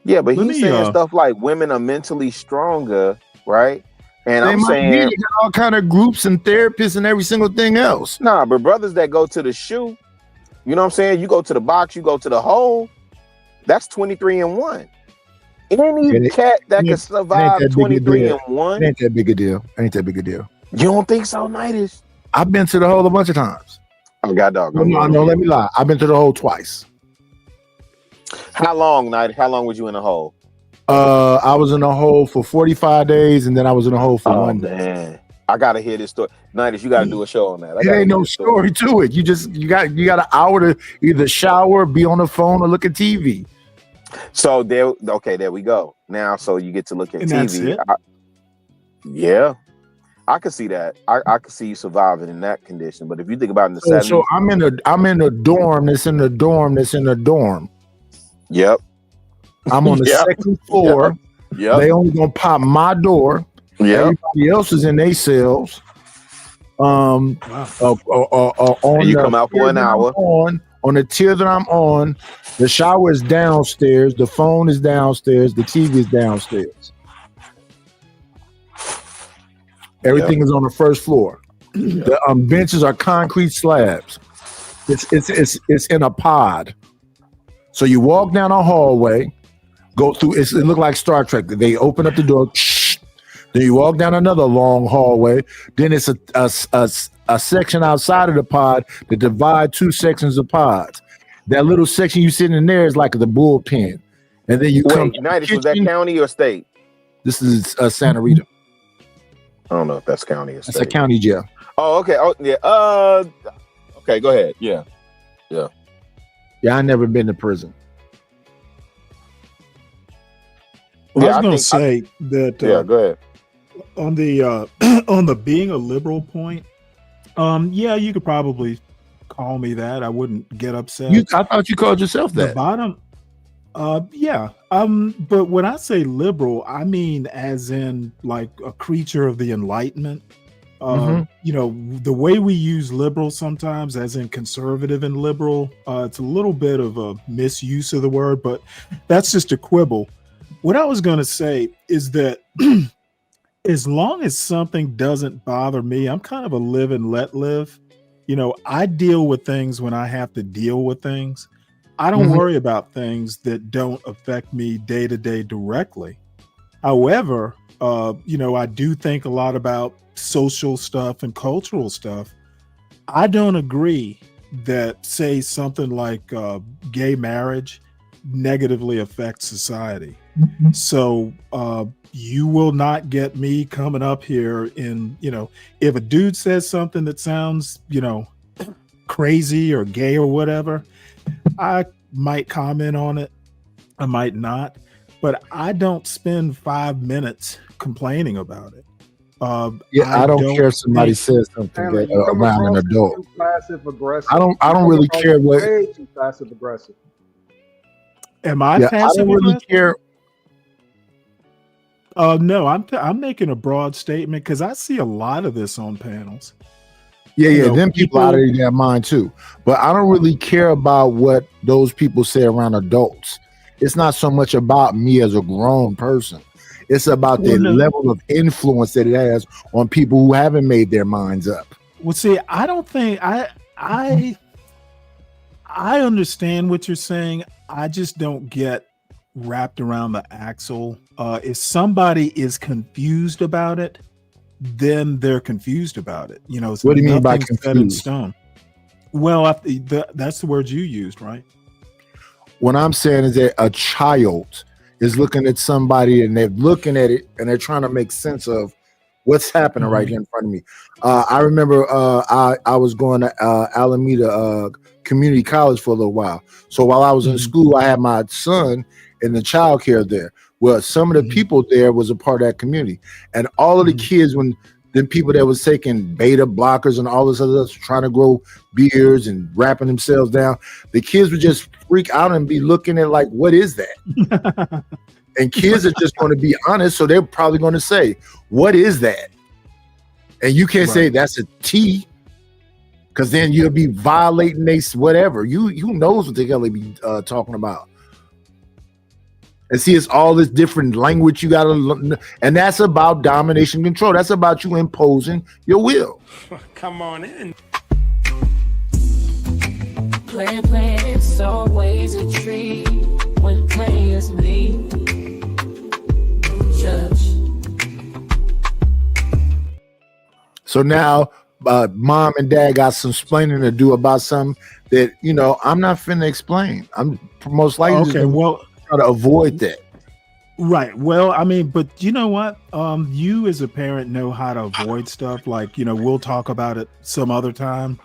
Yeah, but he's saying stuff like women are mentally stronger, right? And I'm saying they got all kind of groups and therapists and every single thing else. Nah, but brothers that go to the shoe, you know what I'm saying? You go to the box, you go to the hole, that's 23-1. Any cat that can survive 23-1 ain't that big a deal. You don't think so, Nightish? I've been to the hole a bunch of times. Oh, God, dog. No, let me lie. I've been to the hole twice. How long, Nightish? How long was you in the hole? I was in the hole for 45 days, and then I was in the hole for 1 day. Man. I gotta hear this story. Nightish, you gotta do a show on that. It ain't no story to it. You got an hour to either shower, be on the phone, or look at TV. So there we go. Now, so you get to look at And TV. that's it? Yeah, I could see that. I could see you surviving in that condition. But if you think about it in the 70s, So I'm in a dorm that's in the dorm that's in the dorm. Yep. I'm on the second floor. Yep. They only gonna pop my door. Yep. Everybody else is in their cells. On And you come out for an hour. On the tier that I'm on, the shower is downstairs, the phone is downstairs, the TV is downstairs. Everything is on the first floor. The benches are concrete slabs. It's in a pod. So you walk down a hallway, go through. It look like Star Trek. They open up the door. Then you walk down another long hallway. Then it's a section outside of the pod that divide two sections of pods. That little section you sitting in there is like the bullpen. And then you come. Nightish, was that county or state? This is Santa Rita. I don't know if that's county or It's state. a county jail. Oh, okay. Oh, yeah. Okay, go ahead. Yeah. Yeah, I never been to prison. Well, I was going to say that. Yeah, go ahead. On the on the being a liberal point, yeah, you could probably call me that. I wouldn't get upset. I thought you called yourself that. The bottom, yeah. But when I say liberal, I mean as in like a creature of the Enlightenment. You know, the way we use liberal sometimes, as in conservative and liberal, it's a little bit of a misuse of the word, but that's just a quibble. What I was going to say is that as long as something doesn't bother me, I'm kind of a live and let live. You know, I deal with things when I have to deal with things. I don't worry about things that don't affect me day to day directly. However, you know, I do think a lot about social stuff and cultural stuff. I don't agree that, say, something like gay marriage negatively affects society. So you will not get me coming up here in, you know, if a dude says something that sounds, you know, crazy or gay or whatever, I might comment on it. I might not, but I don't spend 5 minutes complaining about it. I don't care if somebody says something around an adult. Passive aggressive. I don't really care what. Way too passive aggressive. Am I passive? I don't really care. No, I'm making a broad statement because I see a lot of this on panels. Yeah, them people out of their mind too. But I don't really care about what those people say around adults. It's not so much about me as a grown person. It's about the level of influence that it has on people who haven't made their minds up. Well, see, I don't think I understand what you're saying. I just don't get wrapped around the axle. If somebody is confused about it, then they're confused about it. You know, what do you mean by nothing's set in confused? stone. Well, that's the word you used, right? What I'm saying is that a child is looking at somebody and they're looking at it and they're trying to make sense of what's happening right here in front of me. I remember I was going to Alameda Community College for a little while. So while I was in school, I had my son in the child care there. Well, some of the people there was a part of that community. And all of the kids, when the people that was taking beta blockers and all this other stuff, trying to grow beards and wrapping themselves down, the kids would just freak out and be looking at like, what is that? And kids are just going to be honest. So they're probably going to say, what is that? And you can't say that's a T, because then you'll be violating whatever. You knows what the hell they be talking about. And see, it's all this different language you got to learn. And that's about domination control. That's about you imposing your will. Come on in. Play, it's always a treat when players leave. Judge. So now mom and dad got some explaining to do about something that, you know, I'm not finna explain. I'm most likely just gonna try to avoid that. Right. Well, I mean, but you know what? You as a parent know how to avoid stuff. Like, you know, we'll talk about it some other time.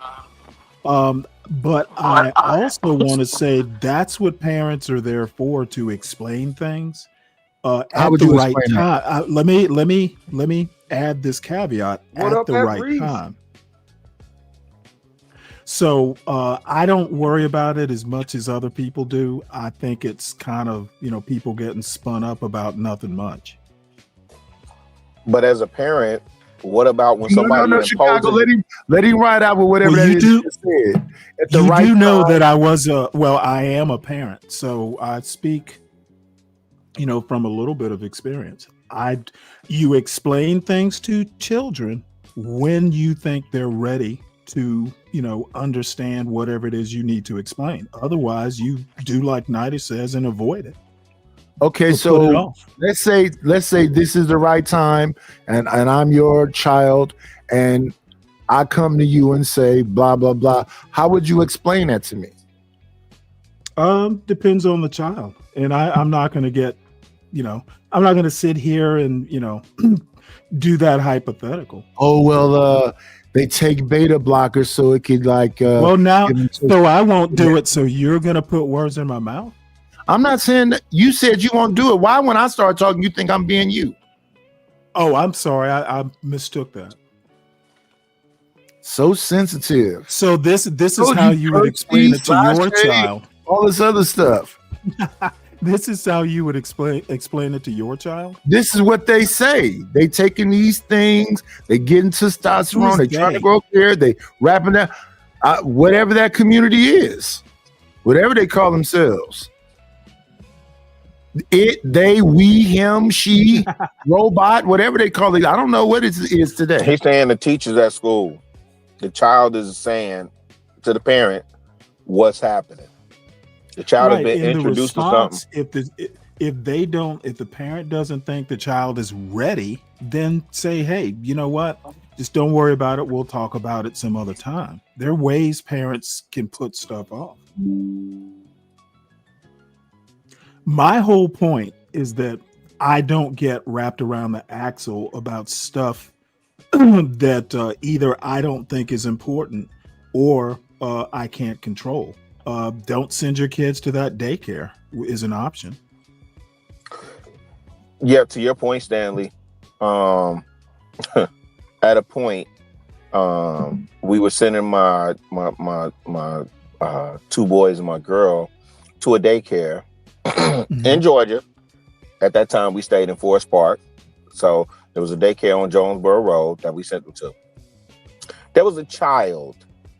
But I also want to say that's what parents are there for, to explain things at the right time. Let me add this caveat: at the right time. So I don't worry about it as much as other people do. I think it's kind of, you know, people getting spun up about nothing much. But as a parent, what about when somebody no, Chicago, let him ride out with whatever Well, that you is do- he said. At the You right do know time. that I am a parent, so I speak, you know, from a little bit of experience. You explain things to children when you think they're ready to, you know, understand whatever it is you need to explain. Otherwise, you do like Nida says and avoid it. Okay, Or put it so off. let's say this is the right time, and I'm your child, and I come to you and say blah blah blah. How would you explain that to me? Depends on the child, and I'm not going to get, you know, I'm not going to sit here and, you know, do that hypothetical. Oh well, they take beta blockers so it could like. Well, now, give them- so I won't do it. So you're going to put words in my mouth? I'm not saying that. You said you won't do it. Why, when I start talking, you think I'm being you? Oh, I'm sorry. I mistook that. So sensitive. So this is Told how you you would explain it to your Percy, child. All this other stuff. This is how you would explain it to your child. This is what they say. They taking these things. They getting testosterone. Who's They trying to they? grow up there. They rapping that. Whatever that community is, whatever they call themselves. It, they, we, him, she, robot, whatever they call it. I don't know what it is today. He's saying the teachers at school, the child is saying to the parent what's happening. The child has been and the introduced to something. response, if the parent doesn't think the child is ready, then say, hey, you know what? Just don't worry about it. We'll talk about it some other time. There are ways parents can put stuff off. My whole point is that I don't get wrapped around the axle about stuff that either I don't think is important or I can't control. Don't send your kids to that daycare is an option. Yeah, to your point, Stanley. At a point, we were sending my two boys and my girl to a daycare in Georgia. At that time, we stayed in Forest Park, so there was a daycare on Jonesboro Road that we sent them to. There was a child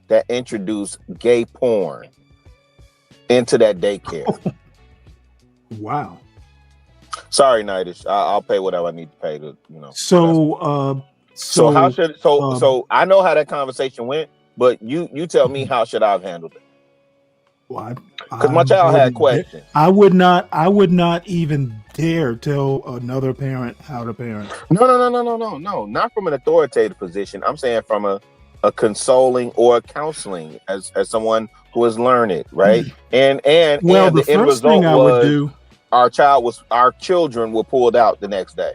that introduced gay porn into that daycare. Wow. Sorry, Nidish. I'll pay whatever I need to pay to, you know. So how should so I know how that conversation went, but you tell me how should I have handled it? Because my child had questions. I would not even dare tell another parent how to parent. No, not from an authoritative position. I'm saying from a consoling or a counseling as someone who has learned it, right? And Well, the the end first result thing I would was do, our children were pulled out the next day.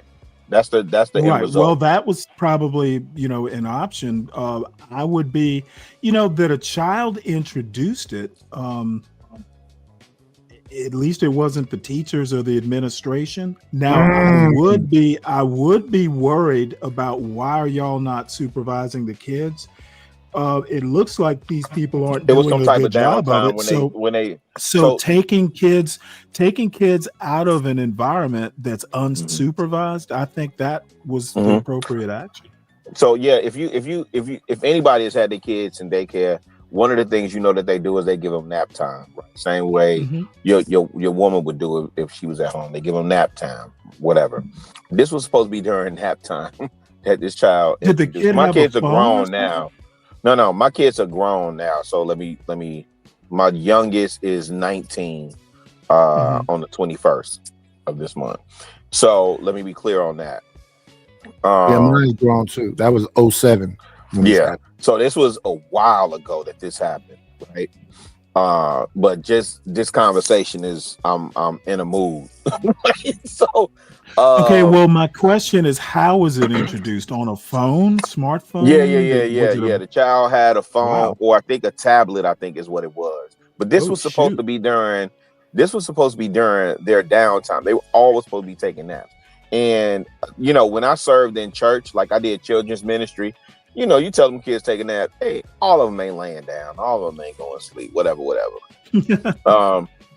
That's the end right. result. Well, that was probably, you know, an option. I would be, you know, that a child introduced it. At least it wasn't the teachers or the administration. Now I would be worried about why are y'all not supervising the kids? It looks like these people aren't There was doing some a type good of job of downtime it. when they So taking kids out of an environment that's unsupervised, I think that was the appropriate action. So yeah, if anybody has had their kids in daycare, one of the things you know that they do is they give them nap time. Right? Same way your woman would do it if she was at home. They give them nap time, whatever. This was supposed to be during nap time that this child. Did the kid my have kids a are phone or grown something? now. No, my kids are grown now. So let me. My youngest is 19 on the 21st of this month. So let me be clear on that. Yeah, mine's grown too. That was 07. when this Yeah. happened. So this was a while ago that this happened, right? But just this conversation is I'm in a mood. So Okay, well, my question is, how was it introduced? On a phone, smartphone? yeah. The child had a phone, Wow. or I think a tablet, I think is what it was. But this Oh, was supposed shoot. to be during their downtime. They were always supposed to be taking naps. And you know, when I served in church, like I did children's ministry, you know, you tell them kids take a nap, hey, all of them ain't laying down, all of them ain't going to sleep, whatever.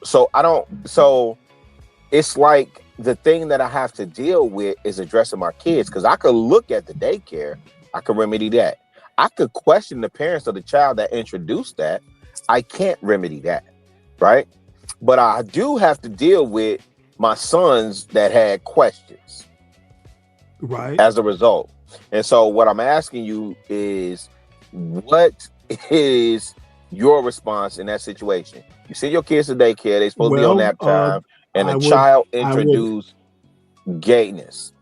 So it's like the thing that I have to deal with is addressing my kids, because I could look at the daycare, I could remedy that. I could question the parents of the child that introduced that. I can't remedy that, right? But I do have to deal with my sons that had questions, right, as a result. And so what I'm asking you is, what is your response in that situation? You send your kids to daycare, they're supposed to be on nap time, and the child introduced gayness.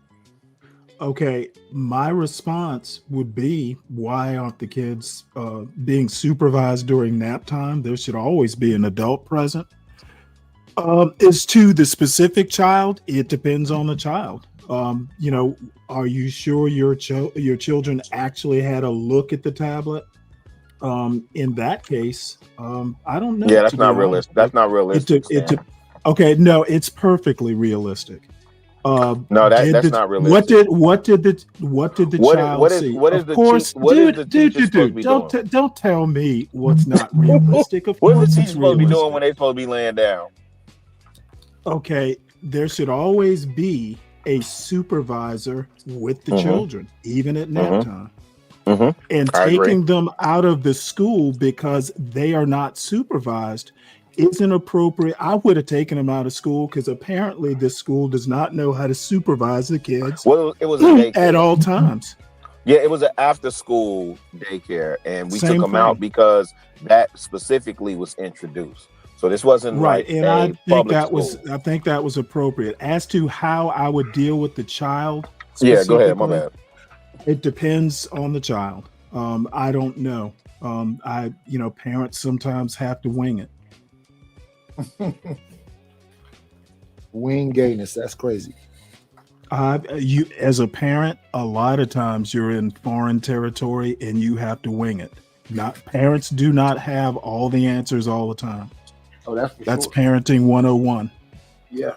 Okay, my response would be, why aren't the kids being supervised during nap time? There should always be an adult present. As to the specific child, it depends on the child. You know, are you sure your children actually had a look at the tablet? In that case, I don't know. Yeah, that's not realistic. That's not realistic. Okay, no, it's perfectly realistic. No, that's not realistic. What did the child see? Of course, dude. Don't tell me what's not realistic. Of What is course, the it's teacher supposed to be realistic. doing when they're supposed to be laying down? Okay, there should always be a supervisor with the children, even at nap time. And I agree. taking them out of the school because they are not supervised isn't appropriate. I would have taken them out of school because apparently this school does not know how to supervise the kids. Well, it was a daycare at all times. Yeah, it was an after-school daycare, and we Same took them out thing. because that specifically was introduced. So this wasn't Right, like and a I think public that school. was appropriate. As to how I would deal with the child, Yeah, go ahead. My specifically, bad. it depends on the child. I don't know. Parents sometimes have to wing it. Wing gayness, that's crazy. You, as a parent, a lot of times you're in foreign territory and you have to wing it. Parents do not have all the answers all the time. Oh, that's That's parenting 101. Yeah.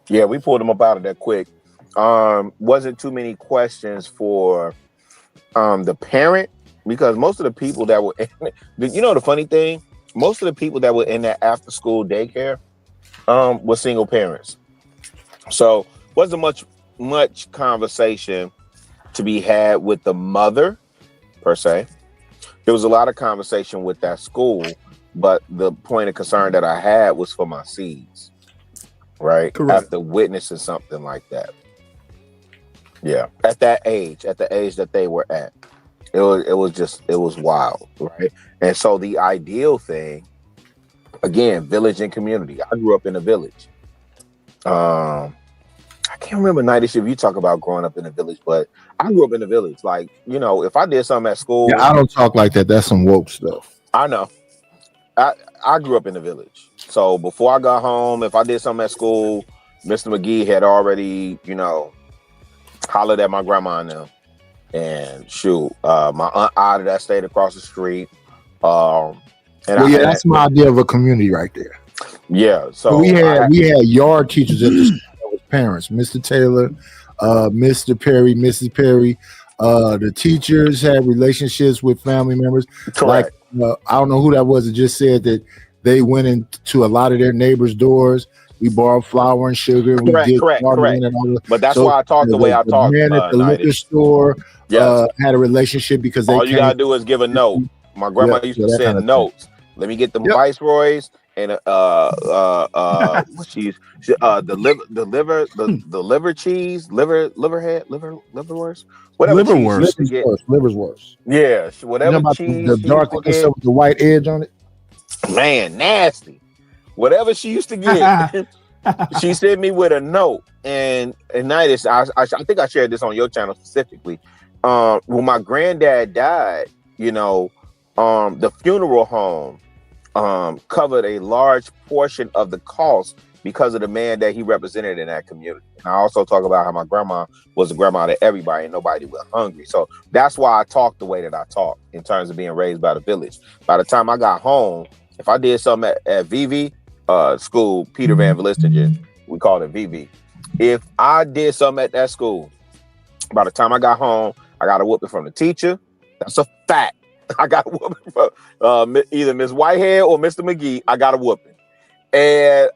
Yeah, we pulled them up out of there quick. Wasn't too many questions for the parent, because most of the people that were the funny thing, most of the people that were in that after school daycare were single parents. So wasn't much conversation to be had with the mother per se. There was a lot of conversation with that school, but the point of concern that I had was for my seeds, right? Correct. After witnessing something like that. Yeah, at the age that they were at, it was wild, right? And so the ideal thing, again, village and community. I grew up in a village. I can't remember, Nightish, if you talk about growing up in a village, but I grew up in a village. Like, if I did something at school, Yeah, I don't talk like that. That's some woke stuff. I know. I grew up in the village. So before I got home, if I did something at school, Mr. McGee had already, hollered at my grandma and them. And shoot, my aunt Ida that stayed across the street. That's my idea of a community right there. Yeah. So we had yard teachers at the school that was parents, Mr. Taylor, Mr. Perry, Mrs. Perry. The teachers had relationships with family members. Correct. Like I don't know who that was that just said that they went into a lot of their neighbors' doors. We borrowed flour and sugar. And Correct. And all that. But that's why I talk the way I talk. Man at the liquor store had a relationship because they all you gotta do is give a note. My grandma used to send notes. Let me get them Viceroys and the liver cheese, liverwurst, whatever. Liverwurst. Yeah, whatever cheese. The dark with the white edge on it. Man, nasty. Whatever she used to get, she sent me with a note. And Nitis, I think I shared this on your channel specifically. When my granddad died, you know, the funeral home covered a large portion of the cost because of the man that he represented in that community. And I also talk about how my grandma was a grandma to everybody and nobody was hungry. So that's why I talk the way that I talk in terms of being raised by the village. By the time I got home, if I did something at VV school, Peter Van Vlistingen, we called it VV. If I did something at that school, by the time I got home, I got a whooping from the teacher. That's a fact. I got a whooping from either Miss Whitehead or Mr. McGee. I got a whooping. And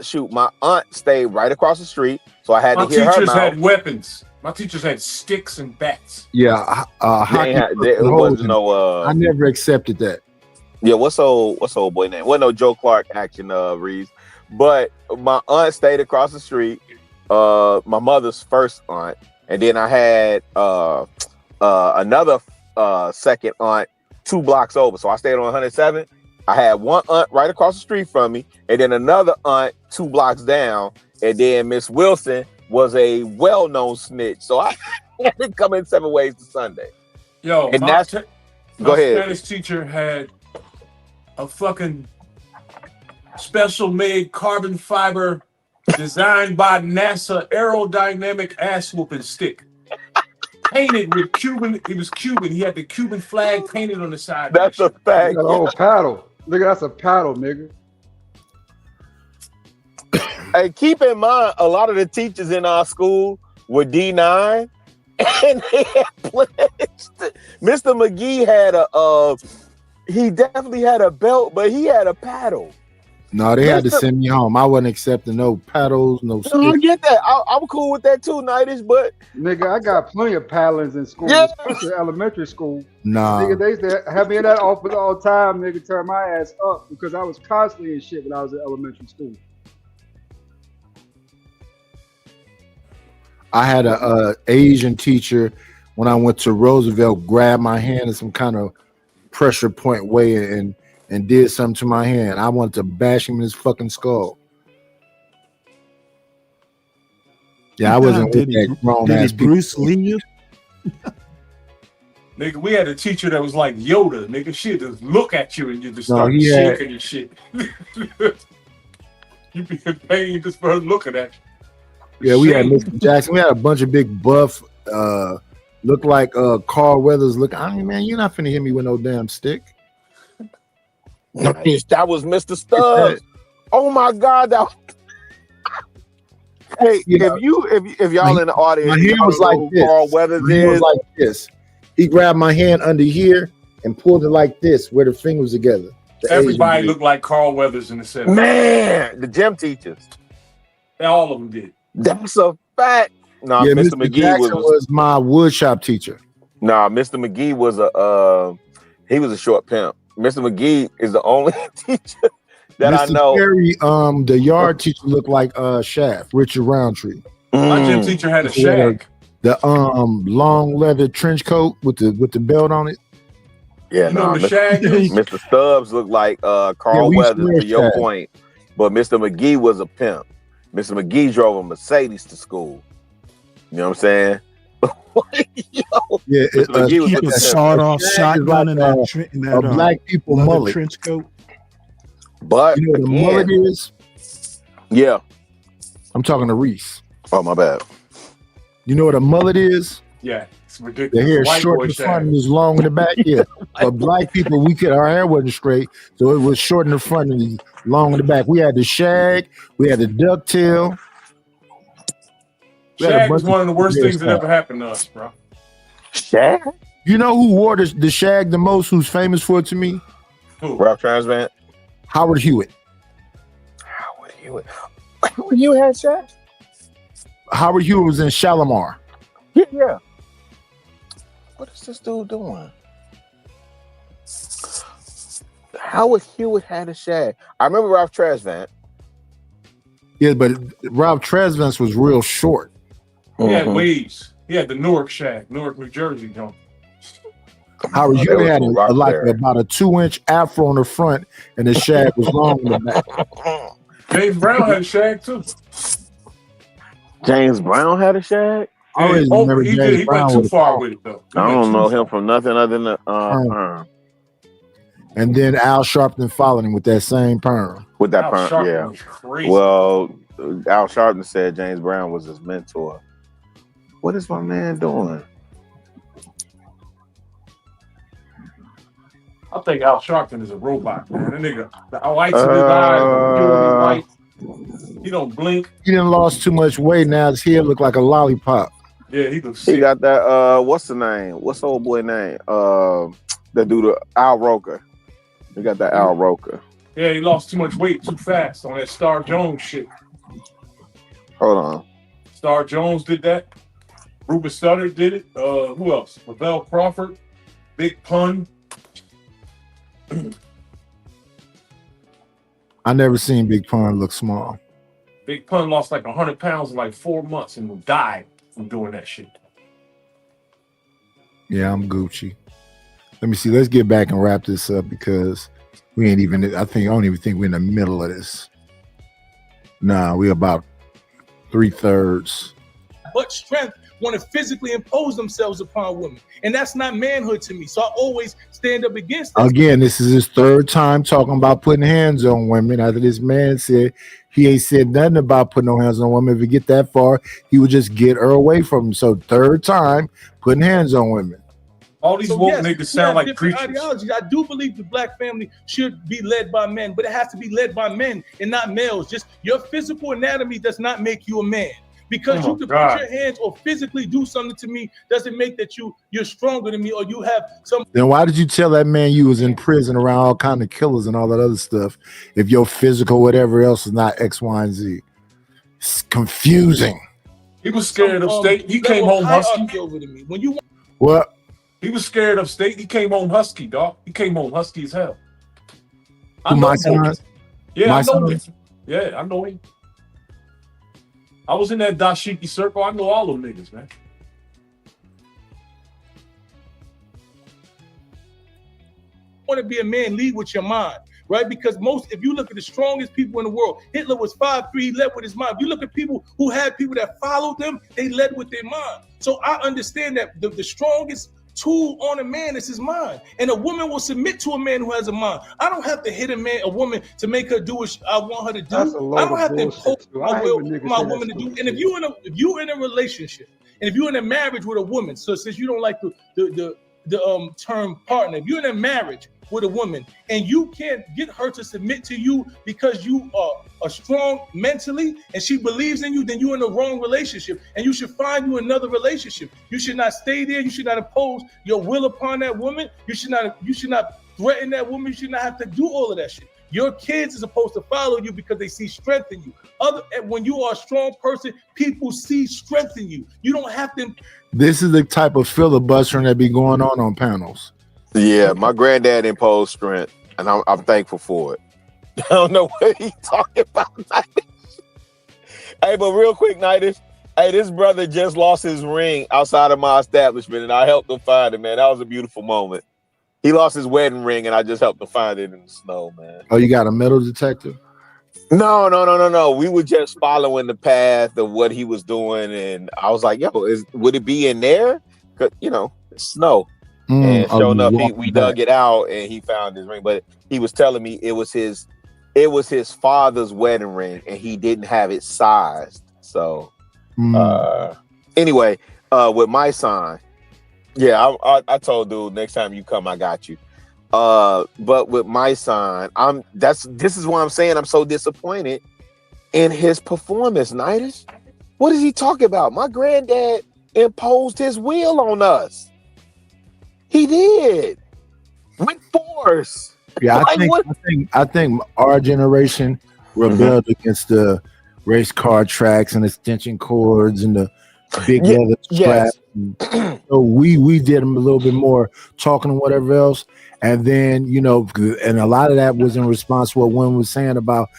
shoot, my aunt stayed right across the street, so I had to hear her mouth. My teachers had weapons. My teachers had sticks and bats. Yeah, there was no. I never accepted that. Yeah, what's old boy name? Wasn't no Joe Clark action, Reeves. But my aunt stayed across the street. My mother's first aunt, and then I had another second aunt 2 blocks over. So I stayed on 107. I had one aunt right across the street from me, and then another aunt 2 blocks down, and then Miss Wilson was a well-known snitch. So I had to come in 7 ways to Sunday. Yo, and my go ahead. Spanish teacher had a fucking special-made carbon fiber designed by NASA aerodynamic ass whooping stick. Painted with Cuban, he was Cuban. He had the Cuban flag painted on the side. That's a fact. Oh, paddle. Nigga, that's a paddle, nigga. Hey, keep in mind, a lot of the teachers in our school were D9, and they had pledged. Mr. McGee had he definitely had a belt, but he had a paddle. No, they had to send me home. I wasn't accepting no paddles, no sticks. I get that. I'm cool with that too, Nightish, but nigga, I got plenty of paddlings in school, especially elementary school. Nah. Nigga, they used to have me in that office all the time, nigga, turn my ass up because I was constantly in shit when I was in elementary school. I had a Asian teacher when I went to Roosevelt grab my hand in some kind of pressure point way and did something to my hand. I wanted to bash him in his fucking skull. Yeah, I wasn't with that grown ass people. Bruce Lee? Nigga, we had a teacher that was like Yoda. Nigga, she'd just look at you and you just start shaking your shit. You be in pain just for her looking at you. Yeah, we had Mr. Jackson. We had a bunch of big buff, look like Carl Weathers. I mean, man, you're not finna hit me with no damn stick. That was Mr. Stubbs. Oh my God! Hey, yeah. if y'all in the audience, my hand was like this. Carl Weathers was like this. He grabbed my hand under here and pulled it like this, where the fingers together. Everybody looked like Carl Weathers in the 70s. Man, the gym teachers. All of them did. That's a fact. Nah, yeah, Mr. Mr. McGee Jackson was my woodshop teacher. Nah, Mr. McGee was he was a short pimp. Mr. McGee is the only teacher that Mr. I know. Perry, the yard teacher looked like Shaft, Richard Roundtree. My gym teacher had a shag. The long leather trench coat with the belt on it. Yeah, no, Mr. Stubbs looked like Carl Weathers, to your point, but Mr. McGee was a pimp. Mr. McGee drove a Mercedes to school. You know what I'm saying? Yeah, keep a sawed-off shotgun in that black people mullet trench coat. But you know what a mullet is? Yeah, I'm talking to Reese. Oh, my bad. You know what a mullet is? Yeah, it's ridiculous. The hair is short in the front and is long in the back. Yeah, but black people, our hair wasn't straight, so it was short in the front and long in the back. We had the shag, we had the ducktail. Shag was one of the worst things that ever happened to us, bro. Shag? You know who wore the shag the most? Who's famous for it to me? Who? Ralph Transvant. Howard Hewitt. Howard Hewitt. Howard Hewitt had shag? Howard Hewitt was in Shalimar. Yeah. What is this dude doing? Howard Hewitt had a shag. I remember Ralph Transvant. Yeah, but Ralph Transvant was real short. He had waves. He had the Newark shag, Newark, New Jersey, John. Howard, They you was had some like Roxbury. about a 2-inch afro in the front, and the shag was long in the back. James Brown had a shag too. James Brown had a shag. I always remember he James went Brown too with a far perm. with it though. I don't know him from nothing other than the Perm. perm. And then Al Sharpton followed him with that same perm. With that Al perm, Sharpton yeah. was crazy. Well, Al Sharpton said James Brown was his mentor. What is my man doing? I think Al Sharpton is a robot, man. That nigga, the whites in his eyes, white. He don't blink. He didn't lost too much weight. Now his head look like a lollipop. Yeah, he looks He sick. got that. What's the name? What's the old boy name? That dude, Al Roker. He got that Al Roker. Yeah, he lost too much weight too fast on that Star Jones shit. Hold on. Star Jones did that. Ruben Studdard did it. Who else? Lavelle Crawford, Big Pun. I never seen Big Pun look small. Big Pun lost like 100 pounds in like 4 months and died from doing that shit. Yeah, I'm Gucci. Let me see. Let's get back and wrap this up because we ain't even. I don't even think we're in the middle of this. Nah, we about 3/3. But strength want to physically impose themselves upon women, and that's not manhood to me. So I always stand up against that. Again, this is his third time talking about putting hands on women. After this man said he ain't said nothing about putting no hands on women. If he get that far, he would just get her away from him. So third time putting hands on women. All these woke niggas sound like different preachers. ideologies. I do believe the black family should be led by men, but it has to be led by men and not males. Just your physical anatomy does not make you a man. Because Oh you can God. put your hands or physically do something to me doesn't make that you're stronger than me or you have some. Then why did you tell that man you was in prison around all kind of killers and all that other stuff if your physical whatever else is not X, Y, and Z? It's confusing. He was scared of state. He came home husky. Over to me. When you What? He was scared of state. He came home husky, dog. He came home husky as hell. Who, my son? boys. Yeah, My I know son? him. Yeah, I know him. I was in that dashiki circle. I know all them niggas, man. want to be a man, lead with your mind, right? Because if you look at the strongest people in the world, Hitler was 5'3", he led with his mind. If you look at people who had people that followed them, they led with their mind. So I understand that the strongest tool on a man is his mind, and a woman will submit to a man who has a mind. I don't have to hit a woman to make her do what I want her to do. That's a load I don't of have to bullshit, impose too. I my hate will when niggas for my say that woman to do. stupid And if you're in a relationship, and if you're in a marriage with a woman, so since you don't like the term partner, if you're in a marriage with a woman and you can't get her to submit to you because you are strong mentally and she believes in you, then you're in the wrong relationship and you should find you another relationship. You should not stay there. You should not impose your will upon that woman. You should not threaten that woman. You should not have to do all of that shit. Your kids are supposed to follow you because they see strength in you. When you are a strong person, people see strength in you. You don't have to. This is the type of filibustering that be going on panels. Yeah, my granddad imposed strength, and I'm thankful for it. I don't know what he's talking about. Hey, but real quick, Nightis. Hey, this brother just lost his ring outside of my establishment, and I helped him find it, man. That was a beautiful moment. He lost his wedding ring, and I just helped him find it in the snow, man. Oh, you got a metal detector? No. We were just following the path of what he was doing, and I was like, "Yo, would it be in there? 'Cause, it's snow." And sure enough, we dug it out, and he found his ring. But he was telling me it was his father's wedding ring, and he didn't have it sized. So, anyway, with my son, yeah, I told dude next time you come, I got you. But with my son, this is why I'm saying I'm so disappointed in his performance, Nightis. What is he talking about? My granddad imposed his will on us. He did with force. Yeah, I think our generation rebelled against the race car tracks and extension cords and the big leather straps. So we did them a little bit more talking and whatever else. And then, and a lot of that was in response to what Wynn was saying about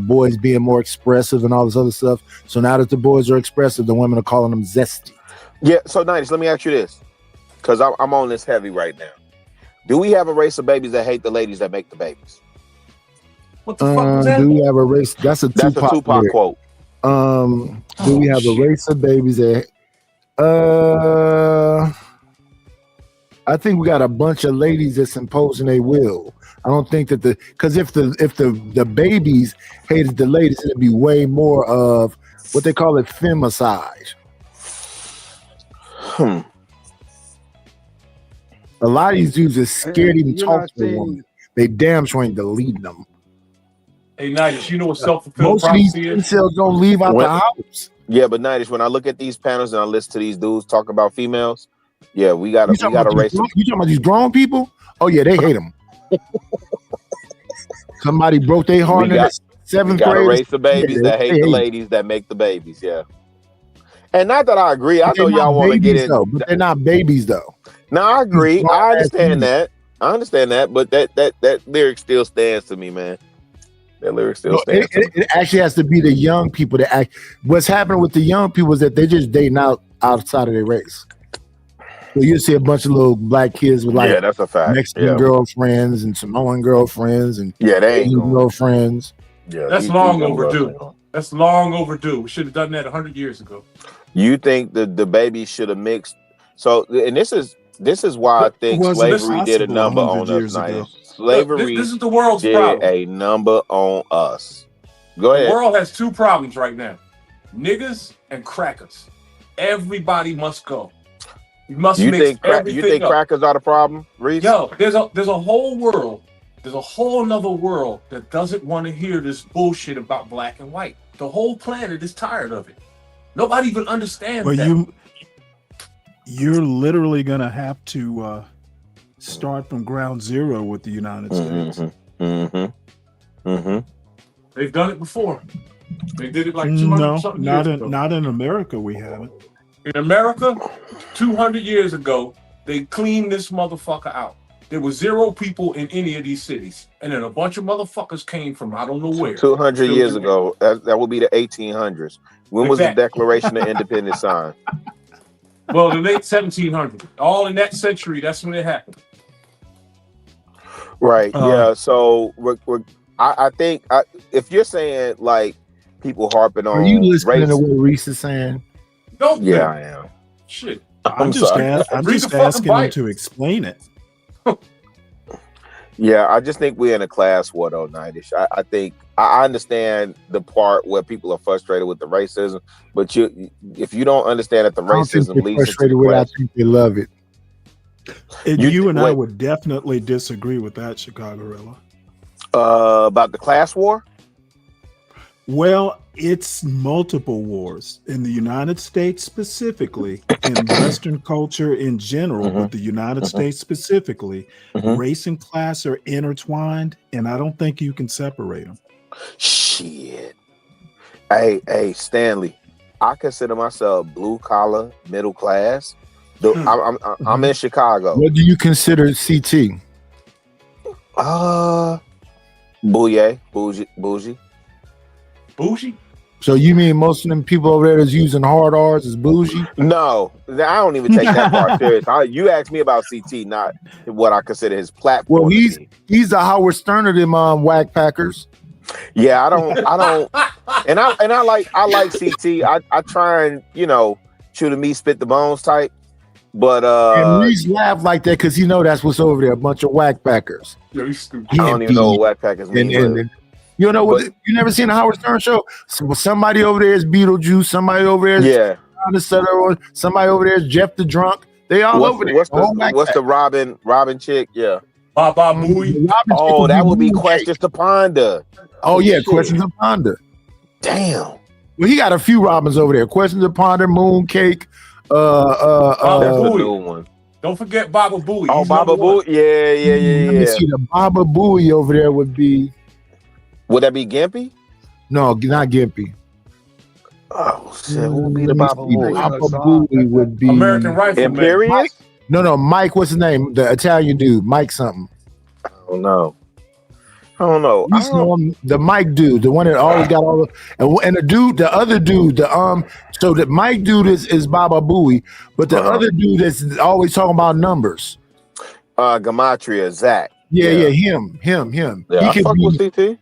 boys being more expressive and all this other stuff. So now that the boys are expressive, the women are calling them zesty. Yeah. So, Nightis, let me ask you this, because I'm on this heavy right now. Do we have a race of babies that hate the ladies that make the babies? What the fuck was that? Do we have a race? That's a Tupac lyric. quote. Do we have a race of babies that? I think we got a bunch of ladies that's imposing their will. I don't think that because if the babies hated the ladies, it'd be way more of what they call it femicide. A lot of these dudes are scared to even talk to a woman. They damn sure ain't deleting them. Hey, Nice, you know what self-fulfilling Most of these prophecy is? incels don't leave out the house. Yeah, but Nidish, when I look at these panels and I listen to these dudes talk about females, yeah, we got You a race. talking about these grown people? Oh yeah, they hate them. Somebody broke their heart in the seventh We got grade. a race of babies that hate the ladies that make the babies. Yeah, and not that I agree. I know y'all want to get in. But they're not babies though. No, I agree. These I grown-ass understand that. I understand that, but that lyric still stands to me, man. That lyric still stands. It actually has to be the young people that act. What's happening with the young people is that they're just dating outside of their race. So you see a bunch of little black kids with like that's a fact. Mexican girlfriends and Samoan girlfriends and they ain't Asian girlfriends. Yeah, That's long overdue. That's long overdue. We should have done that 100 years ago. You think the baby should have mixed? So, and this is why I think slavery did a number on us. Slavery This is the world's did problem. a number on us. Go ahead. The world has two problems right now: niggas and crackers. Everybody must go. You must You mix think everything up. crackers are the problem, Reese? Yo, there's a whole world. There's a whole nother world that doesn't want to hear this bullshit about black and white. The whole planet is tired of it. Nobody even understands Well, that. you're literally gonna have to start from ground zero with the United States. They've done it before. They did it like 200 No, something years ago. not in America. We haven't. In America, 200 years ago, they cleaned this motherfucker out. There were 0 people in any of these cities. And then a bunch of motherfuckers came from I don't know where. 200 Still years doing ago, that would be the 1800s. When was the Exactly. Declaration of Independence signed? it. Well, the late 1700s. All in that century, that's when it happened. Right. Yeah. So I think if you're saying like people harping on Are you listening race, to what Reese is saying? Don't yeah, I am. Shit. I'm just sorry. I'm Read just the fucking asking them Bible. to explain it. Yeah, I just think we're in a class war though, Nightish. I think I understand the part where people are frustrated with the racism, but if you don't understand that the I don't think racism they're leads into frustrated the with it. I class, think they love it. And You- you and I wait. would definitely disagree with that, Chicago-rilla. about the class war. Well, it's multiple wars in the United States specifically, in Western culture in general, but the United States specifically, race and class are intertwined, and I don't think you can separate them. Shit. Hey, Stanley. I consider myself blue collar, middle class. I'm in Chicago. What do you consider CT? Bougie. Bougie? So you mean most of them people over there that's using hard R's is bougie? No, I don't even take that part serious. You asked me about CT, not what I consider his platform. Well, to he's be. the Howard Stern of them whack packers. Yeah, I don't, and I like CT. I try and chew the meat, spit the bones type. But and Reese laugh like that because he know that's what's over there, a bunch of whack packers. Yo, you stupid. I don't even know what whack packers mean. And you don't know what you never seen a Howard Stern show? Somebody over there is Beetlejuice, somebody over there is somebody over there is Jeff the Drunk. They all over there. What's the Robin chick? Yeah. Baba Booey. Oh, that would be Questions to Ponder. Oh yeah, Questions to Ponder. Damn. Well, he got a few Robins over there. Questions to Ponder, Mooncake. That's a new one. Don't forget Baba Booey. Oh, Baba Booey. Yeah. Let me see. The Baba Booey over there would be. Would that be Gimpy? No, not Gimpy. Oh shit! Who would be the Baba Booey? Baba Booey would be American Rifleman. Imperious? No, Mike. What's his name? The Italian dude, Mike something. I don't know. You know him, the Mike dude, the one that always got all the and the other dude, so the Mike dude is Baba Booey, but the other dude is always talking about numbers. Gematria, Zach. Yeah, him. Yeah, He I could fuck be. with CT.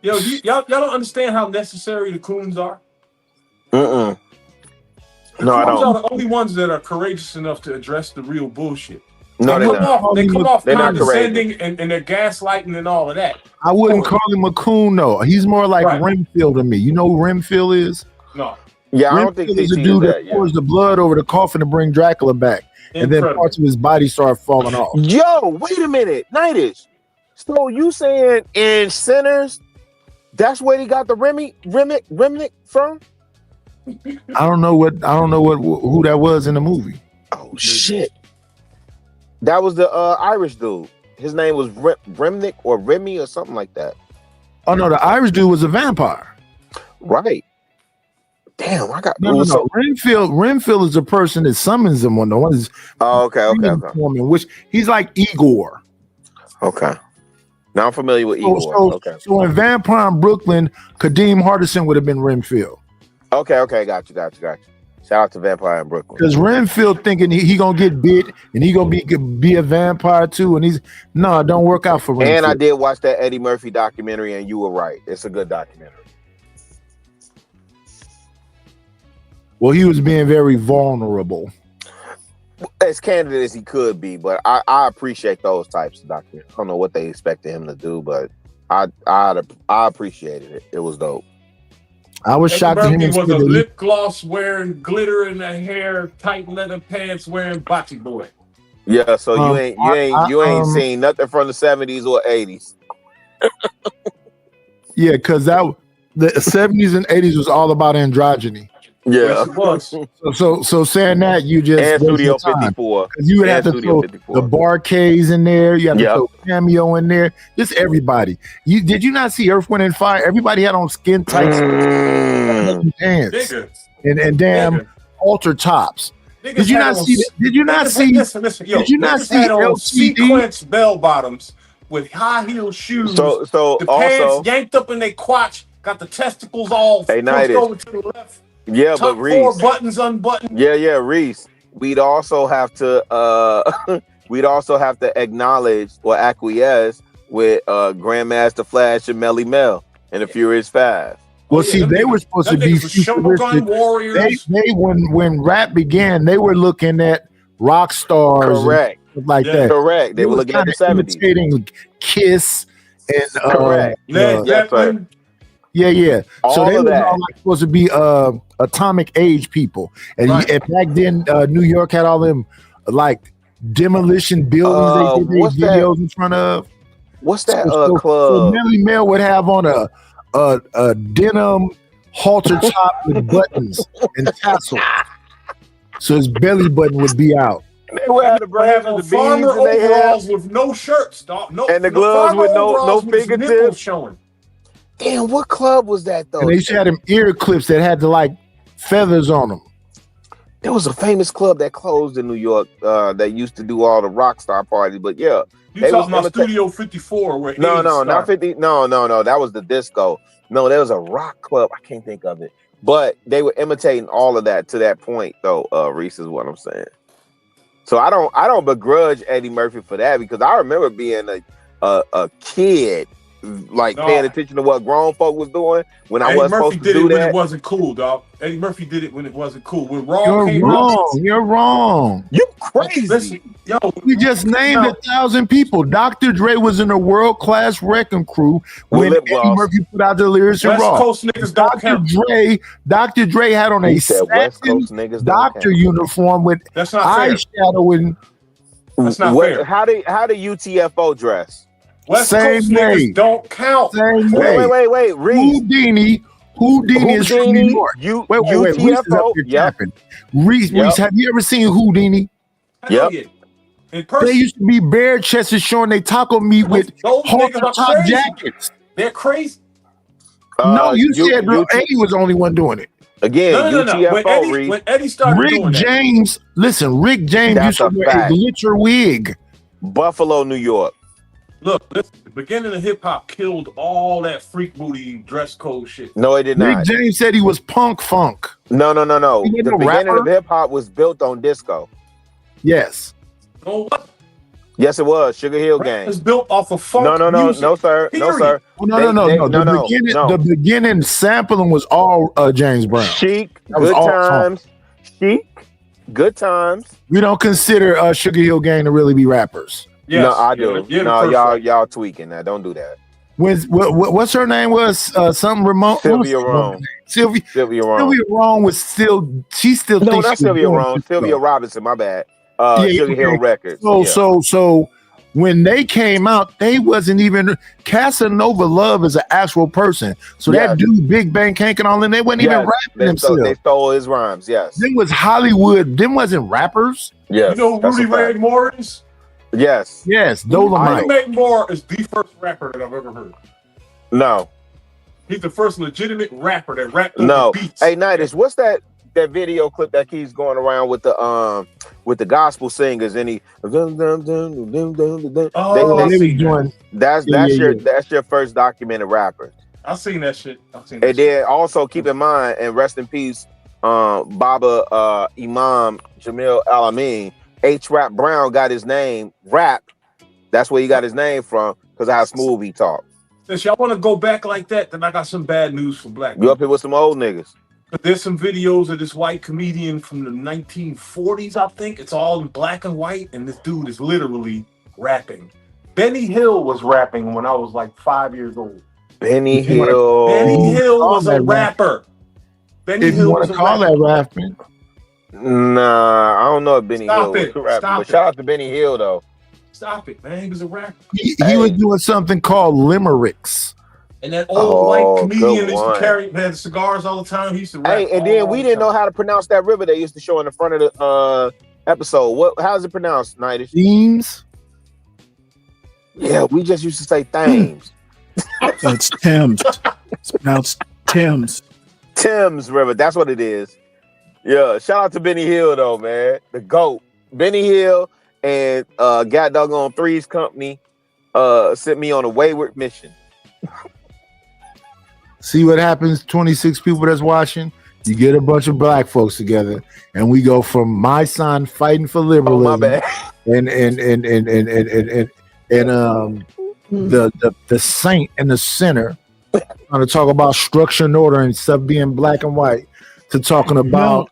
Yo, y'all don't understand how necessary the coons are. Mm-mm. The No, I coons don't. are the only ones that are courageous enough to address the real bullshit. No, they're not. They come off They're not condescending and they're gaslighting and all of that. I wouldn't call him a coon though. He's more like Renfield to me. You know who Renfield is? No. Yeah, I don't think Renfield is a CT dude is that pours the blood over the coffin to bring Dracula back, and then Incredible. parts of his body start falling off. Yo, wait a minute, Nightish. So you saying in Sinners, that's where he got the Remnick from? I don't know who that was in the movie. Oh shit. That was the Irish dude. His name was Remnick or Remy or something like that. Oh no, the Irish dude was a vampire. Right. Damn, I got no. Renfield is the person that summons them on the one. Oh, okay. Which he's like Igor. Okay. Now I'm familiar with Igor. So in Vampire in Brooklyn, Kadeem Hardison would have been Renfield. Okay. Got you. Shout out to Vampire in Brooklyn. Because Renfield thinking he gonna get bit and he gonna be a vampire too, and it don't work out for Renfield. And I did watch that Eddie Murphy documentary, and you were right. It's a good documentary. Well, he was being very vulnerable. As candid as he could be, but I appreciate those types of documentaries. I don't know what they expected him to do, but I appreciated it. It was dope. I was shocked at him. He was a lip gloss wearing, glitter in the hair, tight leather pants wearing, bocce boy. Yeah, so you ain't seen nothing from the 70s or 80s. Yeah, because the 70s and 80s was all about androgyny. Yeah. So saying that, you just and Studio 54. Because you would have to throw the Barcades in there. You have to throw Cameo in there. Just everybody. Did you not see Earth, Wind, and Fire? Everybody had on skin tights, pants, and damn halter tops. Did you not see? Did you not see? Listen. Yo, did you not see LCD sequence LCD? bell bottoms with high heel shoes? So the also, pants yanked up in their crotch, got the testicles all pushed over to the left. Yeah, Tuck but Reese, 4 buttons unbuttoned. Yeah, Reese. We'd also have to acknowledge or acquiesce with Grandmaster Flash and Melly Mel and the Furious Five. Well, see, they were supposed to be Shogun Warriors. They when rap began, they were looking at rock stars, correct, and stuff like that. Correct. They were looking at the 70s, imitating Kiss and correct. Led Zeppelin. Yeah. So All they of were that. all like supposed to be atomic age people, and back then New York had all them like demolition buildings. They did videos in front of. What's that So club? Melly Mel would have on a denim halter top with buttons and tassels, so his belly button would be out. They would have the brands on and the farmer beads, and they overalls with no shirts, dog. No, and the gloves with no overalls with his nipples fingertips showing. Damn, what club was that though? And they used to have them ear clips that had like feathers on them. There was a famous club that closed in New York that used to do all the rock star parties. But yeah, You talking about Studio 54? Where no, A's not started. 50. No, that was the disco. No, there was a rock club. I can't think of it. But they were imitating all of that to that point, though. Reese is what I'm saying. So I don't begrudge Eddie Murphy for that, because I remember being a kid, like paying attention to what grown folk was doing when I wasn't supposed to do when that. it wasn't cool, dog. Eddie Murphy did it when it wasn't cool. When Raw You're came wrong. out, You're wrong. You crazy. Listen, yo, We just named 1,000 people. Dr. Dre was in a world-class wrecking crew when lip Eddie gloss. Murphy put out the lyrics in West Raw. Coast niggas don't count. Dr. Dre had on a He said West satin Coast niggas don't doctor count. uniform with That's not fair. eyeshadow and That's not What- fair. How do UTFO dress? West Same Coast way. niggas don't count. same way. Wait, Reese. Houdini is from New York. Wait, Reese is up UTFO. here Yep. capping. Reese, have you ever seen Houdini? Hell yeah. In They person, used to be bare chested showing they taco meat with those halter niggas are top crazy. jackets. They're crazy. No, you said bro, Eddie was the only one doing it. Again, No. UTFO, When Eddie started Rick doing that, James, listen, Rick James That's used to a wear fact. a glitter wig. Buffalo, New York. look, listen, the beginning of hip hop killed all that freak booty dress code shit. No, it did Rick not. James said he was punk funk. No. He The wasn't a beginning rapper? of hip hop was built on disco. Yes. You know what? Yes, it was Sugar Hill Rap Gang. is built off of funk No, music. no, sir, no, Period. sir. The beginning sampling was all James Brown. Chic, That was Good all Times, Chic, Good Times. We don't consider Sugar Hill Gang to really be rappers. Yes. No, I Yeah, do. yeah, the No, first one. y'all tweaking that. Don't do that. What's her name was something Ramon? Sylvia Rome. Sylvia Rome. Sylvia Rome was still. She still No, thinks not she's Sylvia doing Rome. good Sylvia stuff. Robinson. My bad. Yeah, Sugar Hill okay. Records. So when they came out, they wasn't even Casanova Love is an actual person. So that dude, Big Bang Hank and all them, they wasn't even rapping themselves. They stole his rhymes. Yes. Them was Hollywood. Them wasn't rappers. Yes. You know who Rudy Ray Moore is? Yes. Yes. Dolomite. Rudy Ray Moore is the first rapper that I've ever heard. No. He's the first legitimate rapper that rapped over No. beats. Hey, Nidus, what's that video clip that keeps going around with the gospel singers and he that's your first documented rapper. I've seen that shit. And then also keep in mind, and rest in peace, Baba Imam Jamil Al-Amin, H-Rap Brown got his name, Rap. That's where he got his name from, because of how smooth he talk. Since y'all want to go back like that, then I got some bad news for black You people. up here with some old niggas. There's some videos of this white comedian from the 1940s, I think. It's all in black and white, and this dude is literally rapping. Benny Hill was rapping when I was like 5 years old. Benny Hill. Benny Hill was a rapper. Benny If you Hill want was to a call rapper. that rapping. Nah, I don't know if Benny Stop Hill it. was rapping, Stop but it. shout out to Benny Hill though. Stop it, man. He was a rapper. He was doing something called limericks. And that old white comedian good used to one. carry had cigars all the time. He used to rap. Hey, and then we didn't know how to pronounce that river they used to show in the front of the episode. How's it pronounced, Nidus? Themes? Yeah, we just used to say Thames. It's Thames. It's pronounced Thames. Thames River, that's what it is. Yeah, shout out to Benny Hill though, man. The GOAT. Benny Hill and God Doggone Three's Company sent me on a wayward mission. See what happens, 26 people that's watching? You get a bunch of black folks together, and we go from my son fighting for liberalism. Oh, my bad. The saint in the center trying to talk about structure and order and stuff being black and white, to talking about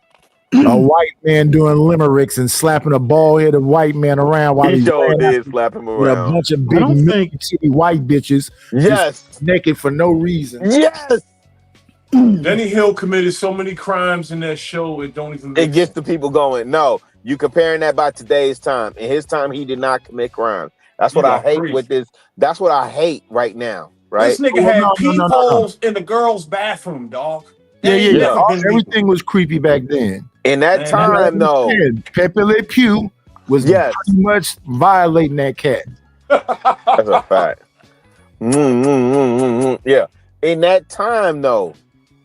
a white man doing limericks and slapping a bald-headed white man around while He he's sure ran did after slap him with a around. bunch of big city white bitches Yes. just naked for no reason. Yes. Benny Hill committed so many crimes in that show, it don't even make It gets the people going. No, you comparing that by today's time. In his time, he did not commit crime. That's what You I got hate crazy. with this. That's what I hate right now. Right? This nigga had peepholes in the girls' bathroom, dog. Yeah. Never been Everything was creepy back then. In that Man, time, though. Pepe Le Pew was pretty much violating that cat. That's a fact. Yeah. In that time, though.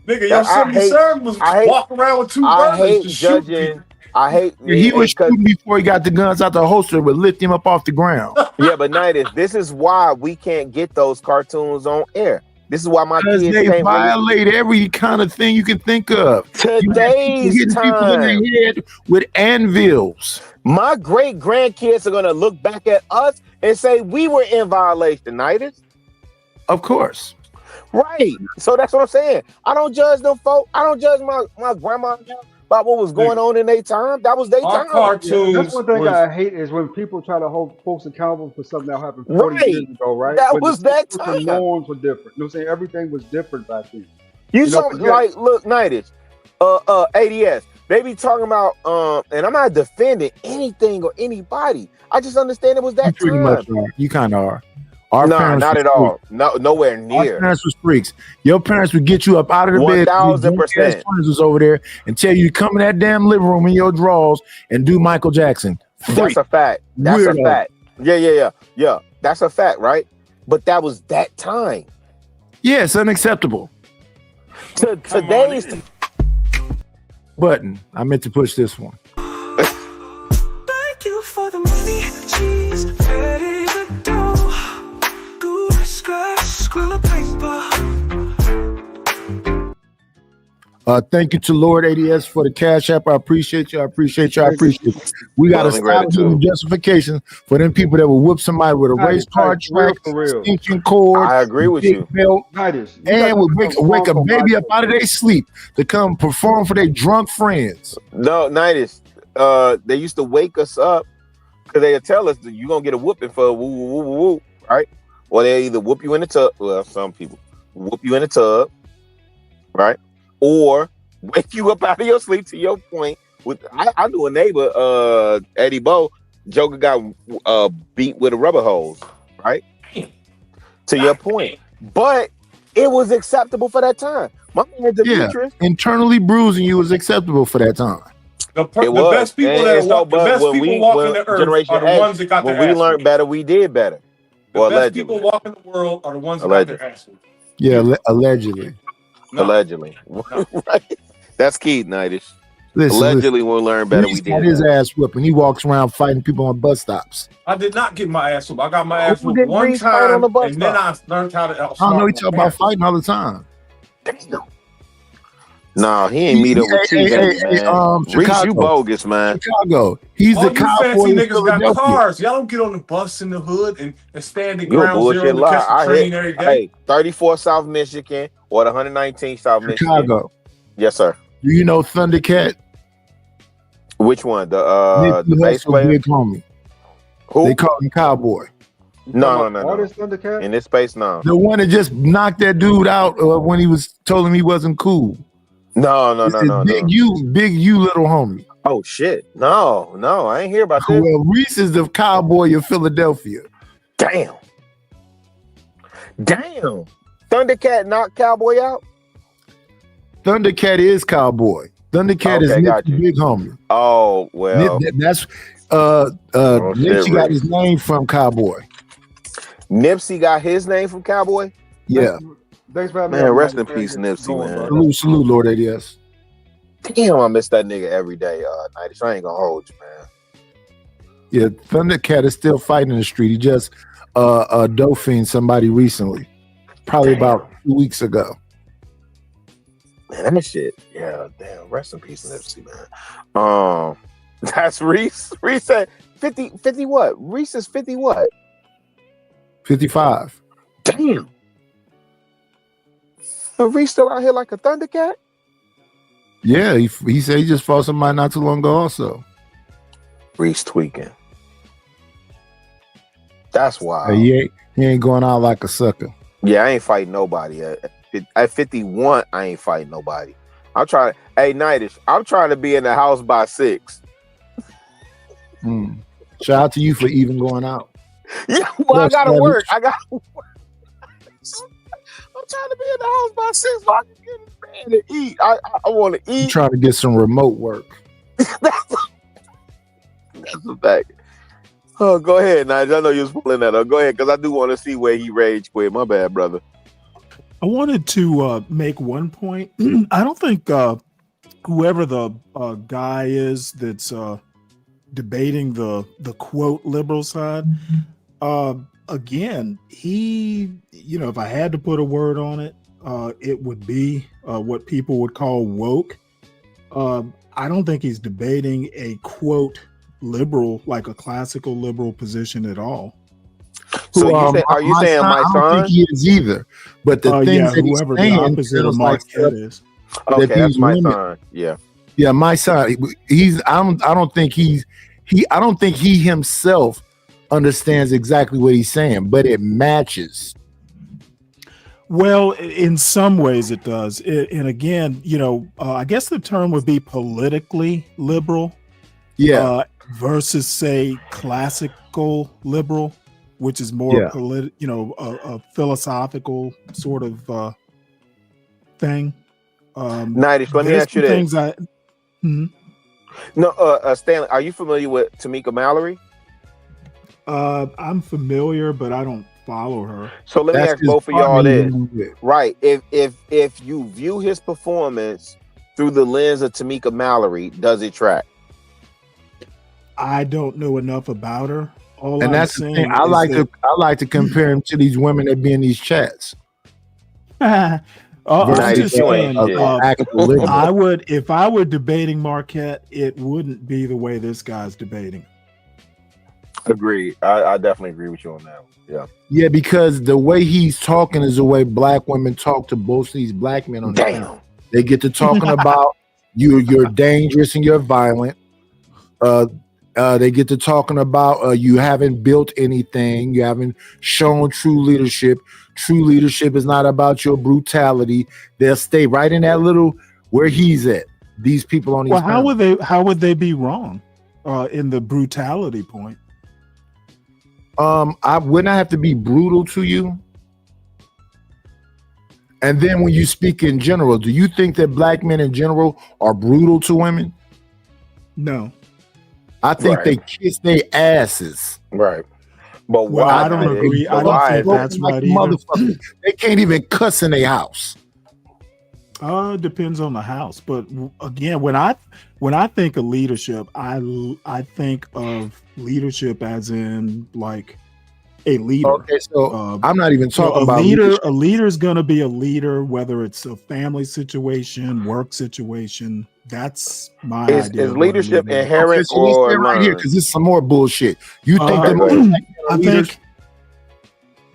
Nigga, Yosemite Sam was walking around with two I brothers hate just shooting judging. I hate. Yeah, he was shooting before he got the guns out the holster, but lift him up off the ground. Yeah, but Nidus, this is why we can't get those cartoons on air. This is why my Because kids they can't violate every kind of thing you can think of. Today's Hitting people in time. the head with anvils. My great grandkids are gonna look back at us and say we were in violation, Nidus. Of course. Right. So that's what I'm saying. I don't judge them folk. I don't judge my grandma now about what was going on in their time. That was their time. That's one thing I hate is when people try to hold folks accountable for something that happened 40 Right. years ago, right? That When was the that people, the time. norms were different. You know what I'm saying? Everything was different back then. You know, saw forget- like look, Nidus, ADS. They be talking about and I'm not defending anything or anybody. I just understand it was You that pretty time. much are. You kind of are. Our No, parents not was at all. freaks. No, nowhere Our near. parents was freaks. Your parents would get you up out of the bed. 1000%. Friends was over there and tell you to come in that damn living room in your drawers and do Michael Jackson. That's a fact. That's Weirdo. a fact. Yeah. That's a fact, right? But that was that time. Yeah, it's unacceptable. Today's Button. I meant to push this one. Thank you for the money, cheese, ready to go. Good scratch, squirrel paper. Thank you to Lord ADS for the cash app. I appreciate you. I appreciate you. I appreciate you. We got to stop giving justification for them people that will whip somebody with a race car track, extension cord. I agree with you. Belt, and will wake a baby up out of their sleep to come perform for their drunk friends. No, Nidus. They used to wake us up because they would tell us that you're gonna get a whooping for woo woo woo woo, right? Or they either whoop you in the tub. Well, some people whoop you in the tub, right? Or wake you up out of your sleep. To your point, I knew a neighbor, Eddie Bo, Joker got beat with a rubber hose, right? To your point, but it was acceptable for that time. My man Demetrius, internally bruising you was acceptable for that time. The best people that walk, the best people walking the earth are the ones that got their ass. When we learned better, we did better. The best people walking the world are the ones that got their ass. Yeah, allegedly. No. Allegedly. No. Right? That's key, Nidus. Listen, allegedly, we'll learn better. We got his ass whipped, and he walks around fighting people on bus stops. I did not get my ass whipped. I got my ass whipped one time, and then I learned how to. I don't know. He talk about fighting all the time. No, he ain't meet up with you. Reese, you bogus, man. Chicago. He's the cowboy in niggas got cars. Y'all don't get on the bus in the hood and stand in ground zero to catch the train every day. Hey, 34 South Michigan or the 119 South Michigan. Chicago. Yes, sir. Do you know Thundercat? Which one? The bass player? Big homie. Who? They call him Cowboy. No. Thundercat? In this space, no. The one that just knocked that dude out when he was told him he wasn't cool. No. Big you, little homie. Oh shit! No, I ain't hear about this. Well, Reese is the Cowboy of Philadelphia. Damn. Thundercat knocked Cowboy out. Thundercat is Cowboy. Thundercat is Nipsey Big homie. Oh well, that's Nipsey got his name from Cowboy. Nipsey got his name from Cowboy. Yeah. Thanks for having me. Man, rest in peace, Nipsey, man. Salute, Lord ADS. Damn, I miss that nigga every day, Nidus. I ain't gonna hold you, man. Yeah, Thundercat is still fighting in the street. He just Dauphin somebody recently, probably about 2 weeks ago. Man, that shit. Yeah, damn. Rest in peace, Nipsey, man. That's Reese. Reese said 50 what? Reese is 50 what? 55. Damn. Reese still out here like a Thundercat? Yeah, he said he just fought somebody not too long ago also. Reese tweaking. That's why. He ain't going out like a sucker. Yeah, I ain't fighting nobody. At 51, I ain't fighting nobody. I'm trying. Hey, Nidus, I'm trying to be in the house by 6. Shout out to you for even going out. Yeah, well, I gotta work. I'm trying to be in the house by 6 so I can get in bed and eat. I want to eat. I'm trying to get some remote work. That's a fact. Oh, go ahead, Nigel. I know you was pulling that up. Go ahead, because I do want to see where he rage quit. My bad, brother. I wanted to make one point. I don't think whoever the guy is that's debating the quote liberal side, again, he, if I had to put a word on it, it would be what people would call woke. I don't think he's debating a quote liberal, like a classical liberal position at all. So are you saying my son? I don't think he is either. But the things that he's whoever saying, the opposite of Marquette is. Okay, that's my son. Yeah. Yeah, my son. I don't think he himself understands exactly what he's saying, but it matches. Well, in some ways it does. And again, I guess the term would be politically liberal. Yeah. Versus, say, classical liberal, which is more a philosophical sort of thing. Nidus, let me ask you this. No, Stanley, are you familiar with Tamika Mallory? I'm familiar, but I don't follow her. So let me ask both of y'all this. Right. If you view his performance through the lens of Tamika Mallory, does it track? I don't know enough about her. And that's the thing. I like to compare him to these women that be in these chats. I'm Night just you ain't saying, shit. actual liberal. I would, if I were debating Marquette, it wouldn't be the way this guy's debating. Agree. I definitely agree with you on that. Yeah. Yeah, because the way he's talking is the way black women talk to both of these black men on the panel. They get to talking about you're dangerous and you're violent. They get to talking about you haven't built anything, you haven't shown true leadership. True leadership is not about your brutality. They'll stay right in that little where he's at. These people on these Well, panels. how would they be wrong in the brutality point? I wouldn't have to be brutal to you. And then when you speak in general, do you think that black men in general are brutal to women? No. I think Right. they kiss their asses. Right. But Well, why? I don't Night agree. Ish? I don't Why think is it? that's Like right either. motherfuckers. They can't even cuss in their house. It depends on the house, but again, when I think of leadership, I think of leadership as in like a leader. Okay, so I'm not even So talking a about leader. leadership. A leader is going to be a leader, whether it's a family situation, work situation. That's my Is idea. is of what a leadership leader is. inherent Okay, so let's or stay right here learned? because this is some more bullshit. You think that go most ahead. black men are leaders?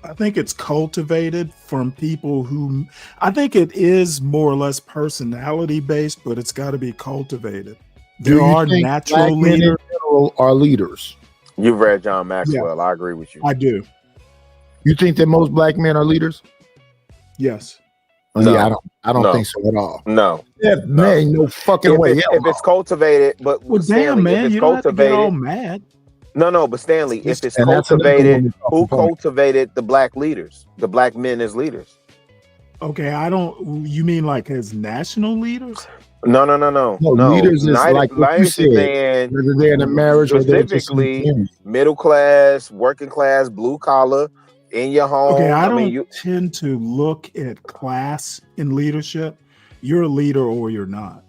I think it's cultivated from people who. I think it is more or less personality based, but it's got to be cultivated. Do There you are think natural black men in leaders. general are leaders? You've read John Maxwell. I agree with you. I do. You think that most black men are leaders? Yes. No. Yeah, I don't No. think so at all. No. Yeah, man, no fucking way. If Hell it's cultivated, but Well, Stanley, damn, if man, it's you don't have to get all cultivated, mad. no, but Stanley, if it's And that's another cultivated, woman talking who point. cultivated the black leaders, the black men as leaders? Okay, I don't. You mean like as national leaders? No. No, leaders is like what you Night said, saying whether they're in a marriage or they're just in the specifically community. middle class, working class, blue collar, in your home. Okay, I don't mean, you tend to look at class in leadership. You're a leader or you're not.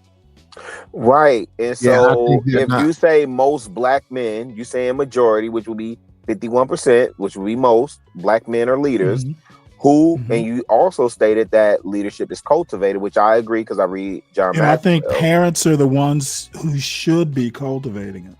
right. And Yeah, I so think they're if not. you say most black men, you saying majority, which will be 51%, which will be most black men are leaders. Mhm. Who Mhm. and you also stated that leadership is cultivated, which I agree because I read John And I think Maxwell. parents are the ones who should be cultivating it.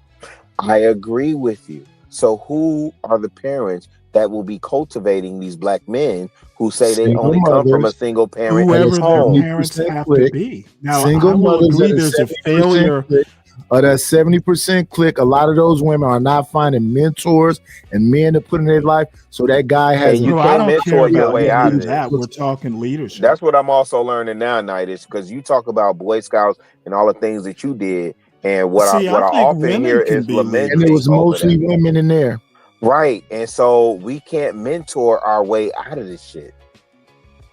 I agree with you. So who are the parents that will be cultivating these black men who say they Single only come from a mothers, single parent Whoever their home? parents 70% have click. to be. Now, I Single will mothers agree at there's a 70% failure. click. Of that 70% click, a lot of those women are not finding mentors and men to put in their life. So that guy has And you No, I can't don't mentor care your about way any out of of that. this. We're talking leadership. That's what I'm also learning now, Nightish, because you talk about Boy Scouts and all the things that you did, and what See, I I think often women hear can is be and it lamenting was over mostly that. women in there. Right, and so we can't mentor our way out of this shit.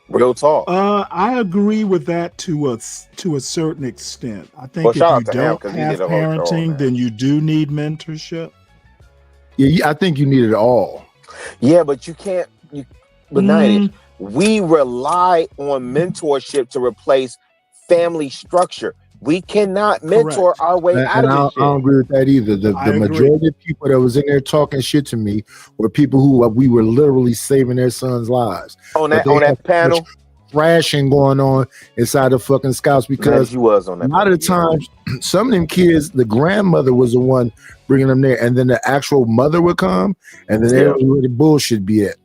Real talk. I agree with that to a certain extent. I think Well, if shout you out to him don't because he have did a whole show on parenting, that. then you do need mentorship. Yeah, I think you need it all. Yeah, but you can't. But Nightish, we rely on mentorship to replace family structure. We cannot mentor Correct. our way And, out and of I, this I don't shit. agree with that either. The I agree. majority of people that was in there talking shit to me were people who we were literally saving their sons' lives. On But that they on had that panel, thrashing going on inside the fucking scouts because Nightish, you was on a that lot panel. of the times, some of them kids, the grandmother was the one bringing them there, and then the actual mother would come, and then Yeah. everybody where the bullshit be at.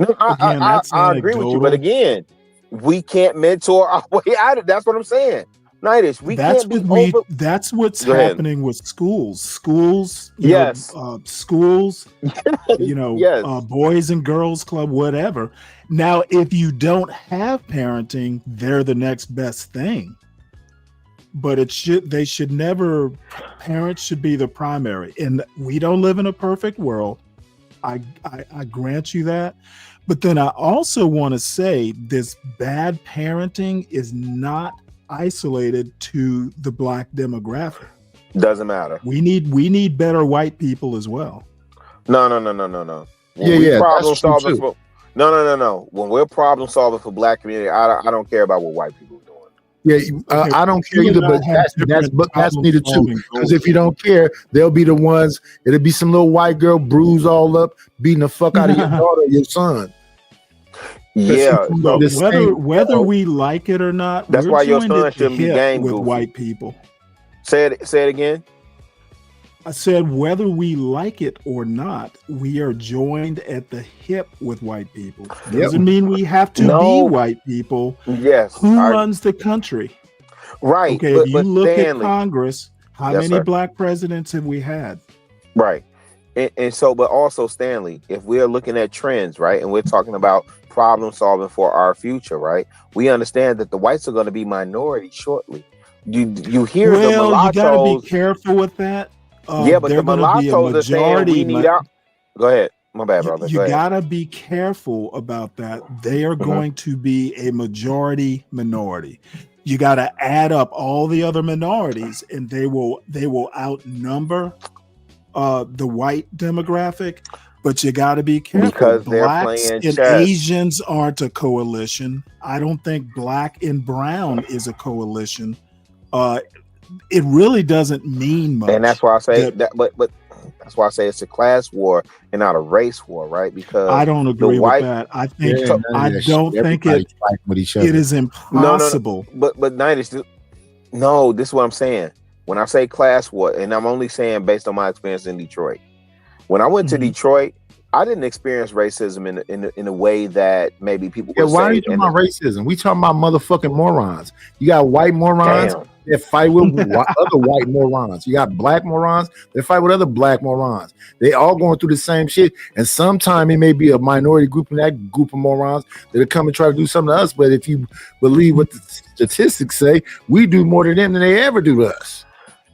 No, Again, that's I agree with you, but anecdotal. again, we can't mentor our way out of. That's what I'm saying. Nightish, we That's can't be what we. over. That's what's Go ahead. happening with schools. Schools, Yes. schools. Yes. Boys and girls club, whatever. Now, if you don't have parenting, they're the next best thing. But they should never. Parents should be the primary, and we don't live in a perfect world. I grant you that. But then I also want to say this bad parenting is not isolated to the black demographic. Doesn't matter. We need better white people as well. No. When we Yeah, problem that's true solving too. for no. When we're problem solving for black community, I don't care about what white people are doing. Yeah, Okay, I don't care you either, and I but have that's different needed too. problem-solving Because goals. if you don't care, they'll be the ones. It'll be some little white girl bruised all up, beating the fuck out of your daughter or your son. Yeah, so Whether we like it or not, that's we're why your joined son at the shouldn't be hip gang with goofy. white people. Say it again. I said whether we like it or not, we are joined at the hip with white people. Doesn't mean we have to be white people. Yes. Who runs the country? Right. Okay, but if you look Stanley, at Congress, how Yes, many sir. black presidents have we had? Right. And so, but also, Stanley, if we're looking at trends, right, and we're talking about problem solving for our future, right, we understand that the whites are going to be minority shortly. You hear the Well, you got to mulattoes. be careful with that. Yeah, but they're the gonna be a mulattoes are saying we majority. need out. Go ahead. My bad, brother. You Go ahead. gotta be careful about that. They are going to be a majority minority. You got to add up all the other minorities, and they will outnumber the white demographic. But you got to be careful. Because they're Blacks playing and chess. Asians aren't a coalition. I don't think black and brown is a coalition. It really doesn't mean much. And that's why I say that. But that's why I say it's a class war and not a race war, right? Because I don't agree with that. I think I don't think it is impossible. But 90s. No, this is what I'm saying. When I say class war, and I'm only saying based on my experience in Detroit. When I went to Detroit, I didn't experience racism in a way that maybe people. Yeah, would why say are you talking about racism? We talking about motherfucking morons. You got white morons that fight with other white morons. You got black morons that fight with other black morons. They all going through the same shit. And sometimes it may be a minority group in that group of morons that'll come and try to do something to us. But if you believe what the statistics say, we do more to them than they ever do to us.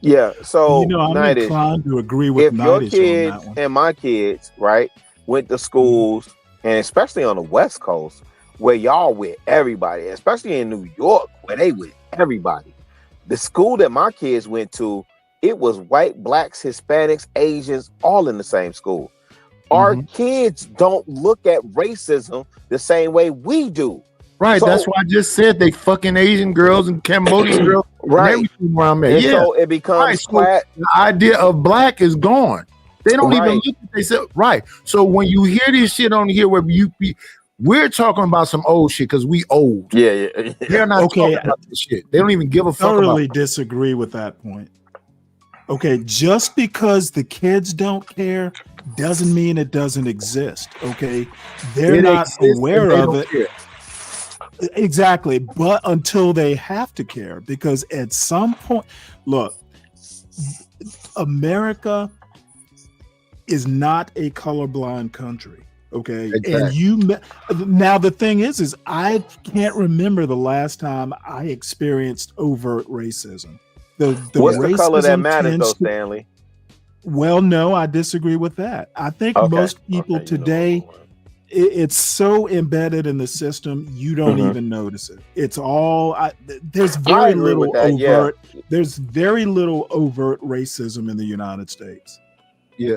Yeah, so I'm 90s, inclined to agree with if your 90s kids on that one. and my kids, right, went to schools, and especially on the West Coast, where y'all with everybody, especially in New York, where they with everybody. The school that my kids went to, it was white, blacks, Hispanics, Asians, all in the same school. Our kids don't look at racism the same way we do. Right, So- that's why I just said they fucking Asian girls and Cambodian girls, Right. and everything where I'm at. And Yeah, so it becomes right. So the idea of black is gone. They don't even Right. look at themselves. Right. So when you hear this shit on here, we're talking about some old shit because we old. Yeah. They're not Okay. talking about this shit. They don't even give a fuck Thoroughly about. disagree with that point. Okay, just because the kids don't care doesn't mean it doesn't exist. Okay, they're It not exists aware and they of don't it. care. Exactly, but until they have to care, because at some point, look, America is not a colorblind country. Okay, and now the thing is I can't remember the last time I experienced overt racism. What's the color that racism matters, though, tends to- Stanley? Well, no, I disagree with that. I think Okay. most people today, it's so embedded in the system, you don't even notice it. It's all there's I very agree little with that, yeah. overt. There's very little overt racism in the United States. Yeah,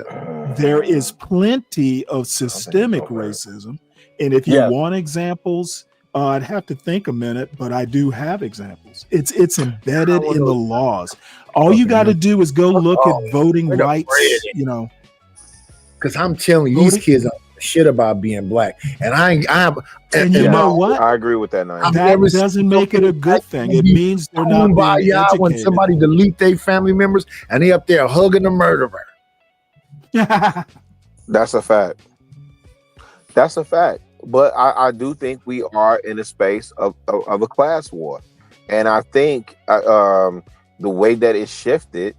There is plenty of systemic racism, and if you Yeah. want examples, I'd have to think a minute, but I do have examples. It's embedded in the laws. All you got to do is go look at voting Where the rights. bread You know, Because I'm telling you, these kids are shit about being black, and and you know what? I agree with that. Now. That doesn't make it a good thing. It means they're not being Kumbaya when educated. somebody delete their family members and they up there hugging the murderer. That's a fact. That's a fact. But I do think we are in a space of a class war. And I think the way that it shifted,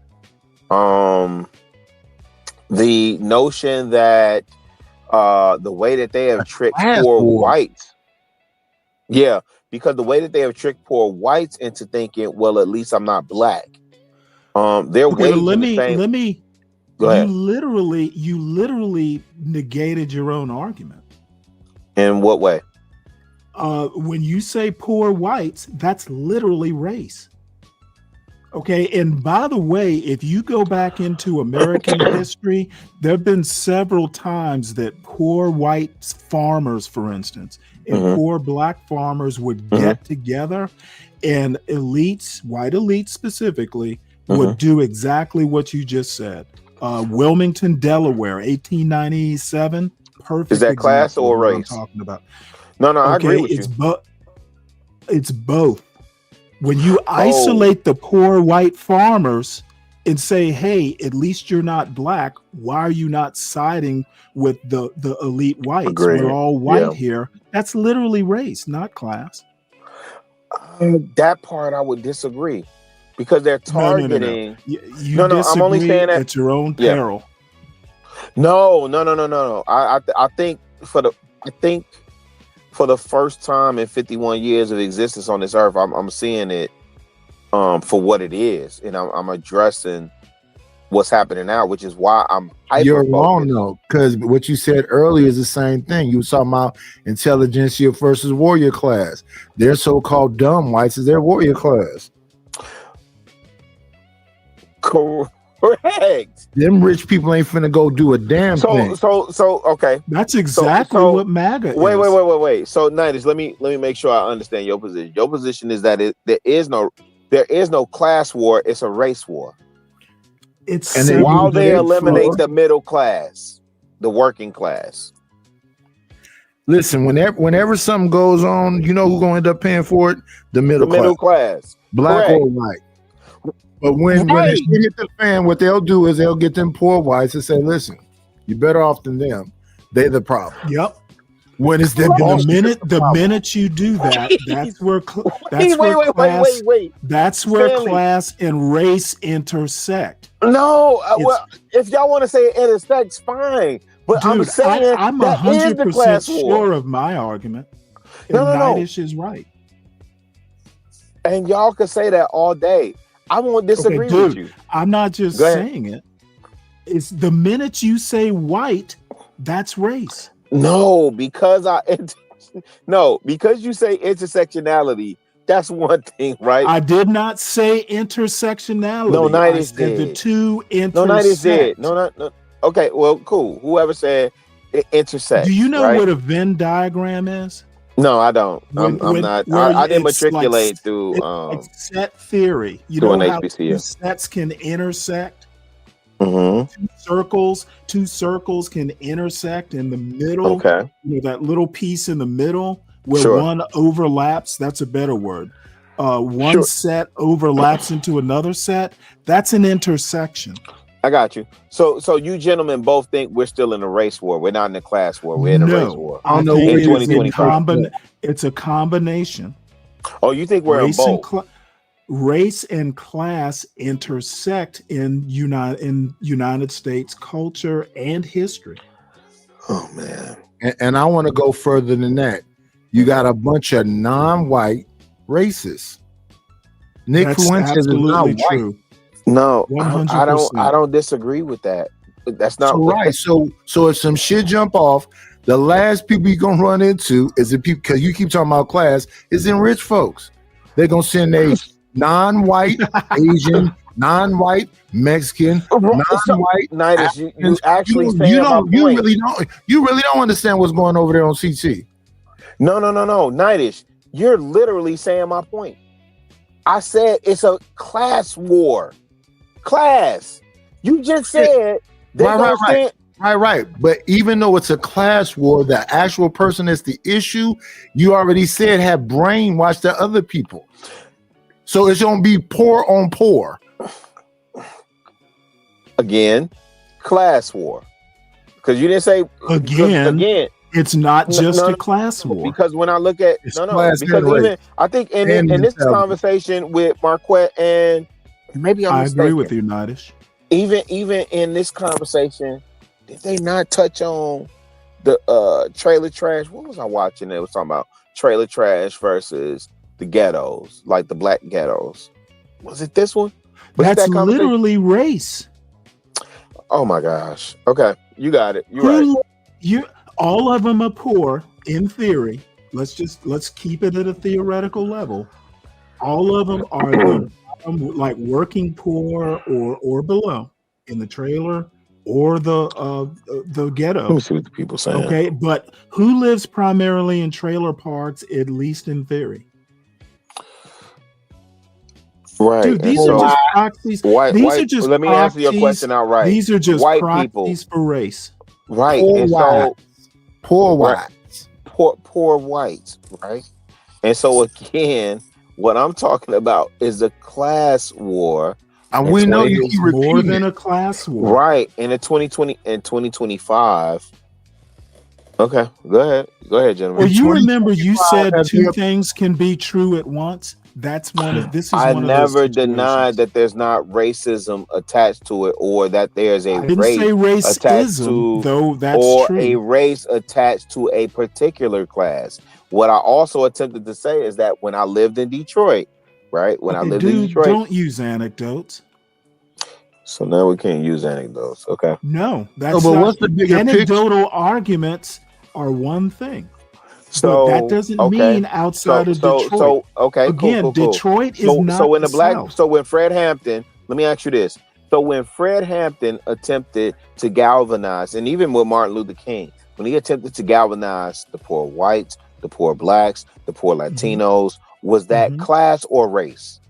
the notion that the way that they have tricked Class poor war. whites. Yeah, because the way that they have tricked poor whites into thinking, well, at least I'm not black. They're Okay, waging let the same. me. Go ahead. You literally negated your own argument. In what way? When you say poor whites, that's literally race. Okay, and by the way, if you go back into American history, there have been several times that poor white farmers, for instance, and poor black farmers would get together, and elites, white elites specifically, would do exactly what you just said. Wilmington, Delaware, 1897. Perfect. Is that class example or of what I'm race? talking about. No, I agree Okay, with it's you. it's both. When you isolate the poor white farmers and say, "Hey, at least you're not black," why are you not siding with the elite whites? Agreed. We're all white Yeah. here. That's literally race, not class. That part I would disagree because they're No. targeting. You No, I'm only disagree saying that. at your own Yeah. peril. No. I think for the first time in 51 years of existence on this earth, I'm seeing it for what it is, and I'm addressing what's happening now, which is why I'm You're hyper wrong focused. though, because what you said earlier is the same thing. You were talking about intelligentsia versus warrior class. Their so-called dumb whites is their warrior class. Correct. Them rich people ain't finna go do a damn thing. So okay. That's exactly So- what MAGA is. Wait. So, Nitis, let me make sure I understand your position. Your position is that there is no class war; it's a race war. It's And then While they for- eliminate the middle class, the working class. Listen, whenever something goes on, you know who's gonna end up paying for it? The middle The middle class, class. black Correct. or white. But when Right. they shit hit the fan, what they'll do is they'll get them poor whites and say, "Listen, you're better off than them. They're the problem." Yep. When it's their And boss, the minute you do that, that's where Wait. that's where Stanley. class and race intersect. No, It's- well, if y'all want to say it intersects, fine. But I'm Dude, saying I'm that is the 100% class war. sure of my argument. No. Nidish is right. And y'all can say that all day. I won't disagree Okay, with dude, you. I'm not just Go ahead. saying it. It's the minute you say white, that's race. No, because because you say intersectionality, that's one thing, right? I did not say intersectionality. No, I Nidish said the did. two intersect. No, Nidish did. No. Okay, well, cool. Whoever said it intersects. Do you know right? what a Venn diagram is? No, I don't. I'm When- not. where I didn't it's matriculate like- through. it's like set theory. You through know an how HBCU. two sets can intersect? Mhm. Two circles can intersect in the middle. Okay. You know, that little piece in the middle where Sure. one overlaps. That's a better word. One Sure. set overlaps into another set. That's an intersection. I got you. So you gentlemen both think we're still in a race war. We're not in a class war. We're in a race war. I know think where it is you're a 2025. it's a combination. Oh, you think we're in Race and both? race and class intersect in United States culture and history. Oh man. and I want to go further than that. You got a bunch of non-white racists. Nick That's Fuentes is not absolutely white. true. No, 100%. I don't disagree with that. That's not So, right. So if some shit jump off, the last people you're gonna run into is the people, because you keep talking about class, is in rich folks. They're gonna send a non-white Asian, non-white Mexican, non-white. Nidish, you actually you saying my don't, you point. really don't understand what's going over there on CT. No. Nidish, you're literally saying my point. I said it's a class war. Class. You just said Right. But even though it's a class war, the actual person that's the issue, you already said have brainwashed the other people. So it's gonna be poor on poor. Again, class war. Because you didn't say Again, it's not just a class war. Because when I look at It's because class and race. even I think in And this mentality. conversation with Marquette and maybe I'm I mistaken. agree with you, Nidish. Even in this conversation, did they not touch on the trailer trash? What was I watching? It was talking about trailer trash versus the ghettos, like the black ghettos. Was it this one? Was it That's that conversation? literally race. Oh my gosh. Okay, you got it. You're right. All of them are poor in theory. Let's keep it at a theoretical level. All of them are like working poor or below in the trailer or the ghetto. Let me see what the people saying. Okay, but who lives primarily in trailer parks, at least in theory? Right. Dude, these and are so just proxies. white, These white, are just let me answer your proxies. question outright. These are just white proxies people. for race. Right. Poor And whites. so Poor Right. whites. poor whites, right? And so again, what I'm talking about is a class war. And we know you It's keep more repeating than it. a class war. Right. In the 2020 and 2025. Okay, go ahead, gentlemen. Well, you remember you 2025 said have two been- things can be true at once. This is I one of those never situations. denied that there's not racism attached to it, or that there's a I didn't race say attached racism, to, though that's or true. a race attached to a particular class. What I also attempted to say is that when I lived in Detroit, right? When I Okay, lived in dude, Detroit, don't use anecdotes. so now we can't use anecdotes. Okay. No, that's but not. what's the bigger picture? Anecdotal arguments are one thing, So but that doesn't okay. mean outside of Detroit. So okay, Again, cool. Detroit is So not so when the black South. so when Fred Hampton, let me ask you this. So when Fred Hampton attempted to galvanize, and even with Martin Luther King, when he attempted to galvanize the poor whites, the poor blacks, the poor Latinos, was that class or race?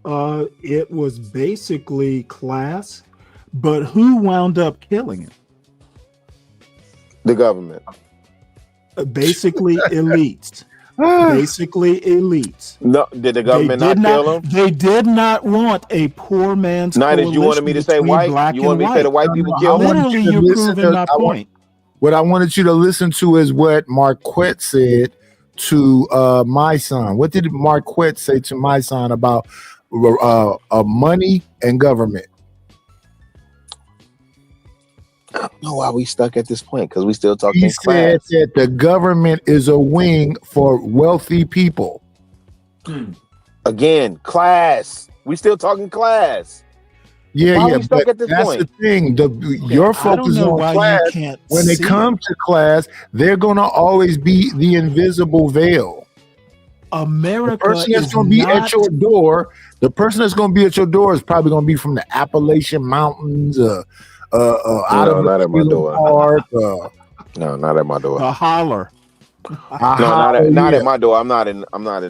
It was basically class, but who wound up killing it? The government. Basically elites. Basically elites. No, did the government not kill him? They did not want a poor man's Nidus, you wanted me to say coalition white? between black You wanted and me to say the white people I killed him? wanted Literally, you to you're listen proving to- my I want- point. What I wanted you to listen to is what Marquette said to my son. What did Marquette say to my son about money and government? I don't know why we stuck at this point, because we still talking He class. said that the government is a wing for wealthy people. Again, class. We still talking class. Yeah, Why yeah, we stuck but at this that's point? the thing. Your I don't focus know on why class. you can't When they see come it. to class, they're gonna always be the invisible veil. The America person that's is going to be not at your door, the person that's going to be at your door is probably going to be from the Appalachian Mountains, out No, of not at my Miller door. Park. No, not at my door. a holler. No, not yeah. at my door. I'm not in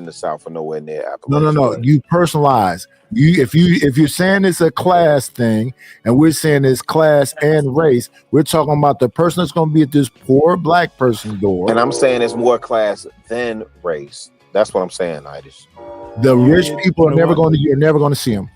the South or nowhere near Appalachia. No. You personalize. If you're saying it's a class thing, and we're saying it's class and race, we're talking about the person that's going to be at this poor black person's door. And I'm saying it's more class than race. That's what I'm saying, Nidus. The rich people are You know never what? going to. You're never going to see them.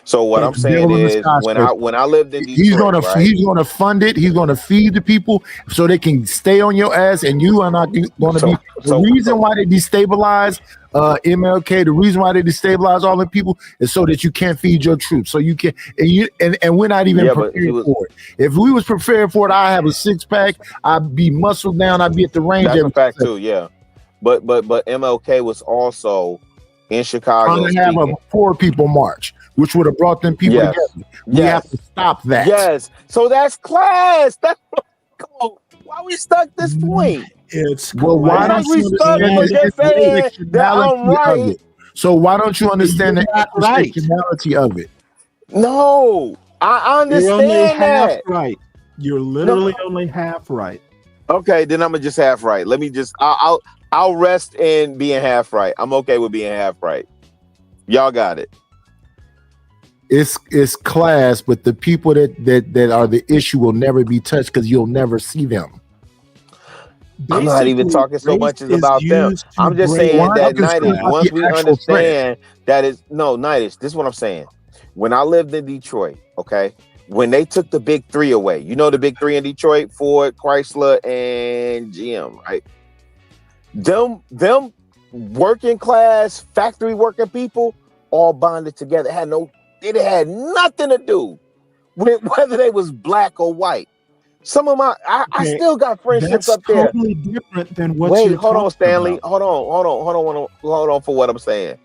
So what I'm It's saying building the is, skyscraper. when I lived in Detroit, He's gonna right? he's gonna fund it. He's gonna feed the people so they can stay on your ass, and you are not going to be the reason why they destabilize MLK. The reason why they destabilize all the people is so that you can't feed your troops. So you can and we're not even Yeah, but he prepared was- for it. If we was prepared for it, I have a 6-pack. I'd be muscled down. I'd be at the range. That's a every fact too, yeah. But MLK was also in Chicago. trying to have a speaking. poor people march, which would have brought them people Yes. together. We have to stop that. Yes. So that's class. That's come on. Why we stuck this point? It's Well, why Because don't we you stuck understand with the just saying that I'm intersectionality of right. it? So why don't you understand the You're not right. intersectionality of it? No, I You're only understand half that. right. You're literally only half right. Okay, then I'm gonna just half right. Let me just I'll rest in being half right. I'm okay with being half right. Y'all got it. It's class, but the people that are the issue will never be touched because you'll never see them. I'm not even Basically, talking so race much as is about them. used to I'm just break- saying Why that not just Nidus, about once the we actual understand that is no Nidus, this is what I'm saying. When I lived in Detroit, okay, when they took the big three away, you know the big three in Detroit, Ford, Chrysler, and GM, right? Them working class, factory working people all bonded together. It had nothing to do with whether they was black or white. Some of I Okay, still got friendships That's up there. totally different than what Wait, you're hold on, talking Stanley. about. Hold on for what I'm saying.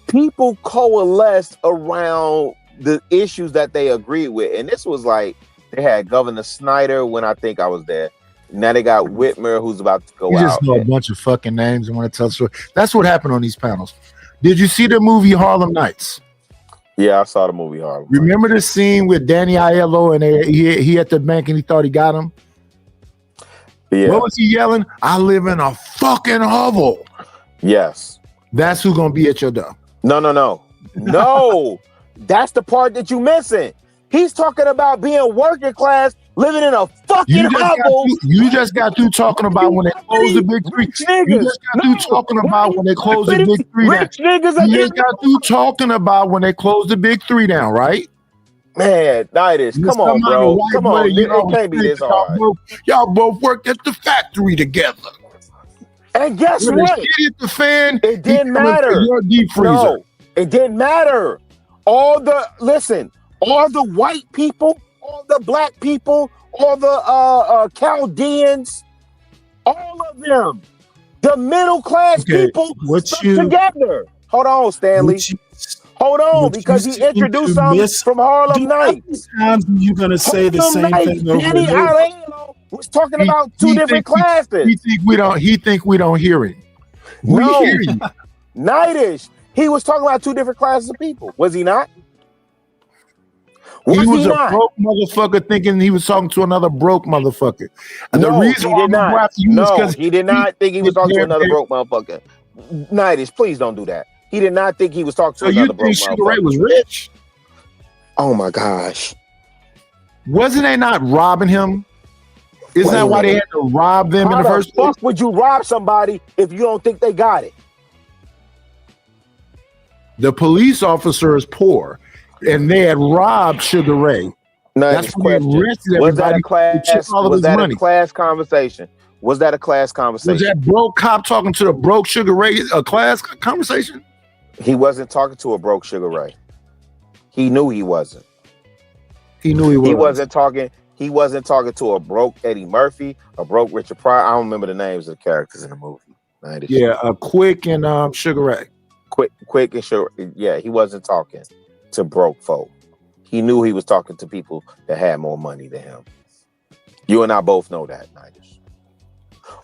People coalesced around the issues that they agreed with. And this was like, they had Governor Snyder when I think I was there. Now they got Whitmer who's about to go You out. just know a bunch of fucking names and want to tell the story. That's what happened on these panels. Did you see the movie Harlem Nights? Yeah, I saw the movie Harlem. Remember the scene with Danny Aiello and he at the bank and he thought he got him? Yeah. What was he yelling? I live in a fucking hovel. Yes. That's who's gonna be at your door. No. No. That's the part that you missing. He's talking about being working class living in a fucking You just, got hovel. through, you just got through talking about when they closed the big three. You just got through talking about when they closed the big three down. Rich niggas. You just got through talking about when they closed the big three down, right? Man, Nidus, come on, bro. Come on. It can't be this hard. Y'all both worked at the factory together. And guess When what? the shit hit the fan, It didn't matter. Your deep freezer. No, it didn't matter. All the white people, all the black people, all the Chaldeans, all of them, the middle class people stuck together. Hold on, Stanley. Hold on, because he introduced something from Harlem Nights. How many times are you gonna say the same thing over Benny and over? Arellano was talking about two different classes. He think we don't hear him. We No. hear you. Nightish. He was talking about two different classes of people. Was he not? He Was was he a not? broke motherfucker thinking he was talking to another broke motherfucker. And No, the reason he why did not. I'm after you is No, because he did not think he was talking to Yeah, another yeah. broke motherfucker. Nightish, please don't do that. He did not think he was talking to So you another broke think Sugar Ray motherfucker. was rich? Oh my gosh. Wasn't they not robbing him? Isn't Wait that a why they minute. had to rob them How in the the first place? fuck would you rob somebody if you don't think they got it? The police officer is poor, and they had robbed Sugar Ray. Nice That's when they question. arrested Was that everybody. a class? They took all of Was his that money. a class conversation? Was that a class Was conversation? that broke cop talking to the broke Sugar Ray a class conversation? He wasn't talking to a broke Sugar Ray. He knew he wasn't. He knew he was. He wasn't talking. He wasn't talking to a broke Eddie Murphy, a broke Richard Pryor. I don't remember the names of the characters in the movie. Nightish. Yeah, Quick and Sugar Ray. Quick and sure. Yeah, he wasn't talking to broke folk. He knew he was talking to people that had more money than him. You and I both know that, Nightish.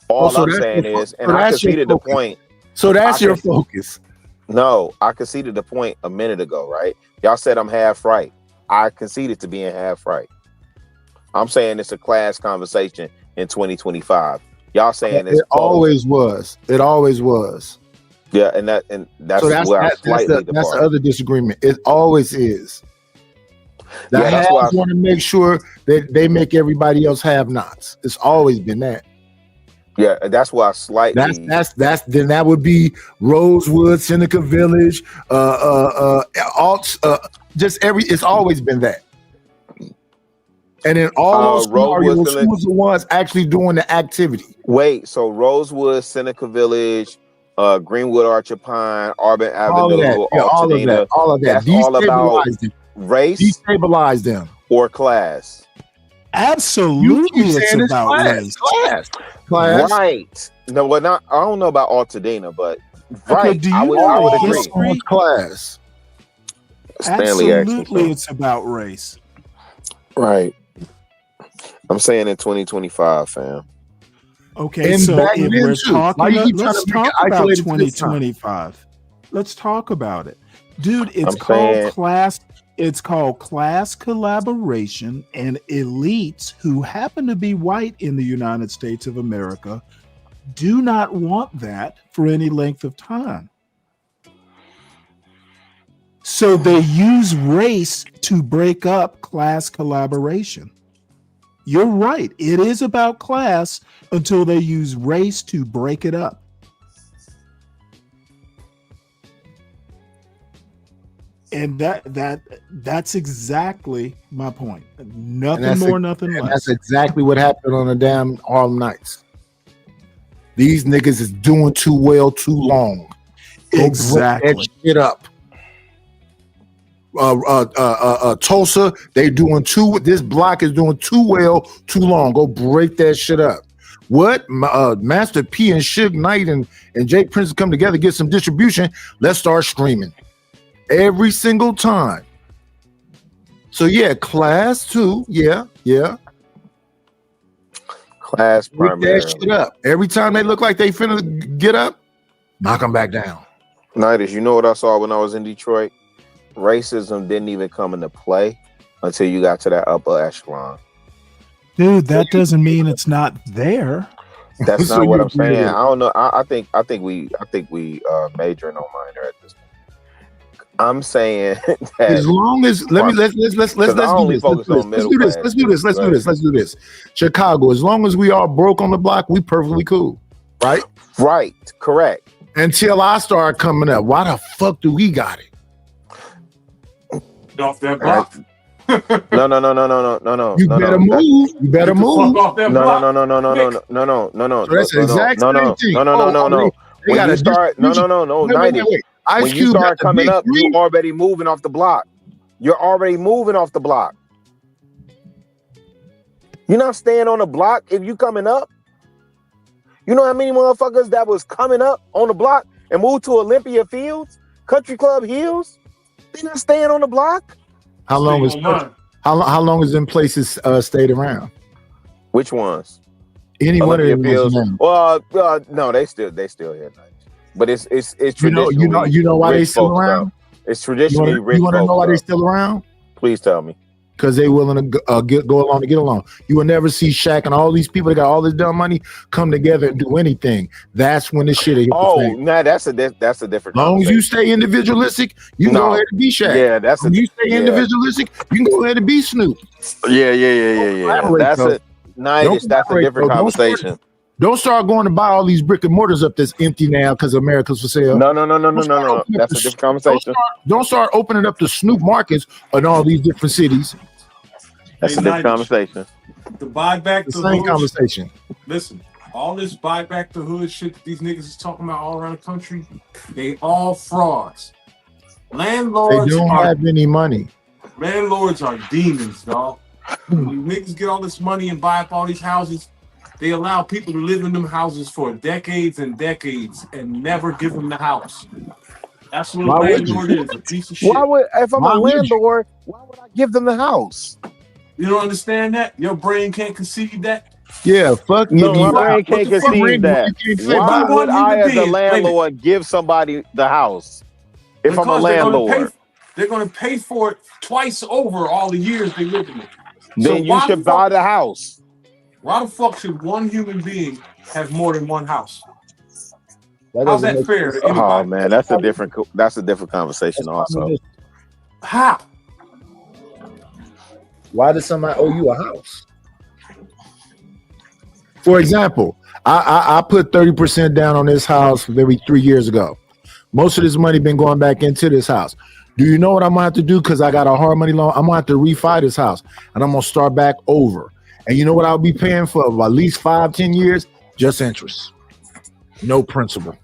All so I'm that's saying your is, fo- and so I that's your conceded the focus. point. So that's I your con- focus. No, I conceded the point a minute ago, right? Y'all said I'm half right. I conceded to being half right. I'm saying it's a class conversation in 2025. Y'all saying it's It always was. It always was. yeah, and that's So that's where I that's slightly the depart. other disagreement. It always is. The Yeah, that's why haves I- want to make sure that they make everybody else have nots. It's always been that. Yeah, that's why I slightly. That's then that would be Rosewood, Seneca Village, just every. It's always been that. And in all those Rosewood, scenarios, Seneca- who was the ones actually doing the activity? Wait, so Rosewood, Seneca Village, Greenwood, Archer Pine, Auburn All of that, Avenue, yeah, all of that, all of that. That's all about Destabilize them. race, Destabilize them. or class. Absolutely, You keep it's saying it's about class, race. class. Right. No, well, not. I don't know about Altadena, but Okay, right. do I you would know agree. history? Class. Stanley asked me Absolutely, so. it's about race. Right. I'm saying in 2025, fam. Okay, And so back if then, we're too. Why talking, you keep trying let's to make talk it about isolated to this time? 2025. Let's talk about it, dude. It's I'm called saying- class. It's called class collaboration, and elites who happen to be white in the United States of America do not want that for any length of time. So they use race to break up class collaboration. You're right. It is about class until they use race to break it up. And that's exactly my point. Nothing that's more, a- nothing And less. that's exactly what happened on the damn Harlem Nights. These niggas is doing too well too long. Go break Exactly. that shit up. Tulsa, they doing too. This block is doing too well too long. Go break that shit up. What Master P and Suge Knight and Jake Prince come together, get some distribution. Let's start streaming every single time. So yeah, class too. Yeah. Class Break primarily. that shit up. Every time they look like they finna get up, knock them back down. Nightish, you know what I saw when I was in Detroit? Racism didn't even come into play until you got to that upper echelon. Dude, that doesn't mean it's not there. That's So not what you I'm agree with saying. it? I don't know. I think we majoring on minor at this point. I'm saying that As long as let's do this. Let's do this. Chicago, as long as we all broke on the block, we perfectly cool, right? Right, correct. Until I start coming up, why the fuck do we got it? Off that block. No. You better move. You better move. No. So that's the exact same thing. No. When you start, no. 90. When you start coming up, you already moving off the block. You're already moving off the block. You're not staying on the block if you coming up. You know how many motherfuckers that was coming up on the block and moved to Olympia Fields, Country Club Hills? They're not staying on the block. How long is them places stayed around? Which ones? Any one of them Fields. Well, no, they still here. But it's traditionally you know why they still around? It's traditionally rich. You want to know why they still around? Please tell me. Because they willing to go along to get along. You will never see Shaq and all these people that got all this dumb money come together and do anything. That's when this shit hit the fan. Nah, that's a different. As long as you stay individualistic, you can go ahead and be Shaq. Yeah, when you stay individualistic, you can go ahead and be Snoop. Yeah. That's a different conversation. Don't start going to buy all these brick and mortars up that's empty now because America's for sale. No. That's a different conversation. Don't start opening up the Snoop markets in all these different cities. That's a different conversation. The buyback the same conversation. Listen, all this buyback to hood shit that these niggas is talking about all around the country, they all frauds. Landlords They don't have any money. Landlords are demons, dog. When niggas get all this money and buy up all these houses, they allow people to live in them houses for decades and decades and never give them the house. That's what a landlord is, a piece of shit. If I'm a landlord, why would I give them the house? You don't understand that? Your brain can't conceive that? Yeah, fuck you. No, my brain can't conceive that. Why would I, as a landlord, give somebody the house if I'm a landlord? They're going to pay for it twice over all the years they live in it. Then you should buy the house. Why the fuck should one human being have more than one house? How's that fair to anybody? Oh man, that's a different conversation also. How? Why does somebody owe you a house? For example, I put 30% down on this house maybe 3 years ago. Most of this money been going back into this house. Do you know what I'm gonna have to do? Because I got a hard money loan. I'm gonna have to refi this house and I'm gonna start back over. And you know what I'll be paying for at least 5-10 years? Just interest. No principal.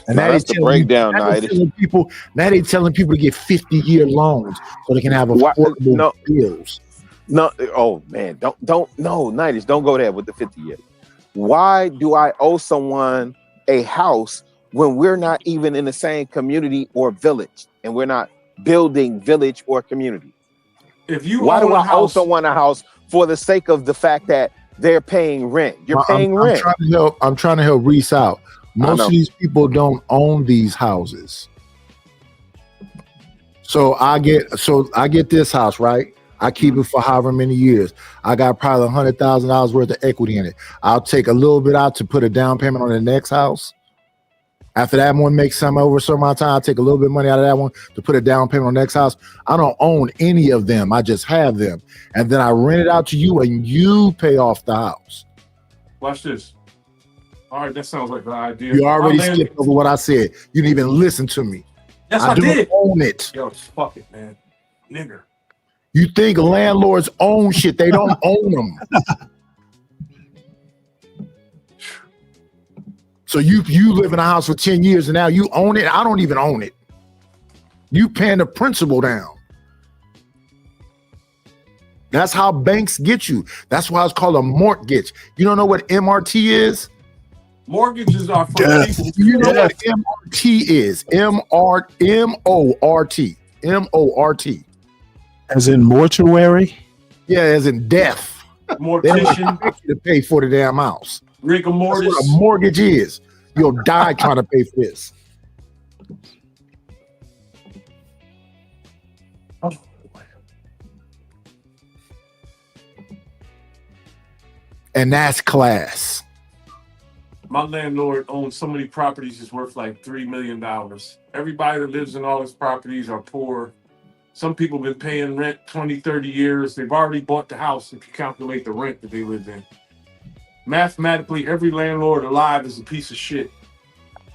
And that's the breakdown. Now they telling people to get 50-year loans so they can have affordable bills. No, oh man, don't 90s. Don't go there with the 50 years. Why do I owe someone a house when we're not even in the same community or village, and we're not building village or community? Why do I owe someone a house for the sake of the fact that they're paying rent? You're paying rent. I'm trying to help Reese out. Most of these people don't own these houses. So I get this house, right? I keep it for however many years. I got probably $100,000 worth of equity in it. I'll take a little bit out to put a down payment on the next house. After that one makes some over a certain amount of time, I take a little bit of money out of that one to put a down payment on the next house. I don't own any of them. I just have them. And then I rent it out to you and you pay off the house. Watch this. All right, that sounds like an idea. You already skipped over what I said. You didn't even listen to me. Yes, I did. Own it. Yo, fuck it, man. Nigger. You think landlords own shit. They don't own them. So you live in a house for 10 years and now you own it. I don't even own it. You paying the principal down. That's how banks get you. That's why it's called a mortgage. You don't know what MRT is? Mortgages are for people. You know what MRT is? M-O-R-T. M-O-R-T. As in mortuary? Yeah, as in death. Mortician. They don't expect you to pay for the damn house. Rigor mortis. That's what a mortgage is. You'll die trying to pay for this. And that's class. My landlord owns so many properties, it's worth like $3 million. Everybody that lives in all his properties are poor. Some people have been paying rent 20, 30 years. They've already bought the house if you calculate the rent that they lived in. Mathematically, every landlord alive is a piece of shit.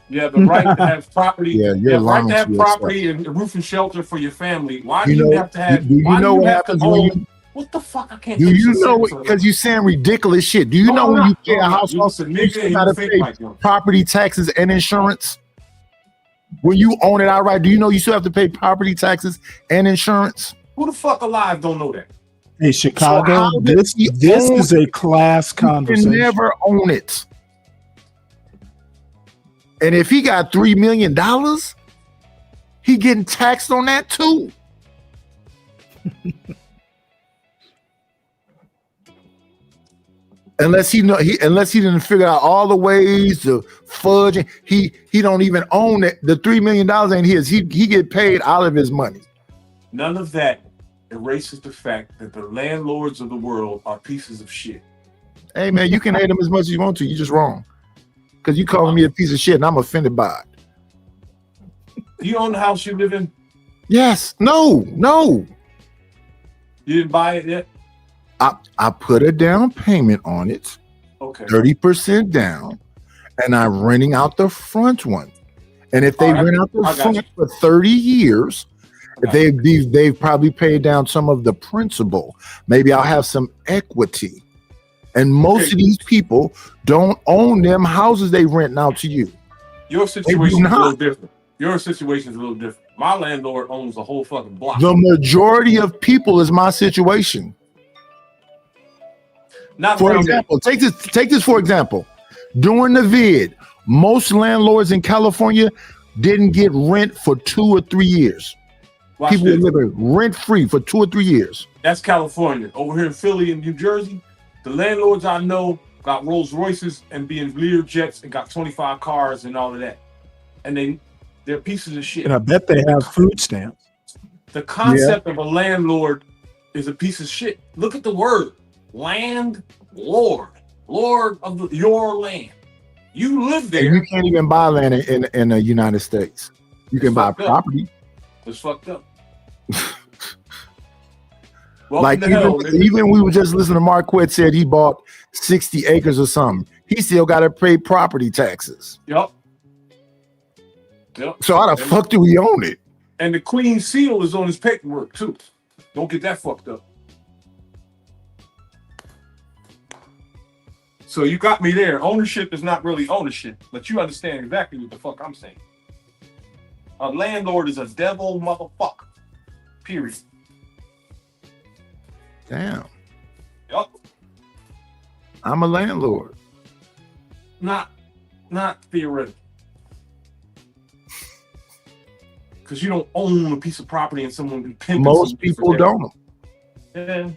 You have the right to have property. Yeah, you you're have the right lying to to have yourself. property and roof and shelter for your family. Why do You you know, have to have? do you Why know do you what have to happens when own? you What the fuck? I can't. do finish you a know sentence. because you saying ridiculous shit? Do you No, know I'm when you not. pay No, a I'm not. house You're off, just a you nigga still and you gotta think pay like one. property taxes and insurance? When you own it outright, do you know you still have to pay property taxes and insurance? Who the fuck alive don't know that? Hey, So Chicago, how does he this own is a it? class You can conversation. never own it. And if he got $3 million, he getting taxed on that too. Unless he didn't figure out all the ways to fudge it. He don't even own it. The $3 million ain't his. He get paid out of his money. None of that erases the fact that the landlords of the world are pieces of shit. Hey man, you can hate him as much as you want to. You're just wrong. Because you calling me a piece of shit and I'm offended by it. You own the house you live in? Yes. No. You didn't buy it yet? I put a down payment on it, Okay. 30% down, and I'm renting out the front one. And if they All right. rent out the I got front you. for 30 years, they've probably paid down some of the principal. Maybe I'll have some equity. And most of these people don't own them houses they rent out to you. Your situation is a not. little different. Your situation is a little different. My landlord owns the whole fucking block. The majority of people is my situation. Not For around example, take this for example. During the vid, most landlords in California didn't get rent for 2 or 3 years. Watch People this. were living rent free for 2 or 3 years. That's California. Over here in Philly and New Jersey, the landlords I know got Rolls Royces and being Lear jets and got 25 cars and all of that. And they're pieces of shit. And I bet they have food stamps. The concept of a landlord is a piece of shit. Look at the word landlord, lord of your land. You live there. And you can't even buy land in the United States. You can buy property. It's fucked up. Like even we were just listening to Marquette said he bought 60 acres or something. He still got to pay property taxes. Yep. So how the fuck do we own it? And the Queen Seal is on his paperwork too. Don't get that fucked up. So you got me there. Ownership is not really ownership, but you understand exactly what the fuck I'm saying. A landlord is a devil motherfucker. Period. Damn. Yup. I'm a landlord. Not theoretical. Because you don't own a piece of property and someone can pimp it. Most people don't. Yeah.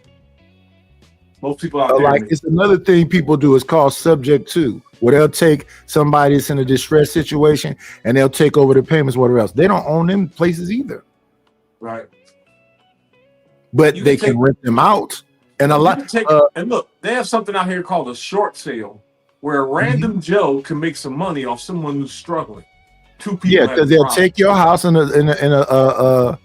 Most people out there. Like it's another thing people do. It's called subject to, where they'll take somebody that's in a distressed situation and they'll take over the payments, whatever else. They don't own them places either. Right. But they can rent them out. And a lot and look, they have something out here called a short sale, where a random Joe can make some money off someone who's struggling. Two people. yeah, because they'll take your house in a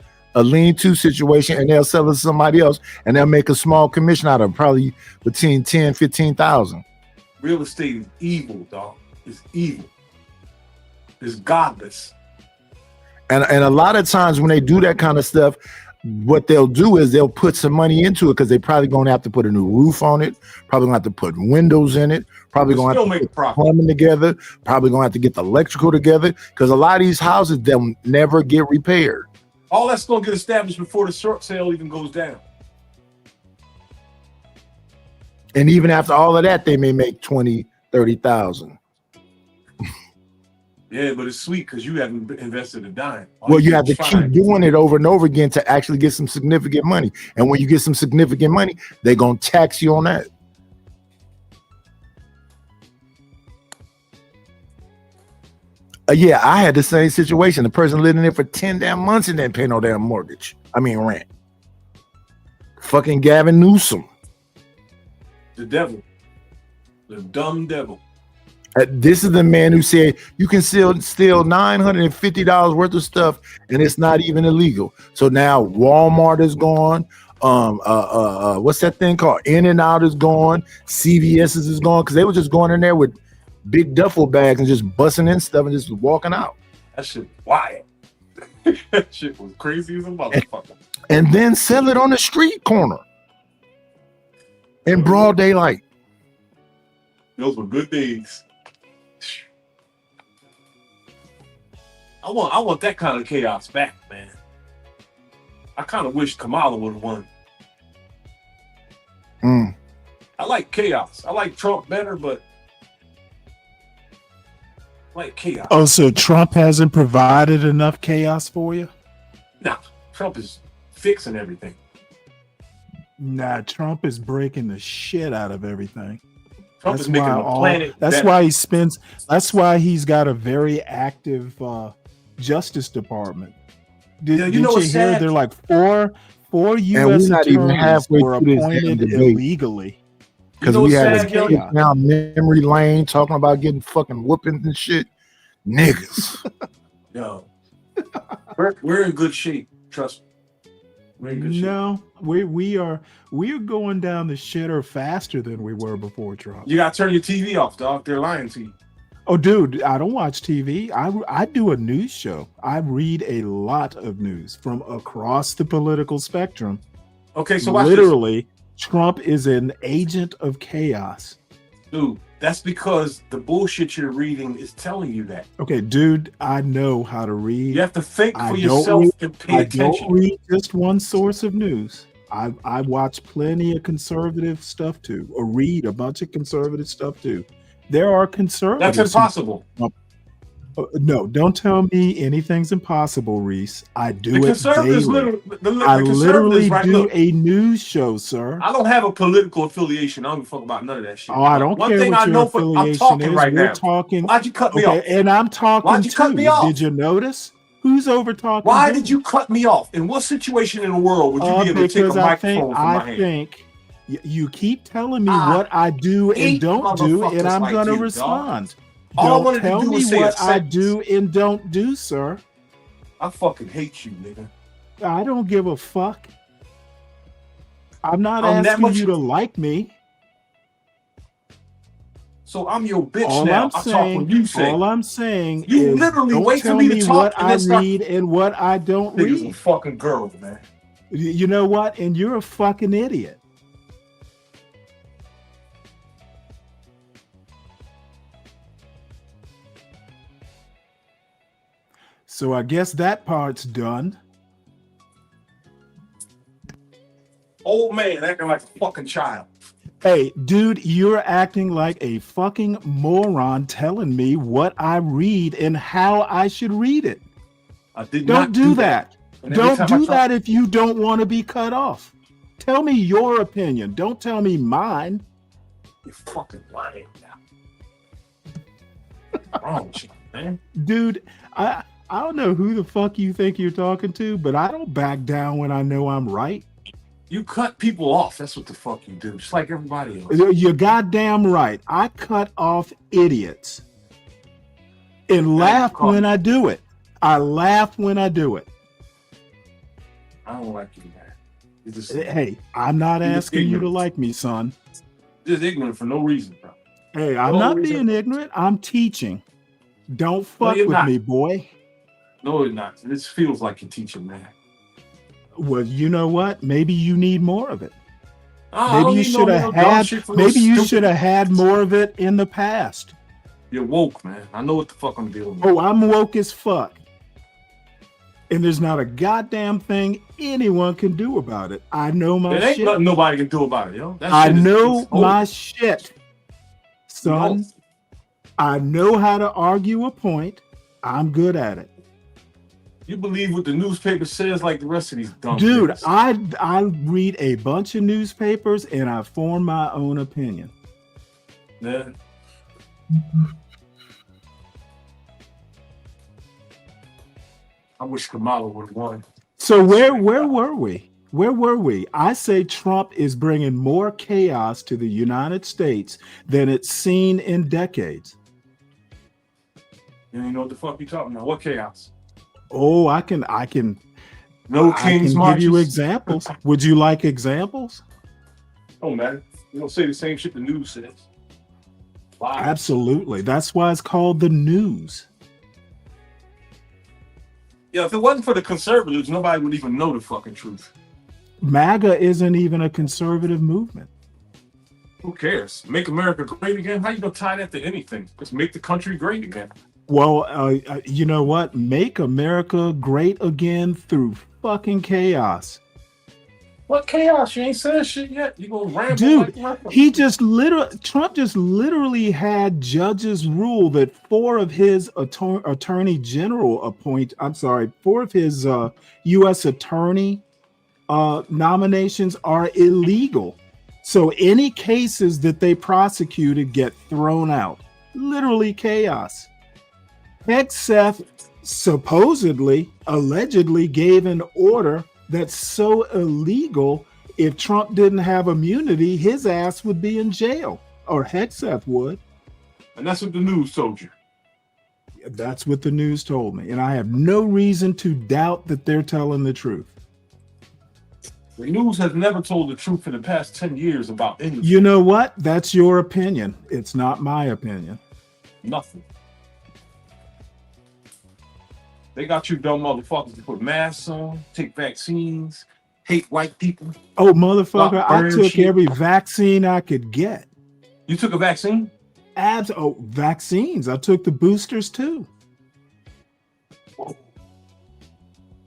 lean-to situation and they'll sell it to somebody else and they'll make a small commission out of it, probably between 10, 15,000. Real estate is evil, dog. It's evil. It's godless. And a lot of times when they do that kind of stuff, what they'll do is they'll put some money into it because they're probably going to have to put a new roof on it, probably going to have to put windows in it, probably going to have to put plumbing together, probably going to have to get the electrical together because a lot of these houses, they'll never get repaired. All that's going to get established before the short sale even goes down. And even after all of that, they may make 20, 30,000. Yeah, but it's sweet because you haven't invested a dime. Well, you have to keep doing it over and over again to actually get some significant money. And when you get some significant money, they're going to tax you on that. Yeah, I had the same situation. The person lived in there for 10 damn months and didn't pay no damn mortgage. I mean, rent. Fucking Gavin Newsom. The devil. The dumb devil. This is the man who said you can steal $950 worth of stuff and it's not even illegal. So now Walmart is gone. What's that thing called? In-N-Out is gone. CVS is gone because they were just going in there with big duffel bags and just busting in stuff and just walking out. That shit wild. That shit was crazy as a motherfucker. And then sell it on the street corner in broad daylight. Those were good days. I want that kind of chaos back, man. I kind of wish Kamala would have won. I like chaos. I like Trump better, but I like chaos. Oh, so Trump hasn't provided enough chaos for you? Nah, Trump is fixing everything. Nah, Trump is breaking the shit out of everything. Trump is making the planet That's better. why he spends. That's why he's got a very active Justice Department. Didn't you know you what's hear? sad? They're like four And U.S. we're not even attorneys halfway were through this damn appointed debate. illegally. Because know we what's had a sad, yo? kid down memory lane talking about getting fucking whoopings and shit. Niggas. Yo, we're in good shape. Trust me. We're in good shape. No, we are going down the shitter faster than we were before Trump. You gotta turn your TV off, dog. They're lying to you. Oh, dude, I don't watch TV. I do a news show. I read a lot of news from across the political spectrum. Okay, so watch literally, Trump is an agent of chaos. Dude, that's because the bullshit you're reading is telling you that. Okay, dude, I know how to read. You have to think I for don't yourself read- and pay I attention. don't read just one source of news. I watch plenty of conservative stuff too, or read a bunch of conservative stuff too. There are conservatives. That's impossible. No, don't tell me anything's impossible, Reese. I do The it conservatives, daily. the I conservatives, literally right? do Look, a news show, sir. I don't have a political affiliation. I don't give a fuck about none of that shit. Oh, I don't One care thing what I your know for I'm affiliation talking is. right We're now. talking. Why'd you cut me Okay, off? and I'm talking Why'd you cut too. me off? Did you notice? Who's over talking? Why who? did you cut me off? In what situation in the world would you be able to take a Because microphone from my hand? think you keep telling me what I do and hate don't do, and motherfuckers I'm like going to you, dog. respond. All I Don't wanted to tell do me was say a what I sentence. do and don't do, sir. I fucking hate you, nigga. I don't give a fuck. I'm not I'm that asking much- you to like me. So I'm your bitch All now. I'm I talk when you say. all I'm saying You is literally don't wait for tell me to me talk what and I then start- read and what I don't Niggas a read. fucking girl, man. You know what? And you're a fucking idiot. So I guess that part's done. Old man acting like a fucking child. Hey, dude, you're acting like a fucking moron telling me what I read and how I should read it. I did Don't not do that. And every Don't time I do try- that if you don't want to be cut off. Tell me your opinion. Don't tell me mine. You're fucking lying now. Wrong with you, man. Dude, I don't know who the fuck you think you're talking to, but I don't back down when I know I'm right. You cut people off. That's what the fuck you do. Just like everybody else. You're goddamn right. I cut off idiots and laugh when I do it. I laugh when I do it. I don't like you, man. You're just, Hey, I'm not You're just asking you to ignorant. like me, son. just ignorant for no reason, bro. Hey, I'm No not reason. being ignorant. I'm teaching. Don't fuck you're with not. me, boy. No, it's not. This feels like you're teaching, man. Well, you know what? Maybe you need more of it. I Maybe don't you need no should more have dumb had. shit from no Maybe you stupid- should have had more of it in the past. You're woke, man. I know what the fuck I'm dealing with. Oh, I'm woke as fuck. And there's not a goddamn thing anyone can do about it. I know my There ain't shit. nothing nobody can do about it, yo. That I shit is- know it's old. my shit, son. No. I know how to argue a point. I'm good at it. You believe what the newspaper says like the rest of these dumb Dude, niggas. I read a bunch of newspapers and I form my own opinion. Yeah. I wish Kamala would have won. So where were we? Where were we? I say Trump is bringing more chaos to the United States than it's seen in decades. You ain't know what the fuck you talking about. What chaos? Oh, I can No I king's can give you marches? examples. Would you like examples? Oh man, you don't say the same shit the news says. Lies. Absolutely. That's why it's called the news. Yeah, if it wasn't for the conservatives, nobody would even know the fucking truth. MAGA isn't even a conservative movement. Who cares? Make America great again? How you gonna tie that to anything? Just make the country great again. Well, you know what? Make America great again through fucking chaos. What chaos? You ain't said shit yet. You gonna ramble Dude, like Trump just literally had judges rule that four of his attorney general four of his U.S. attorney nominations are illegal. So any cases that they prosecuted get thrown out. Literally chaos. Hegseth allegedly gave an order that's so illegal. If Trump didn't have immunity, his ass would be in jail, or Hegseth would. And that's what the news told you. That's what the news told me. And I have no reason to doubt that they're telling the truth. The news has never told the truth in the past 10 years about anything. You know what? That's your opinion. It's not my opinion. Nothing. They got you dumb motherfuckers to put masks on, take vaccines, hate white people. Oh, motherfucker, I burn took shit. every vaccine I could get. You took a vaccine? Vaccines. I took the boosters too. Whoa.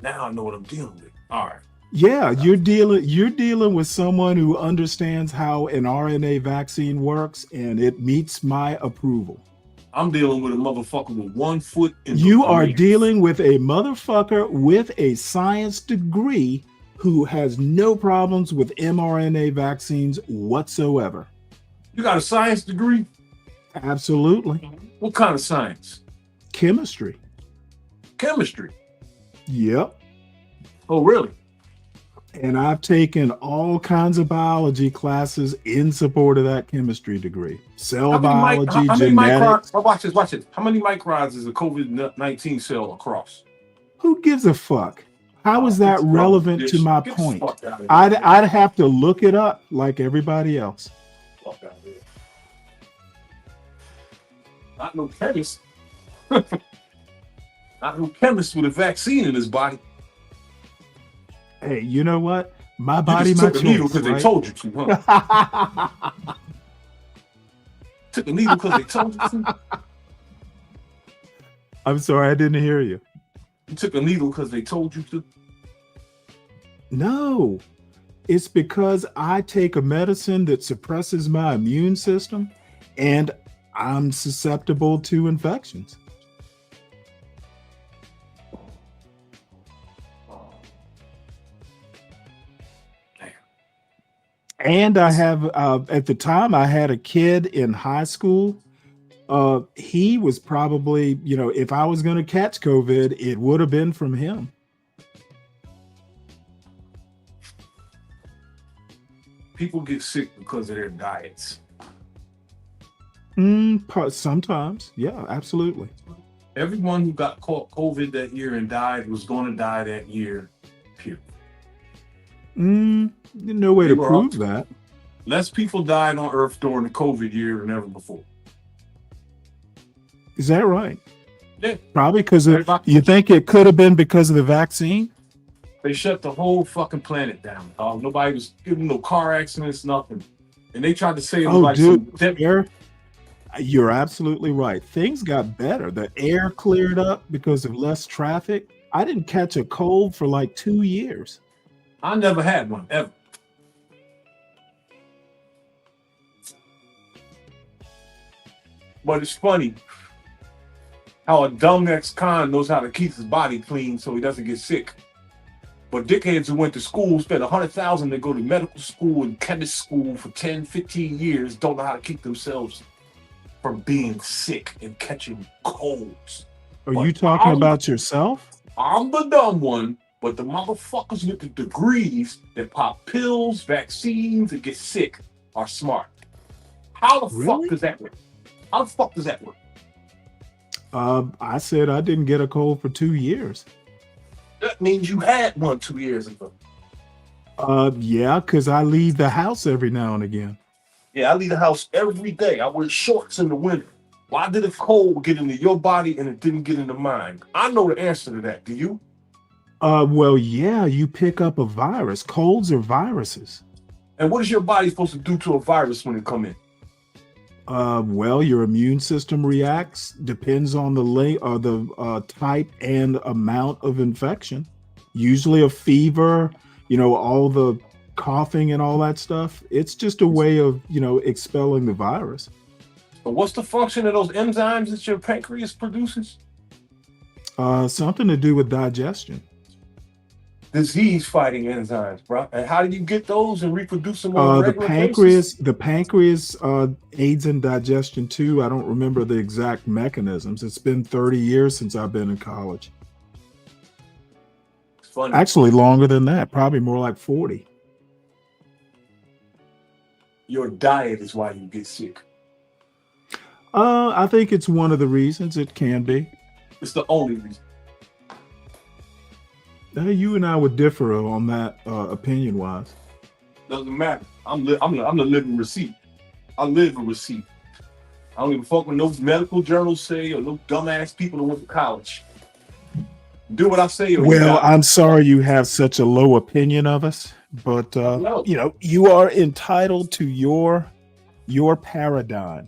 Now I know what I'm dealing with. All right. Yeah, you're dealing with someone who understands how an RNA vaccine works, and it meets my approval. I'm dealing with a motherfucker with 1 foot in the You are grave. dealing with a motherfucker with a science degree who has no problems with mRNA vaccines whatsoever. You got a science degree? Absolutely. What kind of science? Chemistry. Chemistry. Yep. Oh, really? And I've taken all kinds of biology classes in support of that chemistry degree. Cell biology, genetics. Watch this. How many microns is a COVID-19 cell across? Who gives a fuck? How is that relevant to my Get the point? fuck out of here. I'd have to look it up like everybody else. Fuck out of here. Not no chemist. Not no chemist with a vaccine in his body. Hey, you know what? My You body, just my took a needle choice. because they Right? told you to, huh? Took a needle because they told you to. I'm sorry, I didn't hear you. You took a needle because they told you to. No, it's because I take a medicine that suppresses my immune system and I'm susceptible to infections. And I have, at the time, I had a kid in high school. He was probably, if I was going to catch COVID, it would have been from him. People get sick because of their diets. Sometimes. Yeah, absolutely. Everyone who got caught COVID that year and died was going to die that year. Period. No way They to were prove up- that. Less people died on Earth during the COVID year than ever before. Is that right? Yeah. Probably because you think it could have been because of the vaccine? They shut the whole fucking planet down. Nobody was giving no car accidents, nothing. And they tried to say it was Oh, like dude, you're absolutely right. Things got better. The air cleared up because of less traffic. I didn't catch a cold for like 2 years. I never had one, ever. But it's funny how a dumb ex-con knows how to keep his body clean so he doesn't get sick. But dickheads who went to school, spent $100,000 to go to medical school and chemist school for 10, 15 years, don't know how to keep themselves from being sick and catching colds. Are you talking about yourself? I'm the dumb one, but the motherfuckers with the degrees that pop pills, vaccines, and get sick are smart. How the fuck does that work? How the fuck does that work? I said I didn't get a cold for 2 years. That means you had one 2 years ago. Yeah, because I leave the house every now and again. Yeah, I leave the house every day. I wear shorts in the winter. Why did a cold get into your body and it didn't get into mine? I know the answer to that. Do you? Well, yeah, you pick up a virus. Colds are viruses. And what is your body supposed to do to a virus when it come in? Well, your immune system reacts. Depends on the type and amount of infection. Usually a fever, all the coughing and all that stuff. It's just a way of, expelling the virus. But what's the function of those enzymes that your pancreas produces? Something to do with digestion. Disease-fighting enzymes, bro. And how do you get those and reproduce them on a The regular basis? pancreas aids in digestion too. I don't remember the exact mechanisms. It's been 30 years since I've been in college. It's funny. Actually, longer than that. Probably more like 40. Your diet is why you get sick. I think it's one of the reasons. It can be. It's the only reason. You and I would differ on that, opinion-wise. Doesn't matter. I'm the living receipt. I live a receipt. I don't even fuck with no medical journals say or no dumbass people that went to college. Do what I say. Or Well, I'm sorry you have such a low opinion of us, but No. you are entitled to your paradigm.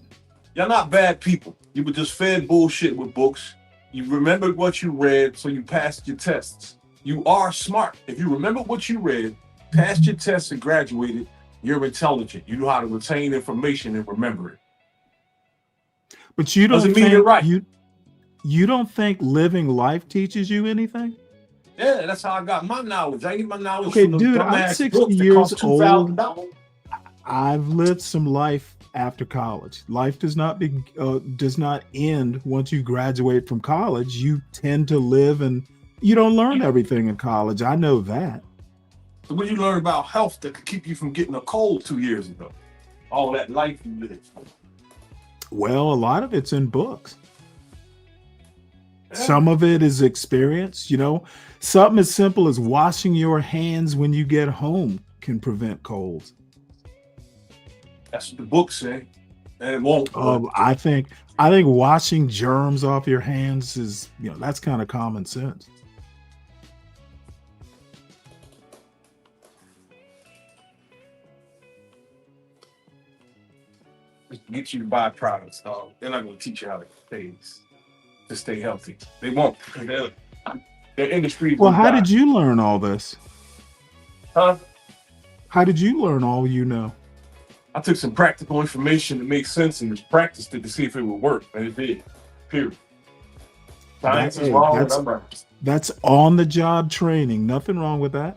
Y'all not bad people. You were just fed bullshit with books. You remembered what you read, so you passed your tests. You are smart. If you remember what you read, passed your tests and graduated, you're intelligent. You know how to retain information and remember it. But you don't Doesn't mean think you're right. you don't think living life teaches you anything? Yeah, that's how I got my knowledge. I get my knowledge Okay, from the dude, I'm dumbass 60 books that years cost old. $2,000. I've lived some life after college. Life does not end once you graduate from college. You tend to live, and you don't learn everything in college. I know that. So what you learn about health that could keep you from getting a cold 2 years ago? All that life you lived. Well, a lot of it's in books. Some of it is experience. Something as simple as washing your hands when you get home can prevent colds. That's what the books say. And it won't. I think washing germs off your hands is, that's kind of common sense. Get you to buy products, dog. They're not going to teach you how to stay healthy. They won't. Their industry. Well, how did you learn all this? Huh? How did you learn all you know? I took some practical information that makes sense and just practiced it to see if it would work, and it did. Period. Science is wrong, and I'm right. That's on-the-job training. Nothing wrong with that.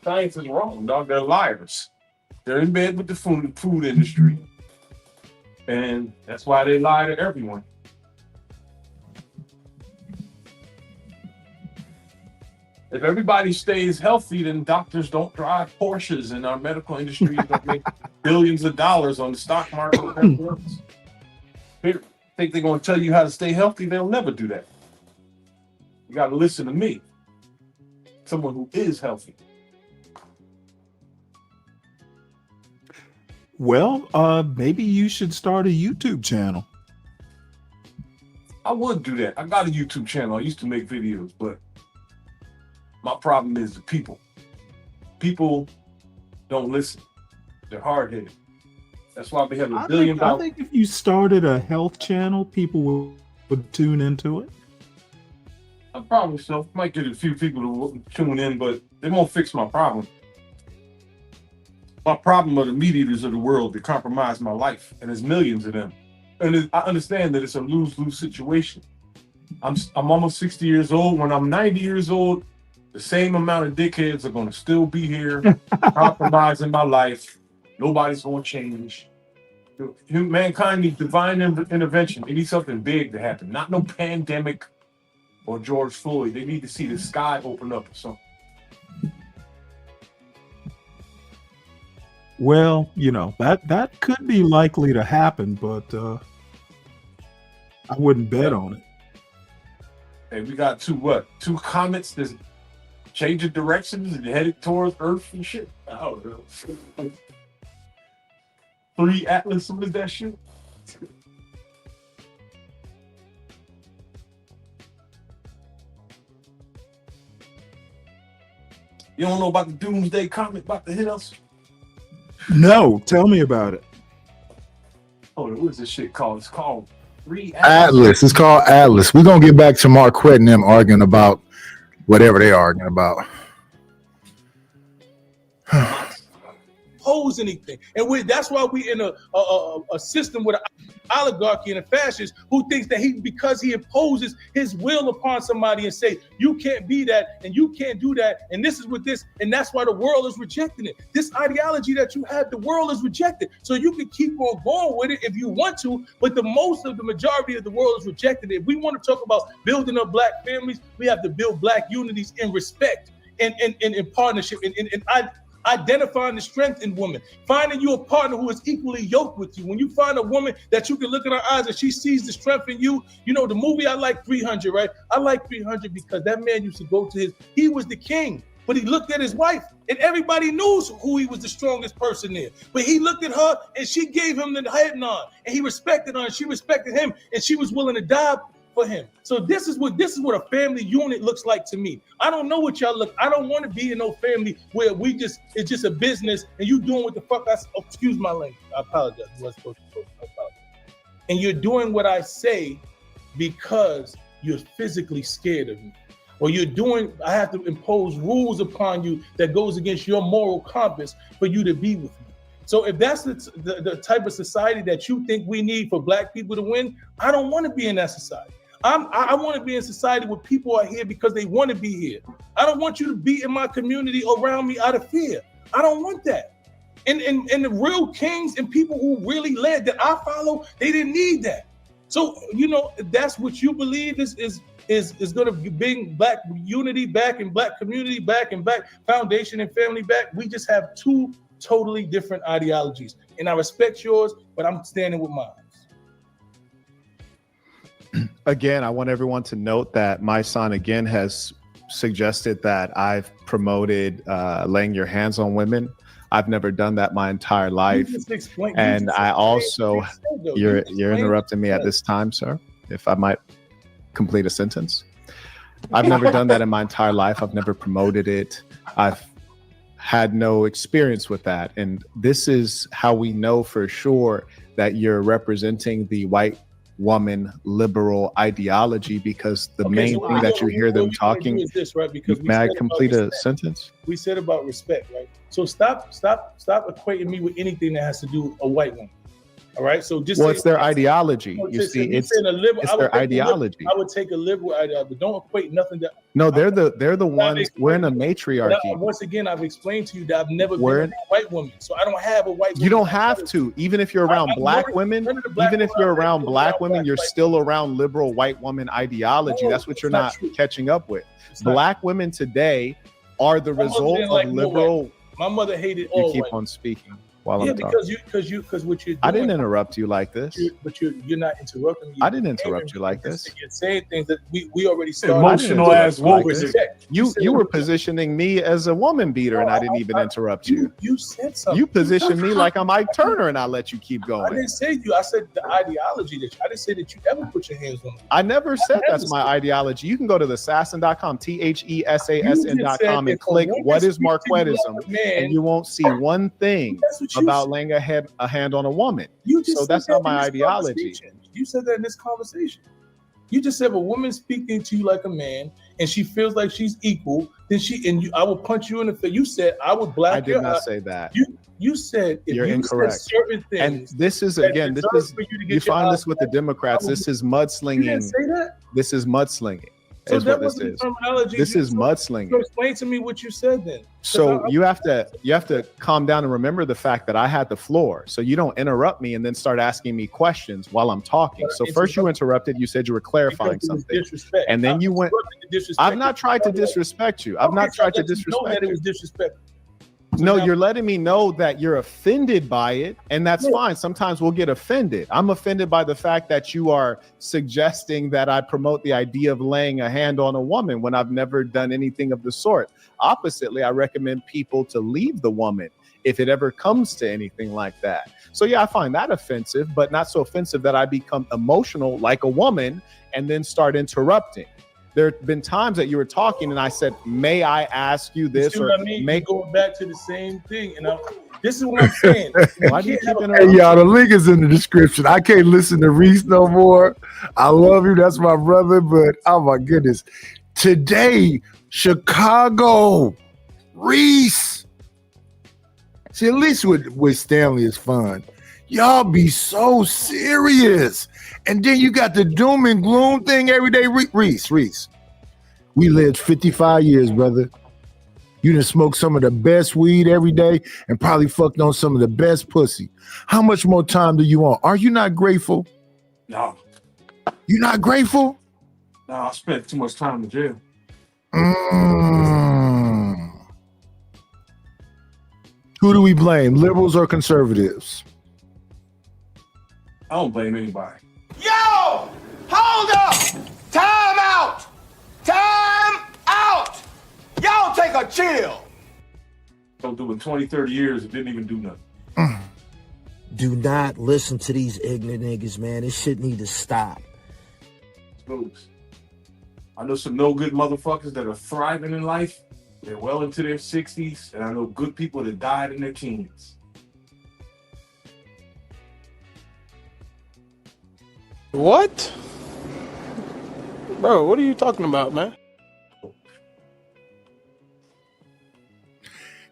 Science is wrong, dog. They're liars. They're in bed with the food industry, and that's why they lie to everyone. If everybody stays healthy, then doctors don't drive Porsches, and our medical industry don't make billions of dollars on the stock market. Think they're going to tell you how to stay healthy? They'll never do that. You got to listen to me, someone who is healthy. Well, maybe you should start a YouTube channel. I would do that. I got a YouTube channel. I used to make videos, but my problem is the people. People don't listen. They're hard-headed. That's why we have $1 billion. I think if you started a health channel, people would tune into it. I probably so. Might get a few people to tune in, but they won't fix my problem. My problem are the meat eaters of the world that compromise my life, and there's millions of them. And I understand that it's a lose-lose situation. I'm almost 60 years old. When I'm 90 years old, the same amount of dickheads are going to still be here, compromising my life. Nobody's going to change. Mankind needs divine intervention. They need something big to happen, not no pandemic or George Floyd. They need to see the sky open up or something. Well, that could be likely to happen, but I wouldn't bet on it. Hey, we got two comets that's changing directions and headed towards Earth and shit. I don't know. 3 Atlas, what is that shit? You don't know about the Doomsday Comet about to hit us? No, tell me about it. Oh, what is this shit called? It's called 3 Atlas. It's called Atlas. We're gonna get back to Marquette and them arguing about whatever they're arguing about. Oppose anything, and that's why we in a system with an oligarchy and a fascist who thinks that because he imposes his will upon somebody and say you can't be that and you can't do that and this is what this, and that's why the world is rejecting it. This ideology that you have, the world is rejected. So you can keep on going with it if you want to, but the majority of the world is rejecting it. If we want to talk about building up black families, we have to build black unities in respect and in partnership and identifying the strength in women, finding you a partner who is equally yoked with you. When you find a woman that you can look in her eyes and she sees the strength in you, you know, the movie I like 300, right? I like 300 because that man used to go to he was the king, but he looked at his wife and everybody knows who he was the strongest person there. But he looked at her and she gave him the head nod and he respected her and she respected him and she was willing to die for him. So this is what a family unit looks like to me. I don't know what y'all look. I don't want to be in no family where it's just a business and you doing what the fuck excuse my language. I apologize. I wasn't supposed to apologize. And you're doing what I say because you're physically scared of me. Or I have to impose rules upon you that goes against your moral compass for you to be with me. So if that's the type of society that you think we need for black people to win, I don't want to be in that society. I want to be in society where people are here because they want to be here. I don't want you to be in my community around me out of fear. I don't want that. And the real kings and people who really led that I follow, they didn't need that. So, you know, if that's what you believe is going to bring black unity back and black community back and black foundation and family back. We just have two totally different ideologies. And I respect yours, but I'm standing with mine. Again, I want everyone to note that my son again has suggested that I've promoted laying your hands on women. I've never done that my entire life. And I also, you're interrupting me at this time, sir, if I might complete a sentence. I've never done that in my entire life. I've never promoted it. I've had no experience with that. And this is how we know for sure that you're representing the white woman liberal ideology, because the main thing that you hear them talking is this, right? Because may I complete a sentence? We said about respect, right? So stop equating me with anything that has to do with a white woman. All right. So just it's their ideology. You see, it's their ideology. I would take a liberal ideology, but don't equate nothing that. No, they're the ones. We're in a matriarchy. Once again, I've explained to you that I've never been a white woman, so I don't have a white woman. You don't have to. Even if you're around black women, you're still around liberal white woman ideology. That's what you're not catching up with. Black women today are the result of liberal. My mother hated all. You keep on speaking. While I'm talking. because what you're doing, I didn't interrupt you like this. You're not interrupting me. I didn't interrupt you like this. You're saying things that we already started. Emotional ass woke. You were positioning me as a woman beater, and I didn't even interrupt you. You said something. You positioned me like I'm Ike Turner, and I let you keep going. I didn't say you. I said the ideology that I didn't say that you ever put your hands on me. I never said that's my ideology. You can go to thesassin.com, THESASN.com, and click what is Marquettism, and you won't see one thing about laying a hand on a woman. So that's not my ideology. You said that in this conversation. You just said if a woman speaking to you like a man and she feels like she's equal, then I will punch you in the face. You said I would black your eye. I did not say that. You said if you're incorrect. Certain things, and this is again, you find this with the Democrats. This is mudslinging. You didn't say that? This is mudslinging. So is that what this wasn't is. the terminology. This is mudslinging. So explain to me what you said then. So you have to calm down and remember the fact that I had the floor. So you don't interrupt me and then start asking me questions while I'm talking. So first you interrupted. You said you were clarifying something, and then you went. I've not tried to disrespect you. I've not tried to disrespect. Know that it was disrespectful. No, you're letting me know that you're offended by it, and that's fine. Sometimes we'll get offended. I'm offended by the fact that you are suggesting that I promote the idea of laying a hand on a woman when I've never done anything of the sort. Oppositely, I recommend people to leave the woman if it ever comes to anything like that. So yeah, I find that offensive, but not so offensive that I become emotional like a woman and then start interrupting. There have been times that you were talking and I said, may I ask you this? See or what I mean? Going back to the same thing. And this is what I'm saying. Why do you keep Hey, y'all, the link is in the description. I can't listen to Reese no more. I love you. That's my brother. But oh my goodness. Today, Chicago, Reese. See, at least with Stanley is fun. Y'all be so serious. And then you got the doom and gloom thing every day. Reese, we lived 55 years, brother. You done smoked some of the best weed every day and probably fucked on some of the best pussy. How much more time do you want? Are you not grateful? No. You not grateful? No, I spent too much time in jail. Who do we blame, liberals or conservatives? I don't blame anybody. Yo! Hold up! Time out! Time out! Y'all take a chill. Don't do it 20, 30 years. It didn't even do nothing. Do not listen to these ignorant niggas, man. This shit need to stop. Smooths. I know some no good motherfuckers that are thriving in life. They're well into their 60s, and I know good people that died in their teens. What? Bro, what are you talking about, man?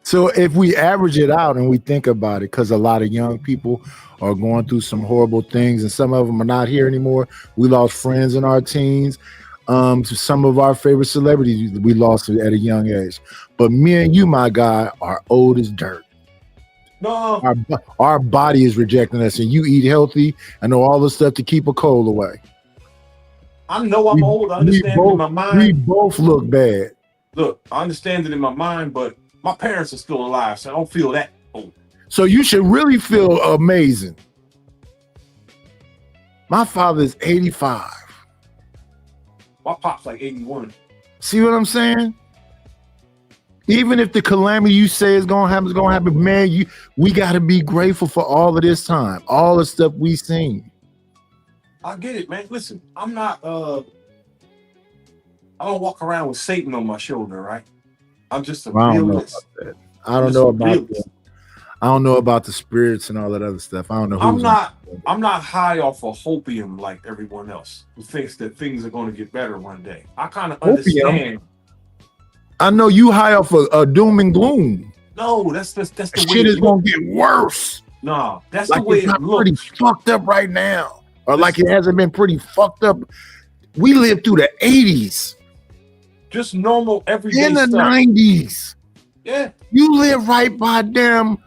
So if we average it out and we think about it, because a lot of young people are going through some horrible things and some of them are not here anymore. We lost friends in our teens. To some of our favorite celebrities we lost at a young age. But me and you, my guy, are old as dirt. No. Our body is rejecting us, and you eat healthy and know all the stuff to keep a cold away. I know I'm old. I understand it in my mind. We both look bad. Look, I understand it in my mind, but my parents are still alive, so I don't feel that old. So you should really feel amazing. My father is 85. My pop's like 81. See what I'm saying? Even if the calamity you say is gonna happen, man, we gotta be grateful for all of this time, all the stuff we seen. I get it, man. Listen, I'm not I don't walk around with Satan on my shoulder, right? I'm just a realist. I don't know about that. I don't know about the spirits and all that other stuff. I don't know. I'm not high off of hopium like everyone else who thinks that things are going to get better one day. I kind of understand. I know you high off of doom and gloom. No, that's the way shit is gonna get worse. No, that's like the way it's not it looks. pretty fucked up right now, or like it hasn't been pretty fucked up. We lived through the 80s, just normal everyday in the stuff. 90s. Yeah, you live right by damn.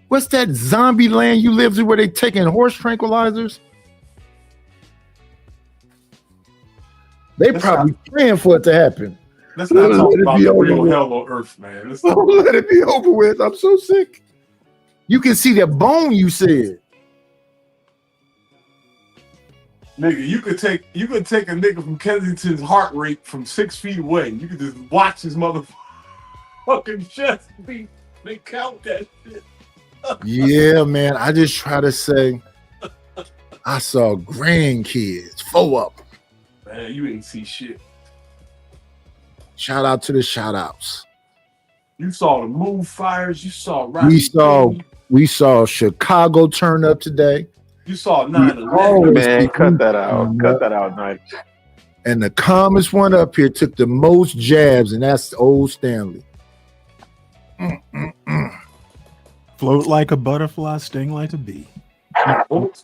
What's that zombie land you live through where they taking horse tranquilizers? They probably praying for it to happen. Let's not talk about the real hell on earth, man. Let's talk Let it be over with. I'm so sick. You can see that bone you said. Nigga, you could take a nigga from Kensington's heart rate from 6 feet away. You could just watch his motherfucking chest beat. They count that shit. Yeah, man. I just try to say I saw grandkids, 4 of them. Man, you ain't see shit. Shout out to the shout outs. You saw the move fires. You saw we saw Chicago turn up today. You saw 9/11. Man, cut that out. Cut that out, Night. And the calmest one up here took the most jabs, and that's old Stanley. Float like a butterfly, sting like a bee.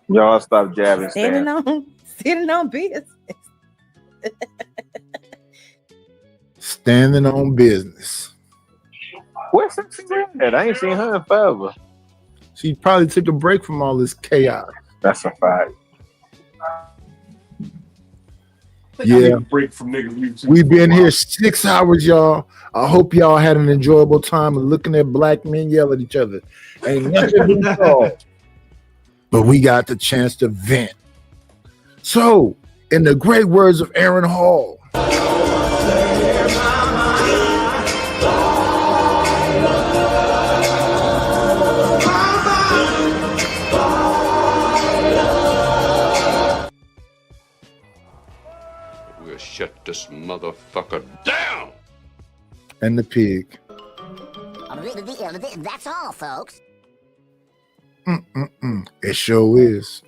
Y'all stop jabbing. Standing on business. Standing on business. Where's Sexy Red? I ain't seen her in forever. She probably took a break from all this chaos. That's a fact. I need Yeah. a break from niggas music. We've been here 6 hours, y'all. I hope y'all had an enjoyable time of looking at black men yell at each other. Ain't nothing been solved. But we got the chance to vent. So, in the great words of Aaron Hall, We'll shut this motherfucker down. and the pig. That's all, folks. It sure is.